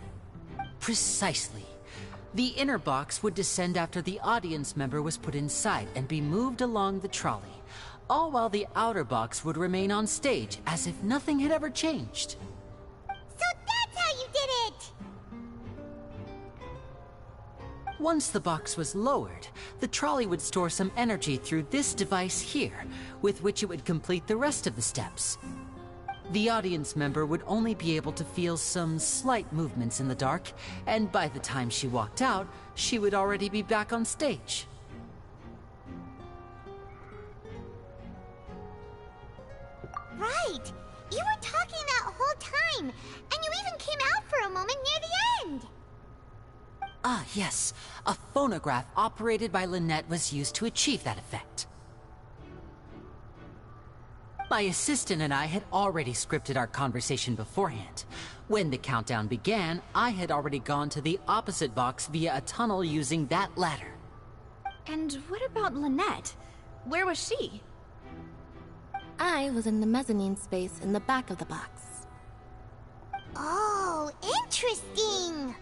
[SPEAKER 3] Precisely. The inner box would descend after the audience member was put inside and be moved along the trolley, all while the outer box would remain on stage as if nothing had ever changed.
[SPEAKER 4] So that's how you did it!
[SPEAKER 3] Once the box was lowered, the trolley would store some energy through this device here, with which it would complete the rest of the steps. The audience member would only be able to feel some slight movements in the dark, and by the time she walked out, she would already be back on stage.
[SPEAKER 4] Right! You were talking that whole time, and you even came out for a moment near the end!
[SPEAKER 3] Ah, yes. A phonograph operated by Lynette was used to achieve that effect. My assistant and I had already scripted our conversation beforehand. When the countdown began, I had already gone to the opposite box via a tunnel using that ladder.
[SPEAKER 15] And what about Lynette? Where was she?
[SPEAKER 8] I was in the mezzanine space in the back of the box.
[SPEAKER 4] Oh, interesting!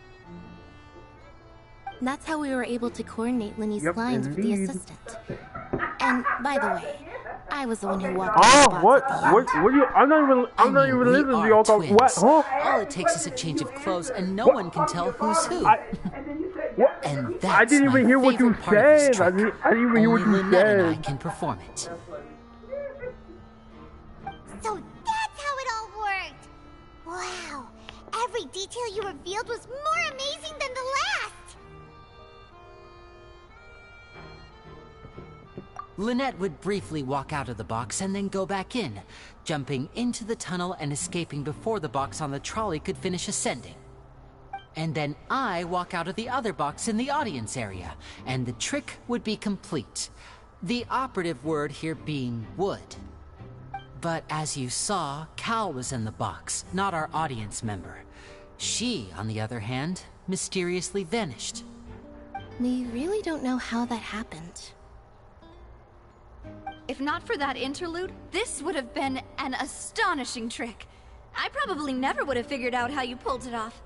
[SPEAKER 8] That's how we were able to coordinate Linny's lines with the assistant. And, by the way, I was the one who walked
[SPEAKER 2] Ah,
[SPEAKER 8] the box
[SPEAKER 2] what?
[SPEAKER 8] at the end.
[SPEAKER 2] What? You? I'm not even listening to y'all talk. What? Huh?
[SPEAKER 3] All it takes is a change of clothes, and no one can tell who's who. And that's
[SPEAKER 2] I didn't even hear what you said. I didn't even hear what you
[SPEAKER 3] Lynette and I
[SPEAKER 2] said.
[SPEAKER 3] can perform it.
[SPEAKER 4] So that's how it all worked! Wow! Every detail you revealed was more amazing than the last!
[SPEAKER 3] Lynette would briefly walk out of the box and then go back in, jumping into the tunnel and escaping before the box on the trolley could finish ascending. And then I walk out of the other box in the audience area, and the trick would be complete. The operative word here being would. But as you saw, Cal was in the box, not our audience member. She, on the other hand, mysteriously vanished.
[SPEAKER 8] We really don't know how that happened.
[SPEAKER 15] If not for that interlude, this would have been an astonishing trick. I probably never would have figured out how you pulled it off.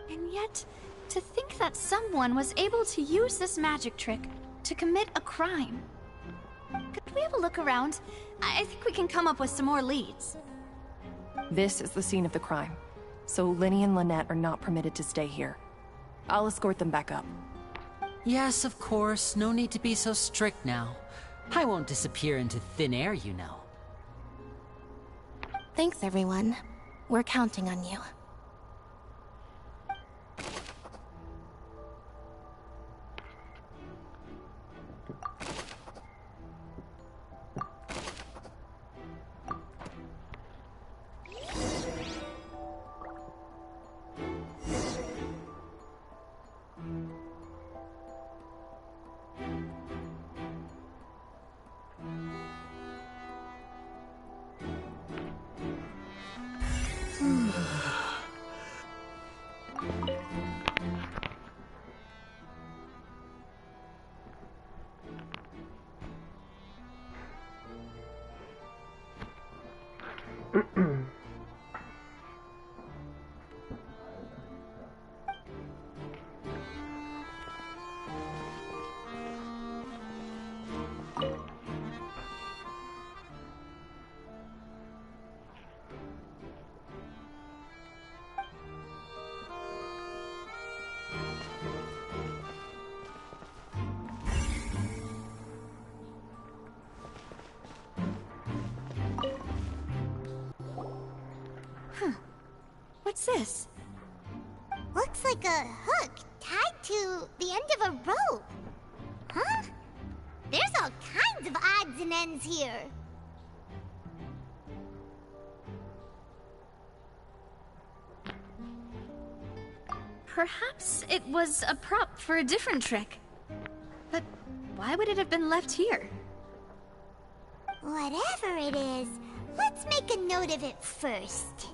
[SPEAKER 15] And yet, to think that someone was able to use this magic trick to commit a crime. Could we have a look around? I think we can come up with some more leads.
[SPEAKER 16] This is the scene of the crime, so Linny and Lynette are not permitted to stay here. I'll escort them back up.
[SPEAKER 3] Yes, of course. No need to be so strict now. I won't disappear into thin air, you know.
[SPEAKER 8] Thanks, everyone. We're counting on you.
[SPEAKER 15] What's this?
[SPEAKER 4] Looks like a hook tied to the end of a rope. Huh? There's all kinds of odds and ends here.
[SPEAKER 15] Perhaps it was a prop for a different trick. But why would it have been left here?
[SPEAKER 4] Whatever it is, let's make a note of it first.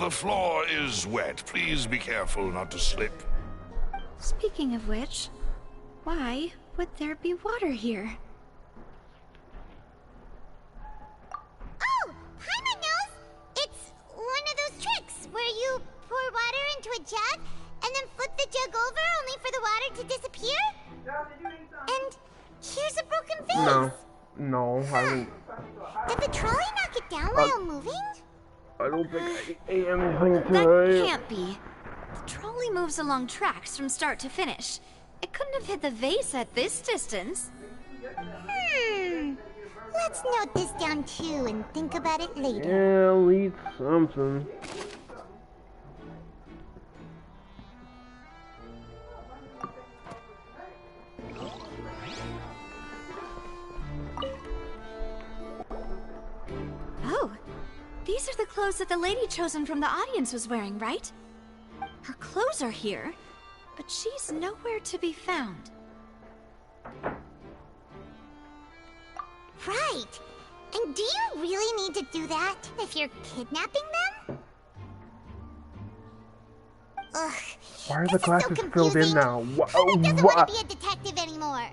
[SPEAKER 10] The floor is wet. Please be careful not to slip.
[SPEAKER 15] Speaking of which, why would there be water here?
[SPEAKER 4] Oh, Paimon knows! It's one of those tricks where you pour water into a jug and then flip the jug over only for the water to disappear? And here's a broken vase!
[SPEAKER 2] No, I haven't.
[SPEAKER 4] Did the trolley knock it down while moving?
[SPEAKER 2] I don't think I ate anything today.
[SPEAKER 15] That can't be. The trolley moves along tracks from start to finish. It couldn't have hit the vase at this distance.
[SPEAKER 4] Let's note this down too and think about it later.
[SPEAKER 2] Yeah, I'll eat something.
[SPEAKER 15] Oh, these are the clothes that the lady chosen from the audience was wearing, right? Her clothes are here, but she's nowhere to be found.
[SPEAKER 4] Right. And do you really need to do that if you're kidnapping them? Ugh.
[SPEAKER 2] Why are the glasses
[SPEAKER 4] so
[SPEAKER 2] filled in now?
[SPEAKER 4] Who doesn't want to be a detective anymore?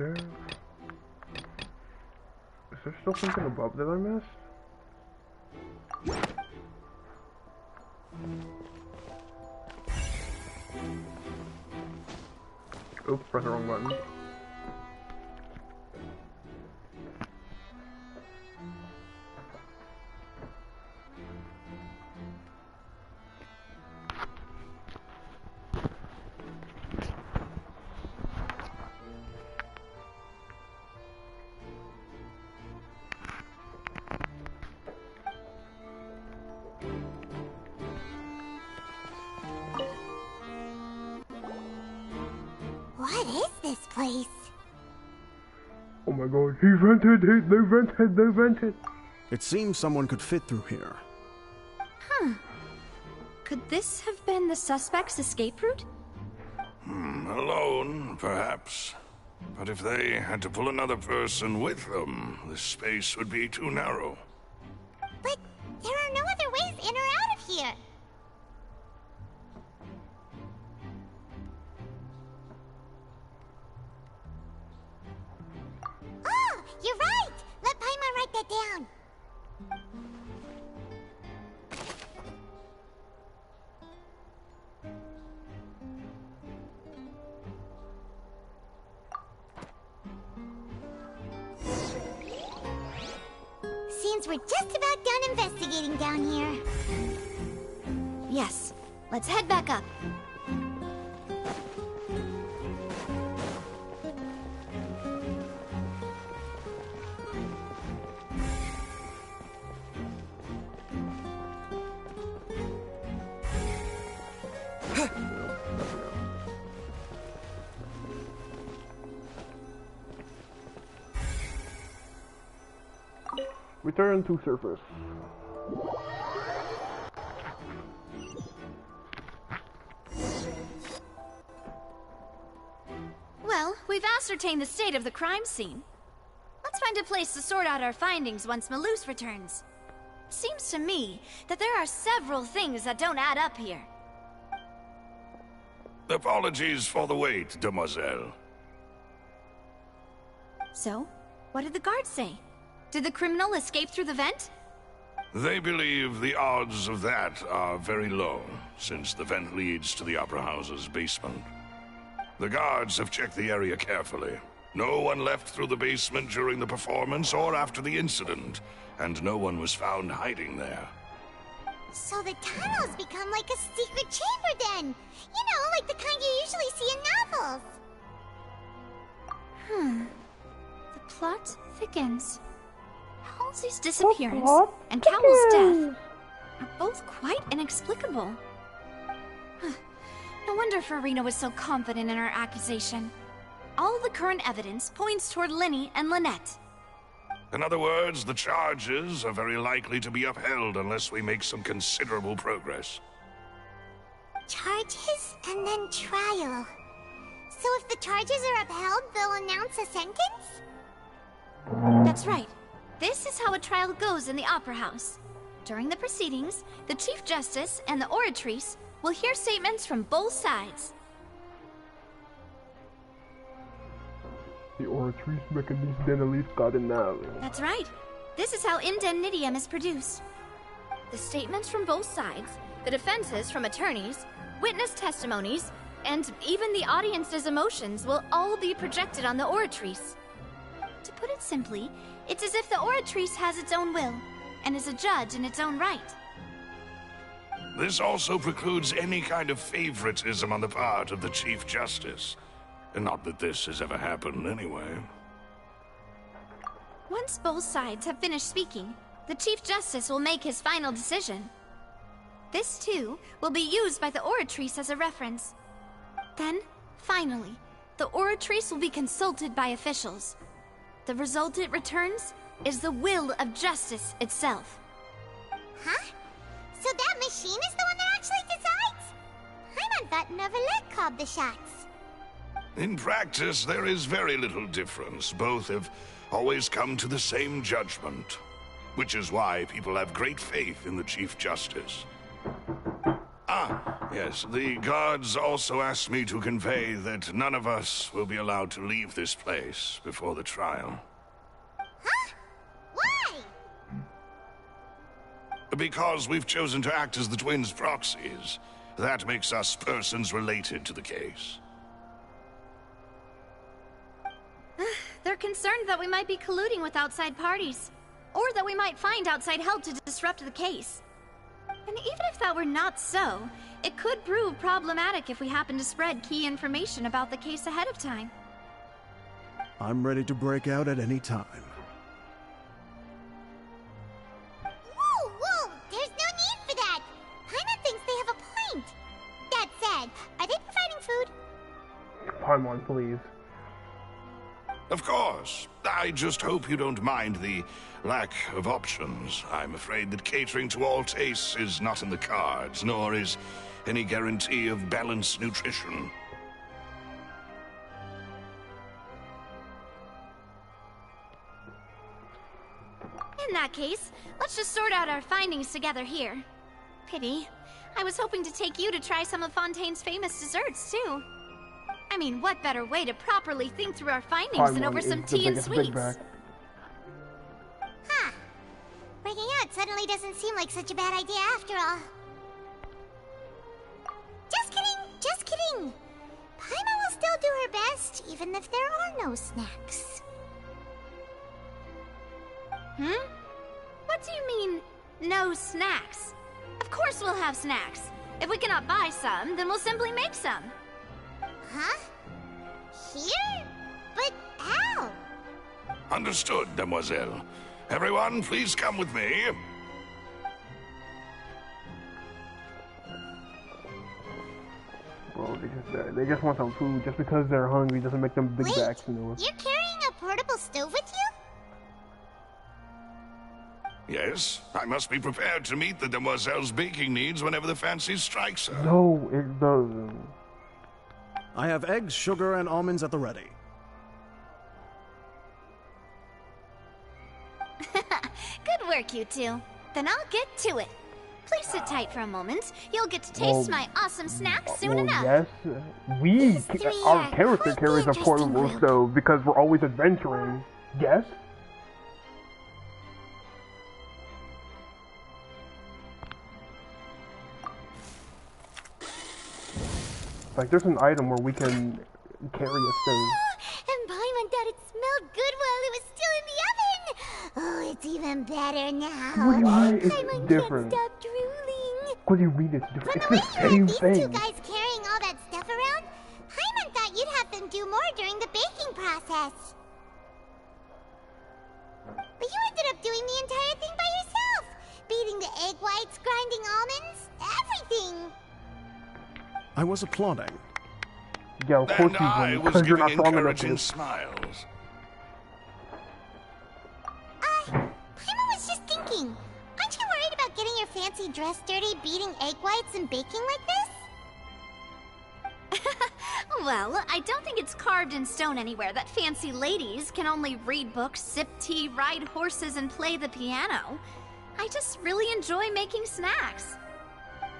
[SPEAKER 2] there still something above that I missed? Oops, press the wrong button.
[SPEAKER 4] What is this place?
[SPEAKER 2] Oh my god, he vented, they vented.
[SPEAKER 6] It seems someone could fit through here.
[SPEAKER 15] Huh. Could this have been the suspect's escape route?
[SPEAKER 10] Alone, perhaps. But if they had to pull another person with them, the space would be too narrow.
[SPEAKER 4] But there are no other ways in or out of here. Oh, you're right! Let Paimon write that down. Seems we're just about done investigating down here.
[SPEAKER 15] Yes. Let's head back up.
[SPEAKER 2] Return to surface.
[SPEAKER 15] Well, we've ascertained the state of the crime scene. Let's find a place to sort out our findings once Malus returns. Seems to me that there are several things that don't add up here.
[SPEAKER 10] Apologies for the wait, demoiselle.
[SPEAKER 15] So, what did the guards say? Did the criminal escape through the vent?
[SPEAKER 10] They believe the odds of that are very low, since the vent leads to the Opera House's basement. The guards have checked the area carefully. No one left through the basement during the performance or after the incident, and no one was found hiding there.
[SPEAKER 4] So the tunnel's become like a secret chamber then! You know, like the kind you usually see in novels!
[SPEAKER 15] The plot thickens. Halsey's disappearance and Cowell's death are both quite inexplicable. No wonder Farina was so confident in her accusation. All the current evidence points toward Linny and Lynette.
[SPEAKER 10] In other words, the charges are very likely to be upheld unless we make some considerable progress.
[SPEAKER 4] Charges and then trial. So if the charges are upheld, they'll announce a sentence?
[SPEAKER 15] That's right. This is how a trial goes in the Opera House. During the proceedings, the Chief Justice and the Oratrice will hear statements from both sides.
[SPEAKER 2] The Oratrice Mechanisme d'Analyse Cardinale.
[SPEAKER 15] That's right. This is how indemnitium is produced. The statements from both sides, the defenses from attorneys, witness testimonies, and even the audience's emotions will all be projected on the Oratrice. To put it simply, it's as if the Oratrice has its own will, and is a judge in its own right.
[SPEAKER 10] This also precludes any kind of favoritism on the part of the Chief Justice. And not that this has ever happened anyway.
[SPEAKER 15] Once both sides have finished speaking, the Chief Justice will make his final decision. This, too, will be used by the Oratrice as a reference. Then, finally, the Oratrice will be consulted by officials. The result it returns is the will of justice itself.
[SPEAKER 4] Huh? So that machine is the one that actually decides? I'm on that Neverlet called the shots.
[SPEAKER 10] In practice, there is very little difference. Both have always come to the same judgment, which is why people have great faith in the Chief Justice. Yes, the guards also asked me to convey that none of us will be allowed to leave this place before the trial.
[SPEAKER 4] Huh? Why?
[SPEAKER 10] Because we've chosen to act as the twins' proxies. That makes us persons related to the case.
[SPEAKER 15] They're concerned that we might be colluding with outside parties, or that we might find outside help to disrupt the case. And even if that were not so, it could prove problematic if we happen to spread key information about the case ahead of time.
[SPEAKER 6] I'm ready to break out at any time.
[SPEAKER 4] Whoa, whoa! There's no need for that! Paimon thinks they have a point! That said, are they providing food?
[SPEAKER 2] Paimon, please.
[SPEAKER 10] Of course. I just hope you don't mind the lack of options. I'm afraid that catering to all tastes is not in the cards, nor is any guarantee of balanced nutrition.
[SPEAKER 15] In that case, let's just sort out our findings together here. Pity. I was hoping to take you to try some of Fontaine's famous desserts, too. I mean, what better way to properly think through our findings than over some tea and sweets?
[SPEAKER 4] Huh. Breaking out suddenly doesn't seem like such a bad idea after all. Just kidding, just kidding. Paimon will still do her best, even if there are no snacks.
[SPEAKER 15] What do you mean, no snacks? Of course we'll have snacks. If we cannot buy some, then we'll simply make some.
[SPEAKER 4] Huh? Here? But how?
[SPEAKER 10] Understood, demoiselle. Everyone, please come with me.
[SPEAKER 2] Bro, they just want some food. Just because they're hungry doesn't make them big backs, you know.
[SPEAKER 4] You're carrying a portable stove with you?
[SPEAKER 10] Yes, I must be prepared to meet the demoiselle's baking needs whenever the fancy strikes her.
[SPEAKER 2] No, it doesn't.
[SPEAKER 6] I have eggs, sugar, and almonds at the ready.
[SPEAKER 15] Good work, you two. Then I'll get to it. Please sit tight for a moment. You'll get to taste my awesome snacks soon enough.
[SPEAKER 2] Yes, our character carries a portable stove because we're always adventuring. Yes? Like, there's an item where we can carry a stove.
[SPEAKER 4] And Paimon thought it smelled good while it was still in the oven! Oh, it's even better now.
[SPEAKER 2] What do you mean it's different?
[SPEAKER 4] Can't stop drooling.
[SPEAKER 2] What do you mean it's different?
[SPEAKER 4] From
[SPEAKER 2] It's
[SPEAKER 4] the
[SPEAKER 2] the
[SPEAKER 4] way you
[SPEAKER 2] same
[SPEAKER 4] had these
[SPEAKER 2] thing.
[SPEAKER 4] two guys carrying all that stuff around, Paimon thought you'd have them do more during the baking process. But you ended up doing the entire thing by yourself! Beating the egg whites, grinding almonds, everything!
[SPEAKER 6] I was applauding.
[SPEAKER 2] Yeah, of course
[SPEAKER 10] And I
[SPEAKER 2] you
[SPEAKER 10] was
[SPEAKER 2] because you're not
[SPEAKER 10] giving
[SPEAKER 2] strong enough
[SPEAKER 10] encouraging
[SPEAKER 2] to.
[SPEAKER 10] smiles.
[SPEAKER 4] Paimon was just thinking, aren't you worried about getting your fancy dress dirty, beating egg whites and baking like this?
[SPEAKER 15] Well, I don't think it's carved in stone anywhere that fancy ladies can only read books, sip tea, ride horses, and play the piano. I just really enjoy making snacks.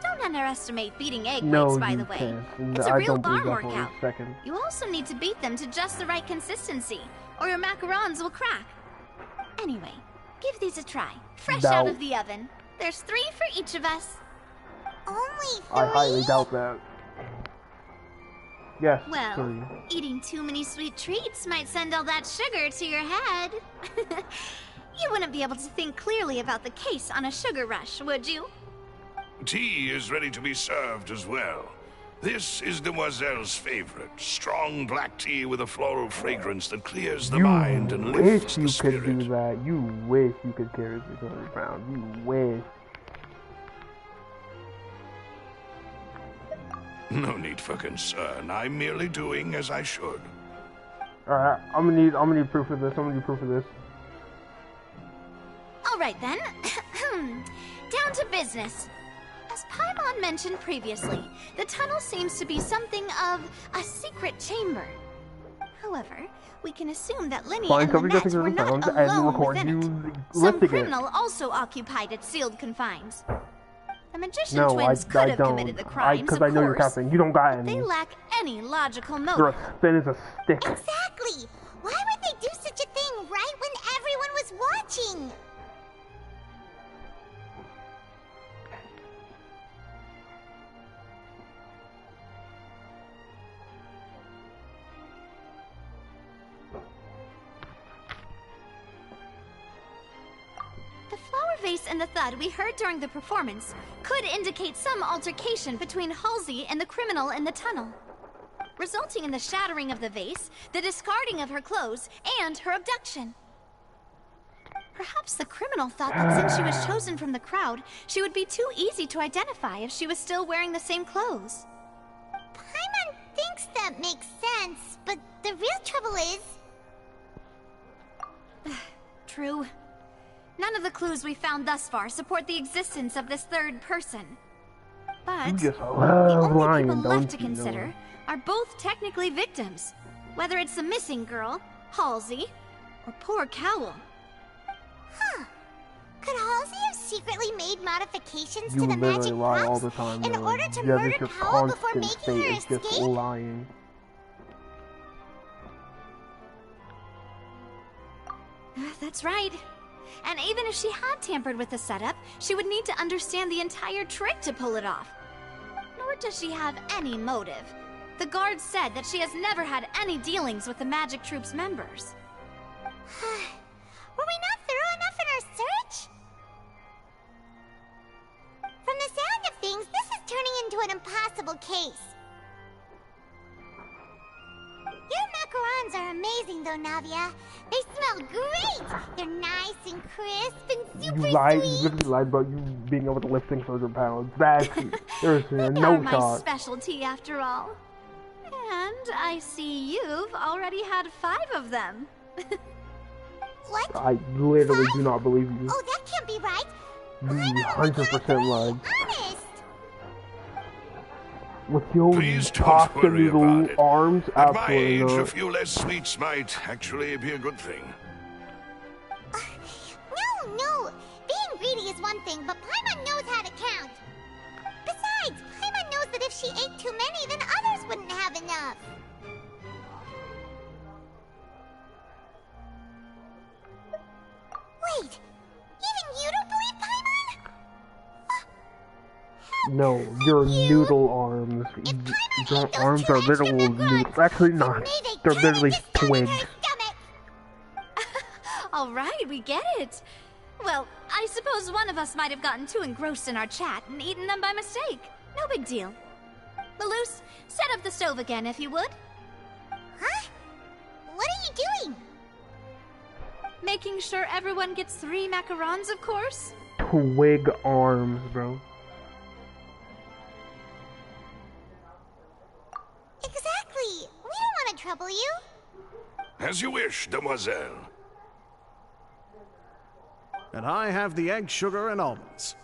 [SPEAKER 15] Don't underestimate beating egg whites, by the way.
[SPEAKER 2] Can't.
[SPEAKER 15] It's a
[SPEAKER 2] I
[SPEAKER 15] real
[SPEAKER 2] don't believe
[SPEAKER 15] barn
[SPEAKER 2] that for a
[SPEAKER 15] workout.
[SPEAKER 2] second.
[SPEAKER 15] You also need to beat them to just the right consistency, or your macarons will crack. Anyway, give these a try. Fresh out of the oven. There's 3 for each of us.
[SPEAKER 4] Only 3?
[SPEAKER 2] I highly doubt that. Yes,
[SPEAKER 15] Well,
[SPEAKER 2] 3.
[SPEAKER 15] eating too many sweet treats might send all that sugar to your head. You wouldn't be able to think clearly about the case on a sugar rush, would you?
[SPEAKER 10] Tea is ready to be served as well. This is Demoiselle's favorite. Strong black tea with a floral fragrance that clears the mind and lifts the
[SPEAKER 2] You
[SPEAKER 10] spirit.
[SPEAKER 2] could do that. You wish you could carry 600 pounds. You wish.
[SPEAKER 10] No need for concern. I'm merely doing as I should.
[SPEAKER 2] Alright, I'm gonna need proof of this.
[SPEAKER 15] All right then. Down to business. As Paimon mentioned previously, the tunnel seems to be something of a secret chamber. However, we can assume that Linny and Lynette were not alone within it. Some criminal also occupied its sealed confines. The magician
[SPEAKER 2] No,
[SPEAKER 15] twins
[SPEAKER 2] I
[SPEAKER 15] could have
[SPEAKER 2] don't.
[SPEAKER 15] committed the crimes,
[SPEAKER 2] Because
[SPEAKER 15] of
[SPEAKER 2] I know you're
[SPEAKER 15] course,
[SPEAKER 2] capping. You don't got
[SPEAKER 15] but
[SPEAKER 2] any.
[SPEAKER 15] they lack any logical
[SPEAKER 2] You're
[SPEAKER 15] motive.
[SPEAKER 2] a spin is a stick.
[SPEAKER 4] Exactly! Why would they do such a thing right when everyone was watching?
[SPEAKER 15] The flower vase and the thud we heard during the performance could indicate some altercation between Halsey and the criminal in the tunnel, resulting in the shattering of the vase, the discarding of her clothes, and her abduction. Perhaps the criminal thought that since she was chosen from the crowd, she would be too easy to identify if she was still wearing the same clothes.
[SPEAKER 4] Paimon thinks that makes sense, but the real trouble is...
[SPEAKER 15] True. None of the clues we found thus far support the existence of this third person. But
[SPEAKER 2] You just
[SPEAKER 15] the
[SPEAKER 2] love
[SPEAKER 15] only
[SPEAKER 2] lying,
[SPEAKER 15] people
[SPEAKER 2] don't
[SPEAKER 15] left to
[SPEAKER 2] you,
[SPEAKER 15] consider
[SPEAKER 2] Noah?
[SPEAKER 15] are both technically victims, whether it's the missing girl, Halsey, or poor Cowl.
[SPEAKER 4] Huh. Could Halsey have secretly made modifications
[SPEAKER 2] You
[SPEAKER 4] to the
[SPEAKER 2] literally
[SPEAKER 4] magic
[SPEAKER 2] lie all
[SPEAKER 4] props
[SPEAKER 2] the time,
[SPEAKER 4] in
[SPEAKER 2] Noah.
[SPEAKER 4] order to
[SPEAKER 2] Yeah,
[SPEAKER 4] murder
[SPEAKER 2] that's your
[SPEAKER 4] Cowl before
[SPEAKER 2] constant
[SPEAKER 4] making her
[SPEAKER 2] state. It's just
[SPEAKER 4] escape?
[SPEAKER 2] lying.
[SPEAKER 15] That's right. And even if she had tampered with the setup, she would need to understand the entire trick to pull it off. Nor does she have any motive. The guard said that she has never had any dealings with the Magic Troop's members.
[SPEAKER 4] Were we not thorough enough in our search? From the sound of things, this is turning into an impossible case. Your macarons are amazing though, Navia. They smell great! They're nice and crisp and super
[SPEAKER 2] You lied. You
[SPEAKER 4] sweet.
[SPEAKER 2] literally lied about you being able to lift 600 pounds. That's seriously
[SPEAKER 15] They
[SPEAKER 2] no
[SPEAKER 15] are my
[SPEAKER 2] shot.
[SPEAKER 15] specialty after all. And I see you've already had 5 of them.
[SPEAKER 4] What?
[SPEAKER 2] I literally do not believe you.
[SPEAKER 4] Oh, that can't be right.
[SPEAKER 2] You 100% lied.
[SPEAKER 4] Honest.
[SPEAKER 2] With your
[SPEAKER 10] Please don't
[SPEAKER 2] pasta
[SPEAKER 10] worry
[SPEAKER 2] noodle
[SPEAKER 10] about it.
[SPEAKER 2] arms,
[SPEAKER 10] At my
[SPEAKER 2] absolutely
[SPEAKER 10] age, a
[SPEAKER 2] not.
[SPEAKER 10] few less sweets might actually be a good thing.
[SPEAKER 4] No. Being greedy is one thing, but Paimon knows how to count. Besides, Paimon knows that if she ate too many, then others wouldn't have enough. Wait, even you don't believe Paimon?
[SPEAKER 2] No, your noodle arms. Your arms are literal noodles. Actually, not. They're literally twigs.
[SPEAKER 15] All right, we get it. Well, I suppose one of us might have gotten too engrossed in our chat and eaten them by mistake. No big deal. Lelouch, set up the stove again, if you would.
[SPEAKER 4] Huh? What are you doing?
[SPEAKER 15] Making sure everyone gets 3 macarons, of course.
[SPEAKER 2] Twig arms, bro.
[SPEAKER 4] Exactly. We don't want to trouble you.
[SPEAKER 10] As you wish, demoiselle.
[SPEAKER 6] And I have the egg, sugar, and almonds.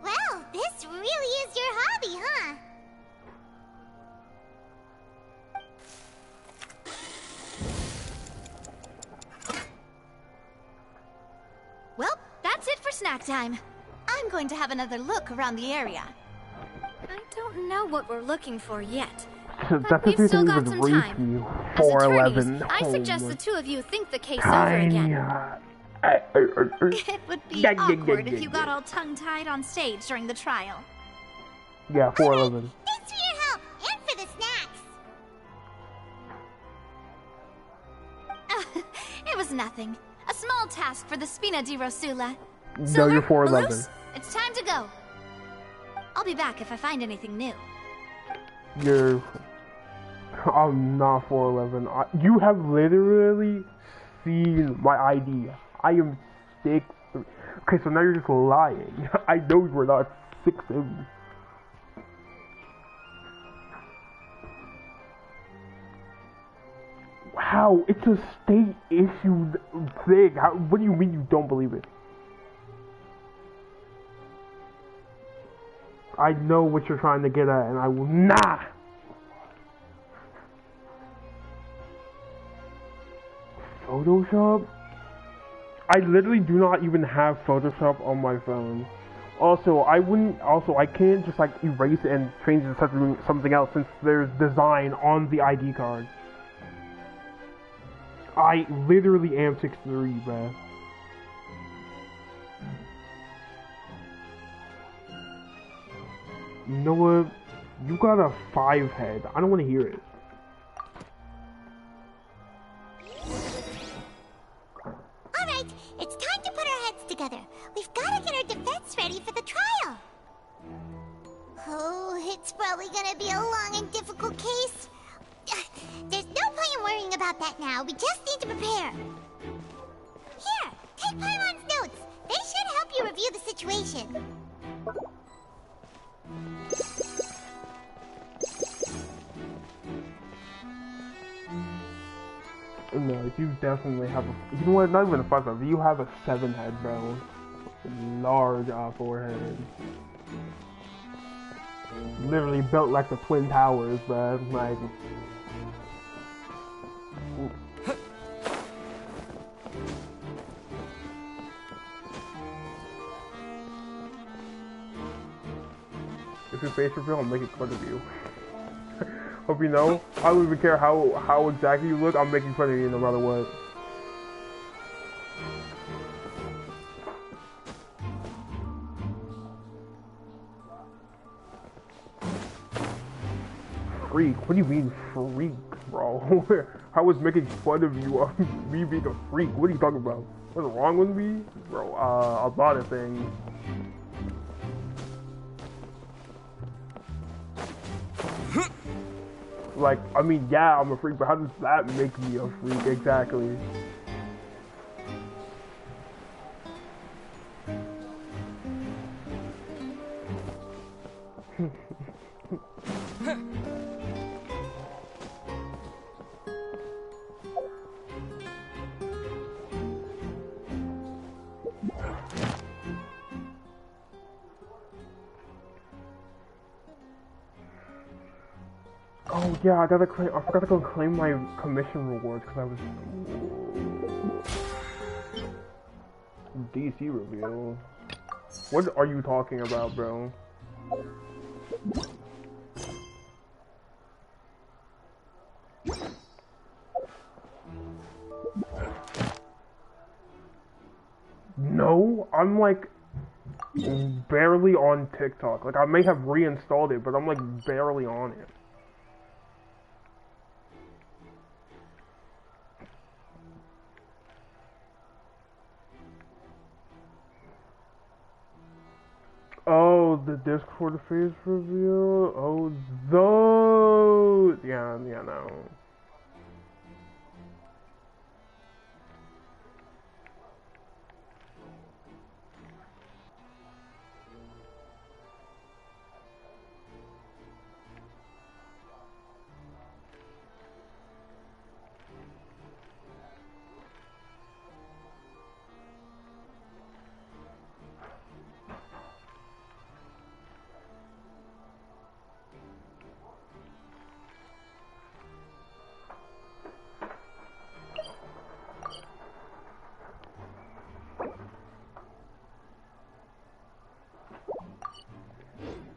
[SPEAKER 4] Well, this really is your hobby, huh?
[SPEAKER 15] Well, that's it for snack time. I'm going to have another look around the area. I don't know what we're looking for yet.
[SPEAKER 2] That's
[SPEAKER 15] we've
[SPEAKER 2] the
[SPEAKER 15] still
[SPEAKER 2] thing
[SPEAKER 15] got
[SPEAKER 2] with
[SPEAKER 15] some
[SPEAKER 2] race
[SPEAKER 15] time.
[SPEAKER 2] you.
[SPEAKER 15] As
[SPEAKER 2] 411.
[SPEAKER 15] attorneys, I suggest the 2 of you think the case over
[SPEAKER 2] Tiny.
[SPEAKER 15] again. It would be awkward if you got all tongue-tied on stage during the trial.
[SPEAKER 2] Yeah, 411.
[SPEAKER 4] Thanks for your help and for the snacks.
[SPEAKER 15] It was nothing. A small task for the Spina di Rosula.
[SPEAKER 2] No, you're 411.
[SPEAKER 15] Lelouch, it's time to go. I'll be back if I find anything new.
[SPEAKER 2] You're... I'm not 411. You have literally seen my ID. I am 6'3". Okay, so now you're just lying. I know you were not 6'7". How? It's a state-issued thing. How, what do you mean you don't believe it? I know what you're trying to get at, and I will not. Photoshop? I literally do not even have Photoshop on my phone. Also, I can't just like erase it and change it to something else since there's design on the ID card. I literally am 6'3", bruh. You know what? You got a 5 head. I don't want to hear it.
[SPEAKER 4] Alright, it's time to put our heads together. We've got to get our defense ready for the trial. Oh, it's probably gonna be a long and difficult case. There's no point in worrying about that now. We just need to prepare. Here, take Paimon's notes. They should help you review the situation.
[SPEAKER 2] No, you definitely have a... You know what? Not even a 5 head. You have a 7 head, bro. Large forehead. Literally built like the Twin Towers, bro. Like... If your face reveal, I'm making fun of you. Hope you know, I don't even care how exactly you look, I'm making fun of you no matter what. Freak? What do you mean freak, bro? I was making fun of you of me being a freak. What are you talking about? What's wrong with me? Bro, a lot of things. Like, I mean, yeah, I'm a freak, but how does that make me a freak exactly? Oh yeah, I forgot to go claim my commission rewards because I was DC reveal. What are you talking about, bro? No, I'm like barely on TikTok. Like I may have reinstalled it, but I'm like barely on it. Oh, the Discord face reveal? Oh, those! Yeah, no.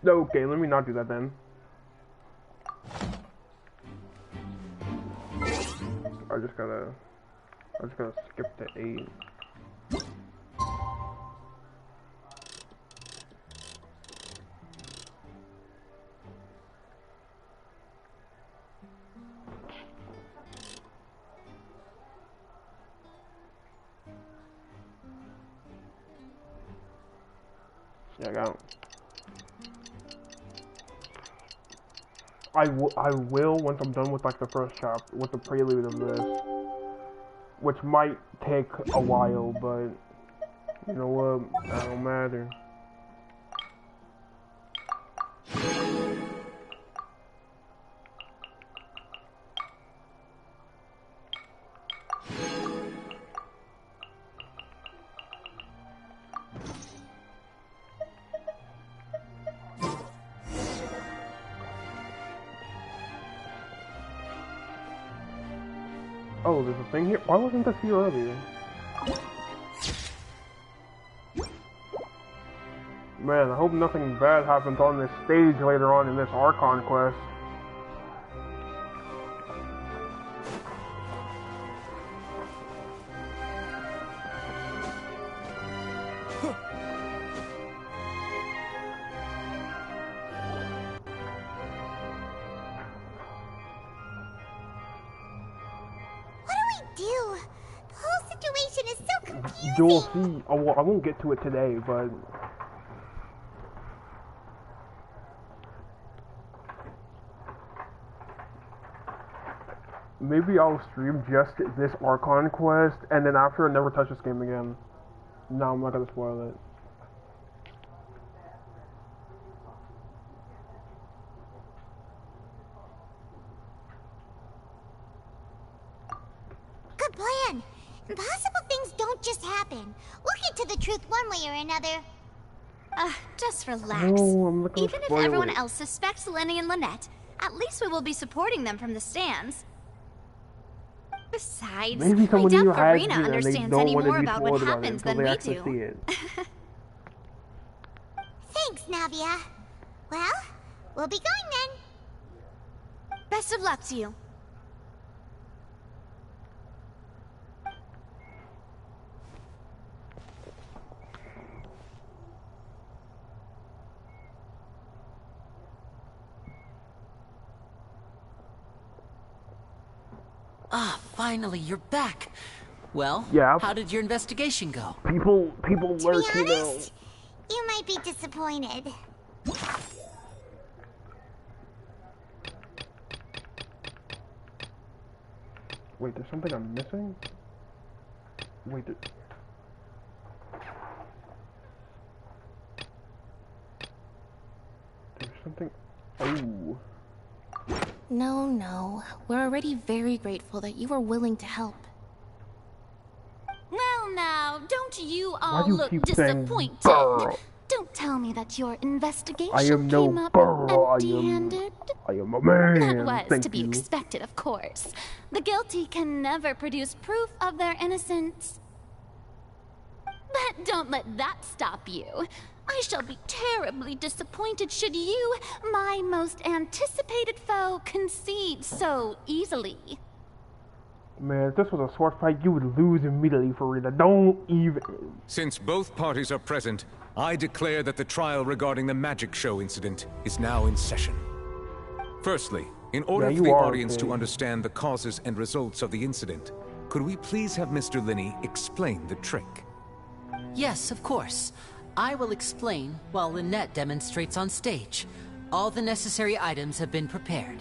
[SPEAKER 2] Okay, let me not do that then. I just gotta skip to 8. Yeah, I got it. I will once I'm done with like the first chapter, with the prelude of this, which might take a while, but you know what, that don't matter. Oh, there's a thing here? Why wasn't this here earlier? Man, I hope nothing bad happens on this stage later on in this Archon quest. You'll see. I won't get to it today, but maybe I'll stream just this Archon quest, and then after I never touch this game again. No, I'm not gonna spoil it.
[SPEAKER 4] Good plan. Impossible things don't just happen. We'll get to the truth one way or another.
[SPEAKER 15] Just relax.
[SPEAKER 2] No, I'm not gonna
[SPEAKER 15] Even if
[SPEAKER 2] spoil
[SPEAKER 15] everyone
[SPEAKER 2] it.
[SPEAKER 15] else suspects Lenny and Lynette, at least we will be supporting them from the stands. Besides,
[SPEAKER 2] Maybe
[SPEAKER 15] I
[SPEAKER 2] someone
[SPEAKER 15] doubt
[SPEAKER 2] here has
[SPEAKER 15] Farina
[SPEAKER 2] it and they
[SPEAKER 15] understands
[SPEAKER 2] don't
[SPEAKER 15] any
[SPEAKER 2] want to
[SPEAKER 15] more
[SPEAKER 2] be
[SPEAKER 15] about what
[SPEAKER 2] spoiled about it
[SPEAKER 15] happens
[SPEAKER 2] until
[SPEAKER 15] than
[SPEAKER 2] they
[SPEAKER 15] we
[SPEAKER 2] actually
[SPEAKER 15] do.
[SPEAKER 2] see it.
[SPEAKER 4] Thanks, Navia. Well, we'll be going then.
[SPEAKER 15] Best of luck to you.
[SPEAKER 3] Ah, finally, you're back. Well,
[SPEAKER 2] Yeah.
[SPEAKER 3] how did your investigation go?
[SPEAKER 2] People
[SPEAKER 4] To be
[SPEAKER 2] lurk, you know.
[SPEAKER 4] honest, you might be disappointed.
[SPEAKER 2] Wait, there's something I'm missing? Wait, there's something... Oh.
[SPEAKER 8] No. We're already very grateful that you were willing to help.
[SPEAKER 9] Well, now, don't you all
[SPEAKER 2] do you
[SPEAKER 9] look
[SPEAKER 2] keep saying
[SPEAKER 9] disappointed?
[SPEAKER 2] girl?
[SPEAKER 9] Don't tell me that your investigation
[SPEAKER 2] I am no
[SPEAKER 9] came up
[SPEAKER 2] girl,
[SPEAKER 9] empty-handed.
[SPEAKER 2] I am a man.
[SPEAKER 9] That was
[SPEAKER 2] Thank
[SPEAKER 9] to be
[SPEAKER 2] you.
[SPEAKER 9] expected, of course. The guilty can never produce proof of their innocence. But don't let that stop you. I shall be terribly disappointed should you, my most anticipated foe, concede so easily.
[SPEAKER 2] Man, if this was a sword fight, you would lose immediately, Farina. Don't even...
[SPEAKER 19] Since both parties are present, I declare that the trial regarding the magic show incident is now in session. Firstly, in order
[SPEAKER 2] Yeah,
[SPEAKER 19] for the
[SPEAKER 2] you are
[SPEAKER 19] audience to
[SPEAKER 2] okay.
[SPEAKER 19] understand the causes and results of the incident, could we please have Mr. Linney explain the trick?
[SPEAKER 3] Yes, of course. I will explain while Lynette demonstrates on stage. All the necessary items have been prepared.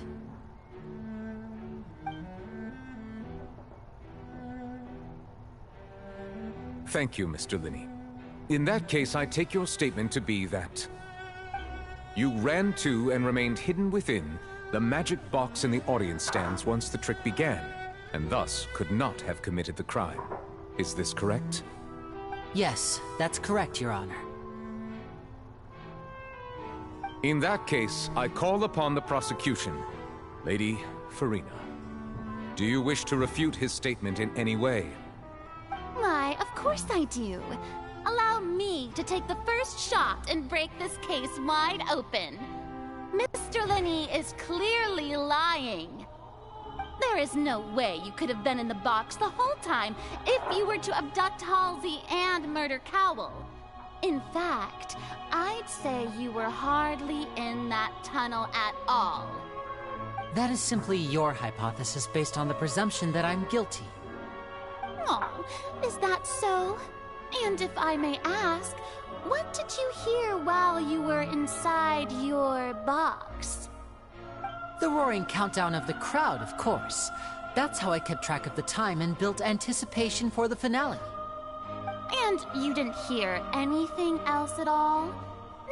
[SPEAKER 19] Thank you, Mr. Linney. In that case, I take your statement to be that you ran to and remained hidden within the magic box in the audience stands once the trick began, and thus could not have committed the crime. Is this correct?
[SPEAKER 3] Yes, that's correct, Your Honor.
[SPEAKER 19] In that case, I call upon the prosecution. Lady Farina, do you wish to refute his statement in any way?
[SPEAKER 9] Why, of course I do. Allow me to take the first shot and break this case wide open. Mr. Linney is clearly lying. There is no way you could have been in the box the whole time if you were to abduct Halsey and murder Cowell. In fact, I'd say you were hardly in that tunnel at all.
[SPEAKER 3] That is simply your hypothesis based on the presumption that I'm guilty.
[SPEAKER 9] Oh, is that so? And if I may ask, what did you hear while you were inside your box?
[SPEAKER 3] The roaring countdown of the crowd, of course. That's how I kept track of the time and built anticipation for the finale.
[SPEAKER 9] And you didn't hear anything else at all?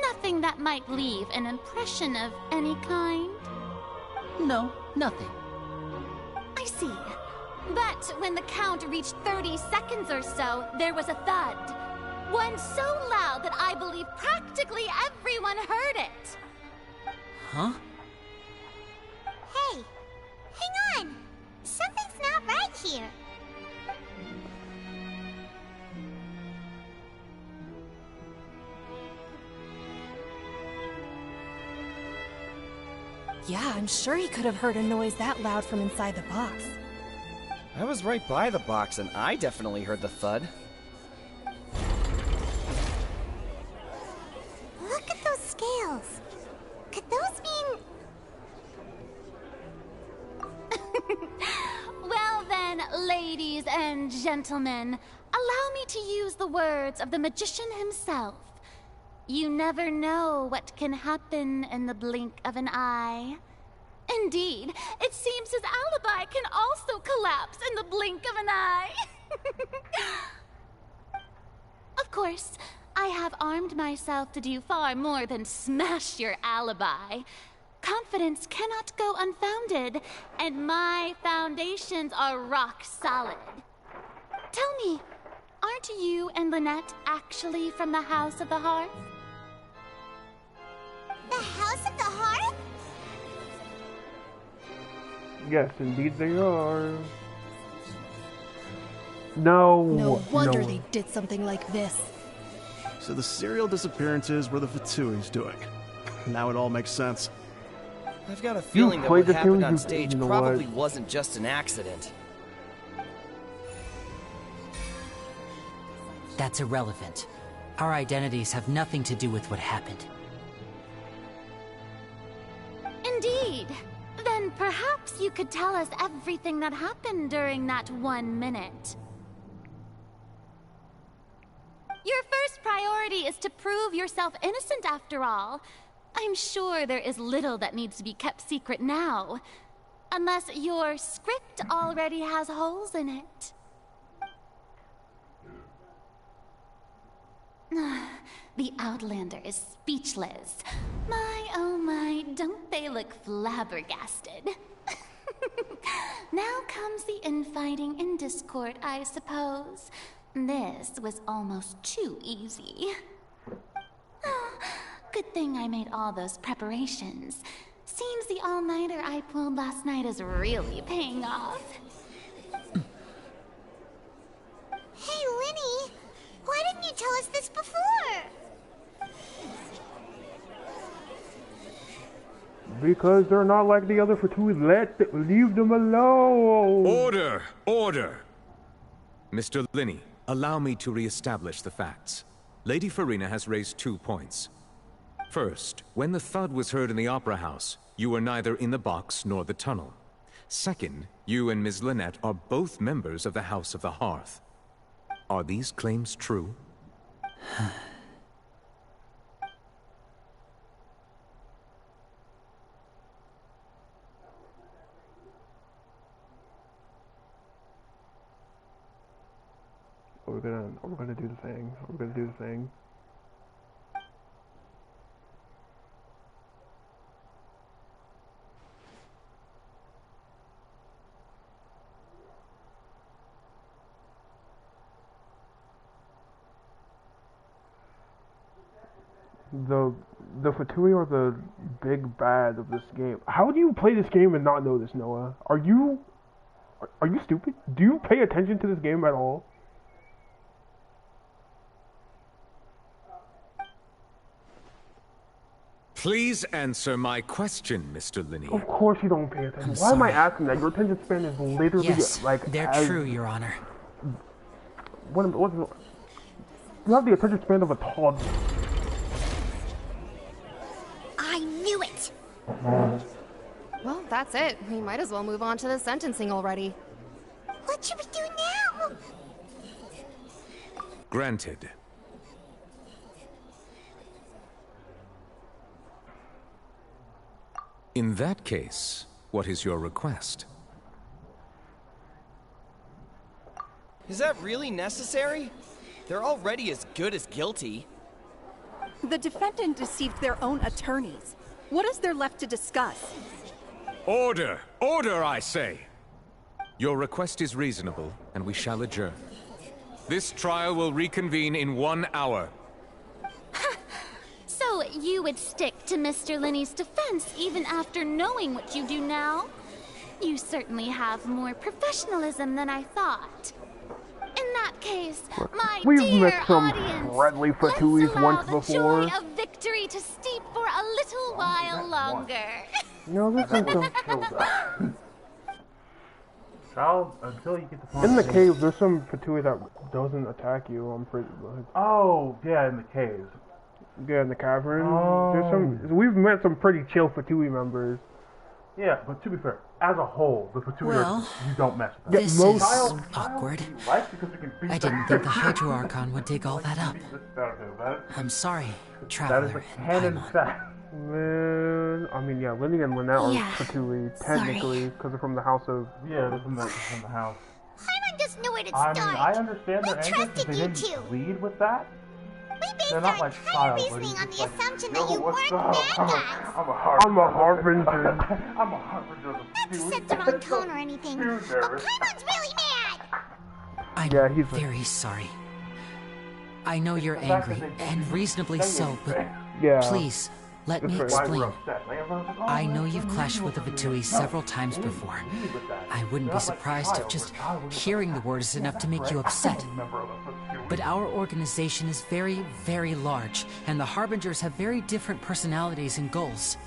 [SPEAKER 9] Nothing that might leave an impression of any kind?
[SPEAKER 3] No, nothing.
[SPEAKER 9] I see. But when the count reached 30 seconds or so, there was a thud. One so loud that I believe practically everyone heard it.
[SPEAKER 3] Huh?
[SPEAKER 4] Hey, hang on. Something's not right here.
[SPEAKER 13] Yeah, I'm sure he could have heard a noise that loud from inside the box.
[SPEAKER 22] I was right by the box, and I definitely heard the thud.
[SPEAKER 4] Look at those scales. Could those mean...
[SPEAKER 9] Well then, ladies and gentlemen, allow me to use the words of the magician himself. You never know what can happen in the blink of an eye. Indeed, it seems his alibi can also collapse in the blink of an eye. Of course, I have armed myself to do far more than smash your alibi. Confidence cannot go unfounded, and my foundations are rock solid. Tell me, aren't you and Lynette actually from the House of the Hearth?
[SPEAKER 4] The House of the Hearth?
[SPEAKER 2] Yes, indeed they are. No.
[SPEAKER 13] No wonder they did something like this.
[SPEAKER 6] So the serial disappearances were the Fatui's doing. Now it all makes sense.
[SPEAKER 22] I've got a feeling that what happened on stage probably wasn't just an accident.
[SPEAKER 3] That's irrelevant. Our identities have nothing to do with what happened.
[SPEAKER 9] Indeed. Then perhaps you could tell us everything that happened during that 1 minute. Your first priority is to prove yourself innocent after all. I'm sure there is little that needs to be kept secret now. Unless your script already has holes in it. The Outlander is speechless. My, oh my, don't they look flabbergasted? Now comes the infighting and discord, I suppose. This was almost too easy. Good thing I made all those preparations. Seems the all-nighter I pulled last night is really paying off.
[SPEAKER 4] Hey, Linny! Why didn't you tell us this before?
[SPEAKER 2] Because they're not like the other Fatuis. Leave them alone!
[SPEAKER 19] Order! Order! Mr. Linney, allow me to re-establish the facts. Lady Farina has raised 2 points. First, when the thud was heard in the Opera House, you were neither in the box nor the tunnel. Second, you and Ms. Lynette are both members of the House of the Hearth. Are these claims true?
[SPEAKER 2] We're gonna do the thing. We're gonna do the thing. The Fatui are the big bad of this game. How do you play this game and not know this, Noah? Are you stupid? Do you pay attention to this game at all?
[SPEAKER 19] Please answer my question, Mr. Linney.
[SPEAKER 2] Of course you don't pay attention. Why am I asking that? Your attention span is literally
[SPEAKER 3] they're true, Your Honor.
[SPEAKER 2] You have the attention span of a toddler.
[SPEAKER 4] I knew it!
[SPEAKER 13] Well, that's it. We might as well move on to the sentencing already.
[SPEAKER 4] What should we do now?
[SPEAKER 19] Granted. In that case, what is your request?
[SPEAKER 22] Is that really necessary? They're already as good as guilty.
[SPEAKER 11] The defendant deceived their own attorneys. What is there left to discuss?
[SPEAKER 19] Order! Order, I say! Your request is reasonable, and we shall adjourn. This trial will reconvene in 1 hour.
[SPEAKER 9] So you would stick to Mr. Linney's defense even after knowing what you do now? You certainly have more professionalism than I thought. In that case, my
[SPEAKER 2] We've
[SPEAKER 9] dear
[SPEAKER 2] met some
[SPEAKER 9] audience,
[SPEAKER 2] friendly Fatuis once
[SPEAKER 9] the
[SPEAKER 2] before.
[SPEAKER 9] joy of victory to steep for a little
[SPEAKER 12] little while longer.
[SPEAKER 2] No, this is don't kill
[SPEAKER 1] that. Child, until you get the
[SPEAKER 2] in the cave, there's some Fatui that doesn't attack you. I'm pretty.
[SPEAKER 1] Oh, yeah, in the caves.
[SPEAKER 2] Yeah, in the cavern.
[SPEAKER 1] Oh.
[SPEAKER 2] There's some. We've met some pretty chill Fatui members.
[SPEAKER 1] Yeah, but to be fair, as a whole, the Fatui you don't mess with them.
[SPEAKER 3] This is awkward. I didn't think the Hydro Archon would dig all that up. I'm sorry, Traveler.
[SPEAKER 1] That is a canon fact.
[SPEAKER 2] Man, I mean, yeah, Linny and Lynette are Fatui, technically, because they're from the house of...
[SPEAKER 1] Yeah, they're from the house.
[SPEAKER 4] Paimon just knew where to
[SPEAKER 1] I
[SPEAKER 4] start.
[SPEAKER 1] mean, I understand their anger, but they didn't lead with that.
[SPEAKER 4] We based
[SPEAKER 1] They're not
[SPEAKER 4] our
[SPEAKER 1] like
[SPEAKER 4] entire
[SPEAKER 1] child,
[SPEAKER 4] reasoning on the assumption that
[SPEAKER 1] yo,
[SPEAKER 4] you
[SPEAKER 1] what's
[SPEAKER 4] weren't
[SPEAKER 1] up?
[SPEAKER 4] bad guys.
[SPEAKER 1] I'm a harbinger.
[SPEAKER 4] I'm a harbinger of the Not to set the wrong tone or anything, but Paimon's really mad.
[SPEAKER 3] I'm very sorry. I know you're angry, and reasonably so, but please, let me explain. I know you've clashed with the Fatui several times before. I wouldn't be surprised if just hearing the word is enough to make you upset. But our organization is very, very large, and the Harbingers have very different personalities and goals.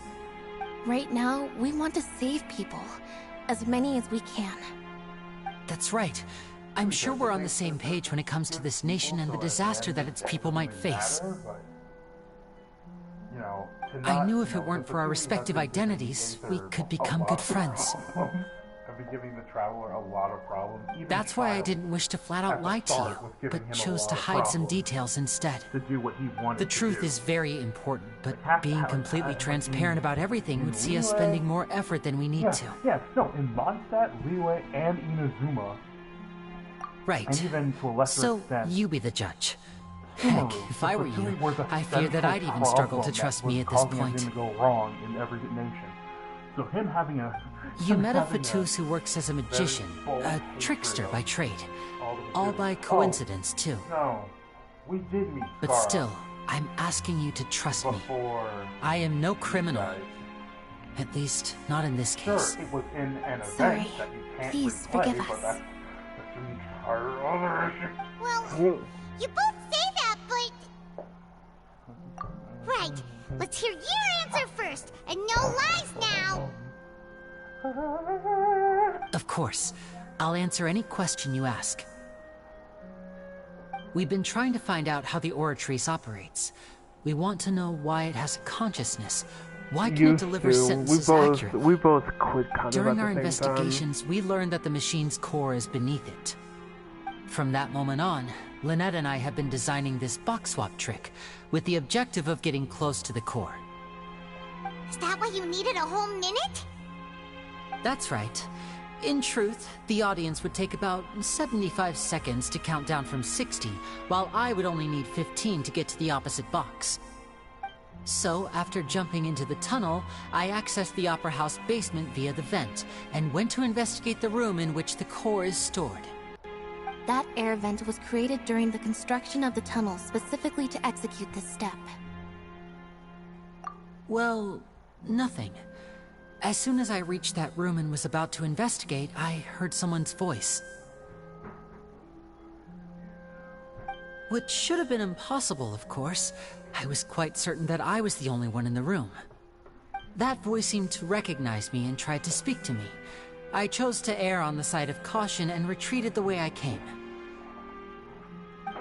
[SPEAKER 8] Right now, we want to save people. As many as we can.
[SPEAKER 3] That's right. I'm sure we're on the same page when it comes to this nation and the disaster that its people might face. I knew if it weren't for our respective identities, we could become good friends.
[SPEAKER 1] I've been giving the Traveler a lot of problems.
[SPEAKER 3] That's why I didn't wish to flat out lie to you, but chose to hide some details instead.
[SPEAKER 1] To do what he wanted
[SPEAKER 3] the truth is very important, but being completely transparent about everything would see us spending more effort than we need to.
[SPEAKER 1] Yes, no, in Mondstadt, Liyue, and Inazuma.
[SPEAKER 3] Right.
[SPEAKER 1] And even to a lesser extent.
[SPEAKER 3] You be the judge. Heck, if I were you, I fear that I'd even struggle to trust me at this point.
[SPEAKER 1] To go wrong in every nation. So him having a...
[SPEAKER 3] You met a Fatus who works as a magician, a trickster by trade. All by coincidence, too.
[SPEAKER 1] No, we did meet
[SPEAKER 3] But still, I'm asking you to trust me. I am no criminal. At least, not in this case.
[SPEAKER 1] Sure, it was in an event
[SPEAKER 8] Sorry.
[SPEAKER 1] that you can't
[SPEAKER 8] Please
[SPEAKER 1] replay,
[SPEAKER 8] forgive
[SPEAKER 1] but
[SPEAKER 8] us.
[SPEAKER 1] that's other issue.
[SPEAKER 4] Well, you both say that, but... Right, let's hear your answer first, and no lies now!
[SPEAKER 3] Of course. I'll answer any question you ask. We've been trying to find out how the Oratrice operates. We want to know why it has a consciousness. Why can it deliver sentences accurately?
[SPEAKER 2] We both quit kind of
[SPEAKER 3] During
[SPEAKER 2] at
[SPEAKER 3] our
[SPEAKER 2] the same time.
[SPEAKER 3] investigations, we learned that the machine's core is beneath it. From that moment on, Lynette and I have been designing this box swap trick, with the objective of getting close to the core.
[SPEAKER 4] Is that why you needed a whole minute?
[SPEAKER 3] That's right. In truth, the audience would take about 75 seconds to count down from 60, while I would only need 15 to get to the opposite box. So, after jumping into the tunnel, I accessed the Opera House basement via the vent, and went to investigate the room in which the core is stored.
[SPEAKER 8] That air vent was created during the construction of the tunnel specifically to execute this step.
[SPEAKER 3] Well, nothing. As soon as I reached that room and was about to investigate, I heard someone's voice. Which should have been impossible, of course. I was quite certain that I was the only one in the room. That voice seemed to recognize me and tried to speak to me. I chose to err on the side of caution and retreated the way I came.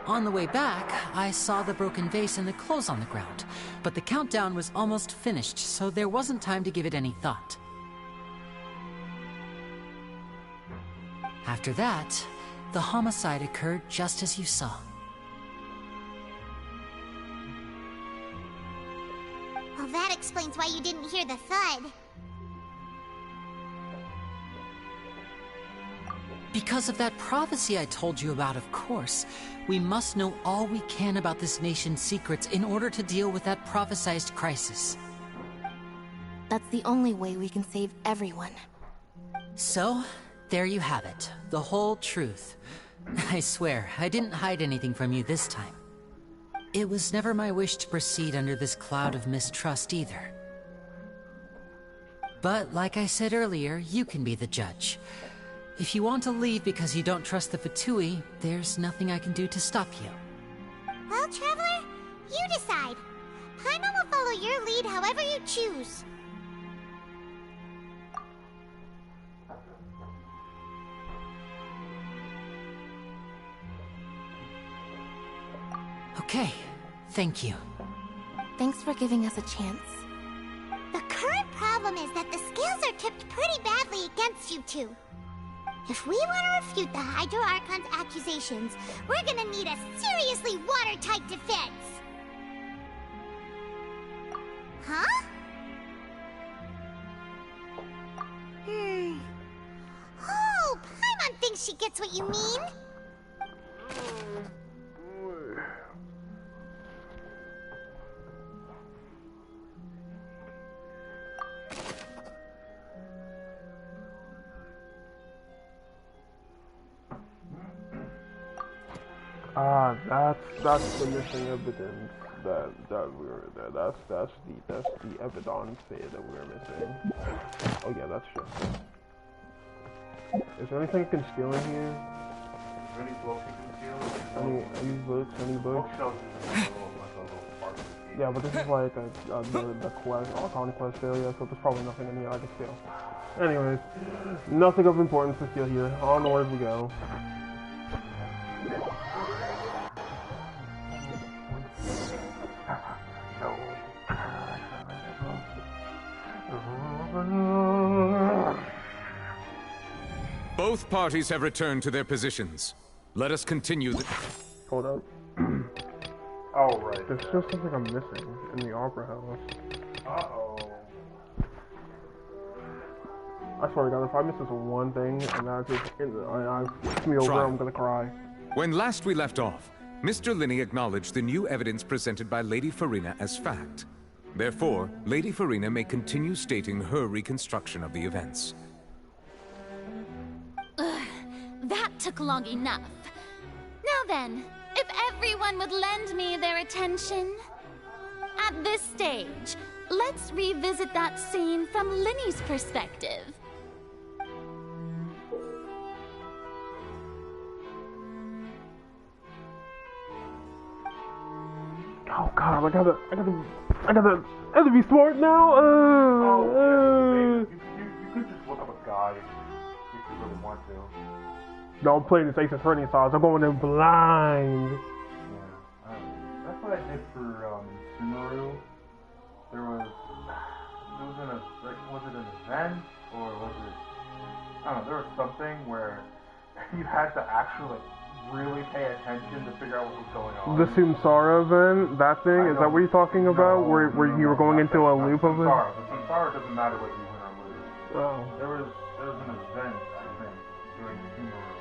[SPEAKER 3] On the way back, I saw the broken vase and the clothes on the ground, but the countdown was almost finished, so there wasn't time to give it any thought. After that, the homicide occurred just as you saw.
[SPEAKER 4] Well, that explains why you didn't hear the thud.
[SPEAKER 3] Because of that prophecy I told you about, of course. We must know all we can about this nation's secrets in order to deal with that prophesized crisis.
[SPEAKER 8] That's the only way we can save everyone.
[SPEAKER 3] So, there you have it. The whole truth. I swear, I didn't hide anything from you this time. It was never my wish to proceed under this cloud of mistrust either. But, like I said earlier, you can be the judge. If you want to leave because you don't trust the Fatui, there's nothing I can do to stop you.
[SPEAKER 4] Well, Traveler, you decide. Paimon will follow your lead however you choose.
[SPEAKER 3] Okay, thank you.
[SPEAKER 8] Thanks for giving us a chance.
[SPEAKER 4] The current problem is that the scales are tipped pretty badly against you two. If we want to refute the Hydro Archon's accusations, we're gonna need a seriously watertight defense. Huh? Oh, Paimon thinks she gets what you mean.
[SPEAKER 2] That's the missing evidence that we were there. That's the evidence that we were missing. Oh yeah, that's true. Is there anything I can steal in here?
[SPEAKER 1] Is there any books you can steal?
[SPEAKER 2] Any books? Any books? Yeah, but this is like the quest, Archon quest area, so there's probably nothing in here I can steal. Anyways, nothing of importance to steal here. Onward we go.
[SPEAKER 19] Both parties have returned to their positions. Let us continue the...
[SPEAKER 2] Hold up.
[SPEAKER 1] Oh, right.
[SPEAKER 2] There's still something I'm missing in the Opera House.
[SPEAKER 1] Uh-oh.
[SPEAKER 2] I swear to God, if I miss this one thing and I just me over, I'm gonna cry.
[SPEAKER 19] When last we left off, Mr. Linney acknowledged the new evidence presented by Lady Farina as fact. Therefore, Lady Farina may continue stating her reconstruction of the events.
[SPEAKER 9] That took long enough. Now then, if everyone would lend me their attention. At this stage, let's revisit that scene from Linney's perspective.
[SPEAKER 2] Oh God, I gotta be smart now.
[SPEAKER 1] You could just look up a guide if you really want to.
[SPEAKER 2] No, I'm playing this Ace Attorney size. I'm going in blind.
[SPEAKER 1] Yeah, that's what I did for Sumeru. There was it an event or was it? I don't know. There was something where you had to actually really pay attention to figure out what was going on.
[SPEAKER 2] The Samsara event, that thing, is that what you're talking about? Where you were going into a loop of it?
[SPEAKER 1] The Samsara doesn't matter what you win or lose.
[SPEAKER 2] Oh.
[SPEAKER 1] There was an event, I think, during Sumeru,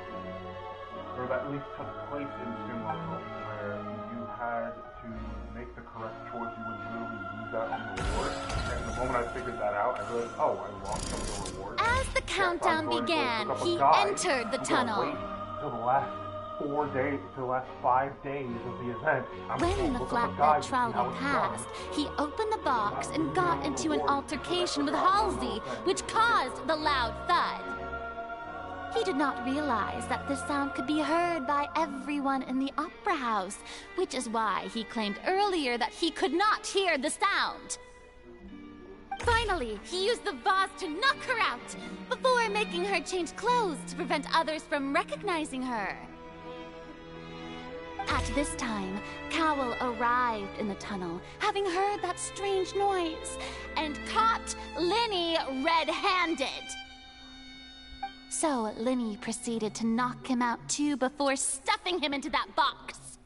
[SPEAKER 1] or that at least took place in Sumeru, where you had to make the correct choice. You would literally lose out on the reward. And the moment I figured that out, I realized, oh, I lost some of the reward.
[SPEAKER 9] As the countdown began, he entered the tunnel.
[SPEAKER 1] Wait till the last 4 days, to the last 5 days of the event.
[SPEAKER 9] When the flatbed trolley passed, he opened the box and got into an altercation with Halsey, which caused the loud thud. He did not realize that this sound could be heard by everyone in the opera house, which is why he claimed earlier that he could not hear the sound. Finally, he used the vase to knock her out, before making her change clothes to prevent others from recognizing her. At this time, Cowell arrived in the tunnel, having heard that strange noise, and caught Linney red-handed. So Linney proceeded to knock him out too before stuffing him into that box.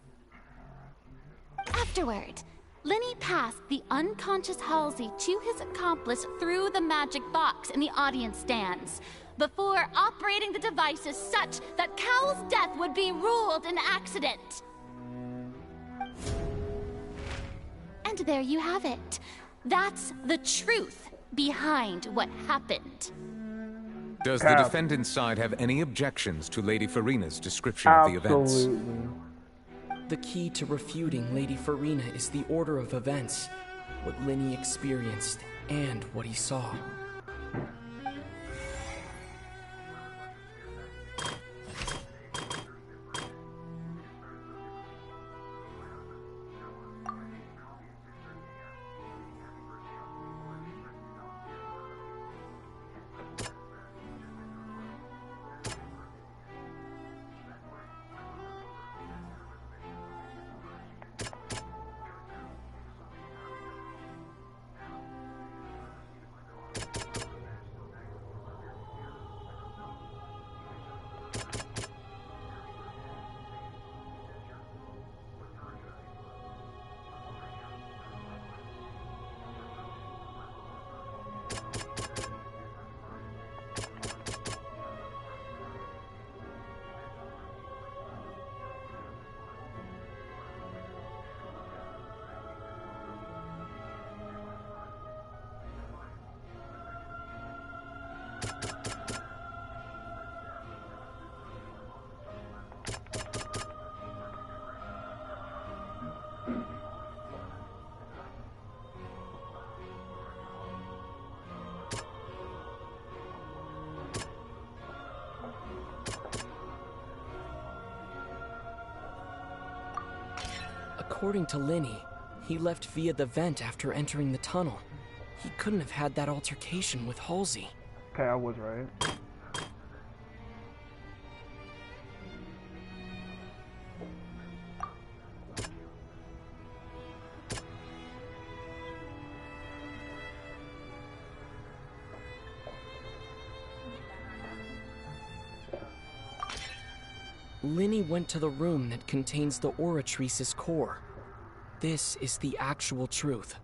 [SPEAKER 9] Afterward, Linney passed the unconscious Halsey to his accomplice through the magic box in the audience stands, before operating the devices such that Cowell's death would be ruled an accident. And there you have it. That's the truth behind what happened.
[SPEAKER 19] Does the defendant's side have any objections to Lady Farina's description of the events?
[SPEAKER 17] The key to refuting Lady Farina is the order of events, what Linney experienced, and what he saw. According to Linny, he left via the vent after entering the tunnel. He couldn't have had that altercation with Halsey.
[SPEAKER 2] Okay, I was right.
[SPEAKER 17] Linny went to the room that contains the Oratrice's core. This is the actual truth.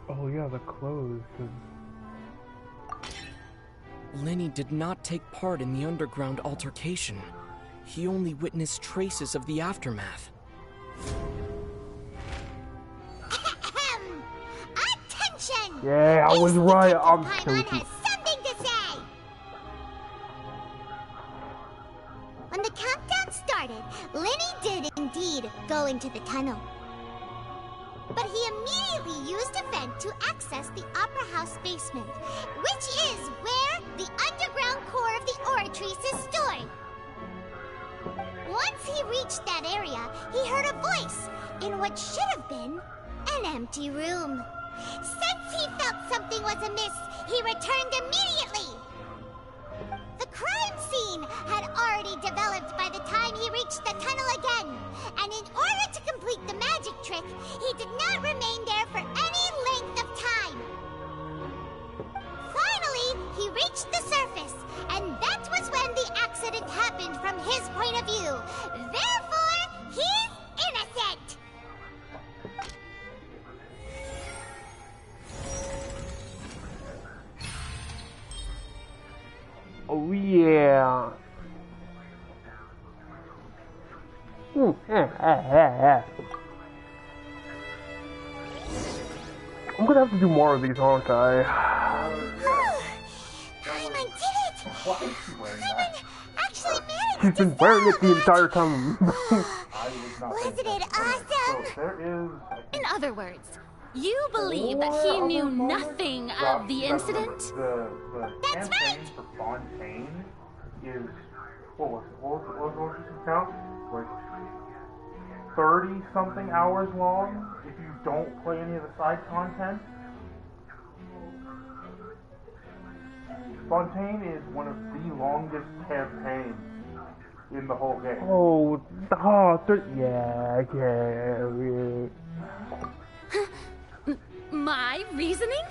[SPEAKER 2] Oh yeah, the clothes.
[SPEAKER 17] Linny did not take part in the underground altercation. He only witnessed traces of the aftermath.
[SPEAKER 4] Attention!
[SPEAKER 2] Yeah, I was right. I'm
[SPEAKER 4] Paimon has something to say. When the countdown started, Linny did indeed go into the tunnel. But he immediately used a vent to access the Opera House basement, which is where the underground core of the Oratrice is stored. Once he reached that area, he heard a voice in what should have been an empty room. Since he felt something was amiss, he returned immediately. The crime scene had already developed by the time he reached the tunnel again, and in order to complete the magic trick, he did not remain there for any length of time. Finally, he reached the surface, and that was when the accident happened from his point of view. Therefore, he's innocent!
[SPEAKER 2] Oh yeah. I'm gonna have to do more of these, aren't I?
[SPEAKER 4] Paimon did it! Paimon actually managed
[SPEAKER 2] She's been wearing it the entire time.
[SPEAKER 4] Wasn't it awesome?
[SPEAKER 9] In other words, you believe that he knew nothing of the incident?
[SPEAKER 1] The campaign for Fontaine is, what was it count? Like 30-something hours long if you don't play any of the side content. Fontaine is one of the longest campaigns in the whole game.
[SPEAKER 2] Yeah.
[SPEAKER 9] My reasoning?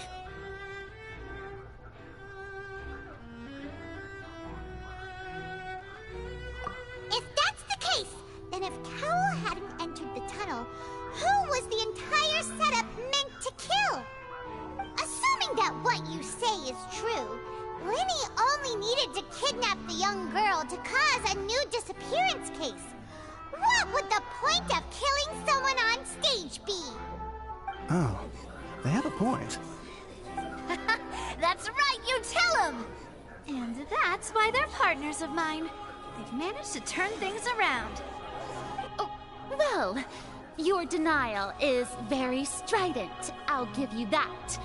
[SPEAKER 4] If that's the case, then if Cowell hadn't entered the tunnel, who was the entire setup meant to kill? Assuming that what you say is true, Linny only needed to kidnap the young girl to cause a new disappearance case. What would the point
[SPEAKER 6] Oh, they have a point.
[SPEAKER 15] That's right, you tell them! And that's why they're partners of mine. They've managed to turn things around.
[SPEAKER 9] Oh, well, your denial is very strident, I'll give you that.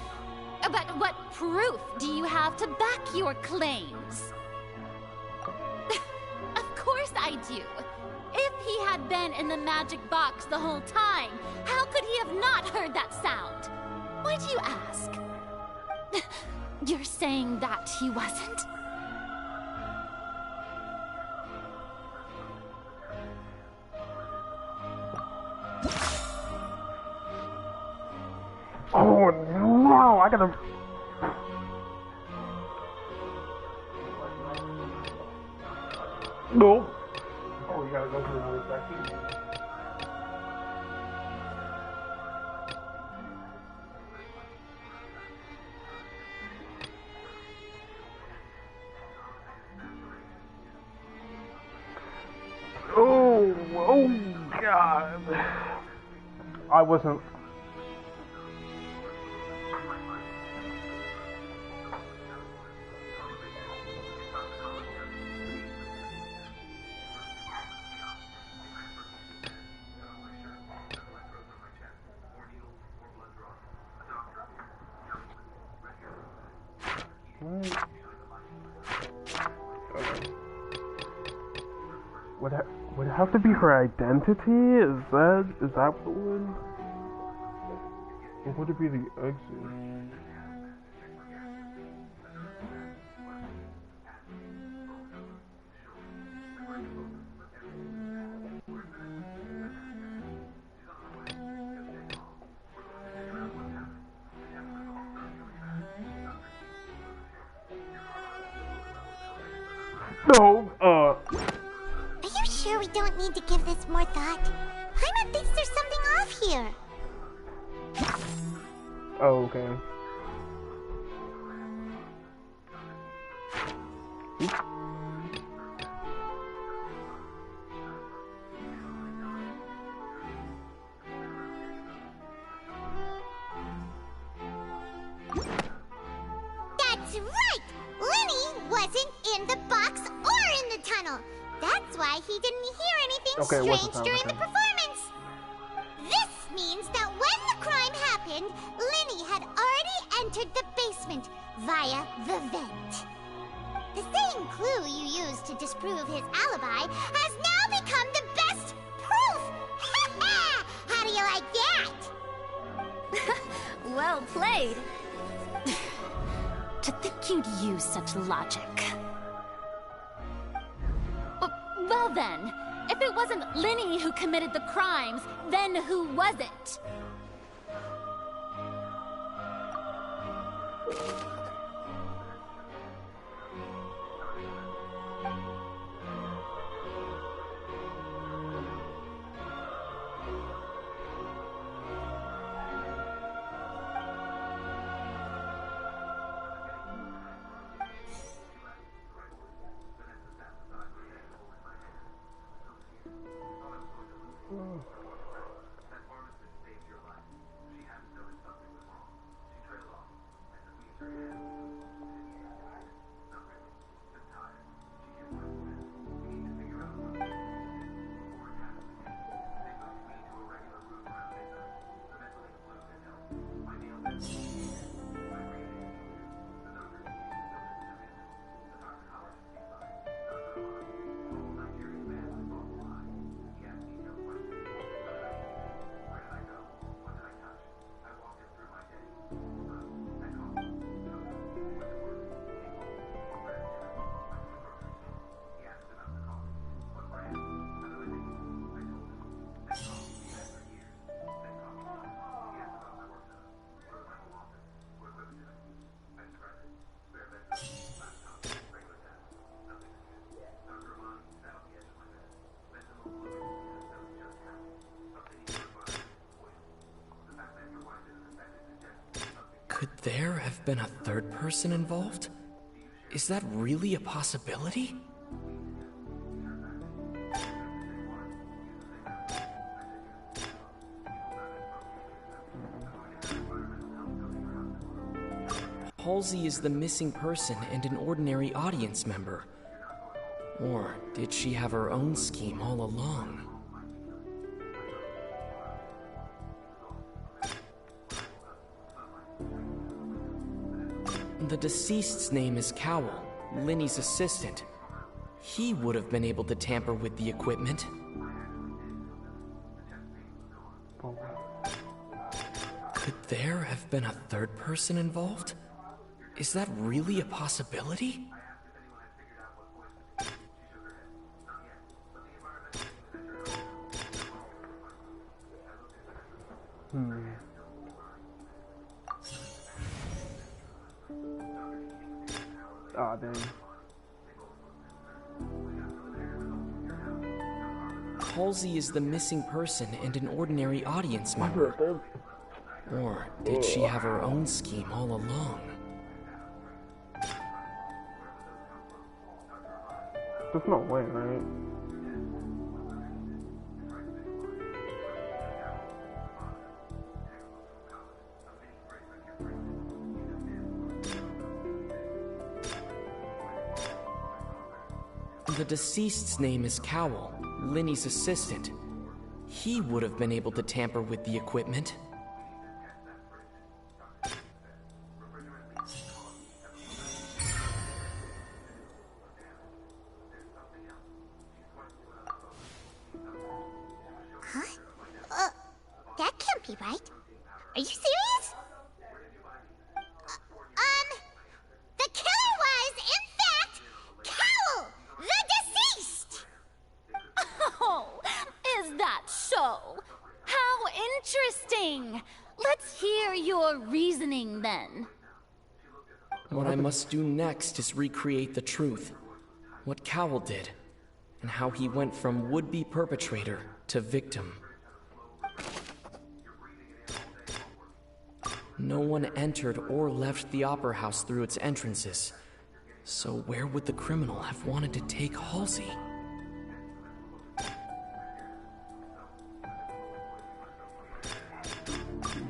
[SPEAKER 9] But what proof do you have to back your claims? Of course I do. If he had been in the magic box the whole time, how could he have not heard that sound? Why do you ask? You're saying that he wasn't?
[SPEAKER 2] Oh no, I gotta... No.
[SPEAKER 1] Oh, you gotta go through another section?
[SPEAKER 2] Oh God. I wasn't... Would it have to be her identity? Is that what would? Or would it be the exit? No,
[SPEAKER 4] Are you sure we don't need to give this more thought? Paimon thinks there's something off here.
[SPEAKER 2] Oh, okay. Oops.
[SPEAKER 4] That's right! Lenny wasn't in the box or in the tunnel. That's why he didn't hear anything strange during the performance. This means that when the crime happened, Lenny had already entered the basement via the vent. The same clue you used to disprove his alibi has now become the best proof! How do you like that?
[SPEAKER 9] Well played. To think you'd use such logic. Well then, if it wasn't Lenny who committed the crimes, then who was it?
[SPEAKER 17] Could there have been a third person involved? Is that really a possibility? Halsey is the missing person and an ordinary audience member. Or did she have her own scheme all along? The deceased's name is Cowell, Linny's assistant. He would have been able to tamper with the equipment. Could there have been a third person involved? Is that really a possibility?
[SPEAKER 2] Ah, dang.
[SPEAKER 17] Halsey is the missing person and an ordinary audience member. Or did she have her own scheme all along?
[SPEAKER 2] There's no way, right?
[SPEAKER 17] The deceased's name is Cowell, Linny's assistant. He would have been able to tamper with the equipment.
[SPEAKER 4] Huh? That can't be right. Are you serious? The killer was, in fact, Cowell, the deceased!
[SPEAKER 9] Oh, is that so? How interesting! Let's hear your reasoning then.
[SPEAKER 17] What I must do next is recreate the truth. What Cowell did, and how he went from would-be perpetrator to victim. No one entered or left the Opera House through its entrances. So where would the criminal have wanted to take Halsey?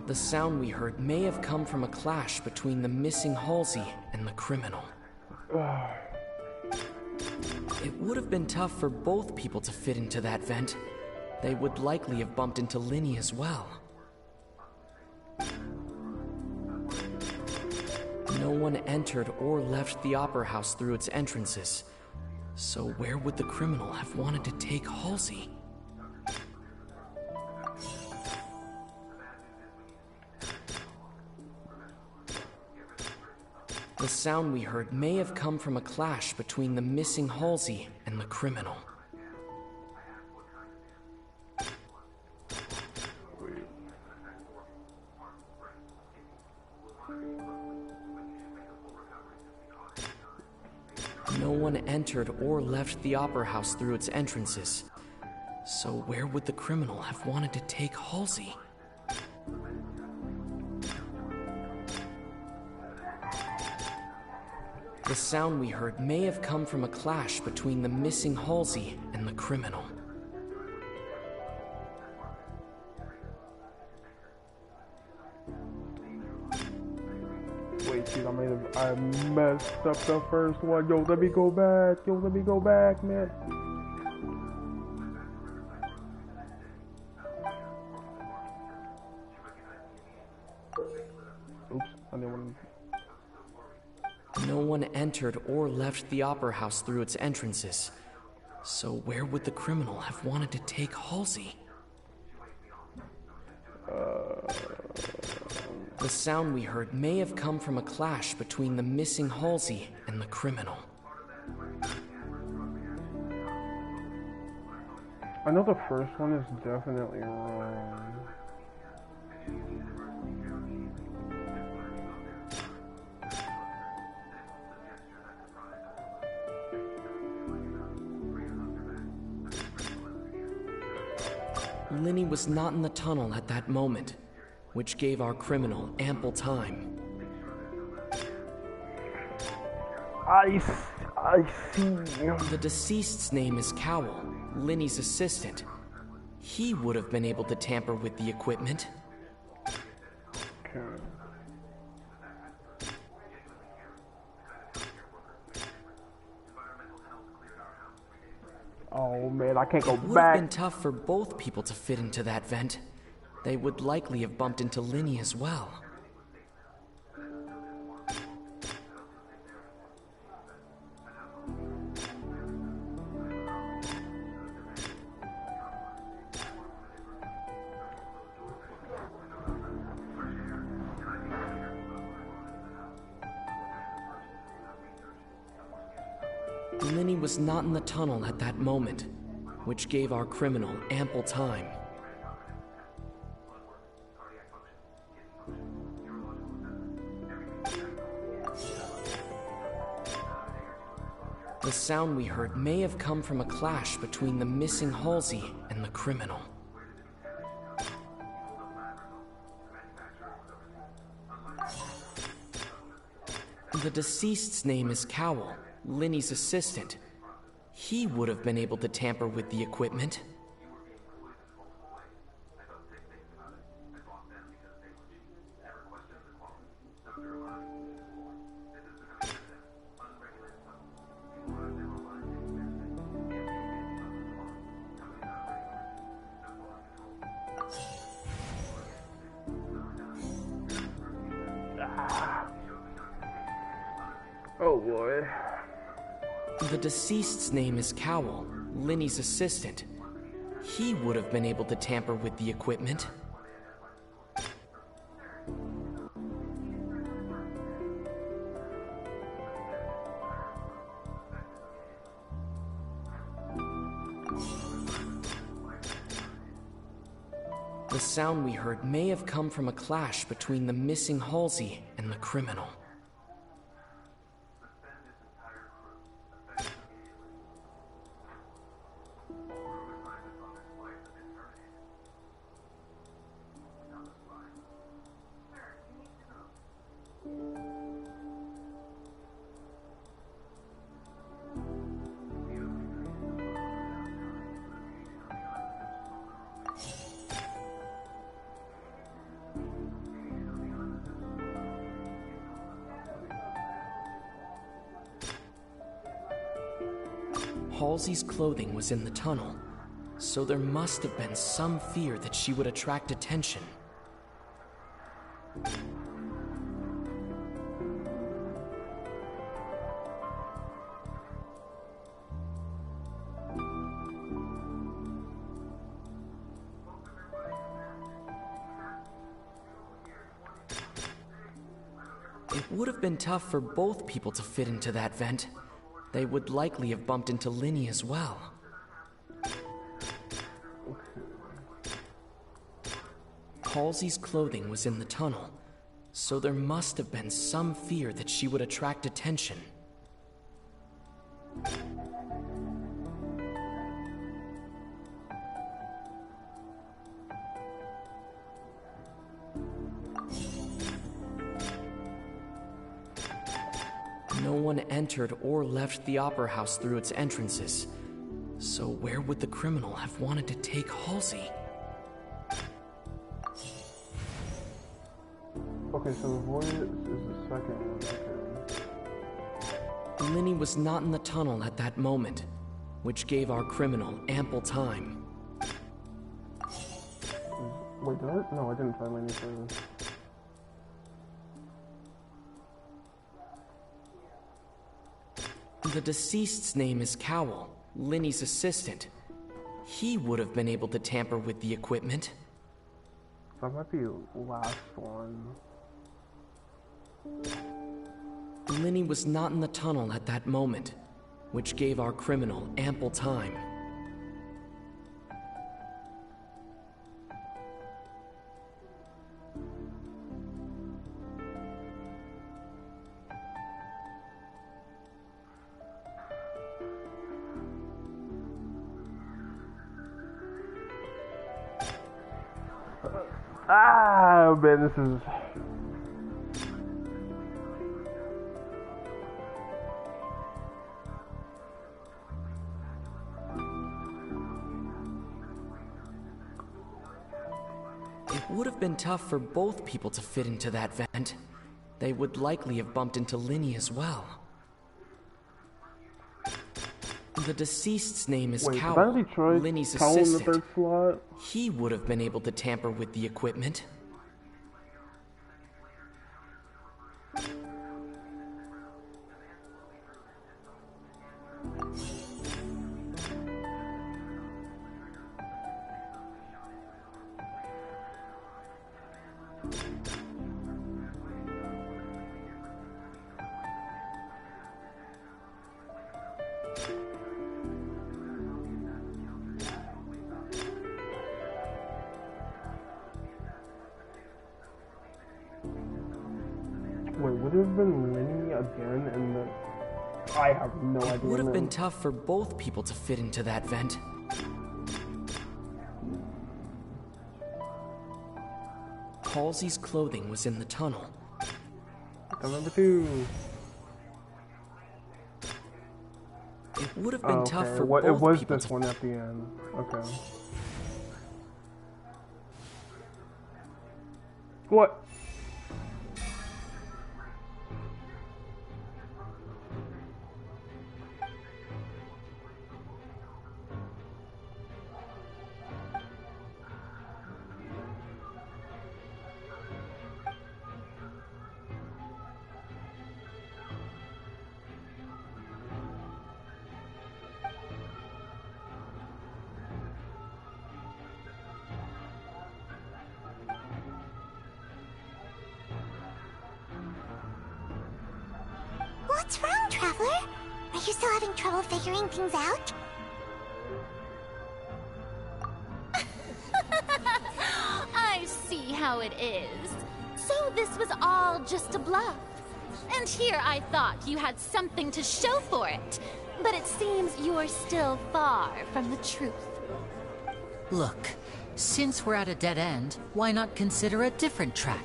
[SPEAKER 17] The sound we heard may have come from a clash between the missing Halsey and the criminal. It would have been tough for both people to fit into that vent. They would likely have bumped into Linny as well. No one entered or left the Opera House through its entrances. So where would the criminal have wanted to take Halsey? The sound we heard may have come from a clash between the missing Halsey and the criminal. No one entered or left the Opera House through its entrances. So where would the criminal have wanted to take Halsey? The sound we heard may have come from a clash between the missing Halsey and the criminal.
[SPEAKER 2] Wait, shit, I messed up the first one. Yo, let me go back. Yo, let me go back, man. Oops, I didn't want to...
[SPEAKER 17] No one entered or left the Opera House through its entrances. So where would the criminal have wanted to take Halsey? The sound we heard may have come from a clash between the missing Halsey and the criminal.
[SPEAKER 2] I know the first one is definitely wrong.
[SPEAKER 17] Linny was not in the tunnel at that moment, which gave our criminal ample time.
[SPEAKER 2] I see.
[SPEAKER 17] The deceased's name is Cowell, Linny's assistant. He would have been able to tamper with the equipment.
[SPEAKER 2] Okay. Oh man, I can't go
[SPEAKER 17] It would
[SPEAKER 2] back.
[SPEAKER 17] have been tough for both people to fit into that vent. They would likely have bumped into Linny as well. Linny was not in the tunnel at that moment, which gave our criminal ample time. The sound we heard may have come from a clash between the missing Halsey and the criminal. The deceased's name is Cowell, Linny's assistant. He would have been able to tamper with the equipment.
[SPEAKER 2] Oh boy.
[SPEAKER 17] The deceased's name is Cowell, Linny's assistant. He would have been able to tamper with the equipment. The sound we heard may have come from a clash between the missing Halsey and the criminal. Halsey's clothing was in the tunnel, so there must have been some fear that she would attract attention. It would have been tough for both people to fit into that vent. They would likely have bumped into Linny as well. Halsey's clothing was in the tunnel, so there must have been some fear that she would attract attention. No one entered or left the Opera House through its entrances. So where would the criminal have wanted to take Halsey?
[SPEAKER 2] Okay, so the voice is the second one. Okay.
[SPEAKER 17] Linny was not in the tunnel at that moment, which gave our criminal ample time.
[SPEAKER 2] Wait, did I? No, I didn't find Linny first.
[SPEAKER 17] The deceased's name is Cowell, Linny's assistant. He would have been able to tamper with the equipment.
[SPEAKER 2] That might be the last one.
[SPEAKER 17] Linny was not in the tunnel at that moment, which gave our criminal ample time.
[SPEAKER 2] Ah, man, this is...
[SPEAKER 17] It would have been tough for both people to fit into that vent. They would likely have bumped into Linny as well. The deceased's name is
[SPEAKER 2] Wait,
[SPEAKER 17] Cowell,
[SPEAKER 2] did I already try
[SPEAKER 17] Linny's
[SPEAKER 2] Cowell in the
[SPEAKER 17] assistant.
[SPEAKER 2] third slot?
[SPEAKER 17] He would have been able to tamper with the equipment.
[SPEAKER 2] Wait, would it have been Lenny again in the... I have no idea.
[SPEAKER 17] It would have been tough for both people to fit into that vent. Halsey's clothing was in the tunnel.
[SPEAKER 2] Number 2.
[SPEAKER 17] It would have been tough for
[SPEAKER 2] what,
[SPEAKER 17] both
[SPEAKER 2] it was
[SPEAKER 17] people
[SPEAKER 2] this one at the end. Okay. What?
[SPEAKER 4] What's wrong, Traveler? Are you still having trouble figuring things out?
[SPEAKER 9] I see how it is. So this was all just a bluff. And here I thought you had something to show for it. But it seems you're still far from the truth.
[SPEAKER 3] Look, since we're at a dead end, why not consider a different track?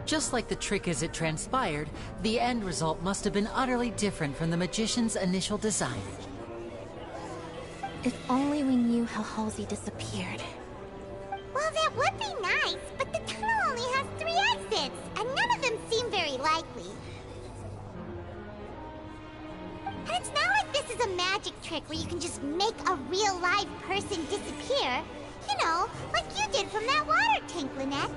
[SPEAKER 3] Just like the trick as it transpired, the end result must have been utterly different from the magician's initial design.
[SPEAKER 8] If only we knew how Halsey disappeared.
[SPEAKER 4] Well, that would be nice, but the tunnel only has 3 exits, and none of them seem very likely. And it's not like this is a magic trick where you can just make a real live person disappear. You know, like you did from that water tank, Lynette.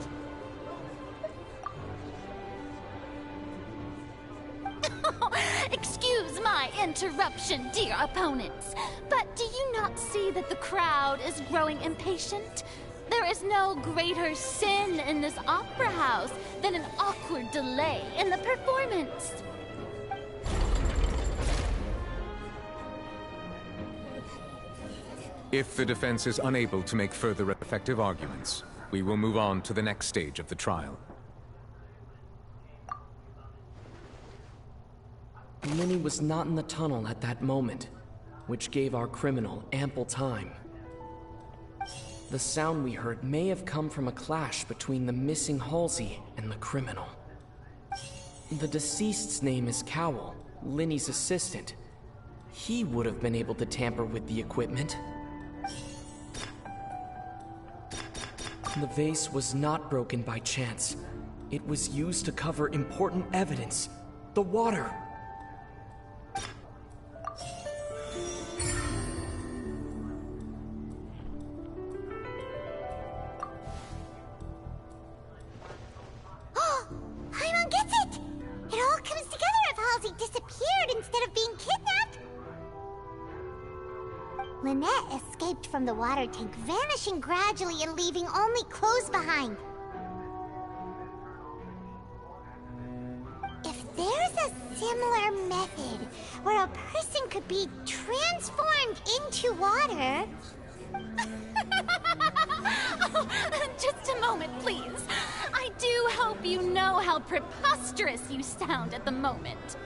[SPEAKER 9] Excuse my interruption, dear opponents, but do you not see that the crowd is growing impatient? There is no greater sin in this opera house than an awkward delay in the performance.
[SPEAKER 19] If the defense is unable to make further effective arguments, we will move on to the next stage of the trial.
[SPEAKER 17] Linny was not in the tunnel at that moment, which gave our criminal ample time. The sound we heard may have come from a clash between the missing Halsey and the criminal. The deceased's name is Cowell, Linny's assistant. He would have been able to tamper with the equipment. The vase was not broken by chance. It was used to cover important evidence. The water.
[SPEAKER 4] Paimon gets it! It all comes together if Halsey disappeared instead of being kidnapped. Lynette escaped from the water tank, vanishing gradually and leaving only clothes behind. If there's a similar method where a person could be transformed into water...
[SPEAKER 9] Oh, just a moment, please. I do hope you know how preposterous you sound at the moment.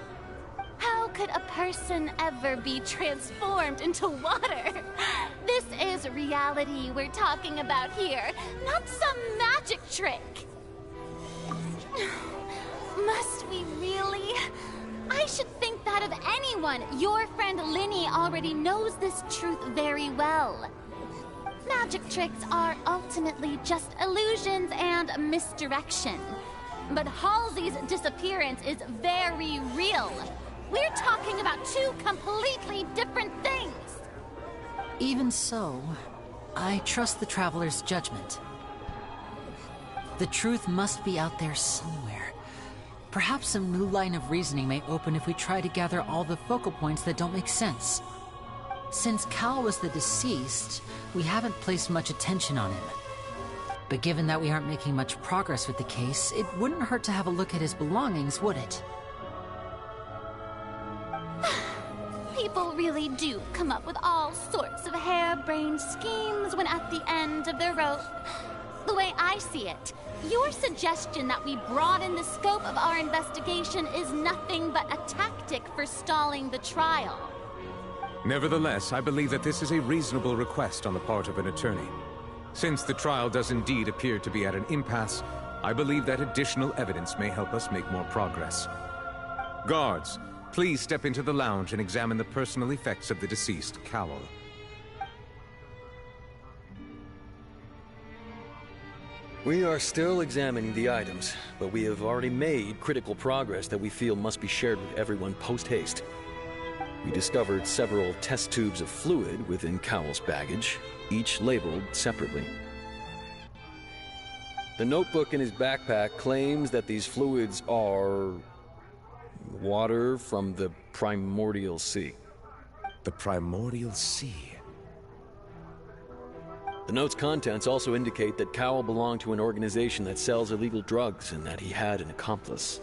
[SPEAKER 9] How could a person ever be transformed into water? This is reality we're talking about here, not some magic trick. Must we really? I should think that of anyone. Your friend Linny already knows this truth very well. Magic tricks are ultimately just illusions and misdirection. But Halsey's disappearance is very real. We're talking about two completely different things.
[SPEAKER 3] Even so, I trust the Traveler's judgment. The truth must be out there somewhere. Perhaps some new line of reasoning may open if we try to gather all the focal points that don't make sense. Since Cal was the deceased, we haven't placed much attention on him. But given that we aren't making much progress with the case, it wouldn't hurt to have a look at his belongings, would it?
[SPEAKER 9] People really do come up with all sorts of harebrained schemes when at the end of their rope. The way I see it, your suggestion that we broaden the scope of our investigation is nothing but a tactic for stalling the trial.
[SPEAKER 19] Nevertheless, I believe that this is a reasonable request on the part of an attorney. Since the trial does indeed appear to be at an impasse, I believe that additional evidence may help us make more progress. Guards, please step into the lounge and examine the personal effects of the deceased, Cowell.
[SPEAKER 21] We are still examining the items, but we have already made critical progress that we feel must be shared with everyone post-haste. We discovered several test tubes of fluid within Cowell's baggage, each labeled separately. The notebook in his backpack claims that these fluids are water from the primordial sea.
[SPEAKER 19] The primordial sea?
[SPEAKER 21] The note's contents also indicate that Cowell belonged to an organization that sells illegal drugs and that he had an accomplice.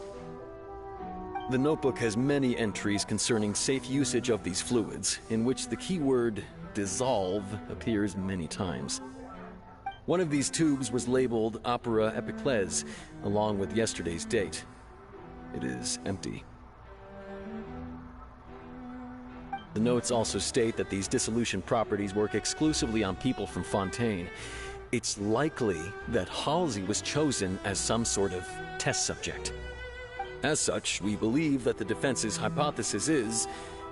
[SPEAKER 21] The notebook has many entries concerning safe usage of these fluids, in which the keyword dissolve appears many times. One of these tubes was labeled Opera Epiclese, along with yesterday's date. It is empty. The notes also state that these dissolution properties work exclusively on people from Fontaine. It's likely that Halsey was chosen as some sort of test subject. As such, we believe that the defense's hypothesis is,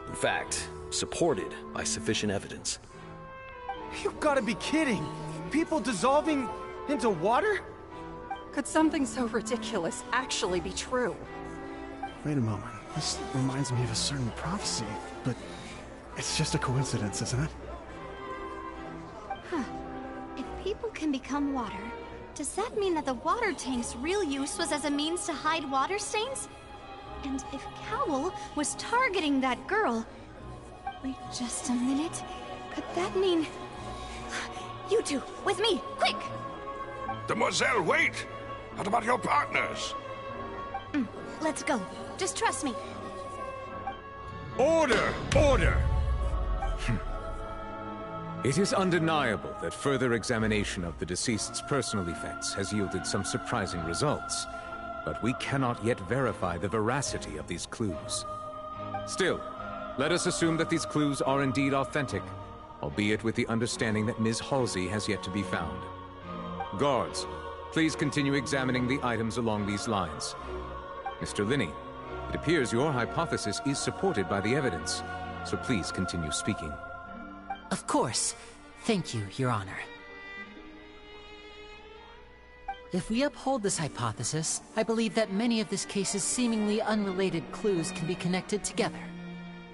[SPEAKER 21] in fact, supported by sufficient evidence.
[SPEAKER 18] You've got to be kidding! People dissolving into water?
[SPEAKER 11] Could something so ridiculous actually be true?
[SPEAKER 6] Wait a moment. This reminds me of a certain prophecy, but it's just a coincidence, isn't it?
[SPEAKER 15] Huh. If people can become water, does that mean that the water tank's real use was as a means to hide water stains? And if Cowell was targeting that girl... Wait just a minute. Could that mean... You two, with me, quick!
[SPEAKER 10] Demoiselle, wait! What about your partners?
[SPEAKER 15] Let's go. Just trust me.
[SPEAKER 19] Order! Order! It is undeniable that further examination of the deceased's personal effects has yielded some surprising results, but we cannot yet verify the veracity of these clues. Still, let us assume that these clues are indeed authentic, albeit with the understanding that Ms. Halsey has yet to be found. Guards, please continue examining the items along these lines. Mr. Linney, it appears your hypothesis is supported by the evidence, so please continue speaking.
[SPEAKER 3] Of course. Thank you, Your Honor. If we uphold this hypothesis, I believe that many of this case's seemingly unrelated clues can be connected together.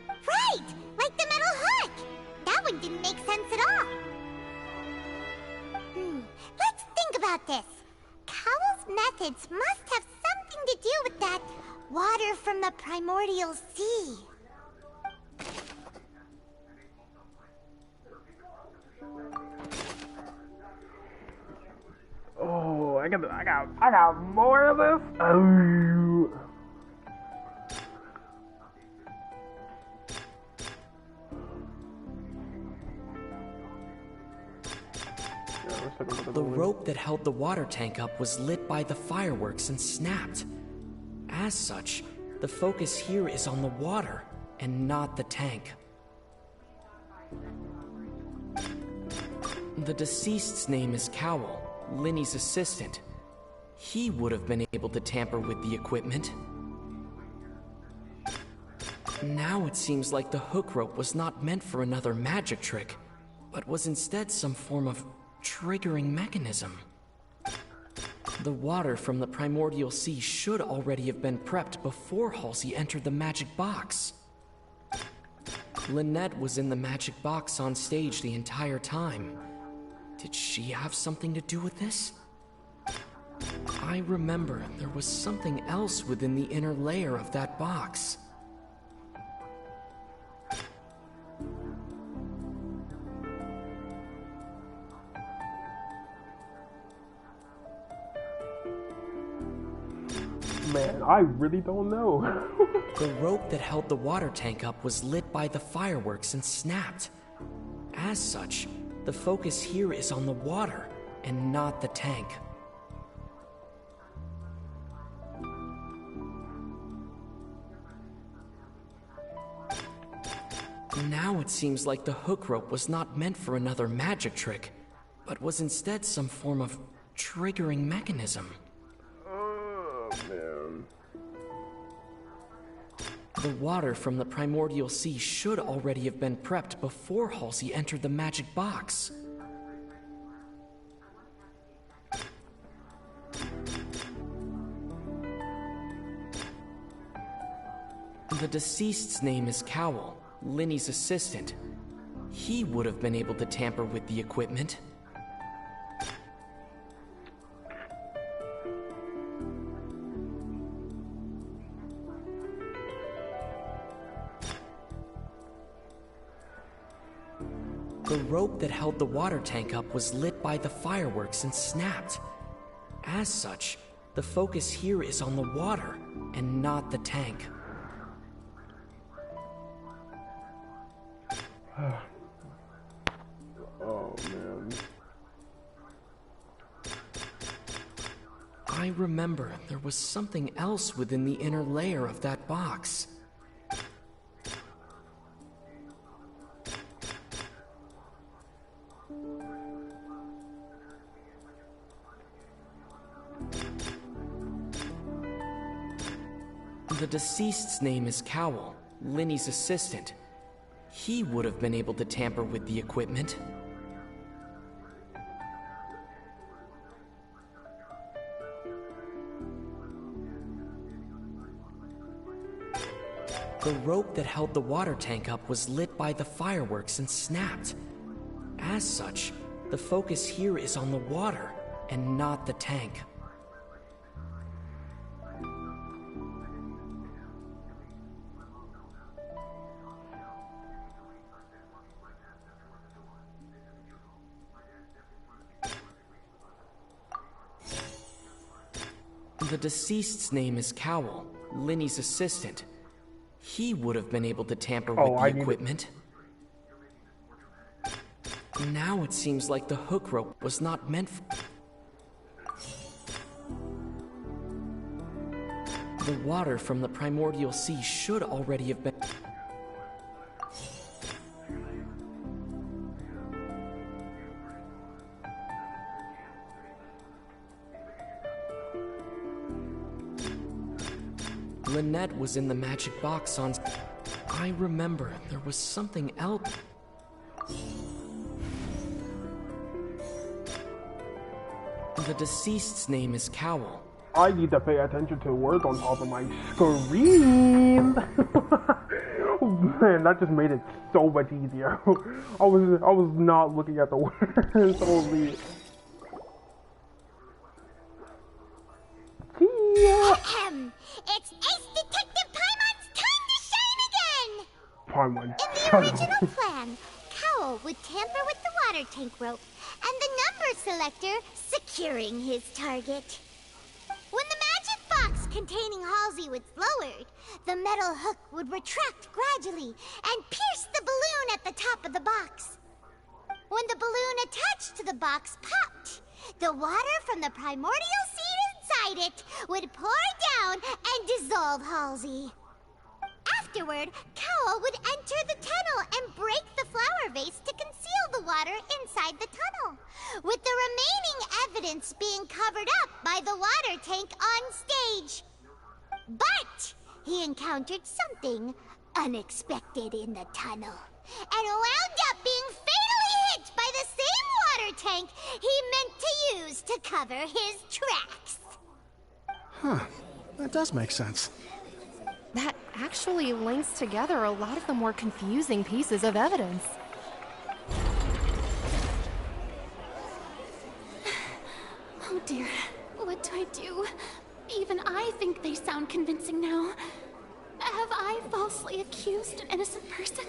[SPEAKER 4] Right! Like the metal hook! That one didn't make sense at all. Let's think about this. Cowell's methods must have something to do with that water from the primordial sea.
[SPEAKER 2] Oh, I got more of this. Oh.
[SPEAKER 17] The rope that held the water tank up was lit by the fireworks and snapped. As such, the focus here is on the water and not the tank. The deceased's name is Cowell, Linney's assistant. He would have been able to tamper with the equipment. Now it seems like the hook rope was not meant for another magic trick, but was instead some form of triggering mechanism. The water from the primordial sea should already have been prepped before Halsey entered the magic box. Lynette was in the magic box on stage the entire time. Did she have something to do with this? I remember there was something else within the inner layer of that box.
[SPEAKER 2] Man, I really don't know.
[SPEAKER 17] The rope that held the water tank up was lit by the fireworks and snapped. As such, the focus here is on the water and not the tank. Now it seems like the hook rope was not meant for another magic trick, but was instead some form of triggering mechanism.
[SPEAKER 2] Oh, man.
[SPEAKER 17] The water from the primordial sea should already have been prepped before Halsey entered the magic box. The deceased's name is Cowell, Linny's assistant. He would have been able to tamper with the equipment. The rope that held the water tank up was lit by the fireworks and snapped. As such, the focus here is on the water and not the tank.
[SPEAKER 2] Oh, man.
[SPEAKER 17] I remember there was something else within the inner layer of that box. The deceased's name is Cowell, Linny's assistant. He would have been able to tamper with the equipment. The rope that held the water tank up was lit by the fireworks and snapped. As such, the focus here is on the water and not the tank. The deceased's name is Cowell, Linny's assistant. He would have been able to tamper with the equipment. Now it seems like the hook rope was not meant for... The water from the primordial sea should already have been... Lynette was in the magic box on... I remember there was something else... The deceased's name is Cowell.
[SPEAKER 2] I need to pay attention to the words on top of my screen. Man, that just made it so much easier. I was not looking at the words only.
[SPEAKER 4] It's Ace Detective Paimon's time to shine again!
[SPEAKER 2] Paimon,
[SPEAKER 4] in the original plan, Cowell would tamper with the water tank rope and the number selector securing his target. When the magic box containing Halsey was lowered, the metal hook would retract gradually and pierce the balloon at the top of the box. When the balloon attached to the box popped, the water from the primordial seed inside it would pour down and dissolve Halsey. Afterward, Cowell would enter the tunnel and break the flower vase to conceal the water inside the tunnel, with the remaining evidence being covered up by the water tank on stage. But he encountered something unexpected in the tunnel, and wound up being fatally hit by the same water tank he meant to use to cover his tracks.
[SPEAKER 6] Huh. That does make sense.
[SPEAKER 13] That actually links together a lot of the more confusing pieces of evidence.
[SPEAKER 9] Oh dear, what do I do? Even I think they sound convincing now. Have I falsely accused an innocent person?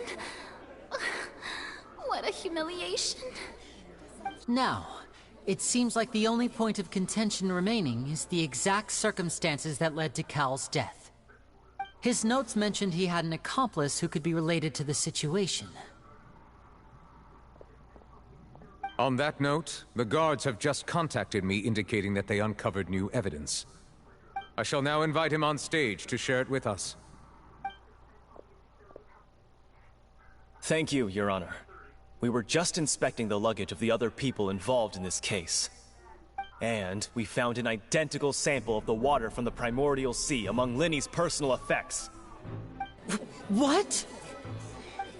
[SPEAKER 9] What a humiliation.
[SPEAKER 3] Now, it seems like the only point of contention remaining is the exact circumstances that led to Cal's death. His notes mentioned he had an accomplice who could be related to the situation.
[SPEAKER 19] On that note, the guards have just contacted me indicating that they uncovered new evidence. I shall now invite him on stage to share it with us.
[SPEAKER 7] Thank you, Your Honor. We were just inspecting the luggage of the other people involved in this case. And we found an identical sample of the water from the primordial sea among Linny's personal effects.
[SPEAKER 3] What?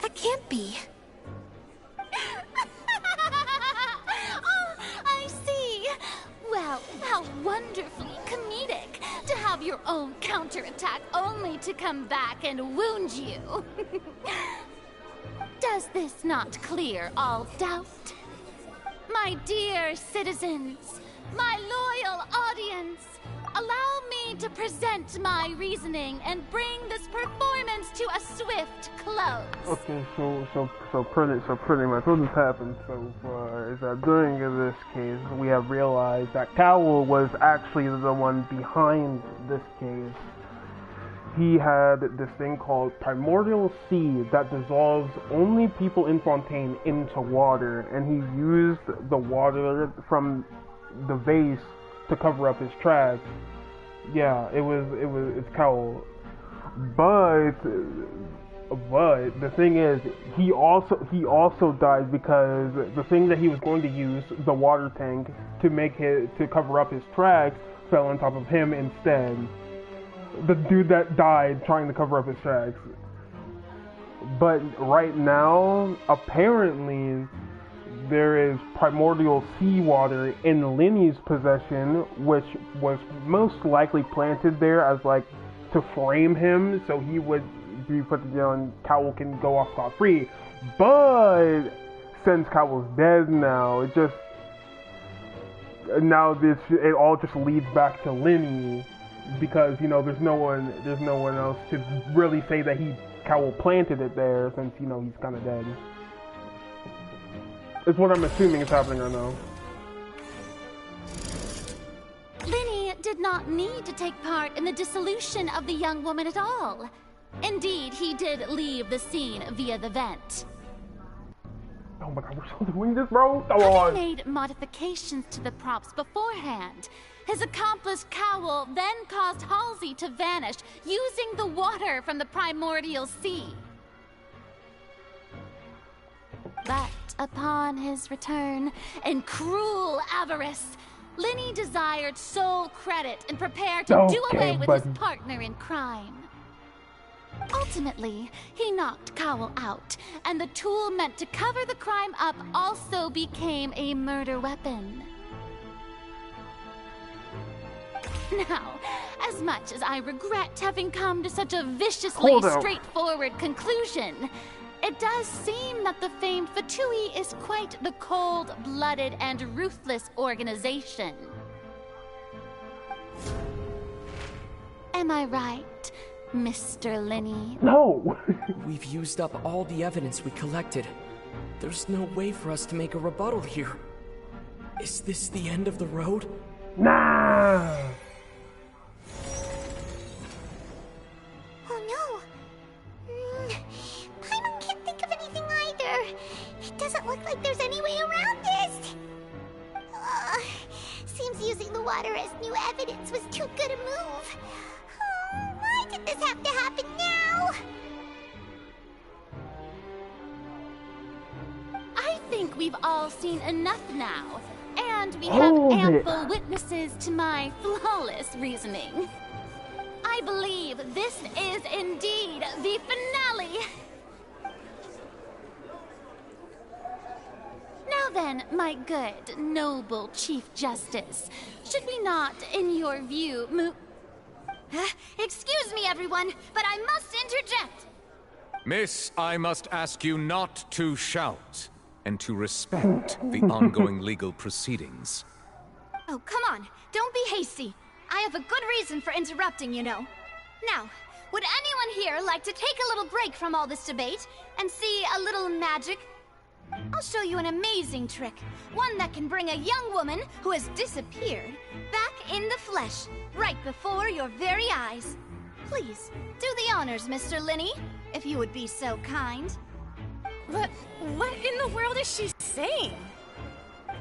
[SPEAKER 15] That can't be.
[SPEAKER 9] Oh, I see. Well, how wonderfully comedic to have your own counterattack only to come back and wound you. Does this not clear all doubt? My dear citizens, my loyal audience, allow me to present my reasoning and bring this performance to a swift close.
[SPEAKER 2] Okay, so pretty much what has happened so far is that during this case we have realized that Cowell was actually the one behind this case. He had this thing called primordial sea that dissolves only people in Fontaine into water, and he used the water from the vase to cover up his tracks. Yeah, it's Cowell. But the thing is, he also died because the thing that he was going to use, the water tank, to cover up his tracks, fell on top of him instead. The dude that died trying to cover up his tracks. But right now, apparently, there is primordial seawater in Linny's possession, which was most likely planted there as like to frame him, so he would be put to jail and Cowell can go off scot-free. But since Cowell's dead now, it all just leads back to Linny. Because, you know, there's no one else to really say that Cowell planted it there, since, you know, he's kind of dead. Is what I'm assuming is happening right now.
[SPEAKER 9] Linny did not need to take part in the dissolution of the young woman at all. Indeed, he did leave the scene via the vent.
[SPEAKER 2] Oh my god, we're still doing this, bro? Come on!
[SPEAKER 9] Having made modifications to the props beforehand, his accomplice Cowell then caused Halsey to vanish using the water from the primordial sea. But upon his return, in cruel avarice, Linny desired sole credit and prepared to do away with his partner in crime. Ultimately, he knocked Cowell out, and the tool meant to cover the crime up also became a murder weapon. Now, as much as I regret having come to such a viciously straightforward conclusion, it does seem that the famed Fatui is quite the cold-blooded and ruthless organization. Am I right, Mr. Linny?
[SPEAKER 2] No!
[SPEAKER 17] We've used up all the evidence we collected. There's no way for us to make a rebuttal here. Is this the end of the road?
[SPEAKER 2] Nah!
[SPEAKER 4] Oh no! Paimon can't think of anything either. It doesn't look like there's any way around this. Seems using the water as new evidence was too good a move. Why did this have to happen now?
[SPEAKER 9] I think we've all seen enough now, and we have ample witnesses to my flawless reasoning. I believe this is indeed the finale. Now then, my good, noble Chief Justice, should we not, in your view,
[SPEAKER 15] Excuse me, everyone, but I must interject.
[SPEAKER 19] Miss, I must ask you not to shout, and to respect the ongoing legal proceedings.
[SPEAKER 15] Oh, come on. Don't be hasty. I have a good reason for interrupting, you know. Now, would anyone here like to take a little break from all this debate and see a little magic? I'll show you an amazing trick. One that can bring a young woman who has disappeared back in the flesh, right before your very eyes. Please, do the honors, Mr. Linny, if you would be so kind.
[SPEAKER 11] What in the world is she saying?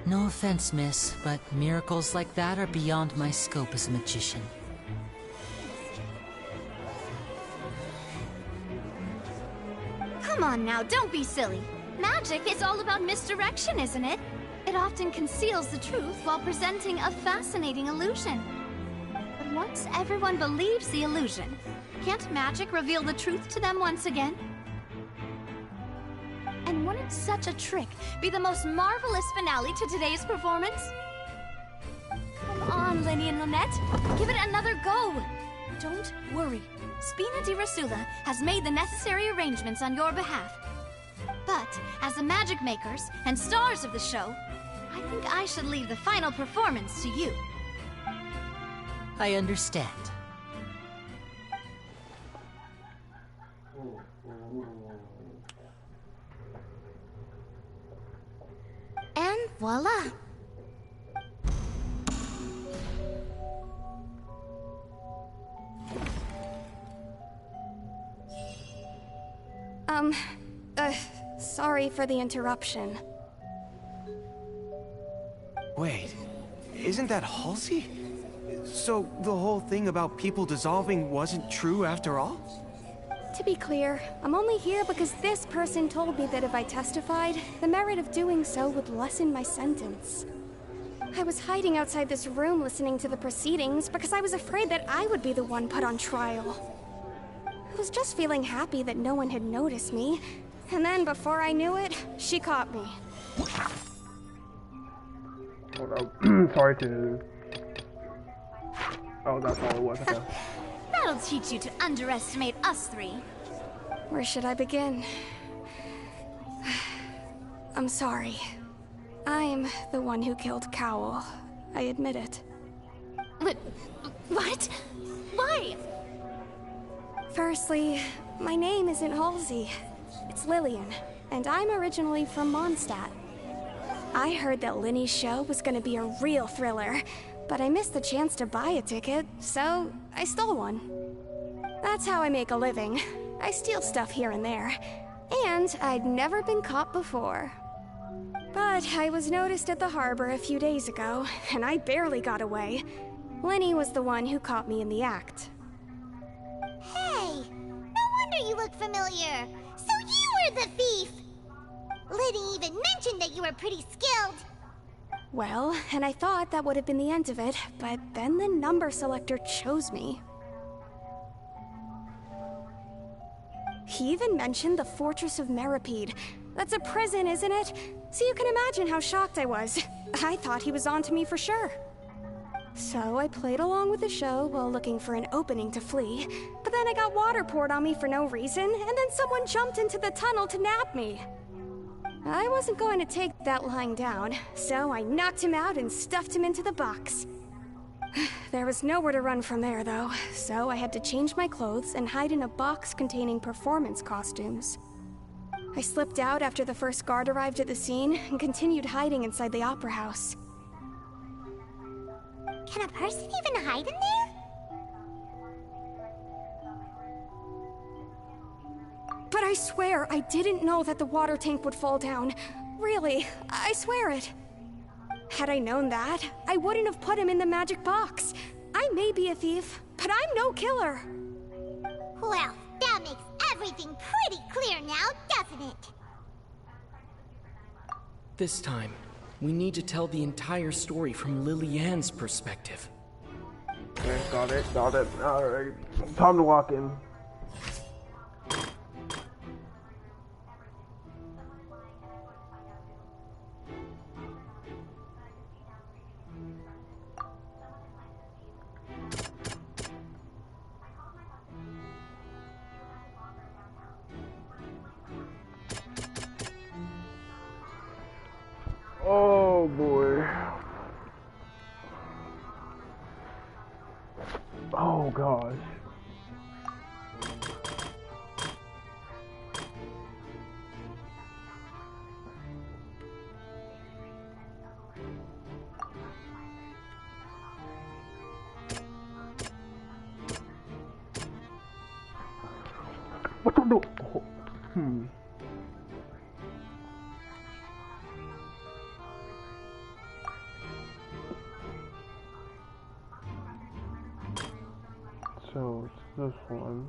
[SPEAKER 3] No offense, miss, but miracles like that are beyond my scope as a magician.
[SPEAKER 15] Come on now, don't be silly. Magic is all about misdirection, isn't it? It often conceals the truth while presenting a fascinating illusion. But once everyone believes the illusion, can't magic reveal the truth to them once again? And wouldn't such a trick be the most marvelous finale to today's performance? Come on, Lenny and Lynette. Give it another go. Don't worry. Spina di Rasula has made the necessary arrangements on your behalf. But, as the magic makers and stars of the show, I think I should leave the final performance to you.
[SPEAKER 3] I understand.
[SPEAKER 15] And voila!
[SPEAKER 13] Sorry for the interruption.
[SPEAKER 18] Wait, isn't that Halsey? So the whole thing about people dissolving wasn't true after all?
[SPEAKER 13] To be clear, I'm only here because this person told me that if I testified, the merit of doing so would lessen my sentence. I was hiding outside this room listening to the proceedings because I was afraid that I would be the one put on trial. I was just feeling happy that no one had noticed me, and then before I knew it, she caught me.
[SPEAKER 2] Sorry to... Oh, that's all it was, okay.
[SPEAKER 15] That'll teach you to underestimate us three.
[SPEAKER 13] Where should I begin? I'm sorry. I'm the one who killed Cowell. I admit it.
[SPEAKER 15] What? Why?
[SPEAKER 13] Firstly, my name isn't Halsey. It's Lillian, and I'm originally from Mondstadt. I heard that Linny's show was gonna be a real thriller, but I missed the chance to buy a ticket, so I stole one. That's how I make a living. I steal stuff here and there, and I'd never been caught before. But I was noticed at the harbor a few days ago, and I barely got away. Linny was the one who caught me in the act.
[SPEAKER 4] Hey, no wonder you look familiar. So you were the thief! Liddy even mentioned that you were pretty skilled.
[SPEAKER 13] Well, and I thought that would have been the end of it, but then the number selector chose me. He even mentioned the Fortress of Meripede. That's a prison, isn't it? So you can imagine how shocked I was. I thought he was onto me for sure. So I played along with the show while looking for an opening to flee, but then I got water poured on me for no reason, and then someone jumped into the tunnel to nab me. I wasn't going to take that lying down, so I knocked him out and stuffed him into the box. There was nowhere to run from there, though, so I had to change my clothes and hide in a box containing performance costumes. I slipped out after the first guard arrived at the scene and continued hiding inside the opera house.
[SPEAKER 4] Can a person even hide in there?
[SPEAKER 13] But I swear, I didn't know that the water tank would fall down. Really, I swear it. Had I known that, I wouldn't have put him in the magic box. I may be a thief, but I'm no killer.
[SPEAKER 4] Well, that makes everything pretty clear now, doesn't it?
[SPEAKER 17] This time, we need to tell the entire story from Lillian's perspective.
[SPEAKER 2] Okay, got it. Alright, time to walk in. gosh. What the no? Oh, So it's this one.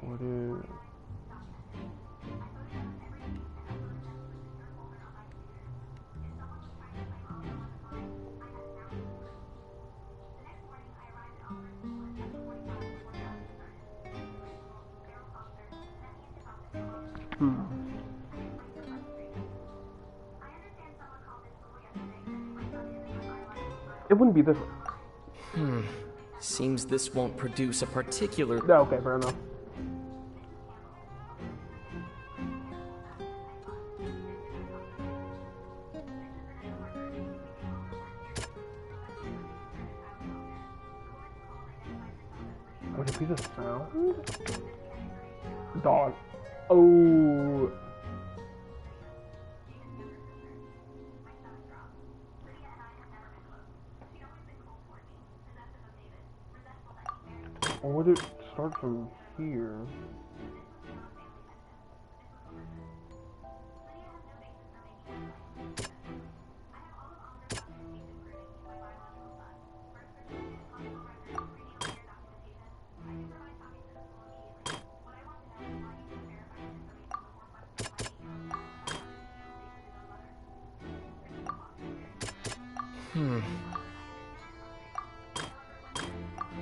[SPEAKER 2] What is? It wouldn't be this one.
[SPEAKER 17] Seems this won't produce a particular...
[SPEAKER 2] Okay, fair enough. Would it be the sound? Dog. Oh. Or would it start from here?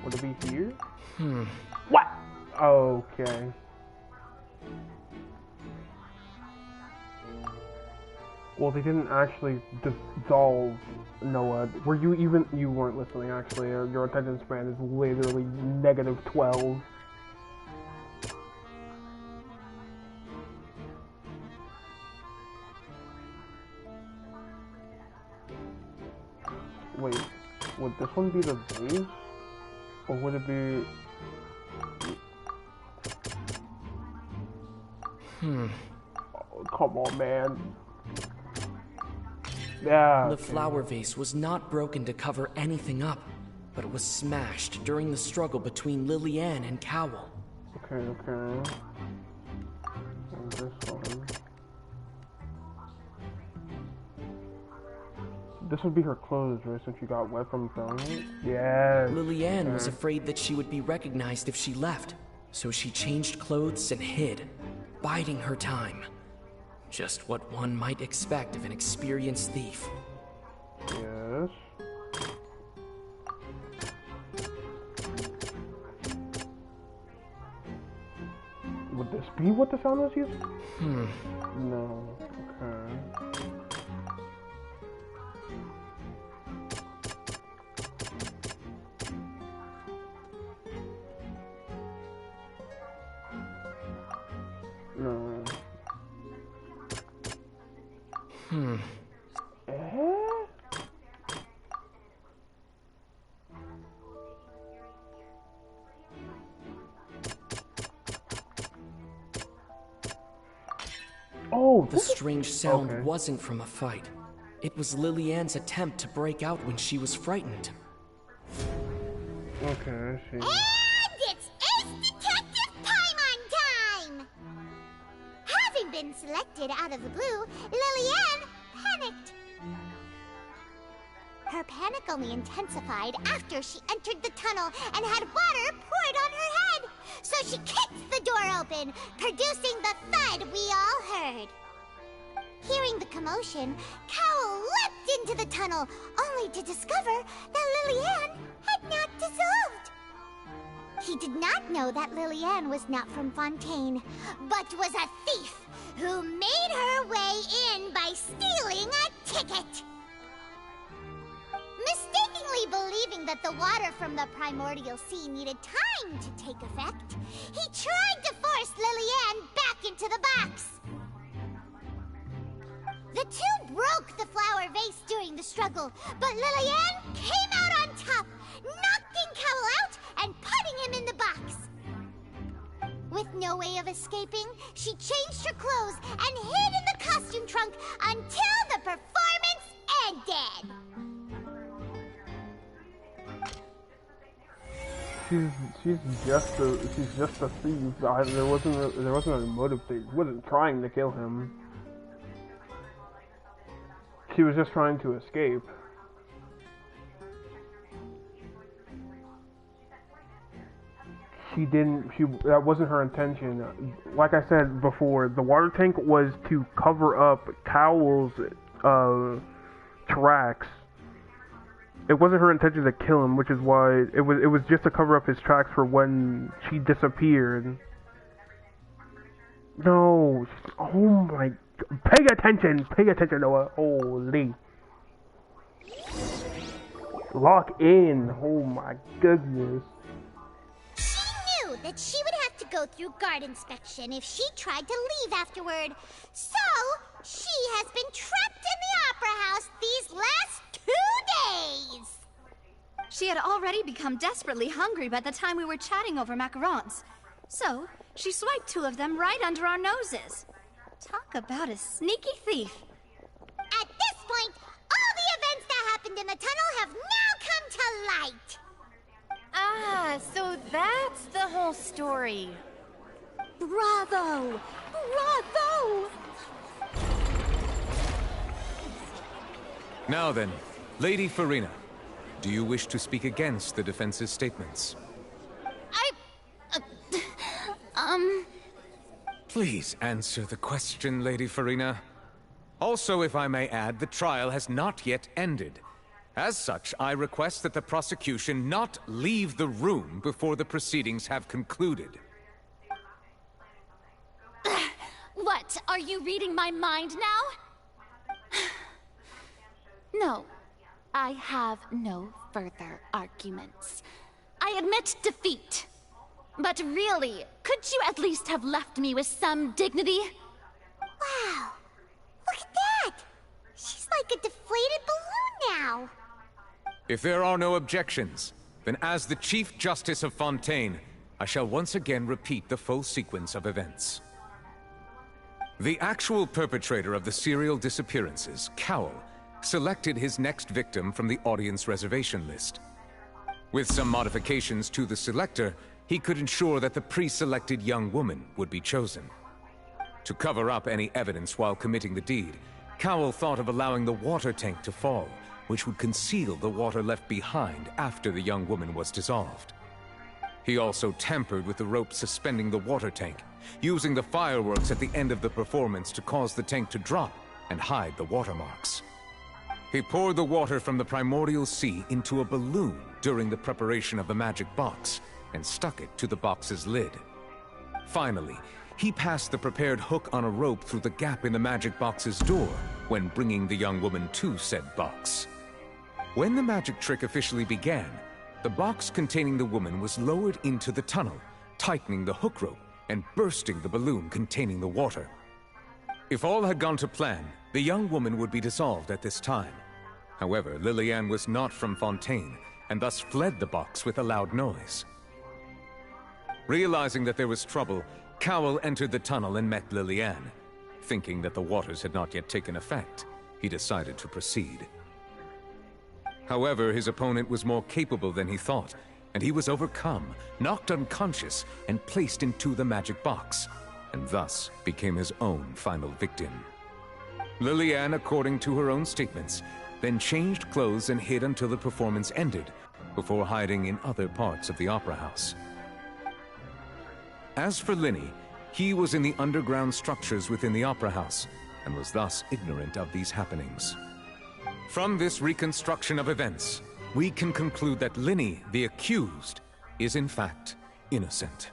[SPEAKER 2] Would it be here? What? Okay. Well, they didn't actually dissolve Noah. Were you even? You weren't listening, actually. Your attention span is literally -12. Wait, would this one be the base? Or would it be... Oh, come on, man. Yeah.
[SPEAKER 17] The flower vase was not broken to cover anything up, but it was smashed during the struggle between Lillian and Cowell.
[SPEAKER 2] Okay. And this one. This would be her clothes, right? Since she got wet from throwing it? Yes.
[SPEAKER 17] Lillian was afraid that she would be recognized if she left, so she changed clothes and hid, biding her time. Just what one might expect of an experienced thief.
[SPEAKER 2] Yes. Would this be what the sound was used? No. Okay. No. Oh,
[SPEAKER 17] the strange sound wasn't from a fight. It was Lillian's attempt to break out when she was frightened.
[SPEAKER 2] Okay, I see.
[SPEAKER 4] And it's Ace Detective Paimon time! Having been selected out of the blue, Lillian panicked. Her panic only intensified after she entered the tunnel and had water poured on her head. So she kicked the door open, producing the thud we all heard. Hearing the commotion, Cowell leapt into the tunnel, only to discover that Lillian had not dissolved. He did not know that Lillian was not from Fontaine, but was a thief who made her way in by stealing a ticket. Mistakenly believing that the water from the primordial sea needed time to take effect, he tried to force Lillian back into the box. the struggle, but Lillian came out on top, knocking Cowell out and putting him in the box. With no way of escaping, she changed her clothes and hid in the costume trunk until the performance ended.
[SPEAKER 2] She's just a thief. There wasn't a motive. She wasn't trying to kill him. She was just trying to escape. That wasn't her intention. Like I said before, the water tank was to cover up Cowell's tracks. It wasn't her intention to kill him, which is why it was just to cover up his tracks for when she disappeared. No, oh my, pay attention, Noah. Holy. Lock in, oh my goodness.
[SPEAKER 4] That she would have to go through guard inspection if she tried to leave afterward. So, she has been trapped in the Opera House these last 2 days.
[SPEAKER 15] She had already become desperately hungry by the time we were chatting over macarons. So, she swiped 2 of them right under our noses. Talk about a sneaky thief.
[SPEAKER 4] At this point, all the events that happened in the tunnel have now come to light.
[SPEAKER 9] Ah, so that's the whole story.
[SPEAKER 15] Bravo! Bravo!
[SPEAKER 19] Now then, Lady Farina, do you wish to speak against the defense's statements? Please answer the question, Lady Farina. Also, if I may add, the trial has not yet ended. As such, I request that the prosecution not leave the room before the proceedings have concluded.
[SPEAKER 9] What? Are you reading my mind now? No, I have no further arguments. I admit defeat. But really, could you at least have left me with some dignity?
[SPEAKER 4] Wow, look at that! She's like a deflated balloon now.
[SPEAKER 19] If there are no objections, then as the Chief Justice of Fontaine, I shall once again repeat the full sequence of events. The actual perpetrator of the serial disappearances, Cowell, selected his next victim from the audience reservation list. With some modifications to the selector, he could ensure that the pre-selected young woman would be chosen. To cover up any evidence while committing the deed, Cowell thought of allowing the water tank to fall, which would conceal the water left behind after the young woman was dissolved. He also tampered with the rope suspending the water tank, using the fireworks at the end of the performance to cause the tank to drop and hide the watermarks. He poured the water from the primordial sea into a balloon during the preparation of the magic box and stuck it to the box's lid. Finally, he passed the prepared hook on a rope through the gap in the magic box's door when bringing the young woman to said box. When the magic trick officially began, the box containing the woman was lowered into the tunnel, tightening the hook rope and bursting the balloon containing the water. If all had gone to plan, the young woman would be dissolved at this time. However, Lillian was not from Fontaine, and thus fled the box with a loud noise. Realizing that there was trouble, Cowell entered the tunnel and met Lillian. Thinking that the waters had not yet taken effect, he decided to proceed. However, his opponent was more capable than he thought, and he was overcome, knocked unconscious, and placed into the magic box, and thus became his own final victim. Lillian, according to her own statements, then changed clothes and hid until the performance ended, before hiding in other parts of the opera house. As for Linny, he was in the underground structures within the opera house, and was thus ignorant of these happenings. From this reconstruction of events, we can conclude that Linny, the accused, is in fact innocent.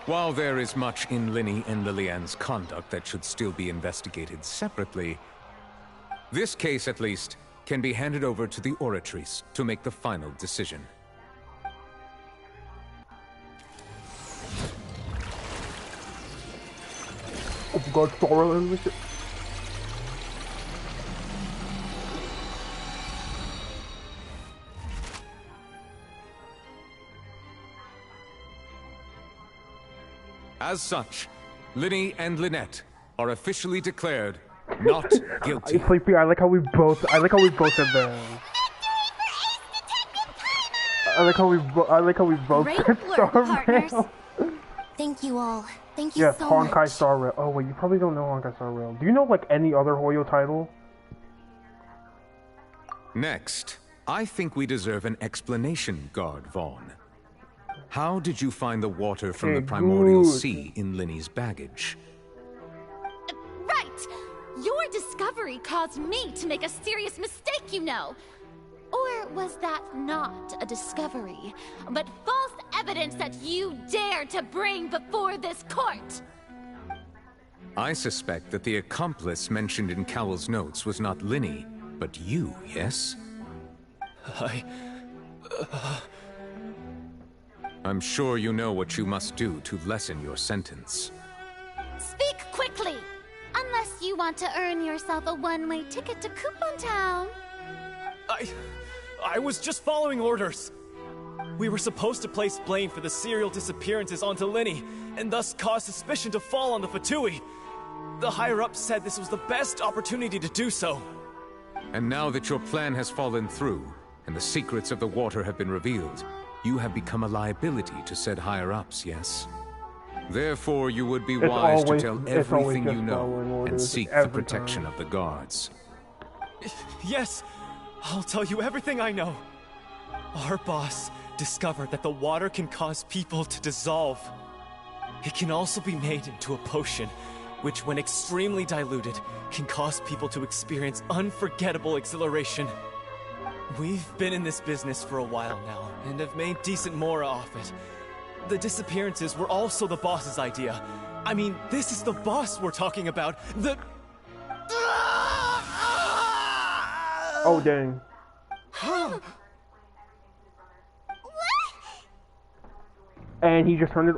[SPEAKER 19] While there is much in Linny and Lillian's conduct that should still be investigated separately, this case, at least, can be handed over to the Oratrice to make the final decision.
[SPEAKER 2] God Sorrel.
[SPEAKER 19] As such, Linny and Lynette are officially declared not guilty.
[SPEAKER 2] Sleepy, I like how we both said that. I like how we both
[SPEAKER 15] Great
[SPEAKER 2] said
[SPEAKER 15] work, partners.
[SPEAKER 2] Star Rail.
[SPEAKER 8] Thank you all. Thank you
[SPEAKER 2] Yes,
[SPEAKER 8] so
[SPEAKER 2] Honkai
[SPEAKER 8] much.
[SPEAKER 2] Star Rail. Oh wait, you probably don't know Honkai Star Rail. Do you know like any other Hoyo title?
[SPEAKER 19] Next, I think we deserve an explanation, Guard Vaughn. How did you find the water from the primordial sea in Linny's baggage?
[SPEAKER 9] Right! Your discovery caused me to make a serious mistake, you know. Or was that not a discovery, but false evidence that you dared to bring before this court?
[SPEAKER 19] I suspect that the accomplice mentioned in Cowell's notes was not Linny, but you, yes? I'm sure you know what you must do to lessen your sentence.
[SPEAKER 9] Speak quickly! Unless you want to earn yourself a one-way ticket to Coupon Town.
[SPEAKER 7] I was just following orders. We were supposed to place blame for the serial disappearances onto Linny, and thus cause suspicion to fall on the Fatui. The higher-ups said this was the best opportunity to do so.
[SPEAKER 19] And now that your plan has fallen through, and the secrets of the water have been revealed, you have become a liability to said higher-ups, yes? Therefore, you would be wise to tell everything you know and seek the protection of the guards.
[SPEAKER 7] Yes, I'll tell you everything I know. Our boss discovered that the water can cause people to dissolve. It can also be made into a potion, which when extremely diluted, can cause people to experience unforgettable exhilaration. We've been in this business for a while now, and have made decent more off it. The disappearances were also the boss's idea. I mean, this is the boss we're talking about.
[SPEAKER 2] Oh dang. And he just turned it.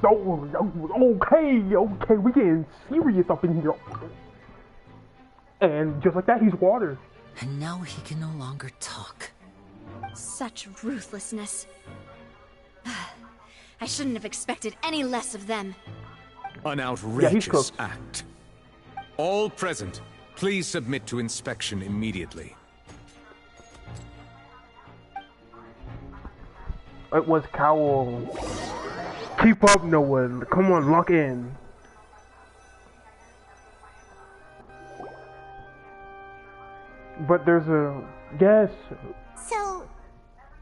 [SPEAKER 2] Okay, we getting serious up in here. And just like that, he's water.
[SPEAKER 3] And now he can no longer talk.
[SPEAKER 15] Such ruthlessness. I shouldn't have expected any less of them.
[SPEAKER 19] An outrageous act. All present, please submit to inspection immediately.
[SPEAKER 2] It was Cowell. Keep up, Noah. Come on, lock in. But there's a... Yes.
[SPEAKER 4] So,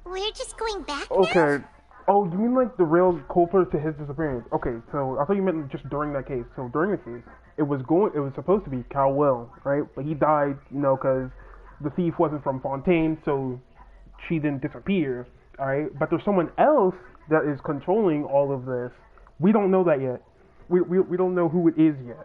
[SPEAKER 4] we're just going back now?
[SPEAKER 2] Okay. Oh, you mean like the real culprit to his disappearance? Okay, so I thought you meant just during that case. So during the case, it was supposed to be Cowell, right? But he died, you know, because the thief wasn't from Fontaine, so she didn't disappear, alright? But there's someone else that is controlling all of this. We don't know that yet. We don't know who it is yet.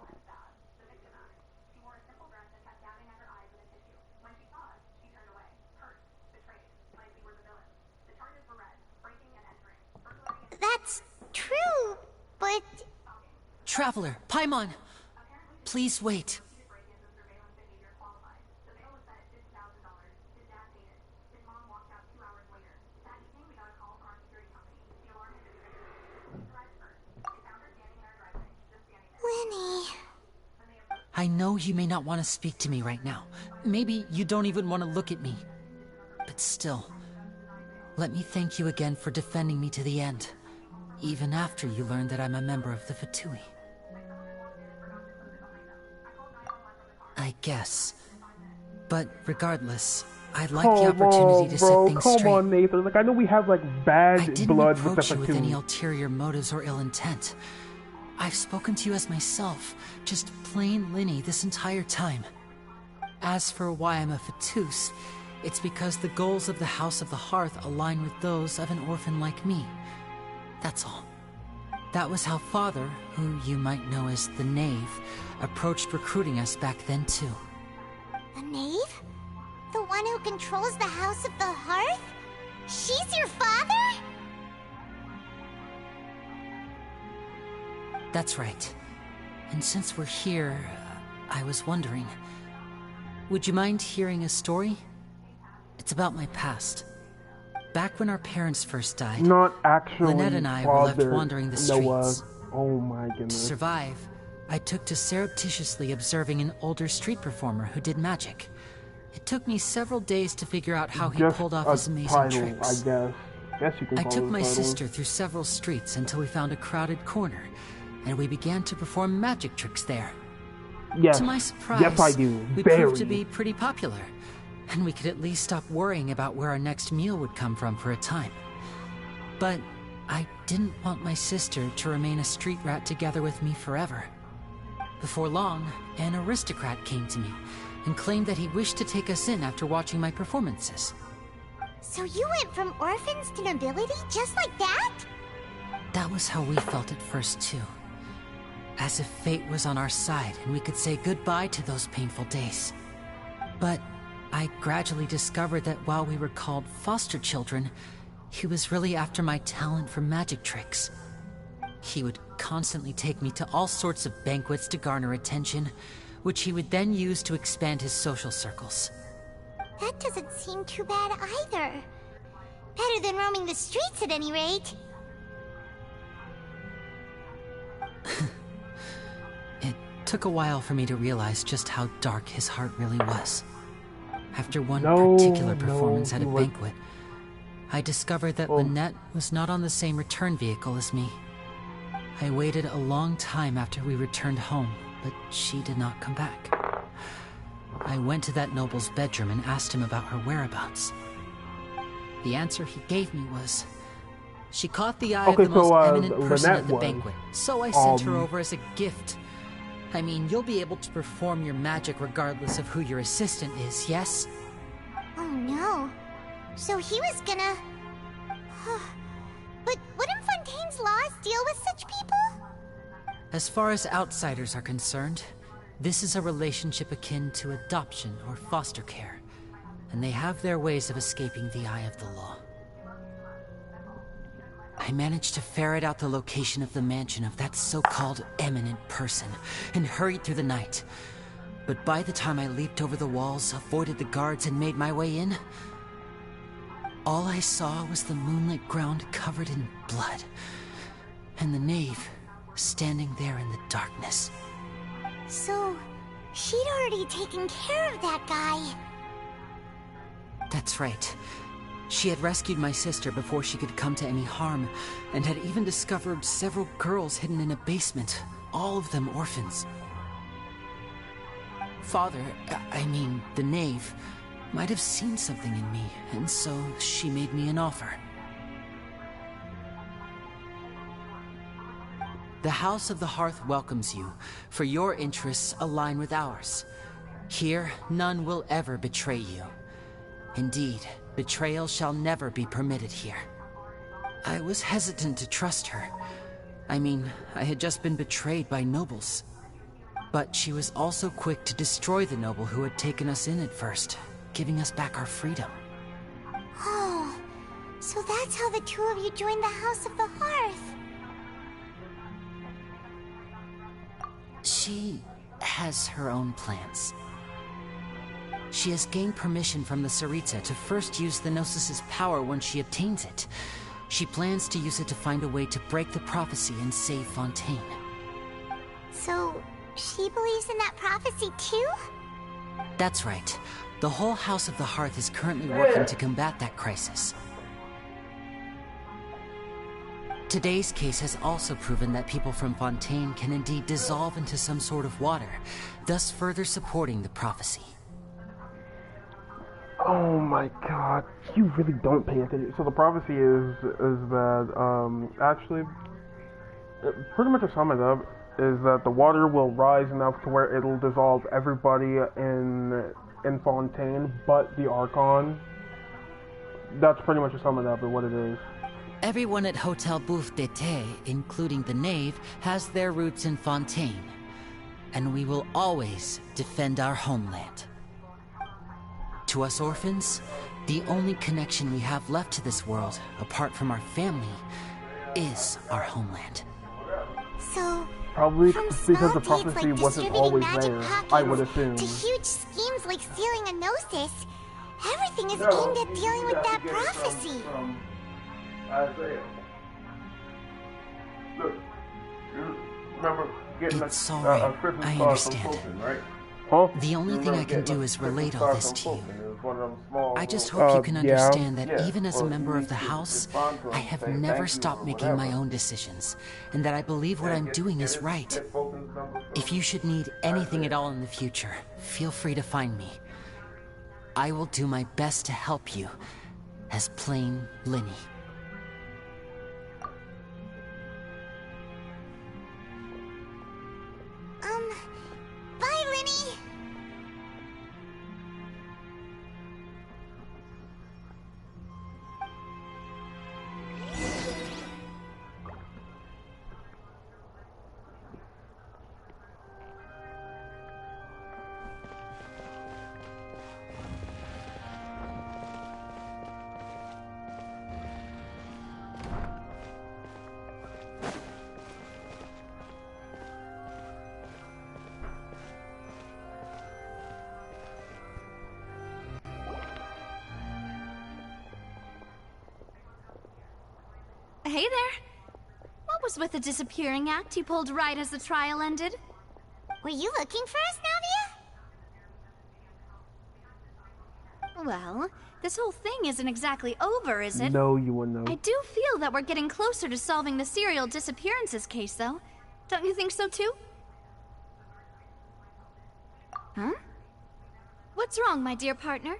[SPEAKER 4] That's true, but...
[SPEAKER 3] Traveler, Paimon, please wait.
[SPEAKER 4] Lenny...
[SPEAKER 3] I know you may not want to speak to me right now. Maybe you don't even want to look at me. But still, let me thank you again for defending me to the end. Even after you learned that I'm a member of the Fatui. I guess. But regardless, I'd like the opportunity to set things straight.
[SPEAKER 2] Come on, Nathan. Like, I know we have, like, bad blood with the
[SPEAKER 3] I didn't approach you with any
[SPEAKER 2] Fatui.
[SPEAKER 3] ulterior motives or ill intent. I've spoken to you as myself, just plain Linny this entire time. As for why I'm a Fatus, it's because the goals of the House of the Hearth align with those of an orphan like me. That's all. That was how Father, who you might know as the Knave, approached recruiting us back then too.
[SPEAKER 4] The Knave? The one who controls the House of the Hearth? She's your father?
[SPEAKER 3] That's right. And since we're here, I was wondering, would you mind hearing a story? It's about my past. Back when our parents first died,
[SPEAKER 2] not actually
[SPEAKER 3] Lynette and I were left wandering the
[SPEAKER 2] Noah.
[SPEAKER 3] streets.
[SPEAKER 2] Oh my
[SPEAKER 3] To
[SPEAKER 2] goodness.
[SPEAKER 3] survive, I took to surreptitiously observing an older street performer who did magic. It took me several days to figure out how he
[SPEAKER 2] Just
[SPEAKER 3] pulled off
[SPEAKER 2] a
[SPEAKER 3] his amazing
[SPEAKER 2] title,
[SPEAKER 3] tricks.
[SPEAKER 2] I guess. Guess you can
[SPEAKER 3] I
[SPEAKER 2] call
[SPEAKER 3] took
[SPEAKER 2] it a
[SPEAKER 3] my
[SPEAKER 2] title.
[SPEAKER 3] sister through several streets until we found a crowded corner, and we began to perform magic tricks there.
[SPEAKER 2] Yes.
[SPEAKER 3] To my surprise,
[SPEAKER 2] Yes, I do.
[SPEAKER 3] we
[SPEAKER 2] Very.
[SPEAKER 3] proved to be pretty popular, and we could at least stop worrying about where our next meal would come from for a time. But I didn't want my sister to remain a street rat together with me forever. Before long, an aristocrat came to me and claimed that he wished to take us in after watching my performances.
[SPEAKER 4] So you went from orphans to nobility just like that?
[SPEAKER 3] That was how we felt at first, too. As if fate was on our side and we could say goodbye to those painful days. But I gradually discovered that while we were called foster children, he was really after my talent for magic tricks. He would constantly take me to all sorts of banquets to garner attention, which he would then use to expand his social circles.
[SPEAKER 4] That doesn't seem too bad either. Better than roaming the streets at any rate.
[SPEAKER 3] It took a while for me to realize just how dark his heart really was. After one particular performance at a banquet, I discovered that Lynette was not on the same return vehicle as me. I waited a long time after we returned home, but she did not come back. I went to that noble's bedroom and asked him about her whereabouts. The answer he gave me was, she caught the eye of the most eminent person at the banquet, so I sent her over as a gift. I mean, you'll be able to perform your magic regardless of who your assistant is, yes?
[SPEAKER 4] Oh no. So he was gonna... But wouldn't Fontaine's laws deal with such people?
[SPEAKER 3] As far as outsiders are concerned, this is a relationship akin to adoption or foster care, and they have their ways of escaping the eye of the law. I managed to ferret out the location of the mansion of that so-called eminent person and hurried through the night. But by the time I leaped over the walls, avoided the guards, and made my way in, all I saw was the moonlit ground covered in blood, and the knave standing there in the darkness.
[SPEAKER 4] So, she'd already taken care of that guy.
[SPEAKER 3] That's right. She had rescued my sister before she could come to any harm, and had even discovered several girls hidden in a basement, all of them orphans. Father, I mean, the knave, might have seen something in me, and so she made me an offer. The House of the Hearth welcomes you, for your interests align with ours. Here, none will ever betray you. Indeed, betrayal shall never be permitted here. I was hesitant to trust her. I mean, I had just been betrayed by nobles. But she was also quick to destroy the noble who had taken us in at first, giving us back our freedom.
[SPEAKER 4] Oh, so that's how the two of you joined the House of the Hearth.
[SPEAKER 3] She has her own plans. She has gained permission from the Tsaritsa to first use the Gnosis' power when she obtains it. She plans to use it to find a way to break the prophecy and save Fontaine.
[SPEAKER 4] So, she believes in that prophecy too?
[SPEAKER 3] That's right. The whole House of the Hearth is currently working to combat that crisis. Today's case has also proven that people from Fontaine can indeed dissolve into some sort of water, thus further supporting the prophecy.
[SPEAKER 2] Oh my god, you really don't pay attention. So the prophecy is that, actually, pretty much to sum it up, is that the water will rise enough to where it'll dissolve everybody in Fontaine but the Archon. That's pretty much to sum it up of what it is.
[SPEAKER 3] Everyone at Hotel Bouffe d'été, including the knave, has their roots in Fontaine. And we will always defend our homeland. To us orphans, the only connection we have left to this world, apart from our family, is our homeland.
[SPEAKER 4] So,
[SPEAKER 2] Probably
[SPEAKER 4] From
[SPEAKER 2] because
[SPEAKER 4] small
[SPEAKER 2] the
[SPEAKER 4] deeds
[SPEAKER 2] prophecy
[SPEAKER 4] like
[SPEAKER 2] wasn't
[SPEAKER 4] distributing
[SPEAKER 2] always
[SPEAKER 4] magic
[SPEAKER 2] there,
[SPEAKER 4] pockets
[SPEAKER 2] I would assume.
[SPEAKER 4] to huge schemes like stealing a gnosis, everything is
[SPEAKER 1] No,
[SPEAKER 4] aimed at dealing with
[SPEAKER 1] you
[SPEAKER 4] that
[SPEAKER 1] have to get it
[SPEAKER 4] prophecy.
[SPEAKER 1] from Isaiah. Look, you remember getting
[SPEAKER 3] It's
[SPEAKER 1] a
[SPEAKER 3] alright.
[SPEAKER 1] Christmas
[SPEAKER 3] I
[SPEAKER 1] card from
[SPEAKER 3] understand.
[SPEAKER 1] Fulton, right?
[SPEAKER 2] Huh?
[SPEAKER 3] The only thing I can do is relate all this to you. I just hope you can understand that even as a member of the house, I have never stopped making my own decisions, and that I believe what I'm doing is right. If you should need anything at all in the future, feel free to find me. I will do my best to help you, as plain Linny.
[SPEAKER 4] Bye, Linny.
[SPEAKER 15] Hey there. What was with the disappearing act you pulled right as the trial ended?
[SPEAKER 4] Were you looking for us, Navia?
[SPEAKER 15] Well, this whole thing isn't exactly over, is it?
[SPEAKER 2] No, you wouldn't know.
[SPEAKER 15] I do feel that we're getting closer to solving the serial disappearances case, though. Don't you think so, too? Huh? What's wrong, my dear partner?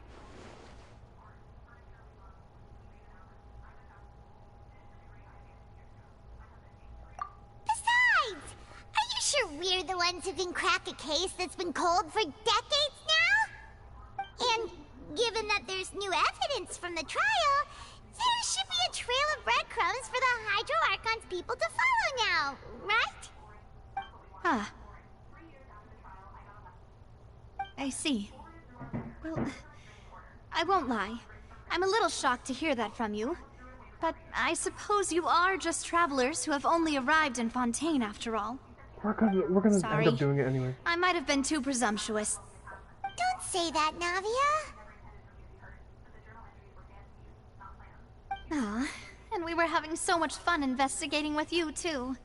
[SPEAKER 4] Besides, are you sure we're the ones who can crack a case that's been cold for decades now? And given that there's new evidence from the trial, there should be a trail of breadcrumbs for the Hydro Archon's people to follow now, right?
[SPEAKER 15] Ah. I see. Well, I won't lie. I'm a little shocked to hear that from you. But I suppose you are just travelers who have only arrived in Fontaine after all.
[SPEAKER 2] We're gonna
[SPEAKER 15] Sorry.
[SPEAKER 2] end up doing it anyway.
[SPEAKER 15] I might have been too presumptuous.
[SPEAKER 4] Don't say that, Navia.
[SPEAKER 15] Ah, and we were having so much fun investigating with you, too.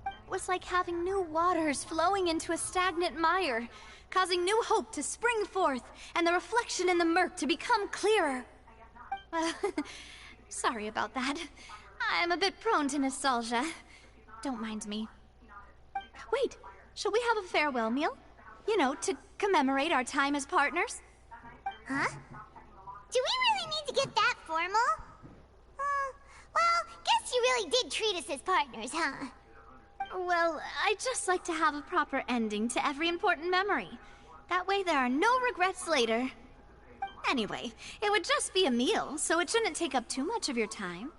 [SPEAKER 15] It was like having new waters flowing into a stagnant mire, causing new hope to spring forth, and the reflection in the murk to become clearer. Sorry about that. I'm a bit prone to nostalgia. Don't mind me. Wait, shall we have a farewell meal? You know, to commemorate our time as partners?
[SPEAKER 4] Huh? Do we really need to get that formal? Well, guess you really did treat us as partners, huh?
[SPEAKER 15] Well, I'd just like to have a proper ending to every important memory. That way there are no regrets later. Anyway, it would just be a meal, so it shouldn't take up too much of your time.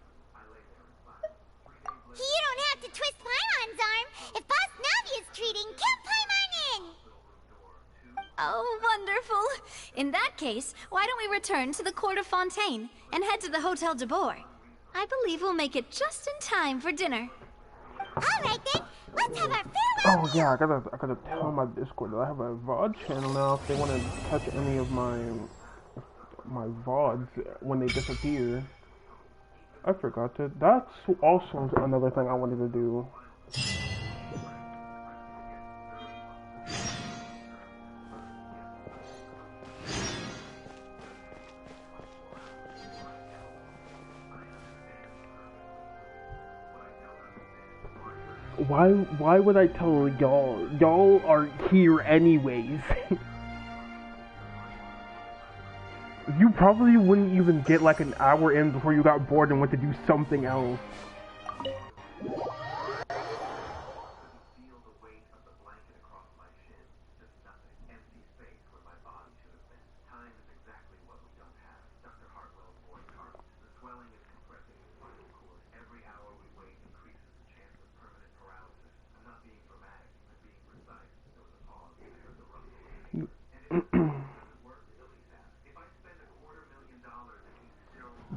[SPEAKER 4] You don't have to twist Paimon's arm. If Boss Navi is treating, count Paimon in!
[SPEAKER 15] Oh, wonderful. In that case, why don't we return to the court of Fontaine and head to the Hotel de Boer? I believe we'll make it just in time for dinner.
[SPEAKER 4] Alright then, let's have our farewell
[SPEAKER 2] Oh yeah, I gotta tell my Discord that I have a VOD channel now if they want to touch any of my VODs when they disappear. I forgot to. That's also another thing I wanted to do. Why would I tell y'all? Y'all are here anyways. You probably wouldn't even get like an hour in before you got bored and went to do something else.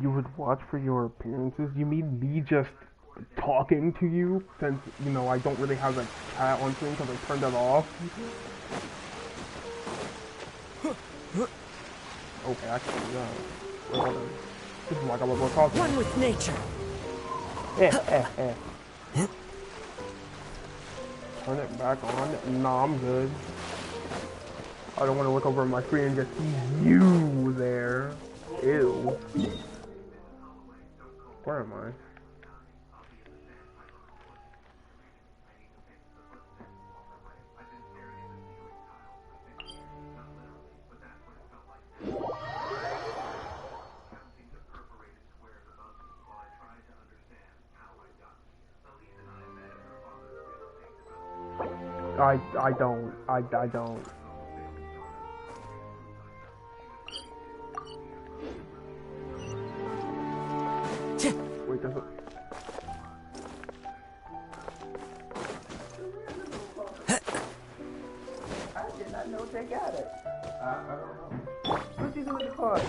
[SPEAKER 2] You would watch for your appearances? You mean me just talking to you, since, you know, I don't really have, like, chat on screen because I turned that off. Okay, I can do that. This is like a little talking.
[SPEAKER 3] One with nature.
[SPEAKER 2] Turn it back on. Nah, I'm good. I don't want to look over my screen and just see you there. Ew. Where am I? I don't. Wait, does it?
[SPEAKER 1] I did not know they got it. I don't know. What'd you do with the card?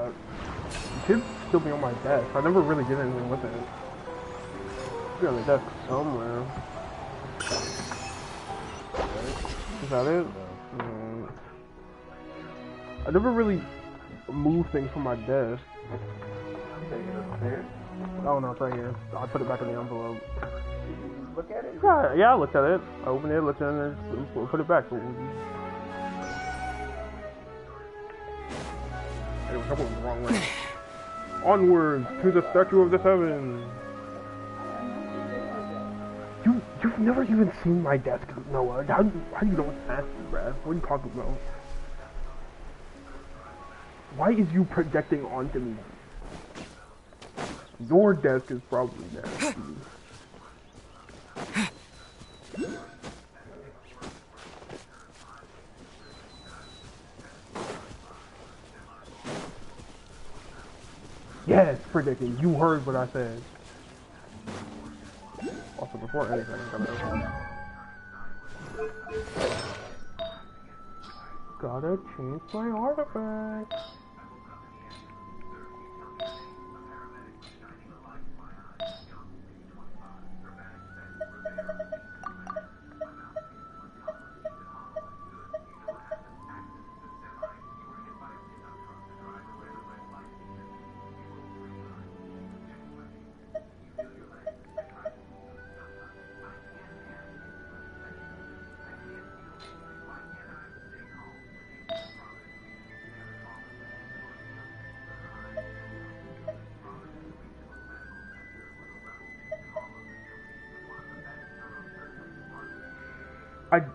[SPEAKER 2] It should still be on my desk. I never really did anything with it. It's on the desk somewhere. Is that it? I never really moved things from my desk. Oh no, it's right here. I put it back in the envelope.
[SPEAKER 1] Look at it?
[SPEAKER 2] Yeah, I looked at it. I opened it, looked at it, and put it back. It was going the wrong way. Onwards to the Statue of the Seven. You've never even seen my desk, Noah. How do you know what's happening, bruh? What are you talking about? Why is you projecting onto me? Your desk is probably nasty. Yes, predicting. You heard what I said. Also, before anything, gotta change my artifact.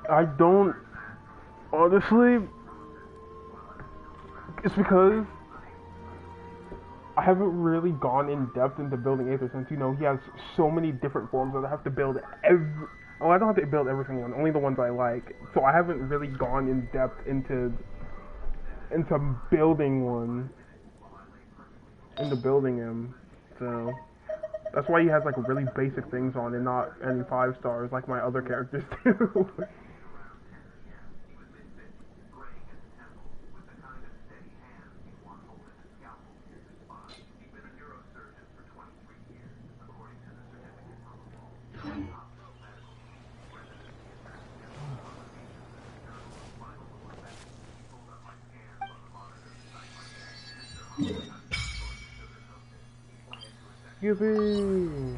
[SPEAKER 2] I don't, honestly, it's because I haven't really gone in depth into building Aether since, you know, he has so many different forms that I have to build I don't have to build every single one, only the ones I like. So I haven't really gone in depth into building one, into building him, so that's why he has like really basic things on and not any 5 stars like my other characters do. Yippee!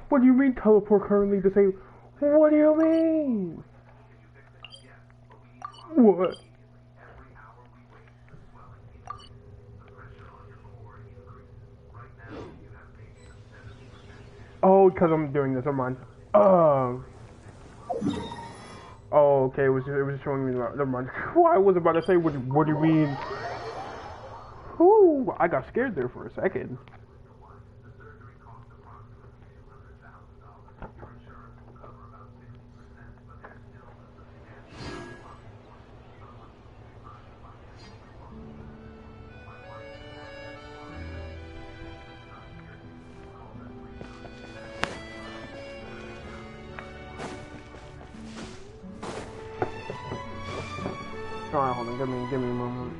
[SPEAKER 2] What do you mean teleport currently to say? What do you mean? What? Oh, because I'm doing this. Never mind. Oh, okay. It was showing me. Never mind. I was about to say, what do you mean? Ooh, I got scared there for a second. Alright, hold on, give me a moment.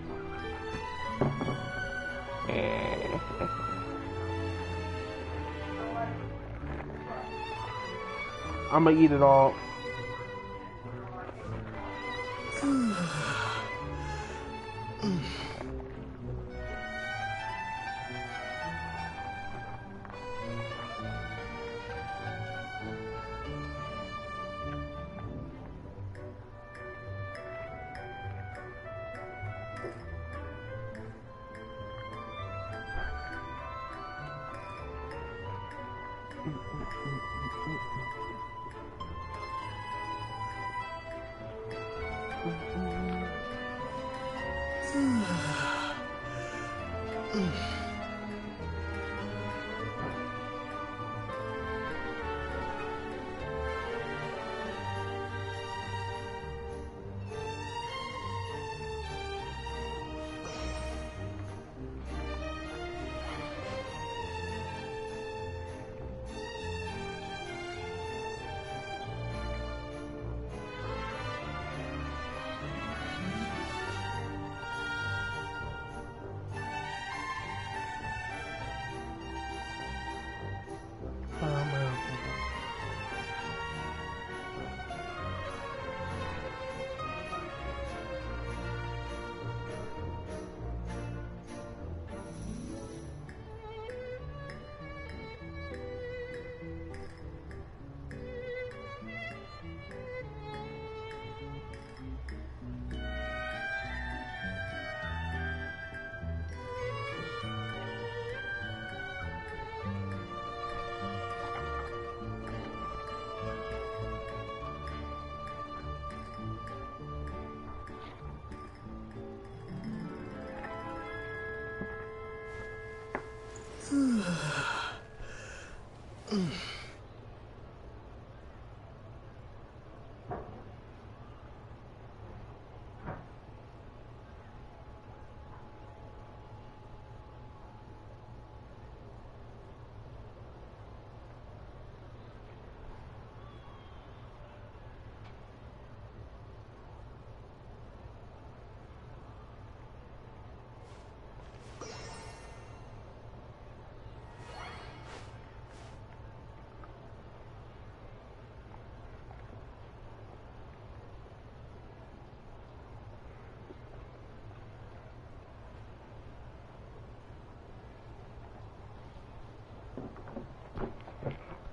[SPEAKER 2] I'm gonna eat it all.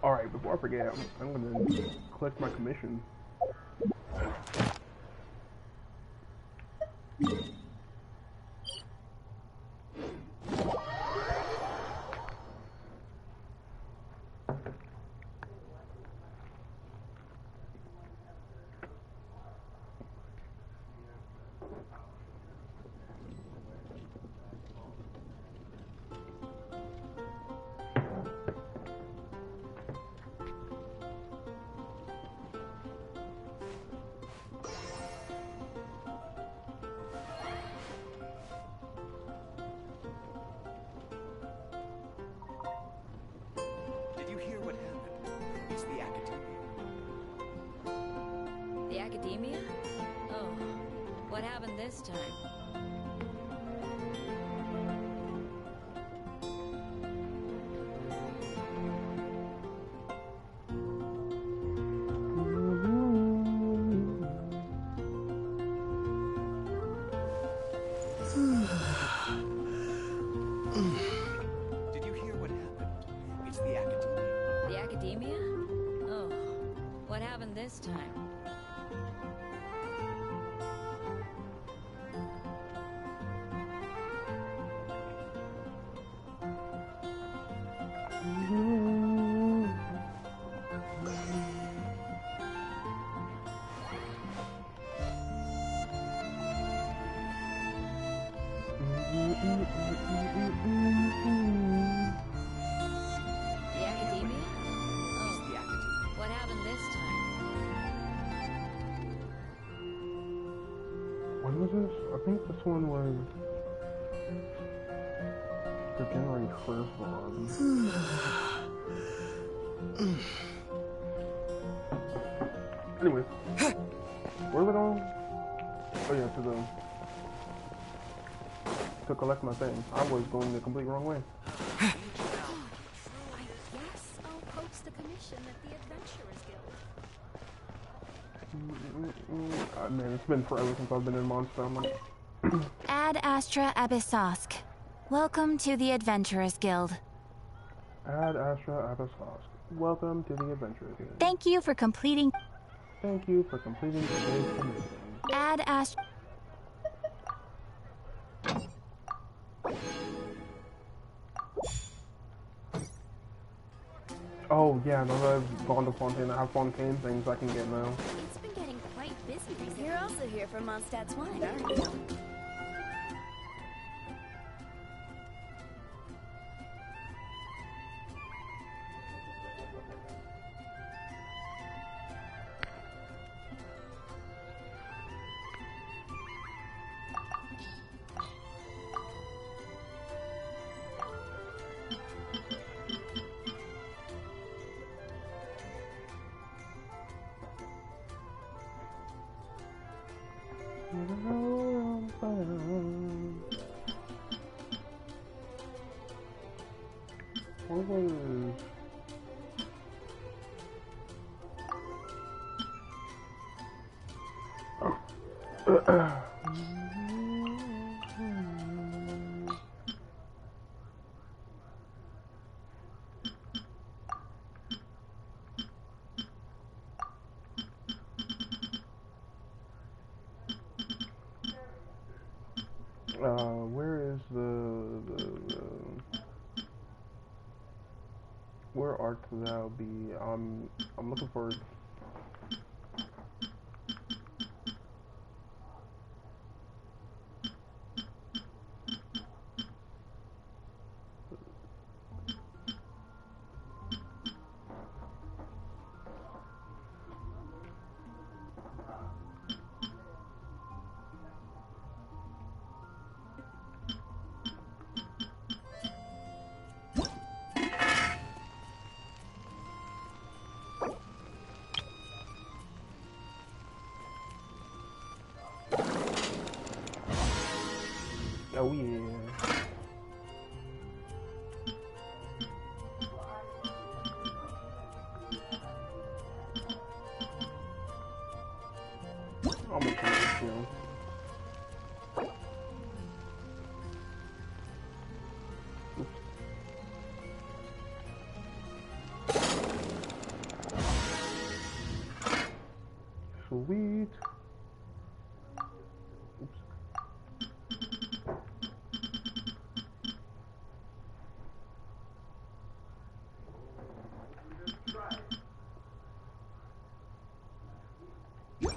[SPEAKER 2] Alright, before I forget, I'm gonna collect my commission.
[SPEAKER 5] The academia? Oh, what happened this time?
[SPEAKER 20] Did you hear what happened? It's the academia.
[SPEAKER 5] The academia? Oh, what happened this time? The academia? Oh, what happened this time?
[SPEAKER 2] When was this? I think this one was the January 1st one. Anyways, where are we going? Oh yeah, to collect my thing. I was going the complete wrong way.
[SPEAKER 11] I guess I'll post a commission at the Adventurers Guild.
[SPEAKER 2] Man, it's been forever since I've been in Monster. I'm like...
[SPEAKER 15] Ad Astra Abyssosk. Welcome to the Adventurers Guild.
[SPEAKER 2] Ad Astra Abyssosk. Welcome to the Adventurers Guild.
[SPEAKER 15] Thank you for completing
[SPEAKER 2] today's commission.
[SPEAKER 15] Ad Astra.
[SPEAKER 2] Oh yeah, now that I've gone to Fontaine, I have Fontaine things I can get now.
[SPEAKER 11] It's been getting quite busy recently. You're also here for Mondstadt's wine, aren't you?
[SPEAKER 2] Where is where art thou be? I'm looking for. Oh yeah. I'll make sure it's down. Sweet.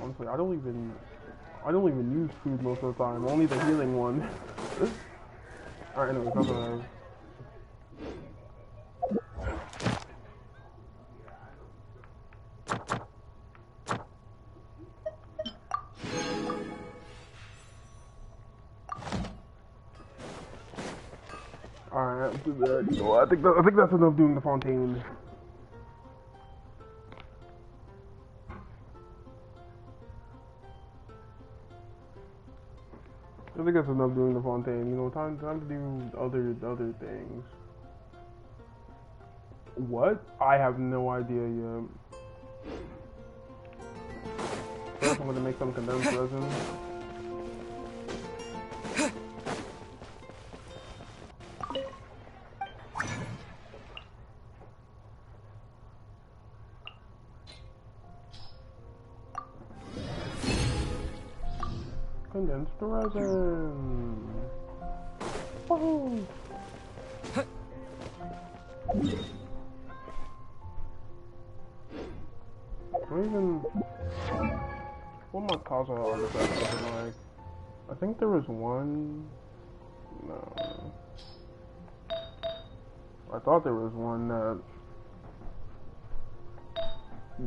[SPEAKER 2] Honestly, I don't even use food most of the time. Only the healing one. Alright, anyways, that's what I have. Alright, let's do that. You know, I think that's enough doing the Fontaine. I think that's enough doing the Fontaine. You know, time to do other things. What? I have no idea yet. First, I'm gonna make some condensed resin. Condensed resin. Woohoo! What my Kaza artifact looking like? I think there was one. No. I thought there was one that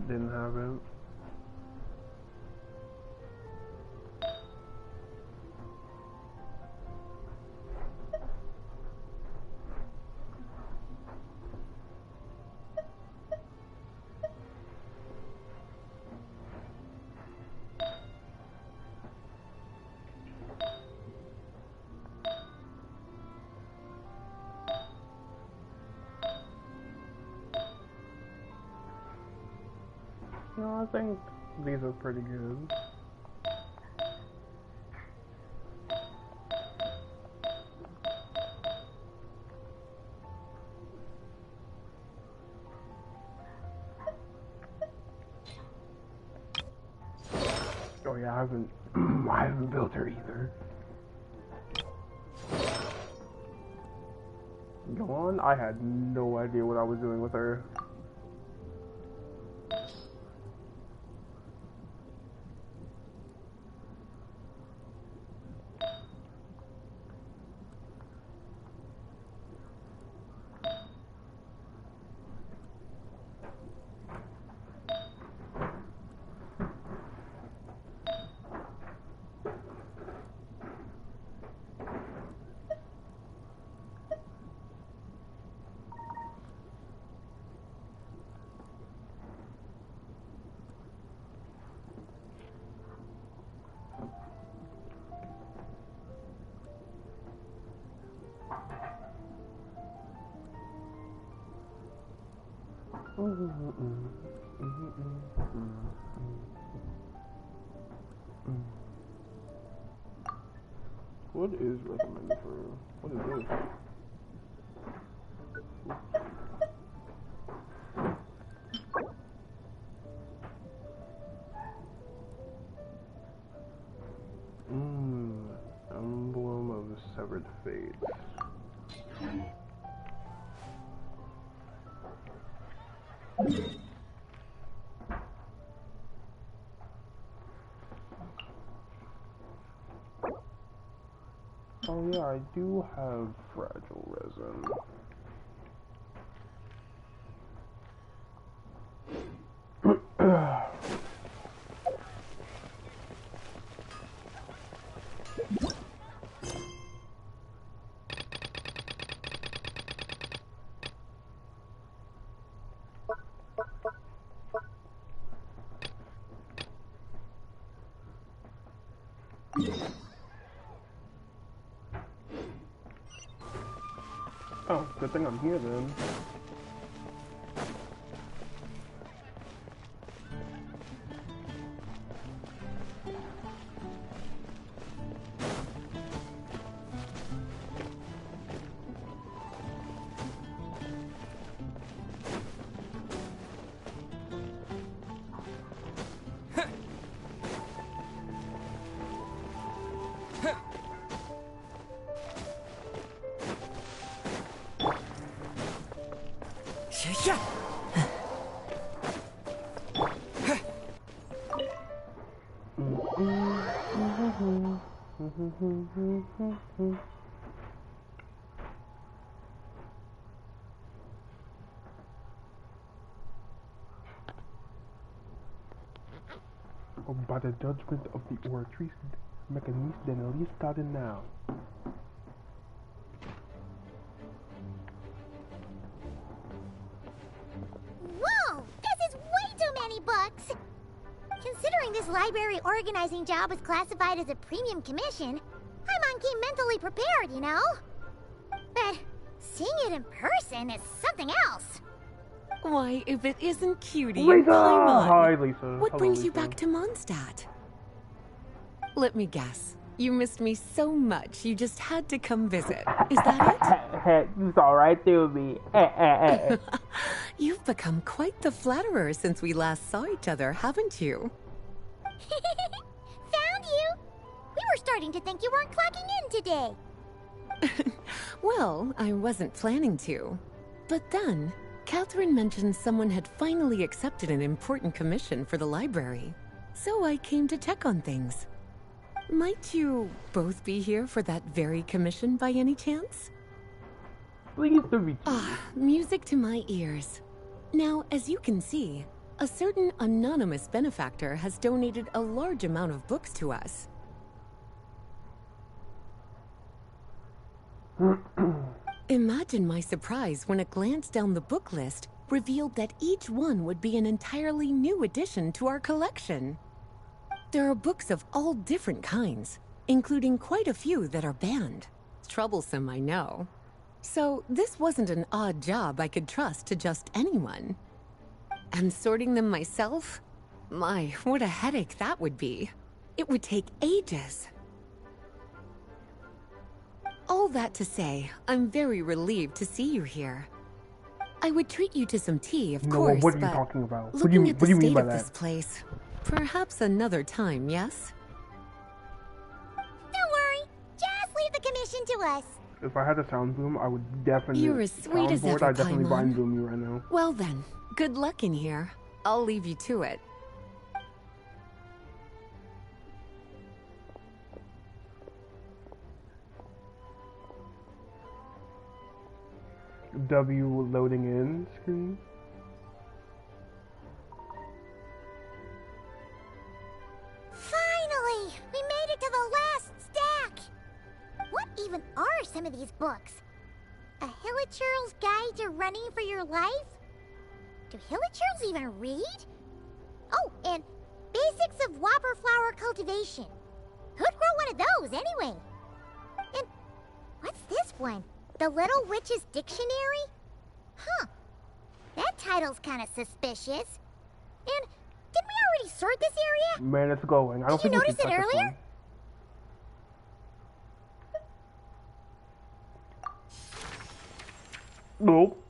[SPEAKER 2] didn't have it. I think these are pretty good. Oh yeah, I haven't built her either. Go on, I had no idea what I was doing with her. What is recommended for? What is this? Emblem of the Severed Fates. Oh yeah, I do have fragile resin. Oh, good thing I'm here then. By the judgment of the Oratrice Mechanis Denelis Garden now.
[SPEAKER 4] Whoa! This is way too many books! Considering this library organizing job is classified as a premium commission, Paimon came mentally prepared, you know? But seeing it in person is something else.
[SPEAKER 14] Why, if it isn't Cutie
[SPEAKER 2] Lisa!
[SPEAKER 14] and Paimon.
[SPEAKER 2] Hi, Lisa.
[SPEAKER 14] What
[SPEAKER 2] Hello,
[SPEAKER 14] brings
[SPEAKER 2] Lisa.
[SPEAKER 14] you back to Mondstadt? Let me guess. You missed me so much, you just had to come visit. Is that
[SPEAKER 2] it? You saw right through me.
[SPEAKER 14] You've become quite the flatterer since we last saw each other, haven't you?
[SPEAKER 4] Found you! We were starting to think you weren't clocking in today.
[SPEAKER 14] Well, I wasn't planning to. But then, Catherine mentioned someone had finally accepted an important commission for the library. So I came to check on things. Might you both be here for that very commission by any chance?
[SPEAKER 2] Please to be.
[SPEAKER 14] Music to my ears. Now, as you can see, a certain anonymous benefactor has donated a large amount of books to us. Imagine my surprise when a glance down the book list revealed that each one would be an entirely new addition to our collection. There are books of all different kinds, including quite a few that are banned. Troublesome, I know. So this wasn't an odd job I could trust to just anyone. And sorting them myself? My, what a headache that would be. It would take ages. All that to say, I'm very relieved to see you here. I would treat you to some tea, of course,
[SPEAKER 2] what are you
[SPEAKER 14] but
[SPEAKER 2] talking about?
[SPEAKER 14] looking at the
[SPEAKER 2] what do you mean
[SPEAKER 14] state
[SPEAKER 2] by
[SPEAKER 14] of
[SPEAKER 2] that?
[SPEAKER 14] this place, perhaps another time, yes?
[SPEAKER 4] Don't worry. Just leave the commission to us.
[SPEAKER 2] If I had a sound boom, I would definitely.
[SPEAKER 14] You're as sweet as ever,
[SPEAKER 2] I'd definitely
[SPEAKER 14] Paimon.
[SPEAKER 2] bind boom you right now.
[SPEAKER 14] Well then, good luck in here. I'll leave you to it.
[SPEAKER 2] W loading in screen.
[SPEAKER 4] Finally! We made it to the last stack! What even are some of these books? A Hilichurl's Guide to Running for Your Life? Do Hilichurls even read? Oh, and Basics of Whopper Flower Cultivation. Who'd grow one of those, anyway? And what's this one? The Little Witch's Dictionary? Huh. That title's kind of suspicious. And didn't we already sort this area?
[SPEAKER 2] Man, it's going. I don't
[SPEAKER 4] Did you
[SPEAKER 2] think we
[SPEAKER 4] notice
[SPEAKER 2] should
[SPEAKER 4] it
[SPEAKER 2] touch this
[SPEAKER 4] earlier?
[SPEAKER 2] one. Nope.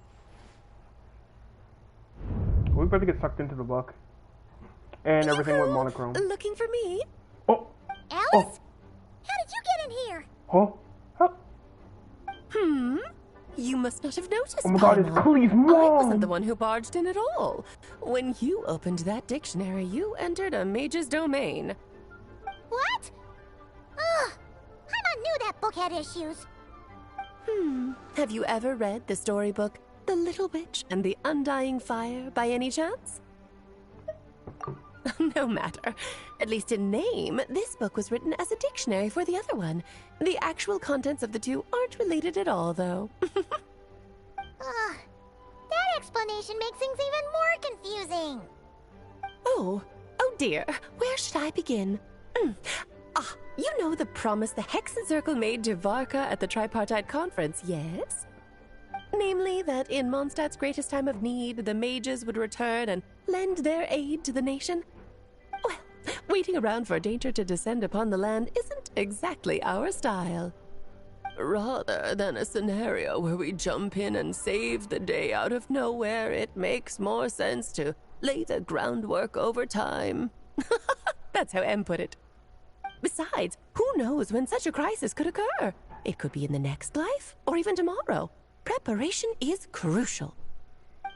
[SPEAKER 2] We better get sucked into the book. And everything went monochrome.
[SPEAKER 14] Looking for me?
[SPEAKER 2] Oh.
[SPEAKER 4] Alice?
[SPEAKER 2] Oh.
[SPEAKER 4] How did you get in here?
[SPEAKER 2] Huh?
[SPEAKER 14] You must not have noticed,
[SPEAKER 2] Oh my god, it's
[SPEAKER 14] Paimon.
[SPEAKER 2] Clee's
[SPEAKER 14] I
[SPEAKER 2] mom!
[SPEAKER 14] wasn't the one who barged in at all. When you opened that dictionary, you entered a mage's domain.
[SPEAKER 4] What? Ugh. Paimon knew that book had issues.
[SPEAKER 14] Have you ever read the storybook The Little Witch and the Undying Fire by any chance? No matter. At least in name, this book was written as a dictionary for the other one. The actual contents of the two aren't related at all, though.
[SPEAKER 4] That explanation makes things even more confusing.
[SPEAKER 14] Oh dear. Where should I begin? You know the promise the Hexen Circle made to Varka at the Tripartite Conference, yes? Namely, that in Mondstadt's greatest time of need, the mages would return and lend their aid to the nation? Well, waiting around for danger to descend upon the land isn't exactly our style. Rather than a scenario where we jump in and save the day out of nowhere, it makes more sense to lay the groundwork over time. That's how M put it. Besides, who knows when such a crisis could occur? It could be in the next life, or even tomorrow. Preparation is crucial.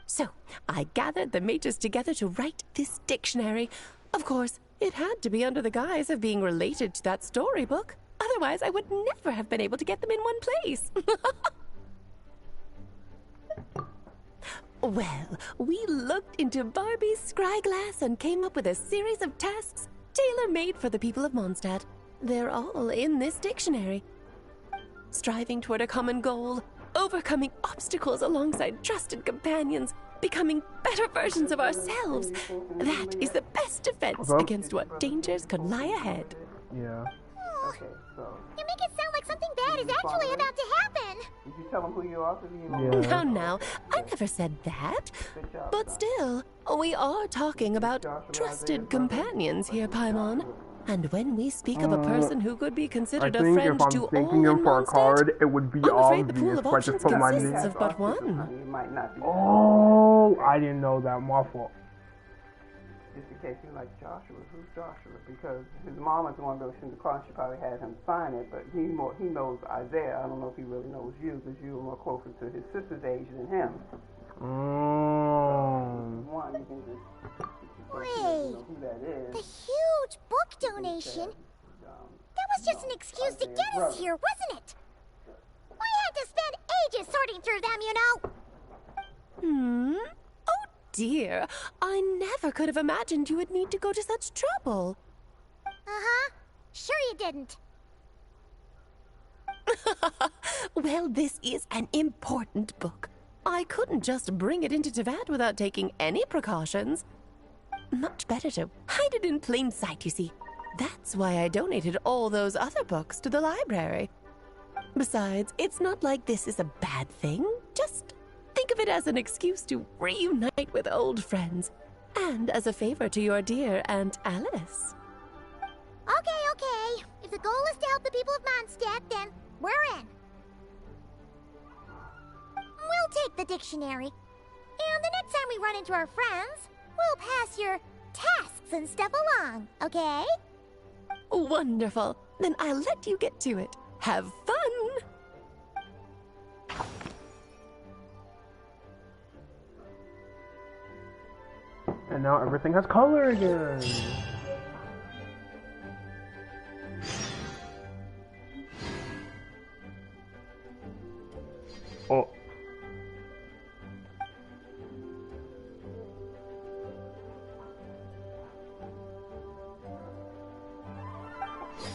[SPEAKER 14] So, I gathered the mages together to write this dictionary. Of course, it had to be under the guise of being related to that storybook. Otherwise, I would never have been able to get them in one place. Well, we looked into Barbie's scryglass and came up with a series of tasks tailor-made for the people of Mondstadt. They're all in this dictionary. Striving toward a common goal, overcoming obstacles alongside trusted companions, becoming better versions of ourselves. That is the best defense against what dangers could lie ahead.
[SPEAKER 2] Yeah.
[SPEAKER 4] You make it sound like something bad is actually about to happen.
[SPEAKER 16] Did you tell him who you are?
[SPEAKER 14] Now, I never said that. But still, we are talking about trusted companions here, Paimon. And when we speak of a person who could be considered a friend to all
[SPEAKER 2] thanking him
[SPEAKER 14] in
[SPEAKER 2] for a
[SPEAKER 14] Mondstadt,
[SPEAKER 2] card, it would be
[SPEAKER 14] I'm afraid the pool
[SPEAKER 2] obvious
[SPEAKER 14] of
[SPEAKER 2] if I just
[SPEAKER 14] options
[SPEAKER 2] put my name.
[SPEAKER 14] consists of but one.
[SPEAKER 2] Oh, I didn't know that. My fault.
[SPEAKER 16] Just in case you're like, Joshua, who's Joshua? Because his mom is the one that was in the car. She probably had him sign it, but he knows Isaiah. I don't know if he really knows you because you were more closer to his sister's age than him. One, you can just
[SPEAKER 4] Wait,
[SPEAKER 16] know who that is.
[SPEAKER 4] the huge book donation? That was just an excuse to get us here, wasn't it? We had to spend ages sorting through them, you know.
[SPEAKER 14] Oh dear, I never could have imagined you would need to go to such trouble.
[SPEAKER 4] Uh-huh. Sure you didn't.
[SPEAKER 14] Well, this is an important book. I couldn't just bring it into Teyvat without taking any precautions. Much better to hide it in plain sight, you see. That's why I donated all those other books to the library. Besides, it's not like this is a bad thing. Just think of it as an excuse to reunite with old friends. And as a favor to your dear Aunt Alice.
[SPEAKER 4] Okay. If the goal is to help the people of Mondstadt, then we're in. We'll take the dictionary. And the next time we run into our friends, we'll pass your tasks and stuff along, okay?
[SPEAKER 14] Wonderful. Then I'll let you get to it. Have fun!
[SPEAKER 2] And now everything has color again. Oh.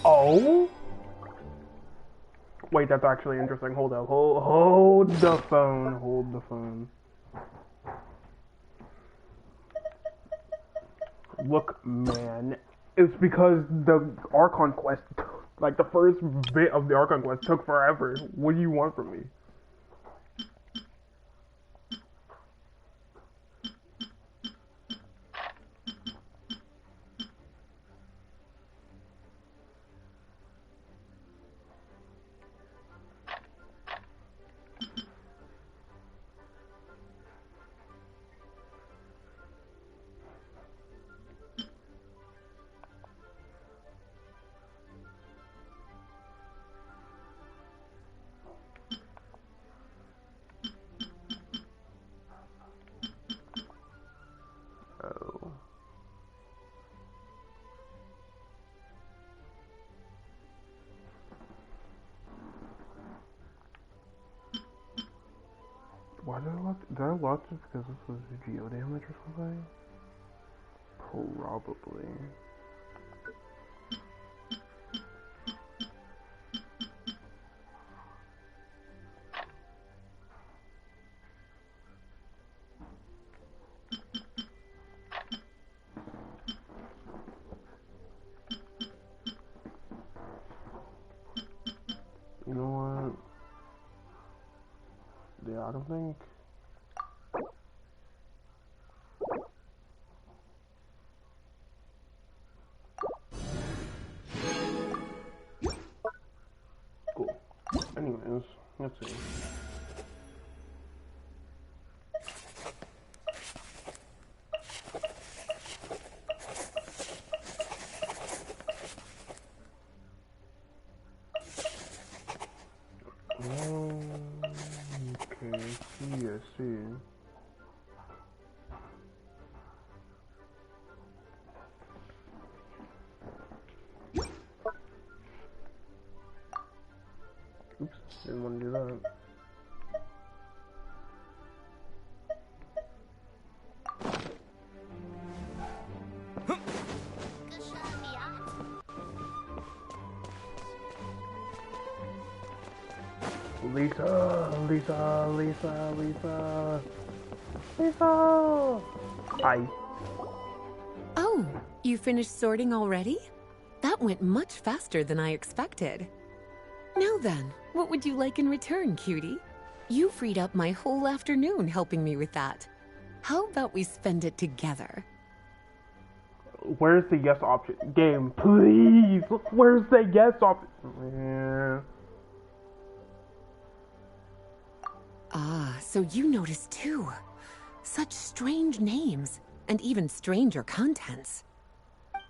[SPEAKER 2] Oh? Wait, that's actually interesting. Hold up. Hold the phone. Hold the phone. Look, man. It's because the Archon quest, like the first bit of the Archon quest took forever. What do you want from me? Why did I watch this because this was geo damage or something? Probably. You know what? Yeah, I don't think... Cool. Anyways, let's see. Okay, I see. Oops, didn't want to do that. Lisa! Hi.
[SPEAKER 14] Oh, you finished sorting already? That went much faster than I expected. Now then, what would you like in return, cutie? You freed up my whole afternoon helping me with that. How about we spend it together?
[SPEAKER 2] Where's the yes option? Game, please! Where's the yes option? Yeah.
[SPEAKER 14] Ah, so you noticed too. Such strange names, and even stranger contents.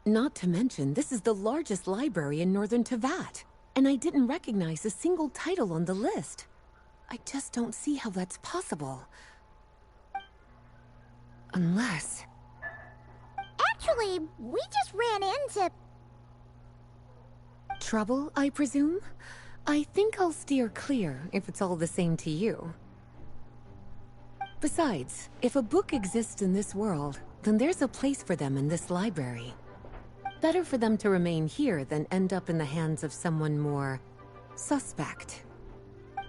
[SPEAKER 14] Not to mention, this is the largest library in northern Teyvat, and I didn't recognize a single title on the list. I just don't see how that's possible. Unless...
[SPEAKER 4] Actually, we just ran into...
[SPEAKER 14] Trouble, I presume? I think I'll steer clear if it's all the same to you. Besides, if a book exists in this world, then there's a place for them in this library. Better for them to remain here than end up in the hands of someone more... suspect.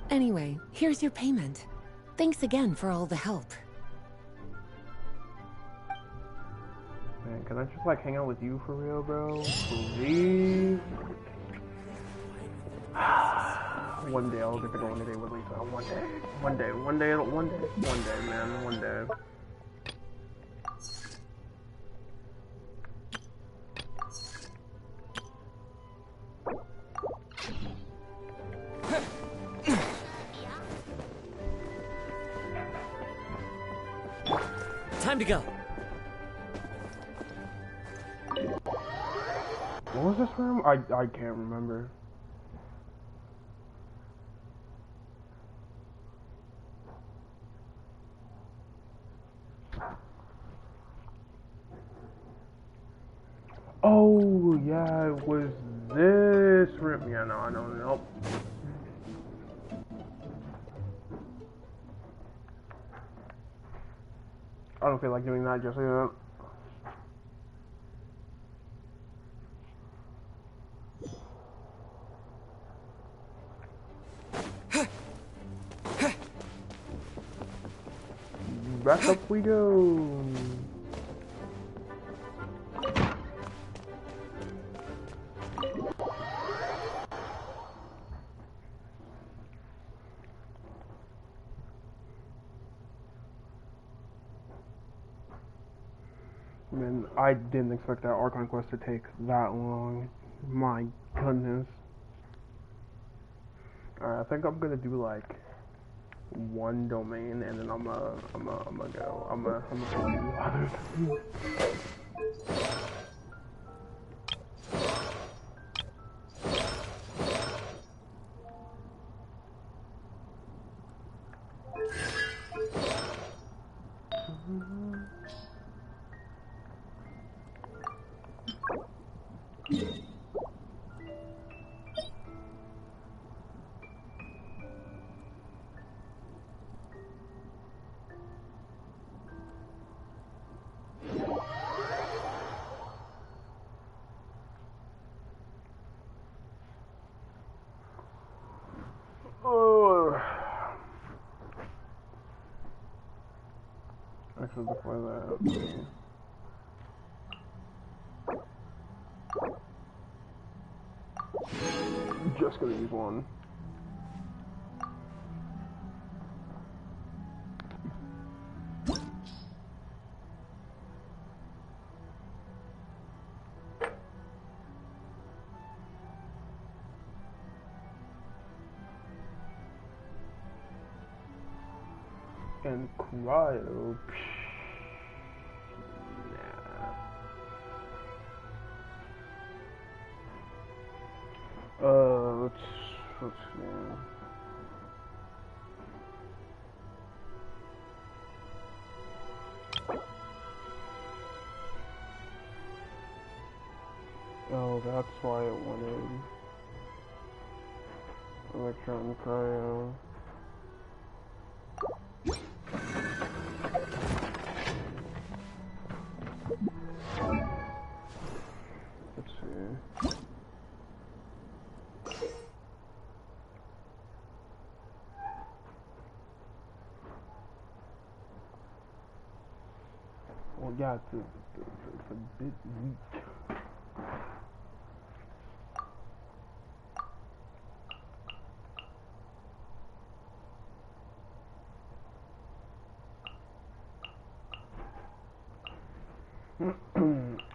[SPEAKER 14] Anyway, here's your payment. Thanks again for all the help.
[SPEAKER 2] Man, can I just like hang out with you for real, bro? Please? One day I'll get to go on a date with Lisa. One day, man, one day.
[SPEAKER 17] Time to go.
[SPEAKER 2] What was this room? I can't remember. Oh, yeah, it was this room. Yeah, no, I don't know. I don't feel like doing that just yet. Back up we go. Man, I didn't expect that Archon quest to take that long. My goodness. Alright, I think I'm gonna do like one domain and then I'm gonna go do others. Actually, before that, just gonna use one. And cryo. Let's see. Oh, that's why it wanted electron cryo. Let's see. Well, yeah, it's a bit weak.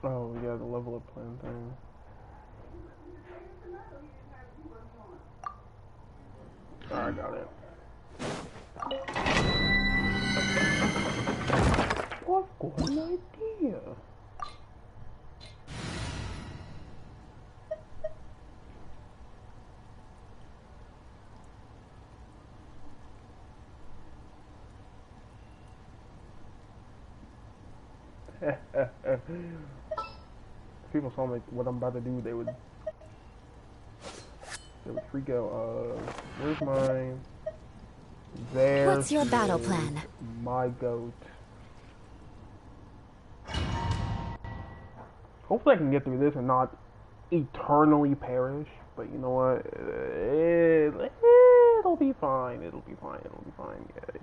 [SPEAKER 2] Oh, yeah, the level up plan thing. I got it. I've got an idea. If people saw me what I'm about to do, they would freak out. Where's mine?
[SPEAKER 8] What's your battle plan?
[SPEAKER 2] My goat. Hopefully I can get through this and not eternally perish, but you know what? It'll be fine. It'll be fine. It'll be fine. Yay.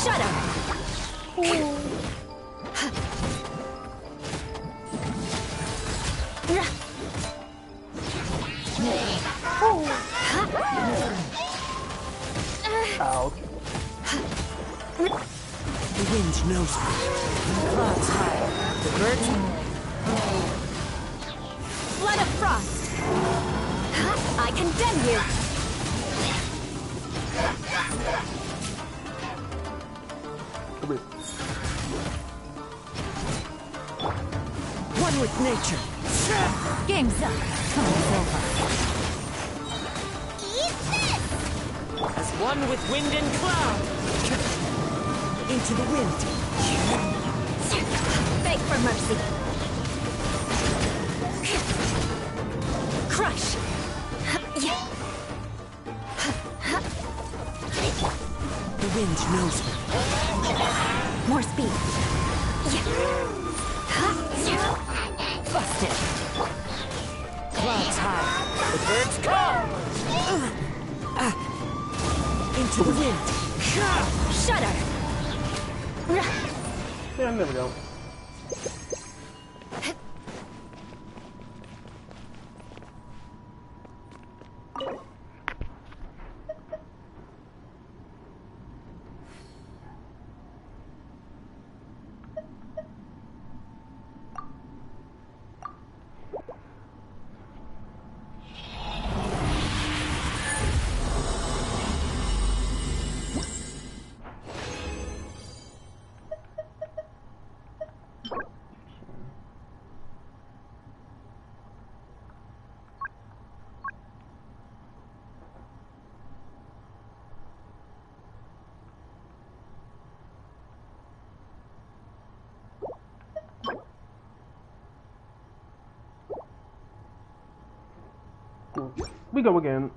[SPEAKER 9] Shut up!
[SPEAKER 17] knows me.
[SPEAKER 3] Clouds high. The birds.
[SPEAKER 15] Flood of frost. I condemn you.
[SPEAKER 3] One with nature. Game's up. Time's over.
[SPEAKER 4] Eat this!
[SPEAKER 3] As one with wind and cloud. Into the wind.
[SPEAKER 15] Beg for mercy. Crush.
[SPEAKER 3] The wind knows me.
[SPEAKER 15] More speed.
[SPEAKER 3] Busted. Clouds high. The birds call. Into the wind.
[SPEAKER 15] Shudder.
[SPEAKER 2] And there we go. We go again.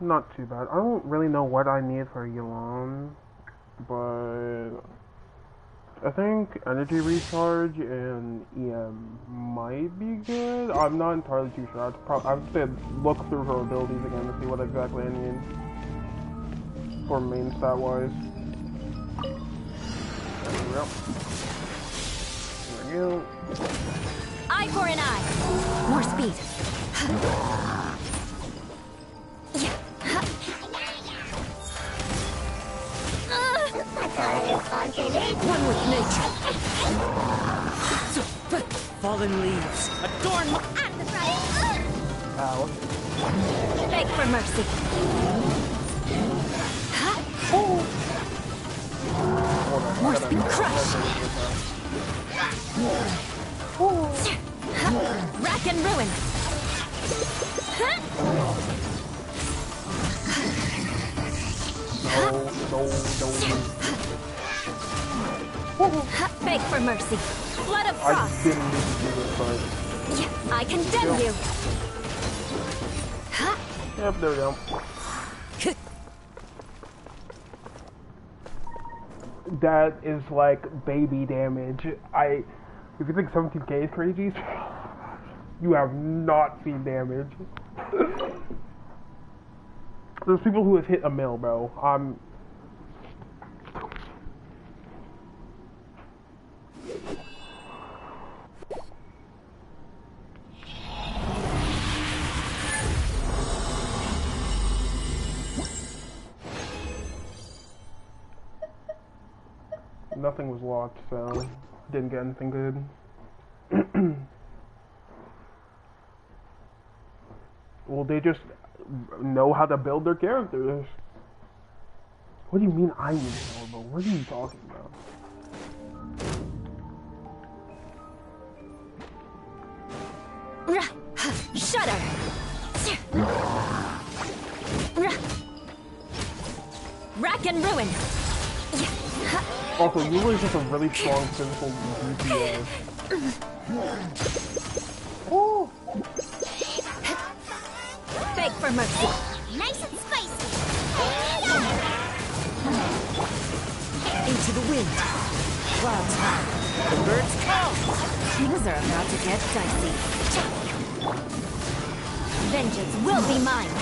[SPEAKER 2] Not too bad. I don't really know what I need for Yulon, but I think energy recharge and EM might be good. I'm not entirely too sure. I have to look through her abilities again to see what exactly I need for main stat wise. There we go. There we go.
[SPEAKER 15] Eye for an eye. More speed.
[SPEAKER 3] One with nature. Fallen leaves. Adorn my...
[SPEAKER 15] At the front.
[SPEAKER 2] Ow.
[SPEAKER 15] Beg for mercy. More speed. Crush. Rack and ruin. Beg for mercy. Flood of frost.
[SPEAKER 2] I didn't need to do this, but...
[SPEAKER 15] I condemn you.
[SPEAKER 2] Yep, there we go. That is like baby damage. If you think 17k is crazy, you have not seen damage. There's people who have hit a mil, bro. Nothing was locked, so didn't get anything good. Well, they just know how to build their characters. What do you mean I need to know about? What are you talking about?
[SPEAKER 15] Shudder. Rack and ruin.
[SPEAKER 2] Also, Yula is just a really strong physical DPS. Oh.
[SPEAKER 15] Beg for mercy.
[SPEAKER 4] Nice and spicy.
[SPEAKER 3] Into the wind. Clouds high. The birds call.
[SPEAKER 15] Things are about to get dicey. Vengeance will be mine.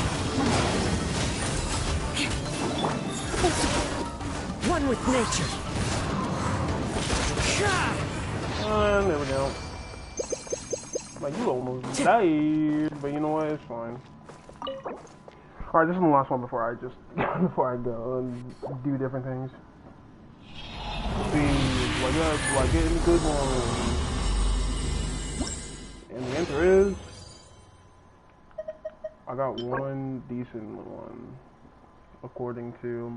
[SPEAKER 3] One with nature.
[SPEAKER 2] And there we go. Like, you almost died, but you know what? It's fine. Alright, this is the last one before I just before I go and do different things. See, do I get any good ones? And the answer is I got one decent one, according to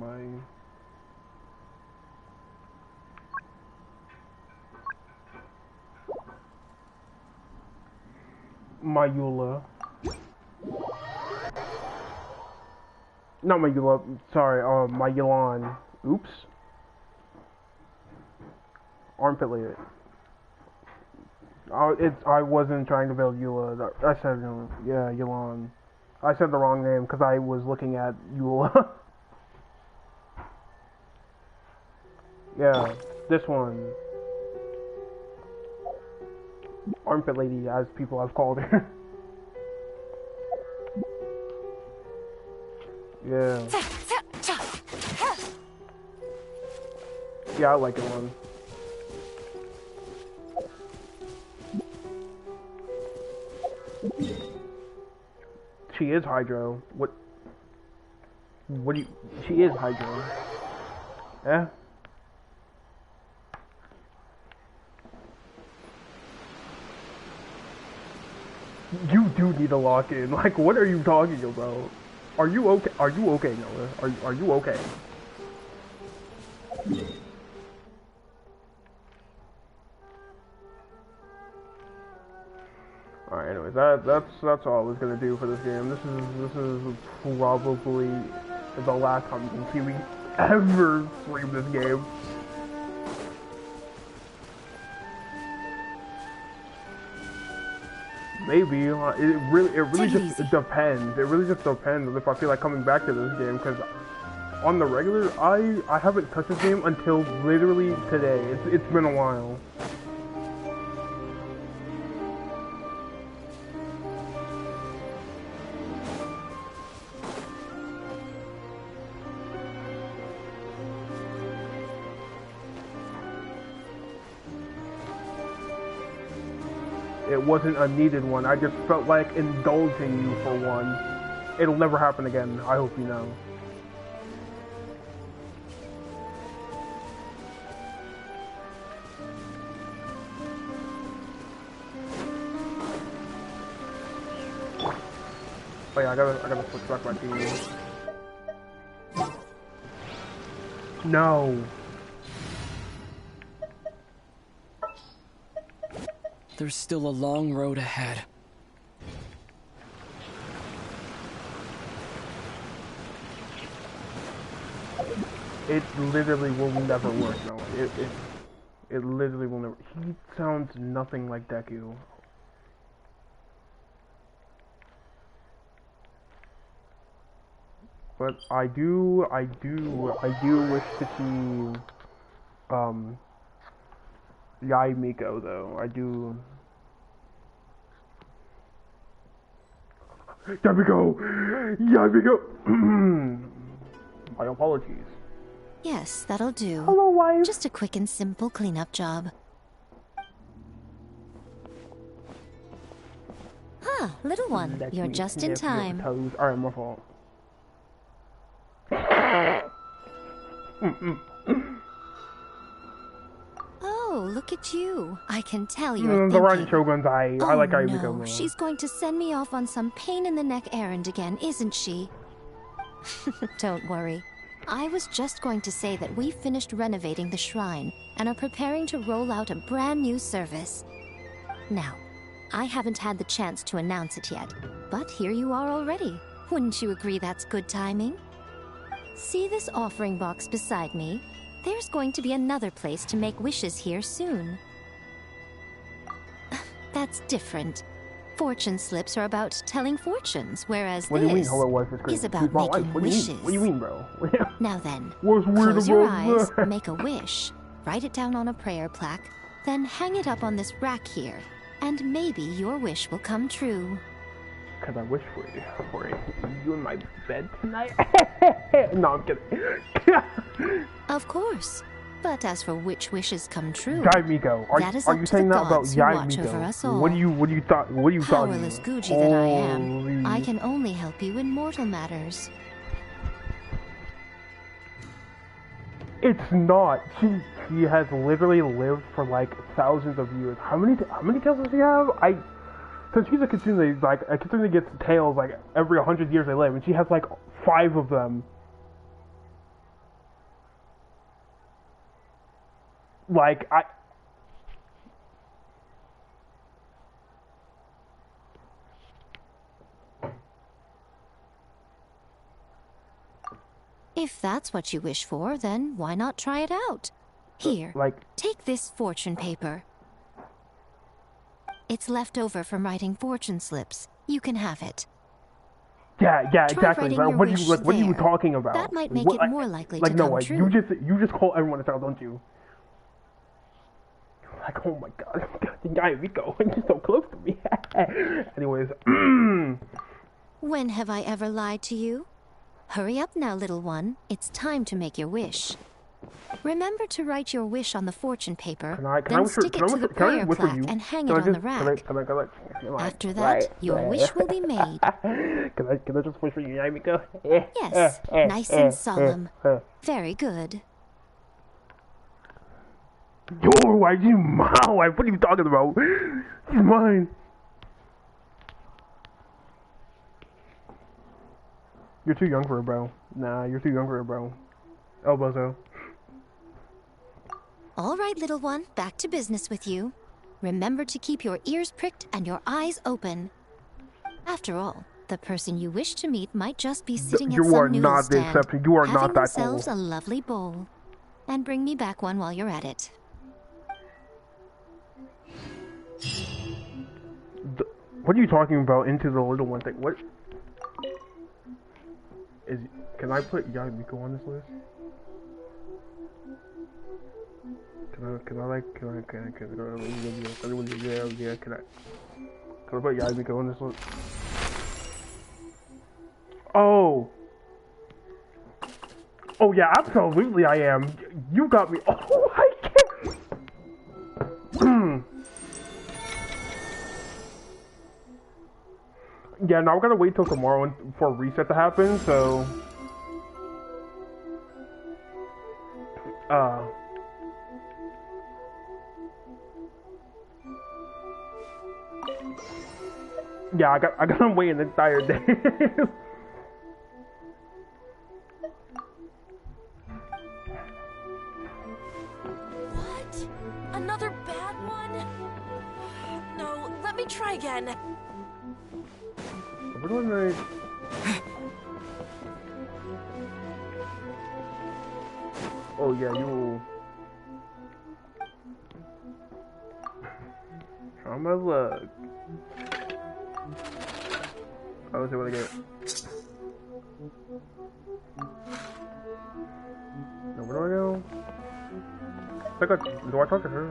[SPEAKER 2] my Eula. Not my Eula, sorry, my Yelan. Oops. Armpit lady. I wasn't trying to build Eula. I said, yeah, Yelan. I said the wrong name because I was looking at Eula. Yeah, this one. Armpit lady, as people have called her. Yeah. Yeah, I like it one. She is Hydro. What do you... She is Hydro. Yeah? You do need a lock-in. Like, what are you talking about? Are you okay? Are you okay, Noah? Are you okay? Alright, anyways, that's all I was gonna do for this game. This is probably the last time you can see me ever stream this game. Maybe it really just depends. It really just depends if I feel like coming back to this game. Because on the regular, I haven't touched this game until literally today. It's been a while. It wasn't a needed one. I just felt like indulging you for one. It'll never happen again. I hope you know. Oh yeah, I gotta switch back my team. No.
[SPEAKER 17] There's still a long road ahead.
[SPEAKER 2] It literally will never work, no. It literally will never. He sounds nothing like Deku. But I do wish to see Yai Miko though. I do. Yamiko! Yamiko! My apologies.
[SPEAKER 12] Yes, that'll do.
[SPEAKER 2] Hello, wife.
[SPEAKER 12] Just a quick and simple cleanup job. Huh, little one. You're just in time.
[SPEAKER 2] Alright, my fault.
[SPEAKER 12] Oh, look at you. I can tell you're
[SPEAKER 2] the Riding Shoguns, I like Yai Miko more.
[SPEAKER 12] She's going to send me off on some pain-in-the-neck errand again, isn't she? Don't worry. I was just going to say that we finished renovating the shrine and are preparing to roll out a brand new service. Now, I haven't had the chance to announce it yet, but here you are already. Wouldn't you agree that's good timing? See this offering box beside me? There's going to be another place to make wishes here soon. That's different. Fortune slips are about telling fortunes, whereas this is about making wishes.
[SPEAKER 2] What do you mean, bro?
[SPEAKER 12] Now then,
[SPEAKER 2] What's weird
[SPEAKER 12] close your
[SPEAKER 2] about
[SPEAKER 12] eyes, make a wish, write it down on a prayer plaque, then hang it up on this rack here, and maybe your wish will come true.
[SPEAKER 2] Cause I wish for you in my bed tonight. No, I'm kidding.
[SPEAKER 12] Of course. But as for which wishes come true,
[SPEAKER 2] Yaimiko,
[SPEAKER 12] that is
[SPEAKER 2] are
[SPEAKER 12] up
[SPEAKER 2] you
[SPEAKER 12] to the
[SPEAKER 2] saying that about
[SPEAKER 12] gods who watch over
[SPEAKER 2] Yaimiko?
[SPEAKER 12] us all.
[SPEAKER 2] What do you talking
[SPEAKER 12] Powerless
[SPEAKER 2] about?
[SPEAKER 12] Guji that I am, I can only help you in mortal matters.
[SPEAKER 2] It's not. She has literally lived for like thousands of years. How many tails does she have? Since she's a kitsune, like a kitsune gets tails like every 100 years they live, and she has like 5 of them. Like
[SPEAKER 12] If that's what you wish for, then why not try it out? Here, take this fortune paper. It's left over from writing fortune slips. You can have it.
[SPEAKER 2] Yeah,
[SPEAKER 12] Try
[SPEAKER 2] exactly.
[SPEAKER 12] writing
[SPEAKER 2] Like,
[SPEAKER 12] your
[SPEAKER 2] what
[SPEAKER 12] wish
[SPEAKER 2] are you
[SPEAKER 12] there.
[SPEAKER 2] talking about?
[SPEAKER 12] That might make
[SPEAKER 2] What,
[SPEAKER 12] it more likely
[SPEAKER 2] like,
[SPEAKER 12] to
[SPEAKER 2] no
[SPEAKER 12] come
[SPEAKER 2] way.
[SPEAKER 12] true.
[SPEAKER 2] You just call everyone a child, don't you? Like, oh my god, Yaimiko, you're so close to me. Anyways,
[SPEAKER 12] When have I ever lied to you? Hurry up now, little one. It's time to make your wish. Remember to write your wish on the fortune paper, then stick it to the prayer plaque and hang it on the rack. After that, your wish will be made.
[SPEAKER 2] Can I just wish for you, Yaimiko?
[SPEAKER 12] Yes, nice and solemn. Very good.
[SPEAKER 2] Yo, why you my wife? What are you talking about? She's mine. You're too young for her, bro. Nah, you're too young for her, bro. Oh, bozo.
[SPEAKER 12] All right, little one, back to business with you. Remember to keep your ears pricked and your eyes open. After all, the person you wish to meet might just be sitting at some noodle stand, having themselves a lovely bowl. And bring me back one while you're at it.
[SPEAKER 2] What are you talking about? Into the little one thing? What is? Can I put Yaimiko on this list? Can I put Yaimiko on this list? Oh yeah, absolutely I am. You got me. Oh, I can't. Yeah, now we're gonna wait till tomorrow for a reset to happen, so yeah, I got to wait an entire day.
[SPEAKER 21] What? Another bad one? No, let me try again.
[SPEAKER 2] What do Oh yeah, you. Try my luck. Oh, let's see what I get. No, where do I go? Do I talk to her?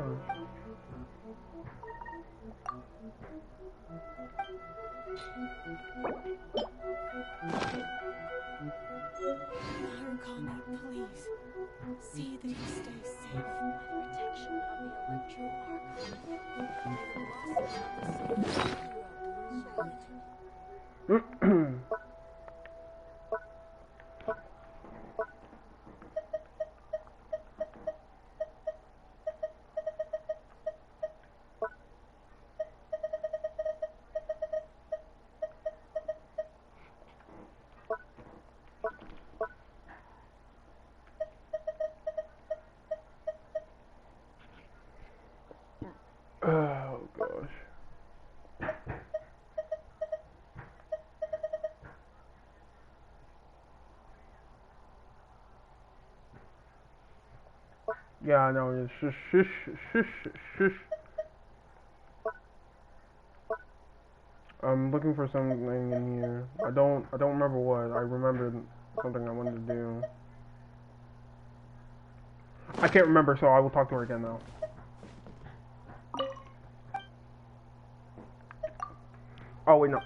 [SPEAKER 21] Narukami, please. See that he stays safe by the protection of the Electro Archon.
[SPEAKER 2] Oh gosh. Yeah, I know. It's shush. I'm looking for something in here. I don't remember what. I remembered something I wanted to do. I can't remember, so I will talk to her again now. Oh wait, no.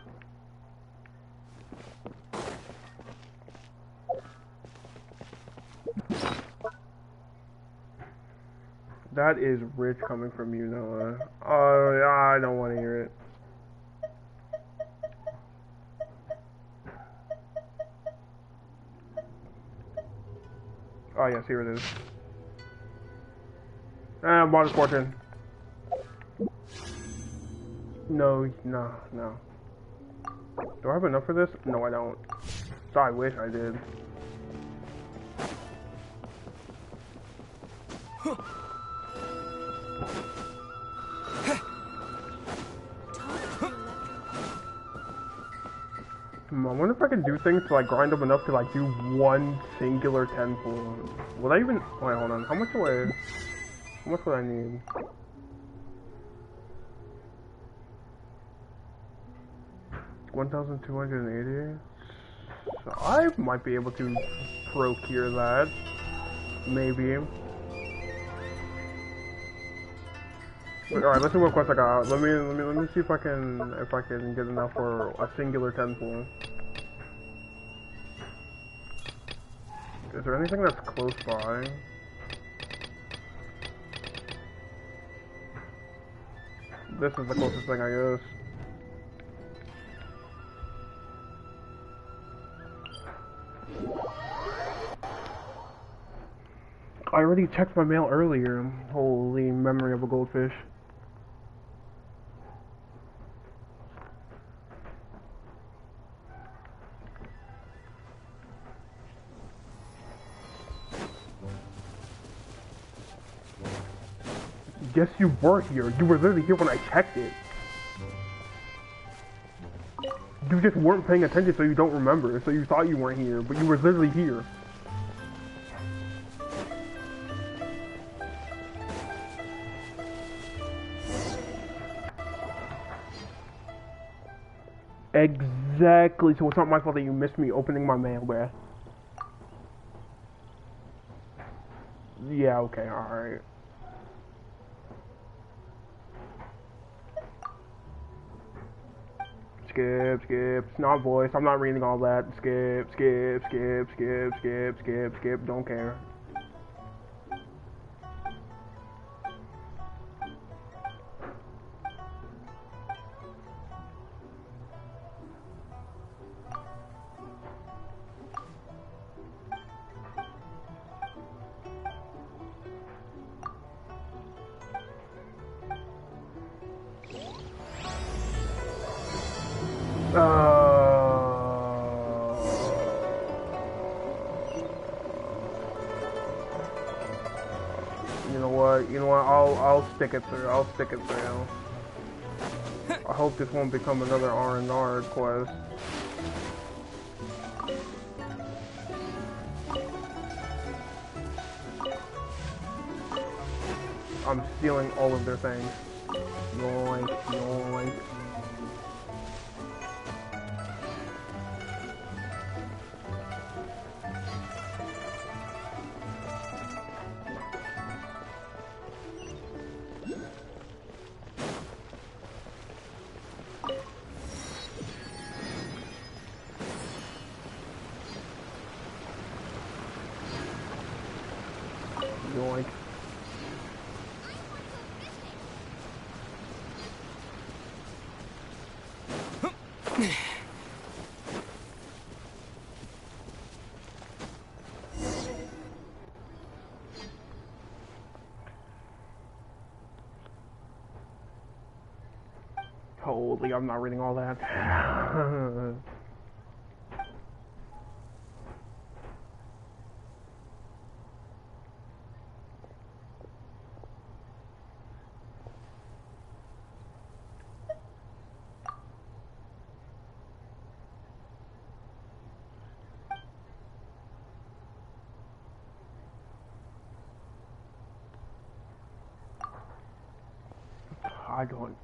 [SPEAKER 2] That is rich coming from you, Noah. Oh, I don't want to hear it. Oh yes, here it is. And water fortune. No. Do I have enough for this? No, I don't. So I wish I did. I wonder if I can do things to like grind up enough to like do one singular temple. Will I even? Wait, hold on. How much would I need? $1,280. So I might be able to procure that. Maybe. Alright, let's see what quest I got. Let me see if I can get enough for a singular temple. Is there anything that's close by? This is the closest thing, I guess. I already checked my mail earlier. Holy memory of a goldfish. Yes, you were here. You were literally here when I checked it. You just weren't paying attention, so you don't remember. So you thought you weren't here, but you were literally here. Exactly. So it's not my fault that you missed me opening my mail, bruh. Yeah, okay, alright. Skip. It's not voice. I'm not reading all that. Skip. Don't care. You know what? I'll stick it through. I hope this won't become another R&R quest. I'm stealing all of their things. Yoink. Holy, I'm not reading all that. I don't.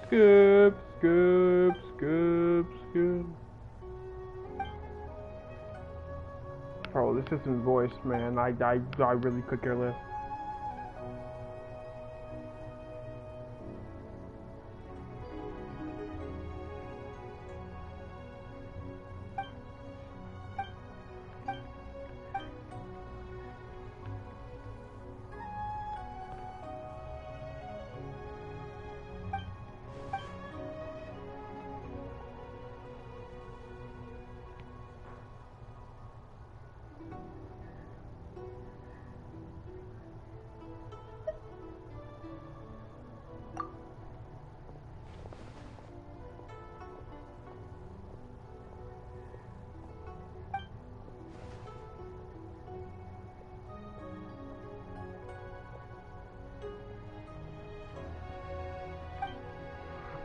[SPEAKER 2] Skip. skip. Oh, this isn't voiced, man. I really could care less.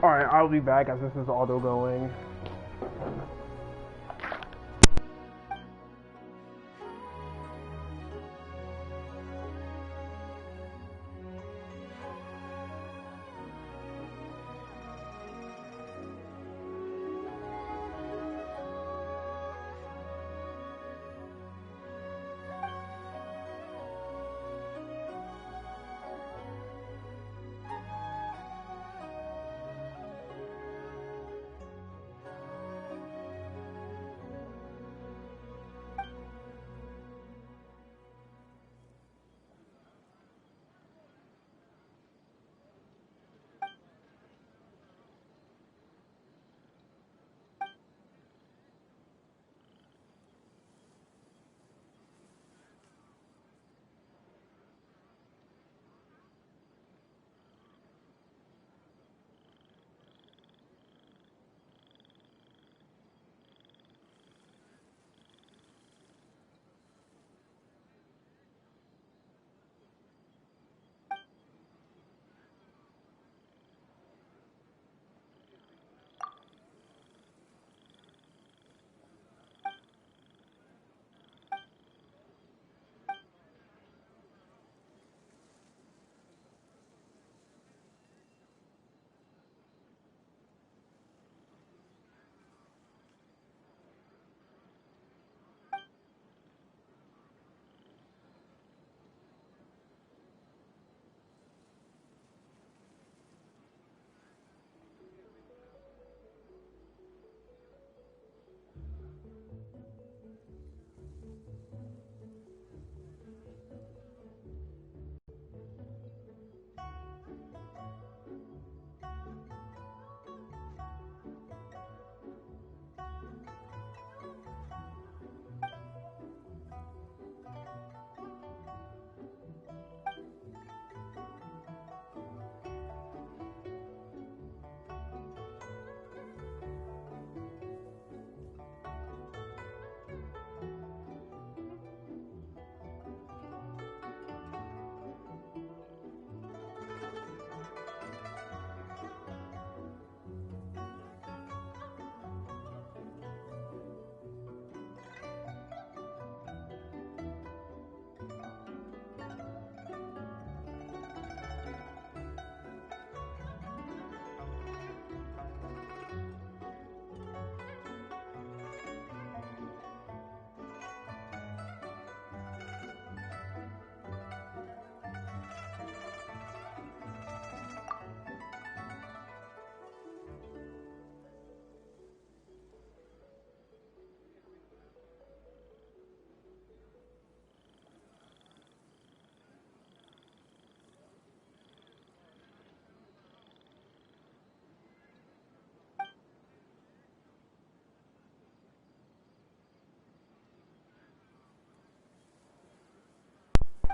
[SPEAKER 2] Alright, I'll be back as this is auto going.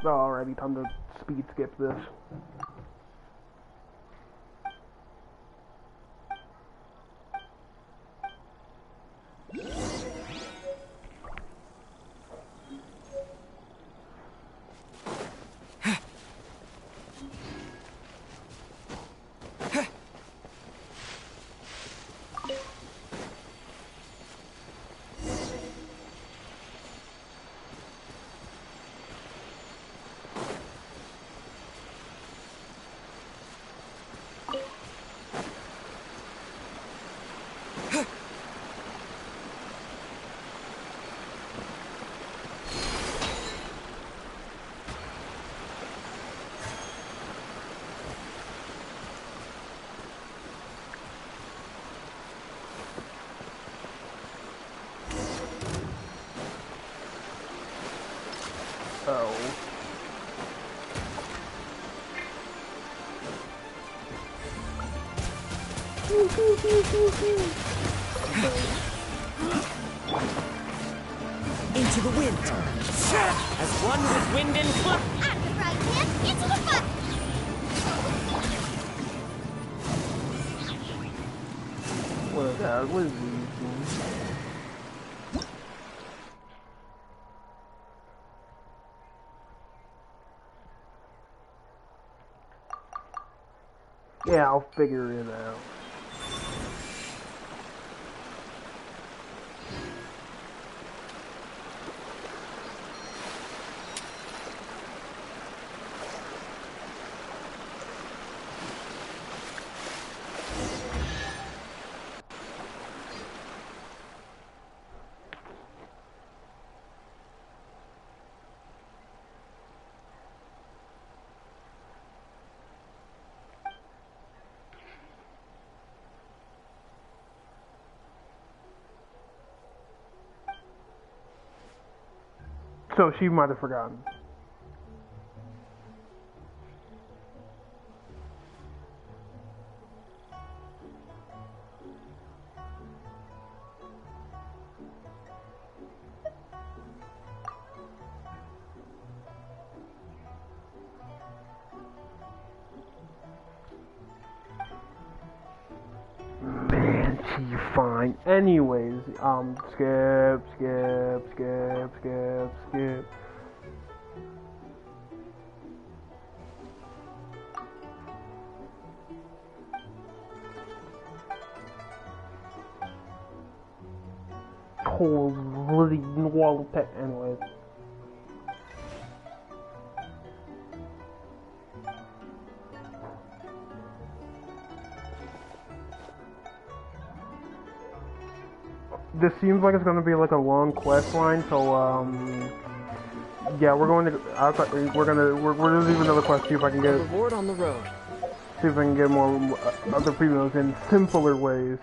[SPEAKER 2] Alrighty, time to speed skip this.
[SPEAKER 17] Into the wind. As one with wind and cloud.
[SPEAKER 4] Out of the right hand, into the butt!
[SPEAKER 2] What is these? Yeah, I'll figure it out. So she might have forgotten. Man, she's fine. Anyways, skip. Holy wall pet. Anyways. This seems like it's gonna be like a long quest line, so yeah, we're going to we're gonna leave another quest, see if I can get
[SPEAKER 17] Reward on the road.
[SPEAKER 2] see if I can get more other females in simpler ways.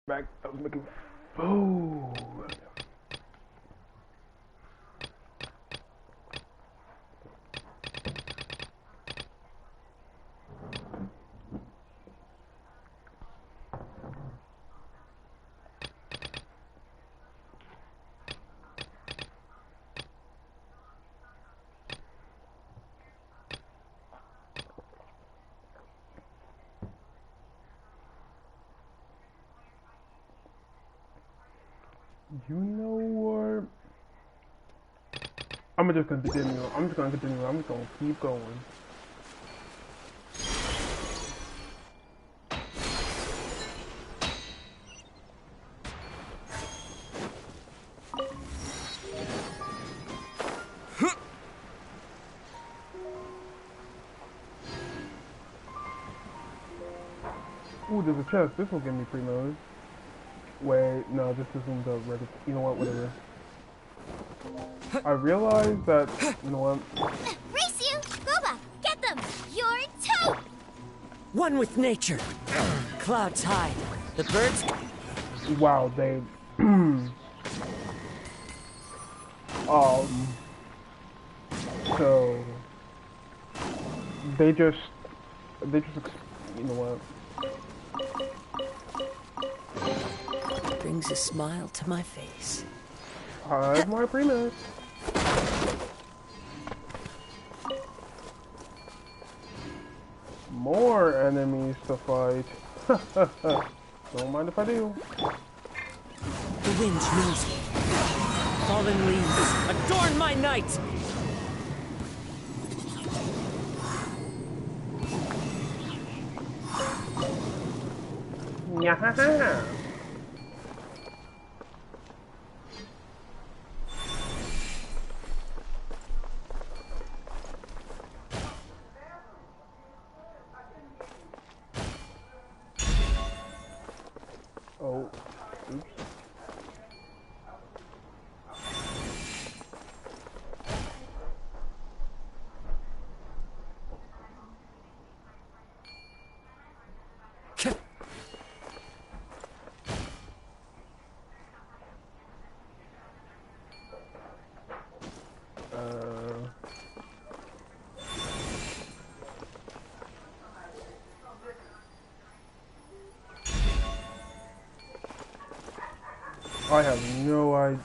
[SPEAKER 2] Back, I was making food. You know what? I'm just gonna continue. I'm just gonna keep going. Ooh, there's a chest. This will give me free mode. Wait, no, this isn't the regular. You know what? Whatever. I realized that. You know what?
[SPEAKER 15] Race you! Boba! Get them! You're two!
[SPEAKER 14] One with nature. Clouds high. The birds.
[SPEAKER 2] Wow, they. So. They just. You know what?
[SPEAKER 3] Brings a smile to my face.
[SPEAKER 2] I have my premise. More enemies to fight. Don't mind if I do.
[SPEAKER 14] The wind knows me. Fallen leaves, adorn my night!
[SPEAKER 2] Nyahaha. Oh, oops. I have no idea.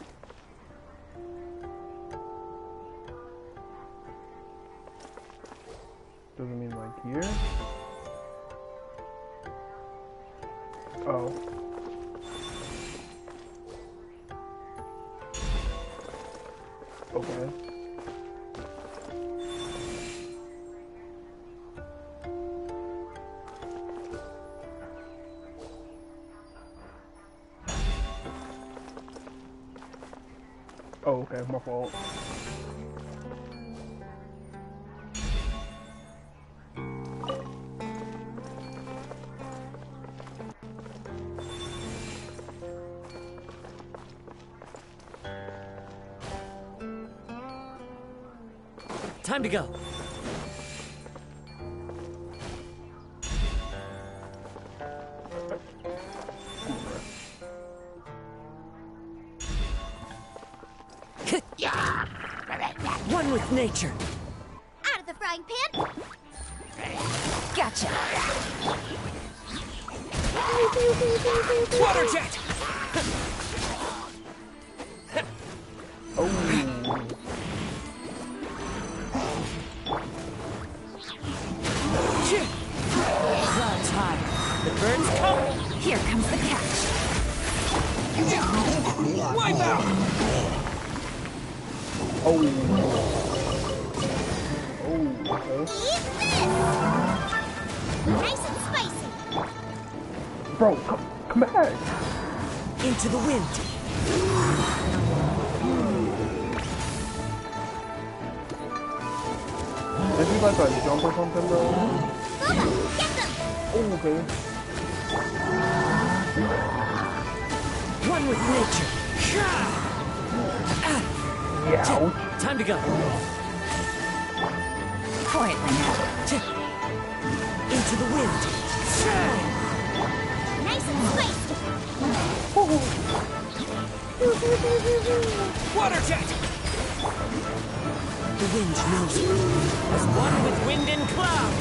[SPEAKER 2] Doesn't mean like here? Oh. Okay. Oh, okay, my fault.
[SPEAKER 14] Time to go. One with nature.
[SPEAKER 15] Out of the frying pan!
[SPEAKER 3] Gotcha!
[SPEAKER 14] Water jet!
[SPEAKER 3] Clouds high. The birds come. Here comes the catch.
[SPEAKER 14] Wipe out!
[SPEAKER 2] Oh, okay.
[SPEAKER 15] Nice and spicy!
[SPEAKER 2] Bro, come back!
[SPEAKER 14] Into the wind.
[SPEAKER 2] Did you like jump or something though?
[SPEAKER 15] Get them!
[SPEAKER 2] Oh, okay.
[SPEAKER 14] One with nature.
[SPEAKER 2] Yeah.
[SPEAKER 14] Time to go.
[SPEAKER 3] Quietly now.
[SPEAKER 14] Into the wind.
[SPEAKER 15] Nice
[SPEAKER 4] and spicy.
[SPEAKER 17] Water jet! The wind knows me, as one with wind and cloud.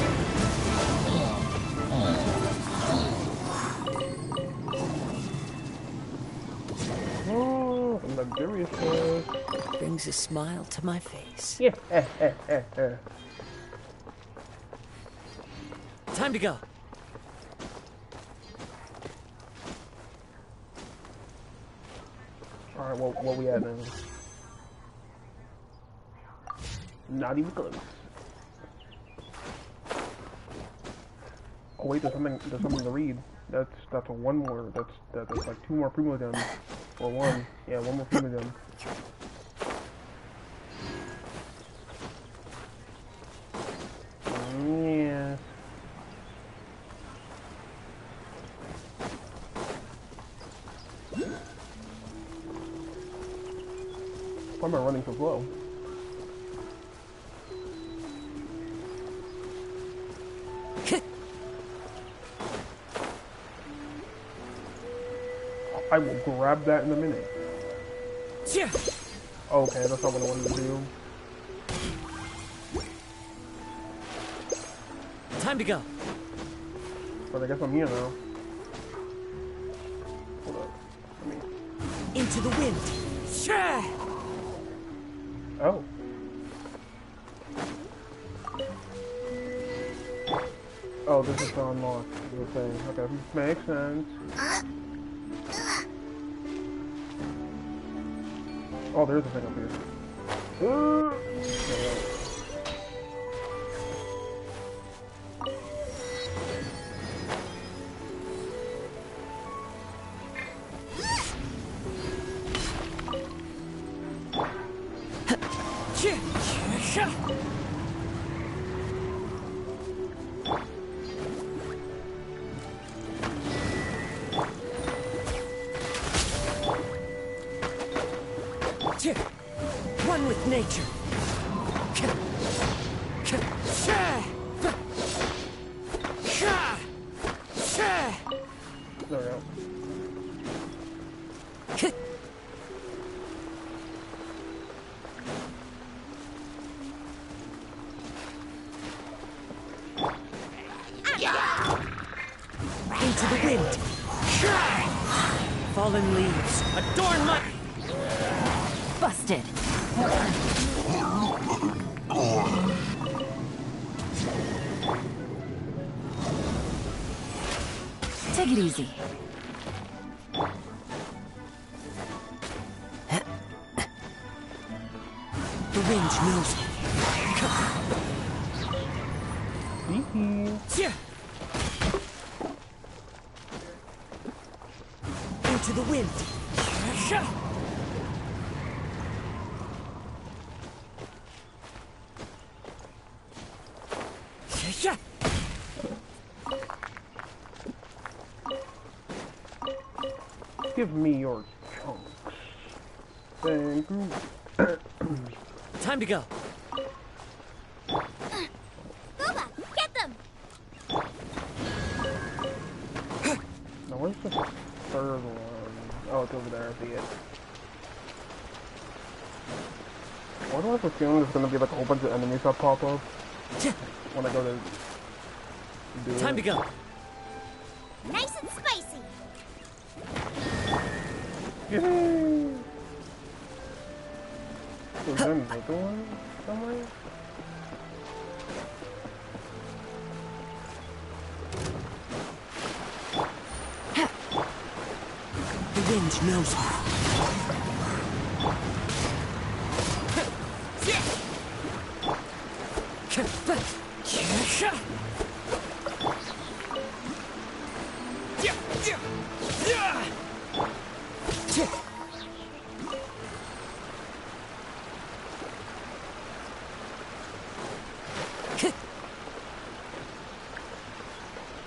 [SPEAKER 2] Oh, luxuriousness.
[SPEAKER 3] Brings a smile to my face.
[SPEAKER 2] Yeah.
[SPEAKER 17] Time to go.
[SPEAKER 2] Alright, what we at now? Not even close. Oh wait, there's something to read. That's a one more. That's like 2 more primo gems. Or 1. Yeah, 1 more primo gem. Yeah. Why am I running so slow? I will grab that in a minute. Okay, that's not what I wanted to do.
[SPEAKER 17] Time to go.
[SPEAKER 2] But I guess I'm here now. Hold up.
[SPEAKER 17] Into the wind.
[SPEAKER 2] Oh. Oh, this is unlocked. You're saying. Okay, makes sense. Oh, there's a thing up here.
[SPEAKER 17] One with nature.
[SPEAKER 2] There we go.
[SPEAKER 17] Into the wind. Fallen leaves adorn my...
[SPEAKER 3] Busted. Take it easy.
[SPEAKER 17] The wind knows me. Into the wind.
[SPEAKER 2] Give me your chunks. Thank you.
[SPEAKER 17] Time to go.
[SPEAKER 4] Booba, get them!
[SPEAKER 2] Now where's the third one? Oh, it's over there. I see it. Why do I have a feeling there's gonna be like a whole bunch of enemies that pop up when I go to do
[SPEAKER 17] Time to go.
[SPEAKER 4] Nice and spicy!
[SPEAKER 2] Yay! So then another one somewhere?
[SPEAKER 17] The wind knows me.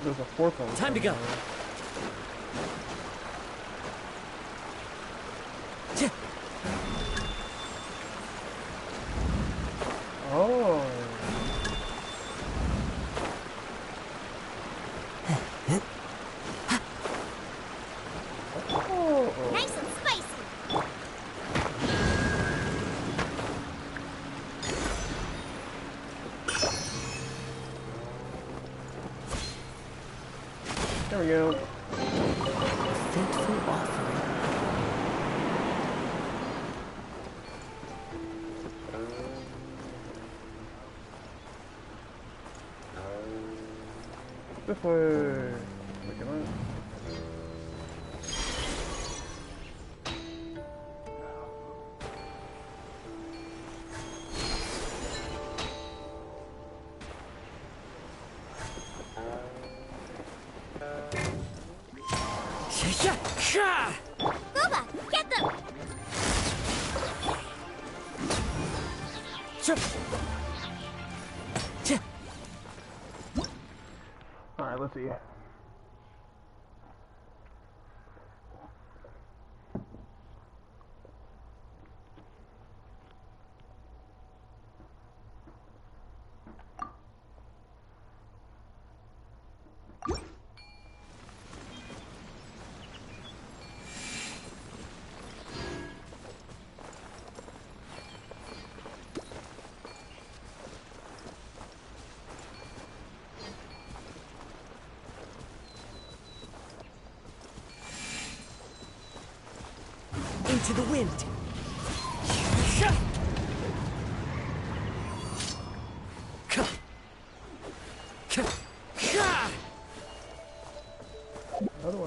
[SPEAKER 2] There's a fourth one.
[SPEAKER 17] Time to go.
[SPEAKER 2] Oh. There we go.
[SPEAKER 14] Fateful offering.
[SPEAKER 2] This way. Making it.
[SPEAKER 15] Booba, get them!
[SPEAKER 2] Alright, let's see.
[SPEAKER 14] Into the wind.
[SPEAKER 2] How do I...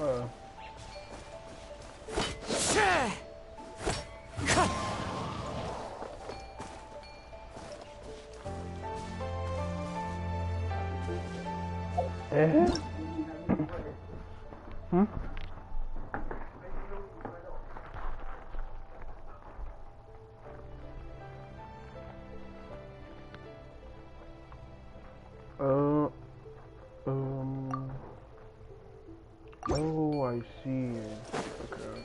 [SPEAKER 2] Hmm? Oh, I see. Okay.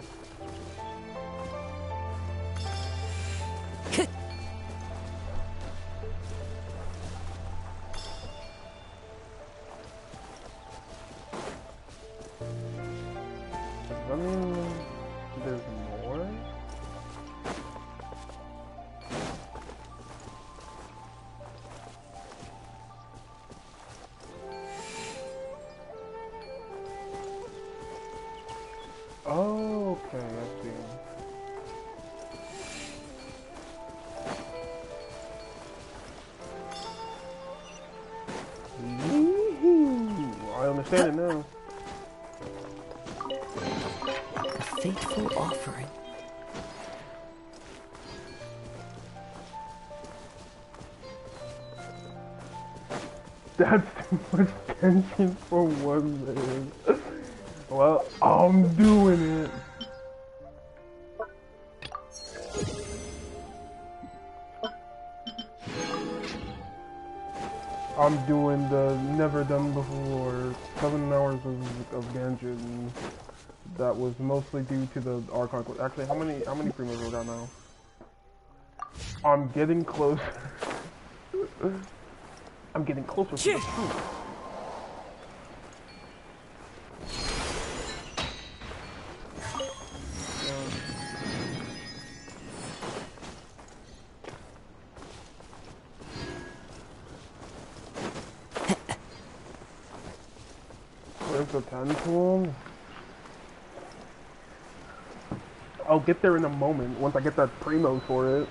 [SPEAKER 2] I mean, there's more? Oh, okay, I see. I understand it now.
[SPEAKER 14] A fateful offering.
[SPEAKER 2] That's too much tension for 1 minute. Well, I'm doing it. I'm doing the never done before 7 hours of genshin. That was mostly due to the Archon. Actually, how many primos we got now? I'm getting close. I'm getting closer to the truth. Where's the 10 tool? I'll get there in a moment once I get that primo for it.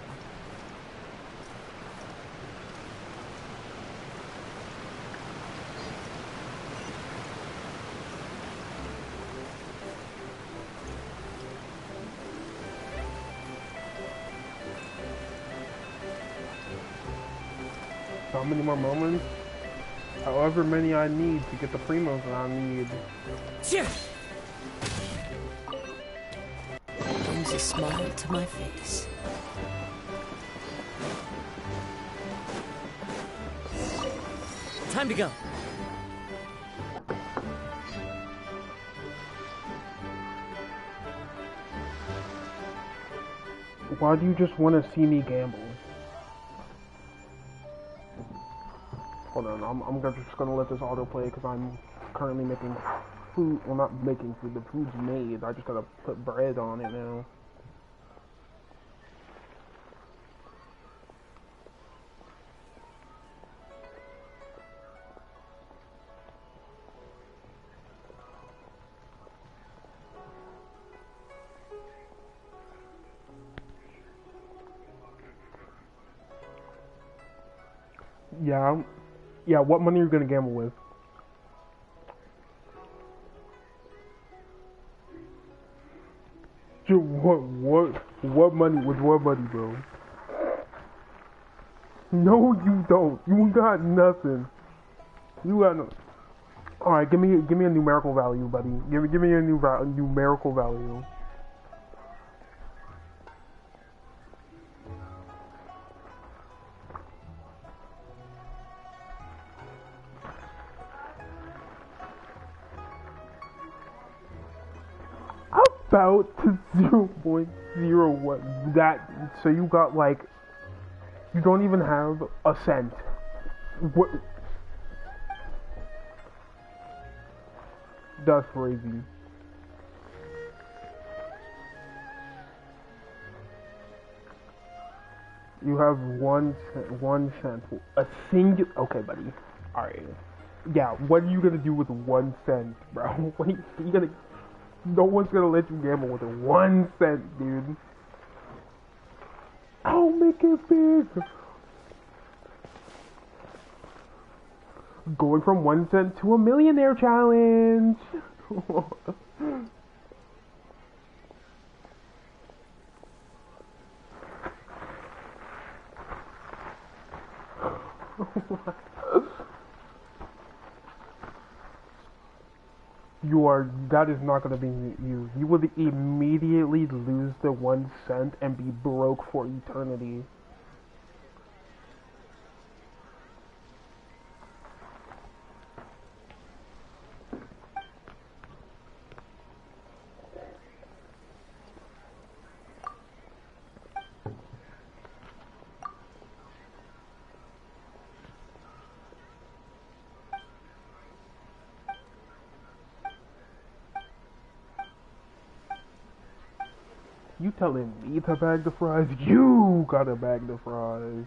[SPEAKER 2] How many more moments? However many I need to get the primos that I need.
[SPEAKER 14] Brings a smile to my face. Time to go.
[SPEAKER 2] Why do you just want to see me gamble? Hold on, I'm just gonna let this autoplay because I'm currently making food. Well, not making food, the food's made. I just gotta put bread on it now. Yeah. Yeah, what money are you gonna gamble with? What money? With what money, bro? No, you don't. You got nothing. You got no. All right, give me a numerical value, buddy. Give me a numerical value. About to 0.01. That, so you got like, you don't even have a cent. What? That's crazy. You have one cent. A single. Okay, buddy. All right. Yeah. What are you gonna do with 1 cent, bro? What are you gonna? No one's gonna let you gamble with 1 cent, dude. I'll make it big. Going from 1 cent to a millionaire challenge. That is not going to be you. You would immediately lose the 1 cent and be broke for eternity. You telling me to bag the fries? You gotta bag the fries.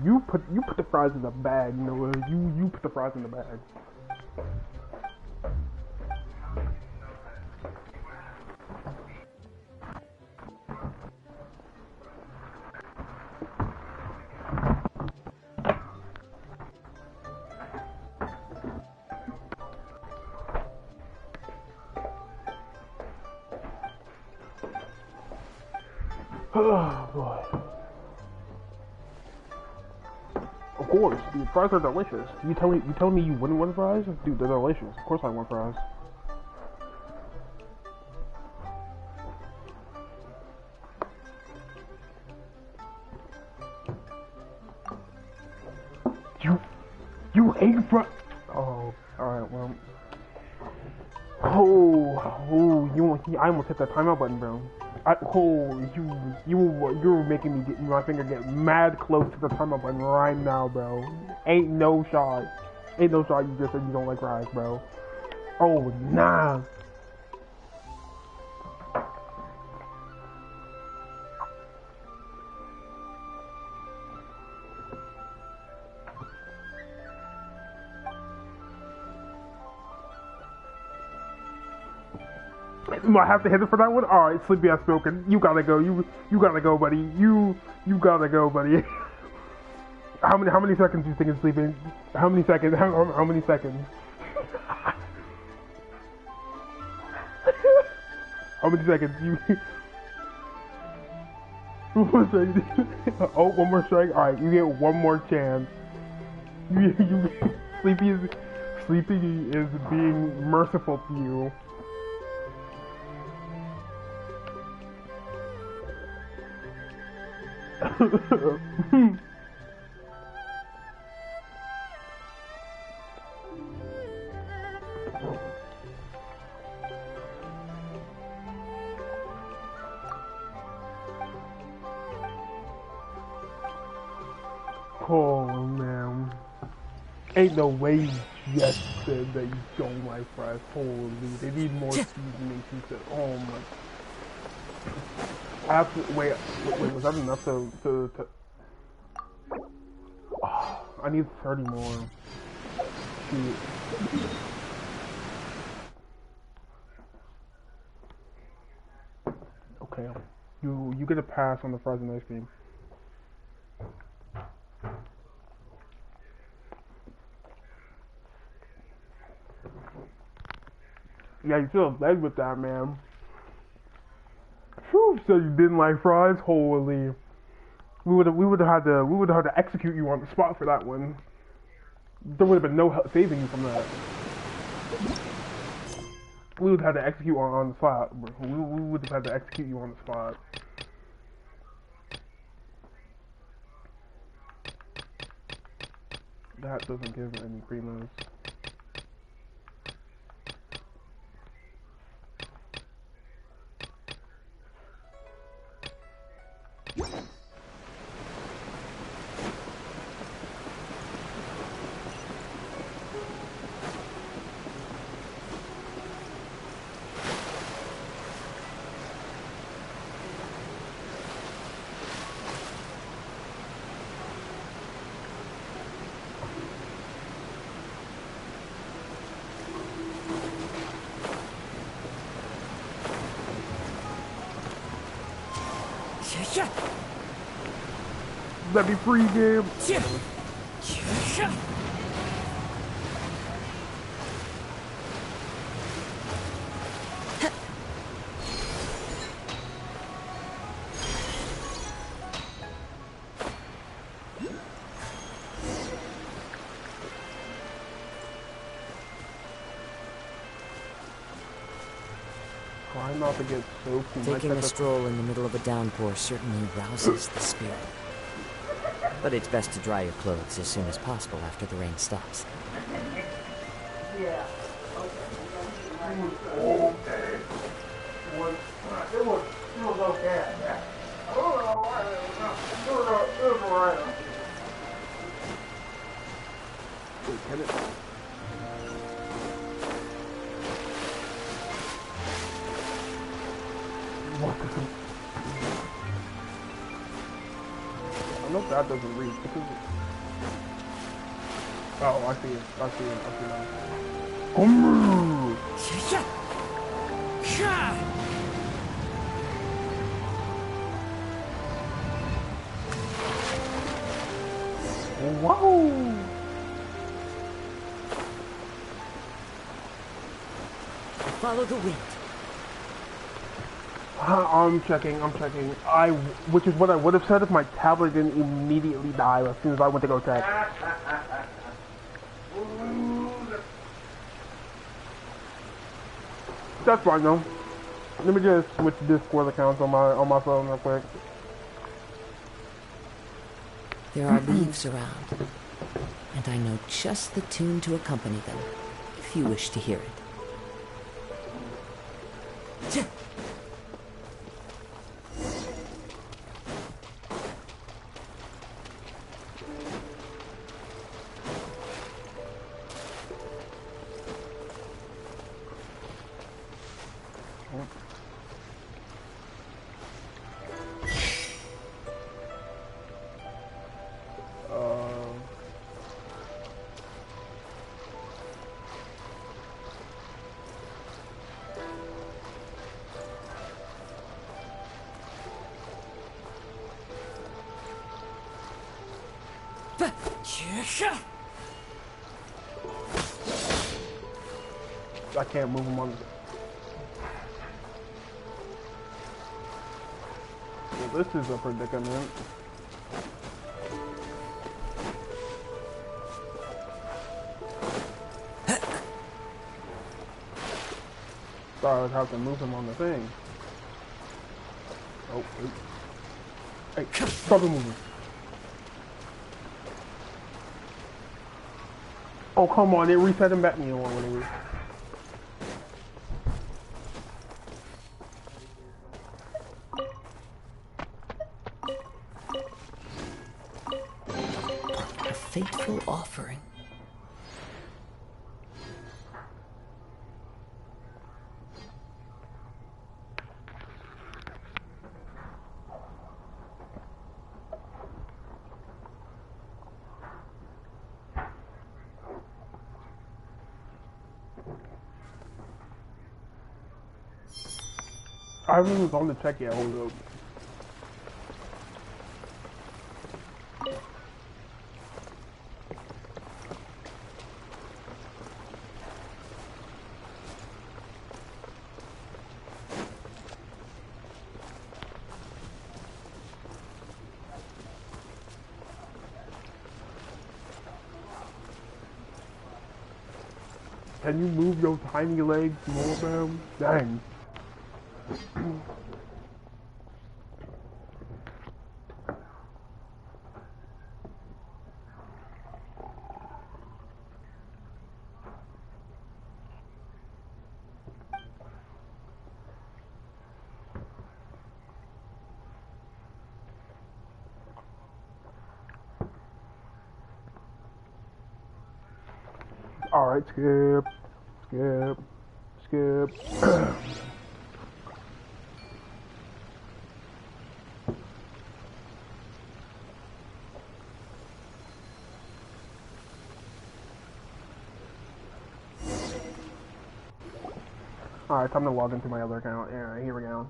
[SPEAKER 2] You put the fries in the bag, Noah. You put the fries in the bag. Oh boy. Of course, dude, fries are delicious. You telling me you wouldn't want fries? Dude, they're delicious. Of course I want fries. You hate fries? Oh, alright, well. I almost hit that timeout button, bro. You're making me get my finger get mad close to the timeout button right now, bro. Ain't no shot. You just said you don't like fries, bro. Oh, nah. I have to hit it for that one? Alright, sleepy ass spoken. You gotta go. You gotta go, buddy. You gotta go, buddy. How many seconds do you think is sleeping? How many seconds? How many seconds? How many seconds? Oh, one more strike? Alright, you get one more chance. Sleepy is being merciful to you. Oh man, ain't no way you just said that you don't like fries. Holy, they need more seasoning. She said, oh my. Wait, was that enough to oh, I need 30 more. Shoot. Okay, you get a pass on the fries and ice cream. Yeah, you should have led with that, man. Phew, so you didn't like fries? Holy. We would have had to execute you on the spot for that one. There would have been no help saving you from that. We would have had to execute on the spot. We would have had to execute you on the spot. That doesn't give any creamers. Let me free game. Try not to get soaked.
[SPEAKER 10] Taking a stroll in the middle of a downpour certainly rouses the spirit. But it's best to dry your clothes as soon as possible after the rain stops.
[SPEAKER 1] Yeah. Okay. It was okay. It was alright.
[SPEAKER 2] Wait, can it? What the? I know that doesn't reach because oh, I see it. I see it. Whoa!
[SPEAKER 10] Follow the wind.
[SPEAKER 2] I'm checking. Which is what I would have said if my tablet didn't immediately die as soon as I went to go check. That's fine though. Let me just switch Discord accounts on my phone real quick.
[SPEAKER 10] There are leaves around, and I know just the tune to accompany them, if you wish to hear it.
[SPEAKER 2] I can't move him on the... Well, this is a predicament. Thought I would have to move him on the thing. Oh, wait. Hey, stop moving. Oh, come on, it reset him back. You don't want to leave.
[SPEAKER 10] A fateful offering.
[SPEAKER 2] I haven't even gone to check yet, hold up. Can you move your tiny legs more, man? Dang. Alright, skip. Skip. Skip. Alright, time to log into my other account. Yeah, here we go.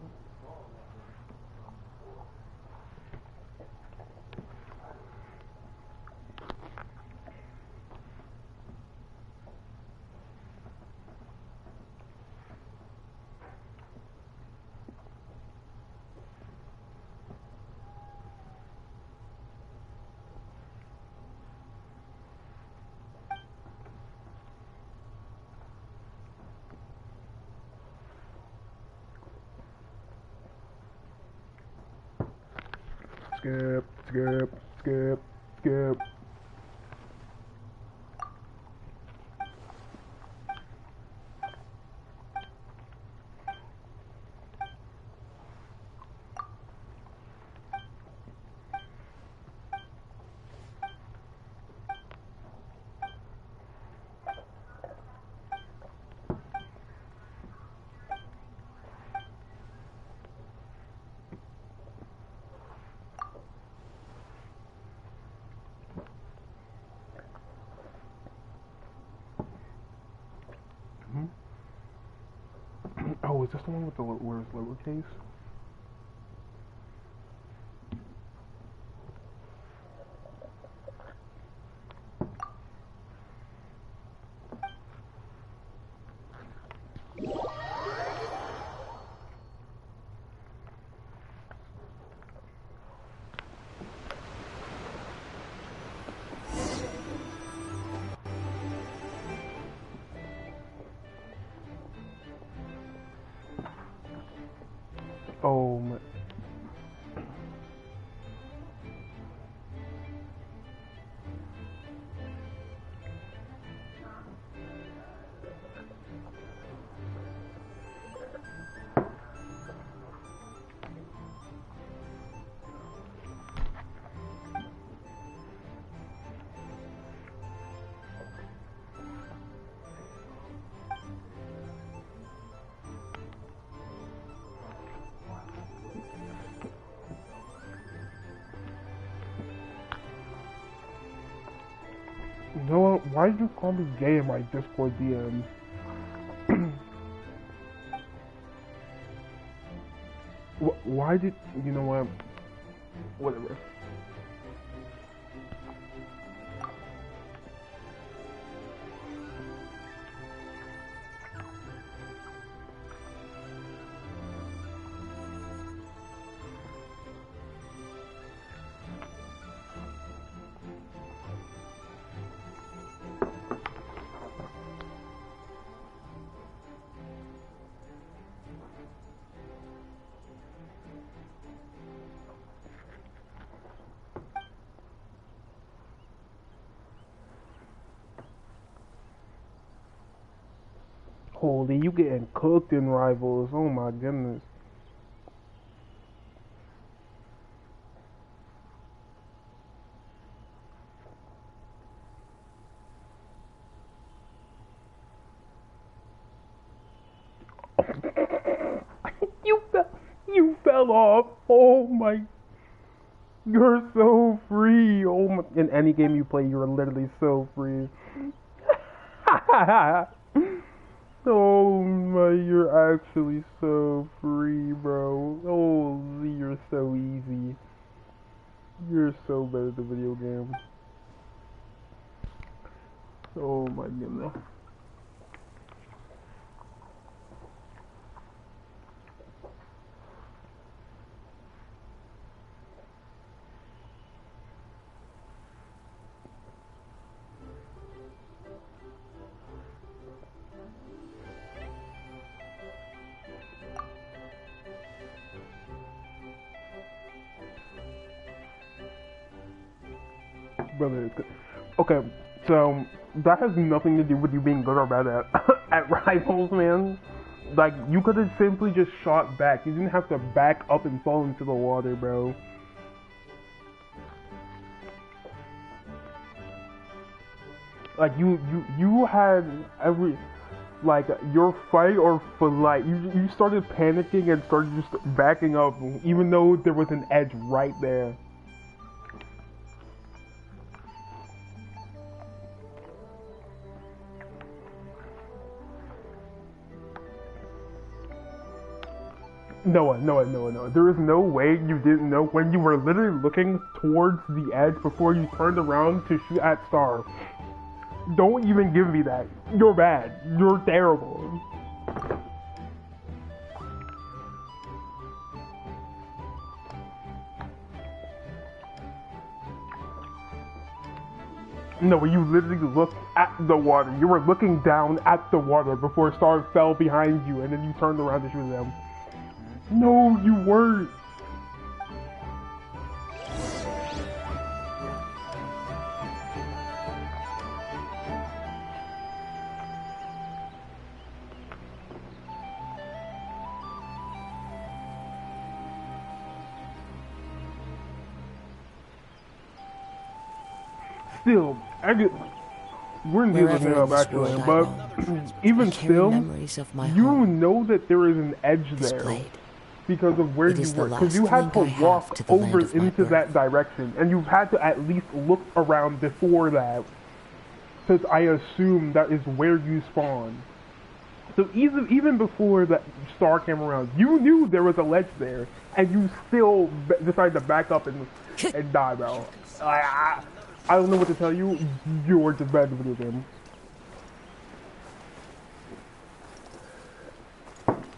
[SPEAKER 2] Skip, skip, skip, skip. Oh, is this the one with the where it's lowercase? Oh my. You know what? Why did you call me gay in my Discord DM? Why did... You know what? Whatever. Holy, you getting cooked in Rivals. Oh my goodness. You fell off. Oh my. You're so free. Oh my. In any game you play, you're literally so free. Oh my, you're actually so free, bro. Holy, you're so easy. You're so bad at the video game. Oh my goodness. brother. Okay, so that has nothing to do with you being good or bad at at rivals, man. Like, you could have simply just shot back. You didn't have to back up and fall into the water, bro. Like, you had every, like, your fight or flight. You started panicking and started just backing up, even though there was an edge right there. Noah. There is no way you didn't know when you were literally looking towards the edge before you turned around to shoot at Star. Don't even give me that. You're bad. You're terrible. No, you literally looked at the water. You were looking down at the water before Star fell behind you, and then you turned around to shoot them. No, you weren't. Still, we're in looking up actually, but even still, you know that there is an edge there because of where you were, because you had to walk over into that direction, and you've had to at least look around before that, because I assume that is where you spawn. So even before that Star came around, you knew there was a ledge there, and you still decided to back up and die, bro. I don't know what to tell you. You're just bad at the video game.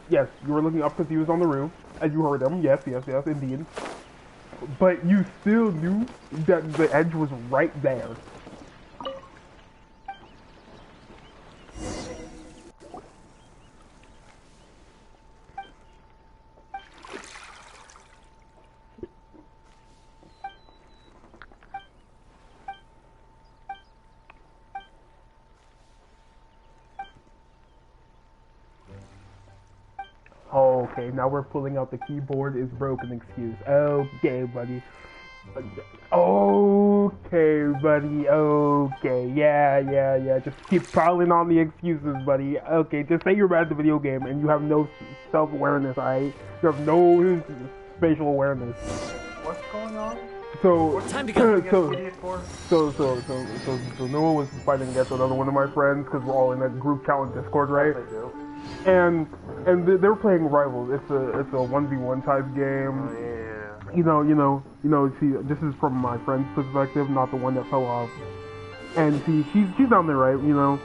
[SPEAKER 2] Yes, you were looking up because he was on the roof, and you heard him. Yes, indeed. But you still knew that the edge was right there. Okay, now we're pulling out the keyboard is broken excuse. Okay, buddy. Okay, buddy. Okay, yeah. Just keep piling on the excuses, buddy. Okay, just say you're bad at the video game and you have no self-awareness, alright? You have no spatial awareness.
[SPEAKER 1] What's going on?
[SPEAKER 2] So,
[SPEAKER 1] time to go.
[SPEAKER 2] So Noah was fighting against another one of my friends because we're all in that group chat on Discord, right?
[SPEAKER 1] Yes, I do.
[SPEAKER 2] And they're playing Rivals. It's a 1v1 type game.
[SPEAKER 1] Oh, yeah.
[SPEAKER 2] You know. See, this is from my friend's perspective, not the one that fell off. And see, she's down there, right? You know,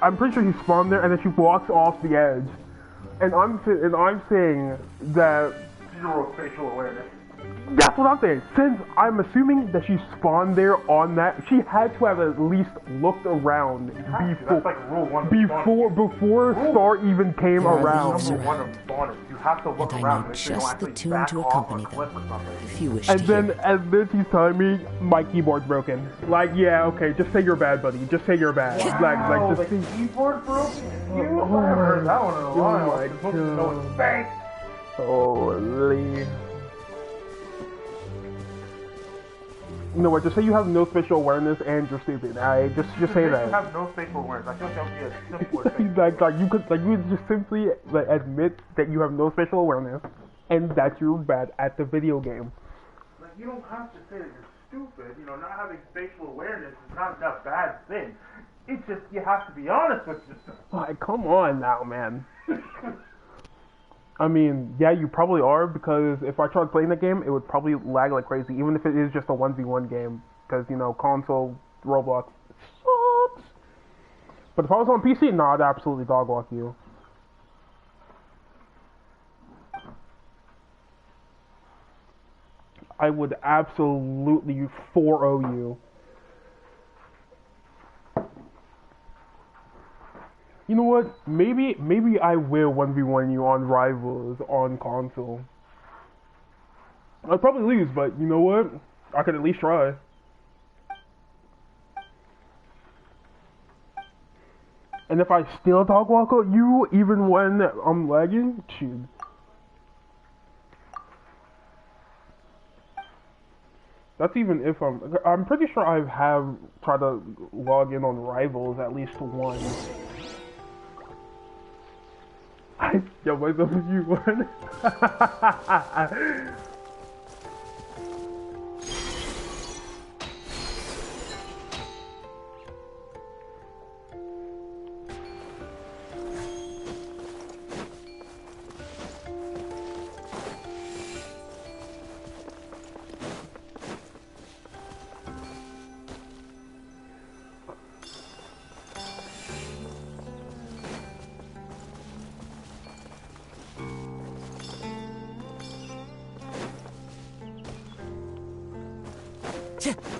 [SPEAKER 2] I'm pretty sure he spawned there, and then she walks off the edge. And I'm saying that
[SPEAKER 1] zero spatial awareness.
[SPEAKER 2] That's what I'm saying. Since I'm assuming that she spawned there on that, she had to have at least looked around before Star even came around.
[SPEAKER 1] Number one of spawning. You have to look around.
[SPEAKER 10] And just the tune to accompany them, if you wish
[SPEAKER 2] and
[SPEAKER 10] to
[SPEAKER 2] then,
[SPEAKER 10] hear it.
[SPEAKER 2] and then she's telling me my keyboard's broken. Like, yeah, okay, just say you're bad, buddy. Just say you're bad.
[SPEAKER 1] Wow,
[SPEAKER 2] like
[SPEAKER 1] the keyboard broken? I haven't heard that one in a while.
[SPEAKER 2] Oh my
[SPEAKER 1] It's supposed to know it's fake.
[SPEAKER 2] Holy. You know what? Just say you have no spatial awareness and you're stupid. Just say that.
[SPEAKER 1] You have no spatial awareness. I feel like that would be a simpler thing.
[SPEAKER 2] like you could just simply admit that you have no spatial awareness and that you're bad at the video game.
[SPEAKER 1] Like, you don't have to say that you're stupid. You know, not having spatial awareness is not a bad thing. It's just you have to be honest with yourself.
[SPEAKER 2] Like, come on now, man. I mean, yeah, you probably are, because if I tried playing the game, it would probably lag like crazy, even if it is just a 1v1 game, because, you know, console, Roblox, sucks. But if I was on PC, no, I'd absolutely dog walk you. I would absolutely 4-0 you. You know what? Maybe I will 1v1 you on Rivals on console. I'd probably lose, but you know what? I could at least try. And if I still dog walk at you, even when I'm lagging, shoot. That's even if I'm pretty sure I have tried to log in on Rivals at least once. Yo, myself with you one.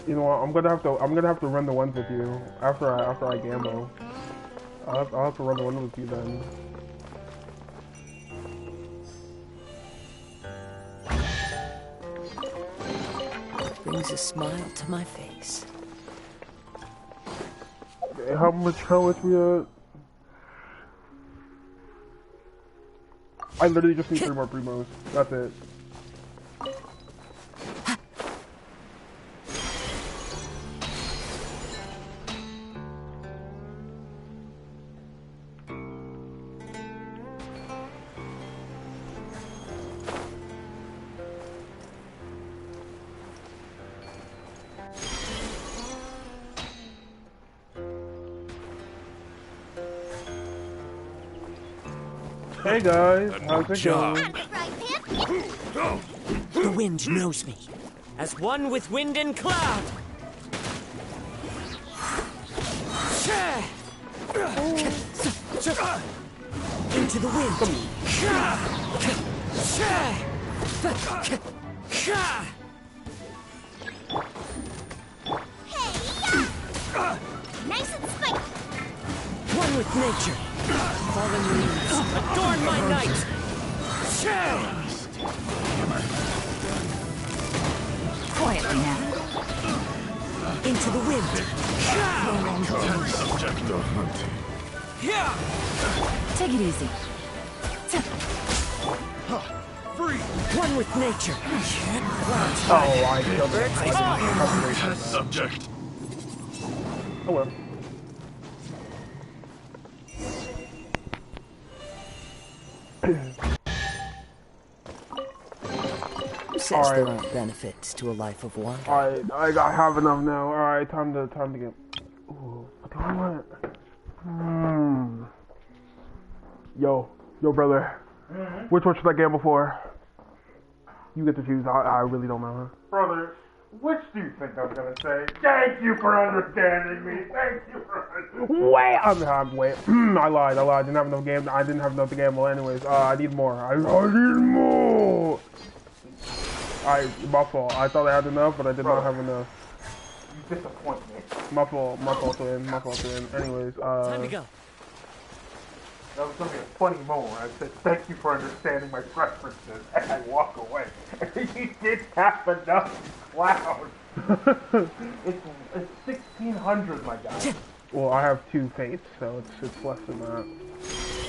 [SPEAKER 2] You know what? I'm gonna have to run the ones with you after I gamble. I'll have to run the one with you then.
[SPEAKER 3] Brings a smile to my face.
[SPEAKER 2] Okay, how much we at? I literally just need 3 more primos. That's it. Hey guys, how's it going?
[SPEAKER 10] The wind knows me, as one with wind and cloud. Into the wind.
[SPEAKER 4] Nice and spiky.
[SPEAKER 10] One with nature. Fallen leaves, adorn my night!
[SPEAKER 3] Quietly now.
[SPEAKER 10] Into the wind.
[SPEAKER 3] Take it easy.
[SPEAKER 10] Free. One with nature.
[SPEAKER 2] Oh, I killed it.
[SPEAKER 6] Subject.
[SPEAKER 2] Oh well.
[SPEAKER 3] Who says there aren't benefits to a life of one?
[SPEAKER 2] Alright, I have enough now. Alright, time to get. Ooh, what do I want? Yo, brother. Which one should I gamble for? You get to choose. I really don't know.
[SPEAKER 1] Brother, which do you think I'm gonna say? Thank you for understanding me. Thank you for understanding.
[SPEAKER 2] Wait, wait. I lied. I didn't have enough game. I didn't have enough to gamble. Anyways, I need more. I need more. My fault. I thought I had enough, but I did not have enough.
[SPEAKER 1] You disappoint me.
[SPEAKER 2] My fault, twin. Anyways,
[SPEAKER 10] time to go.
[SPEAKER 1] That was gonna be a funny moment. I said, "Thank you for understanding my preferences," and I walk away. You did have enough cloud. It's 1600, my guy.
[SPEAKER 2] Well, I have 2 fates, so it's less than that.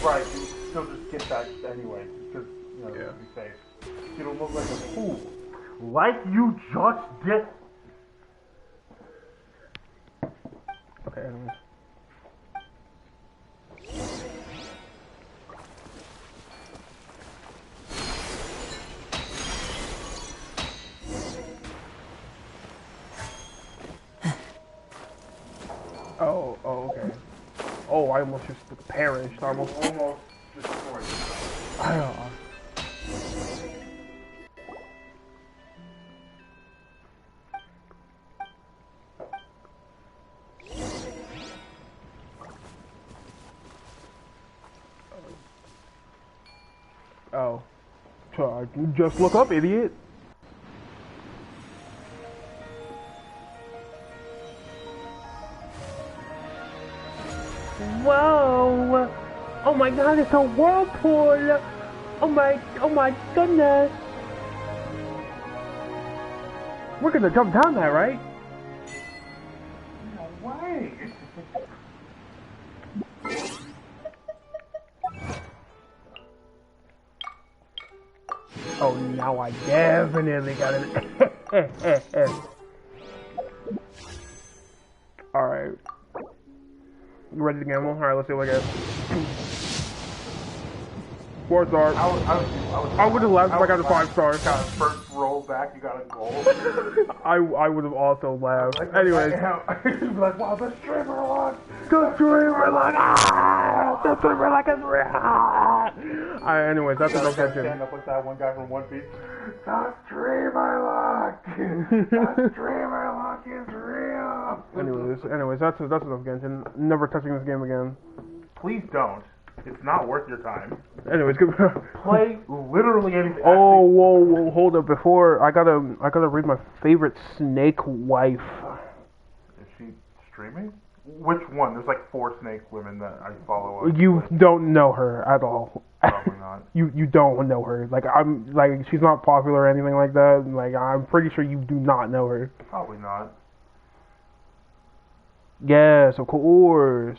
[SPEAKER 1] Right, you still just get that anyway, because to be safe. You don't look like a fool, like you just did.
[SPEAKER 2] Okay, anyways. Oh, okay. Oh, I almost just perished. I almost
[SPEAKER 1] destroyed yourself.
[SPEAKER 2] Oh. Just look up, idiot. Whoa! Oh my god, it's a whirlpool! Oh my goodness! We're gonna jump down that, right?
[SPEAKER 1] No way!
[SPEAKER 2] now I definitely got it. Alright. You ready to gamble? Alright, let's see what I get. 4 stars. I would have laughed if I got a 5 stars.
[SPEAKER 1] Got a first roll back, you got a goal.
[SPEAKER 2] I would have also laughed. Anyways.
[SPEAKER 1] You'd be like, wow, the streamer lock!
[SPEAKER 2] The streamer lock! Ah! The streamer lock is real! Alright, anyways, that's enough genshin.
[SPEAKER 1] Stand up like that one guy from One Piece. The streamer lock! The streamer lock is real!
[SPEAKER 2] Anyways, that's enough genshin. Never touching this game again.
[SPEAKER 1] Please don't. It's not worth your time.
[SPEAKER 2] Anyways, good.
[SPEAKER 1] Play literally anything.
[SPEAKER 2] Oh, whoa, hold up! Before I gotta read my favorite snake wife.
[SPEAKER 1] Is she streaming? Which one? There's like 4 snake women that I follow.
[SPEAKER 2] You don't know her at all.
[SPEAKER 1] Probably not.
[SPEAKER 2] You don't know her. She's not popular or anything like that. Like, I'm pretty sure you do not know her.
[SPEAKER 1] Probably not.
[SPEAKER 2] Yes, of course.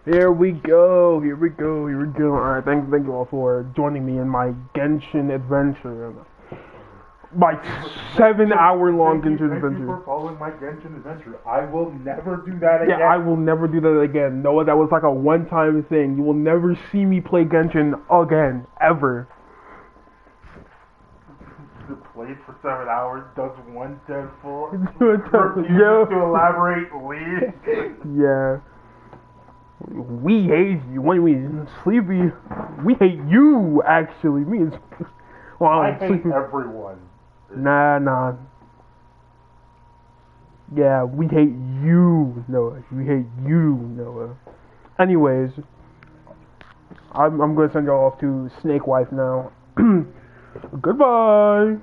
[SPEAKER 2] Here we go. Alright, thank you all for joining me in my Genshin adventure. My 7-hour-long Genshin adventure.
[SPEAKER 1] Thank you for following my Genshin adventure. I will never do that again.
[SPEAKER 2] Yeah, I will never do that again. Noah, that was like a one-time thing. You will never see me play Genshin again, ever.
[SPEAKER 1] Played for 7 hours, does one dead full,
[SPEAKER 2] refuses
[SPEAKER 1] to elaborate, leave.
[SPEAKER 2] Yeah. We hate you. When we sleepy, we hate you. Actually, me and
[SPEAKER 1] I hate everyone.
[SPEAKER 2] Nah. Yeah, we hate you, Noah. We hate you, Noah. Anyways, I'm gonna send y'all off to Snake Wife now. Goodbye.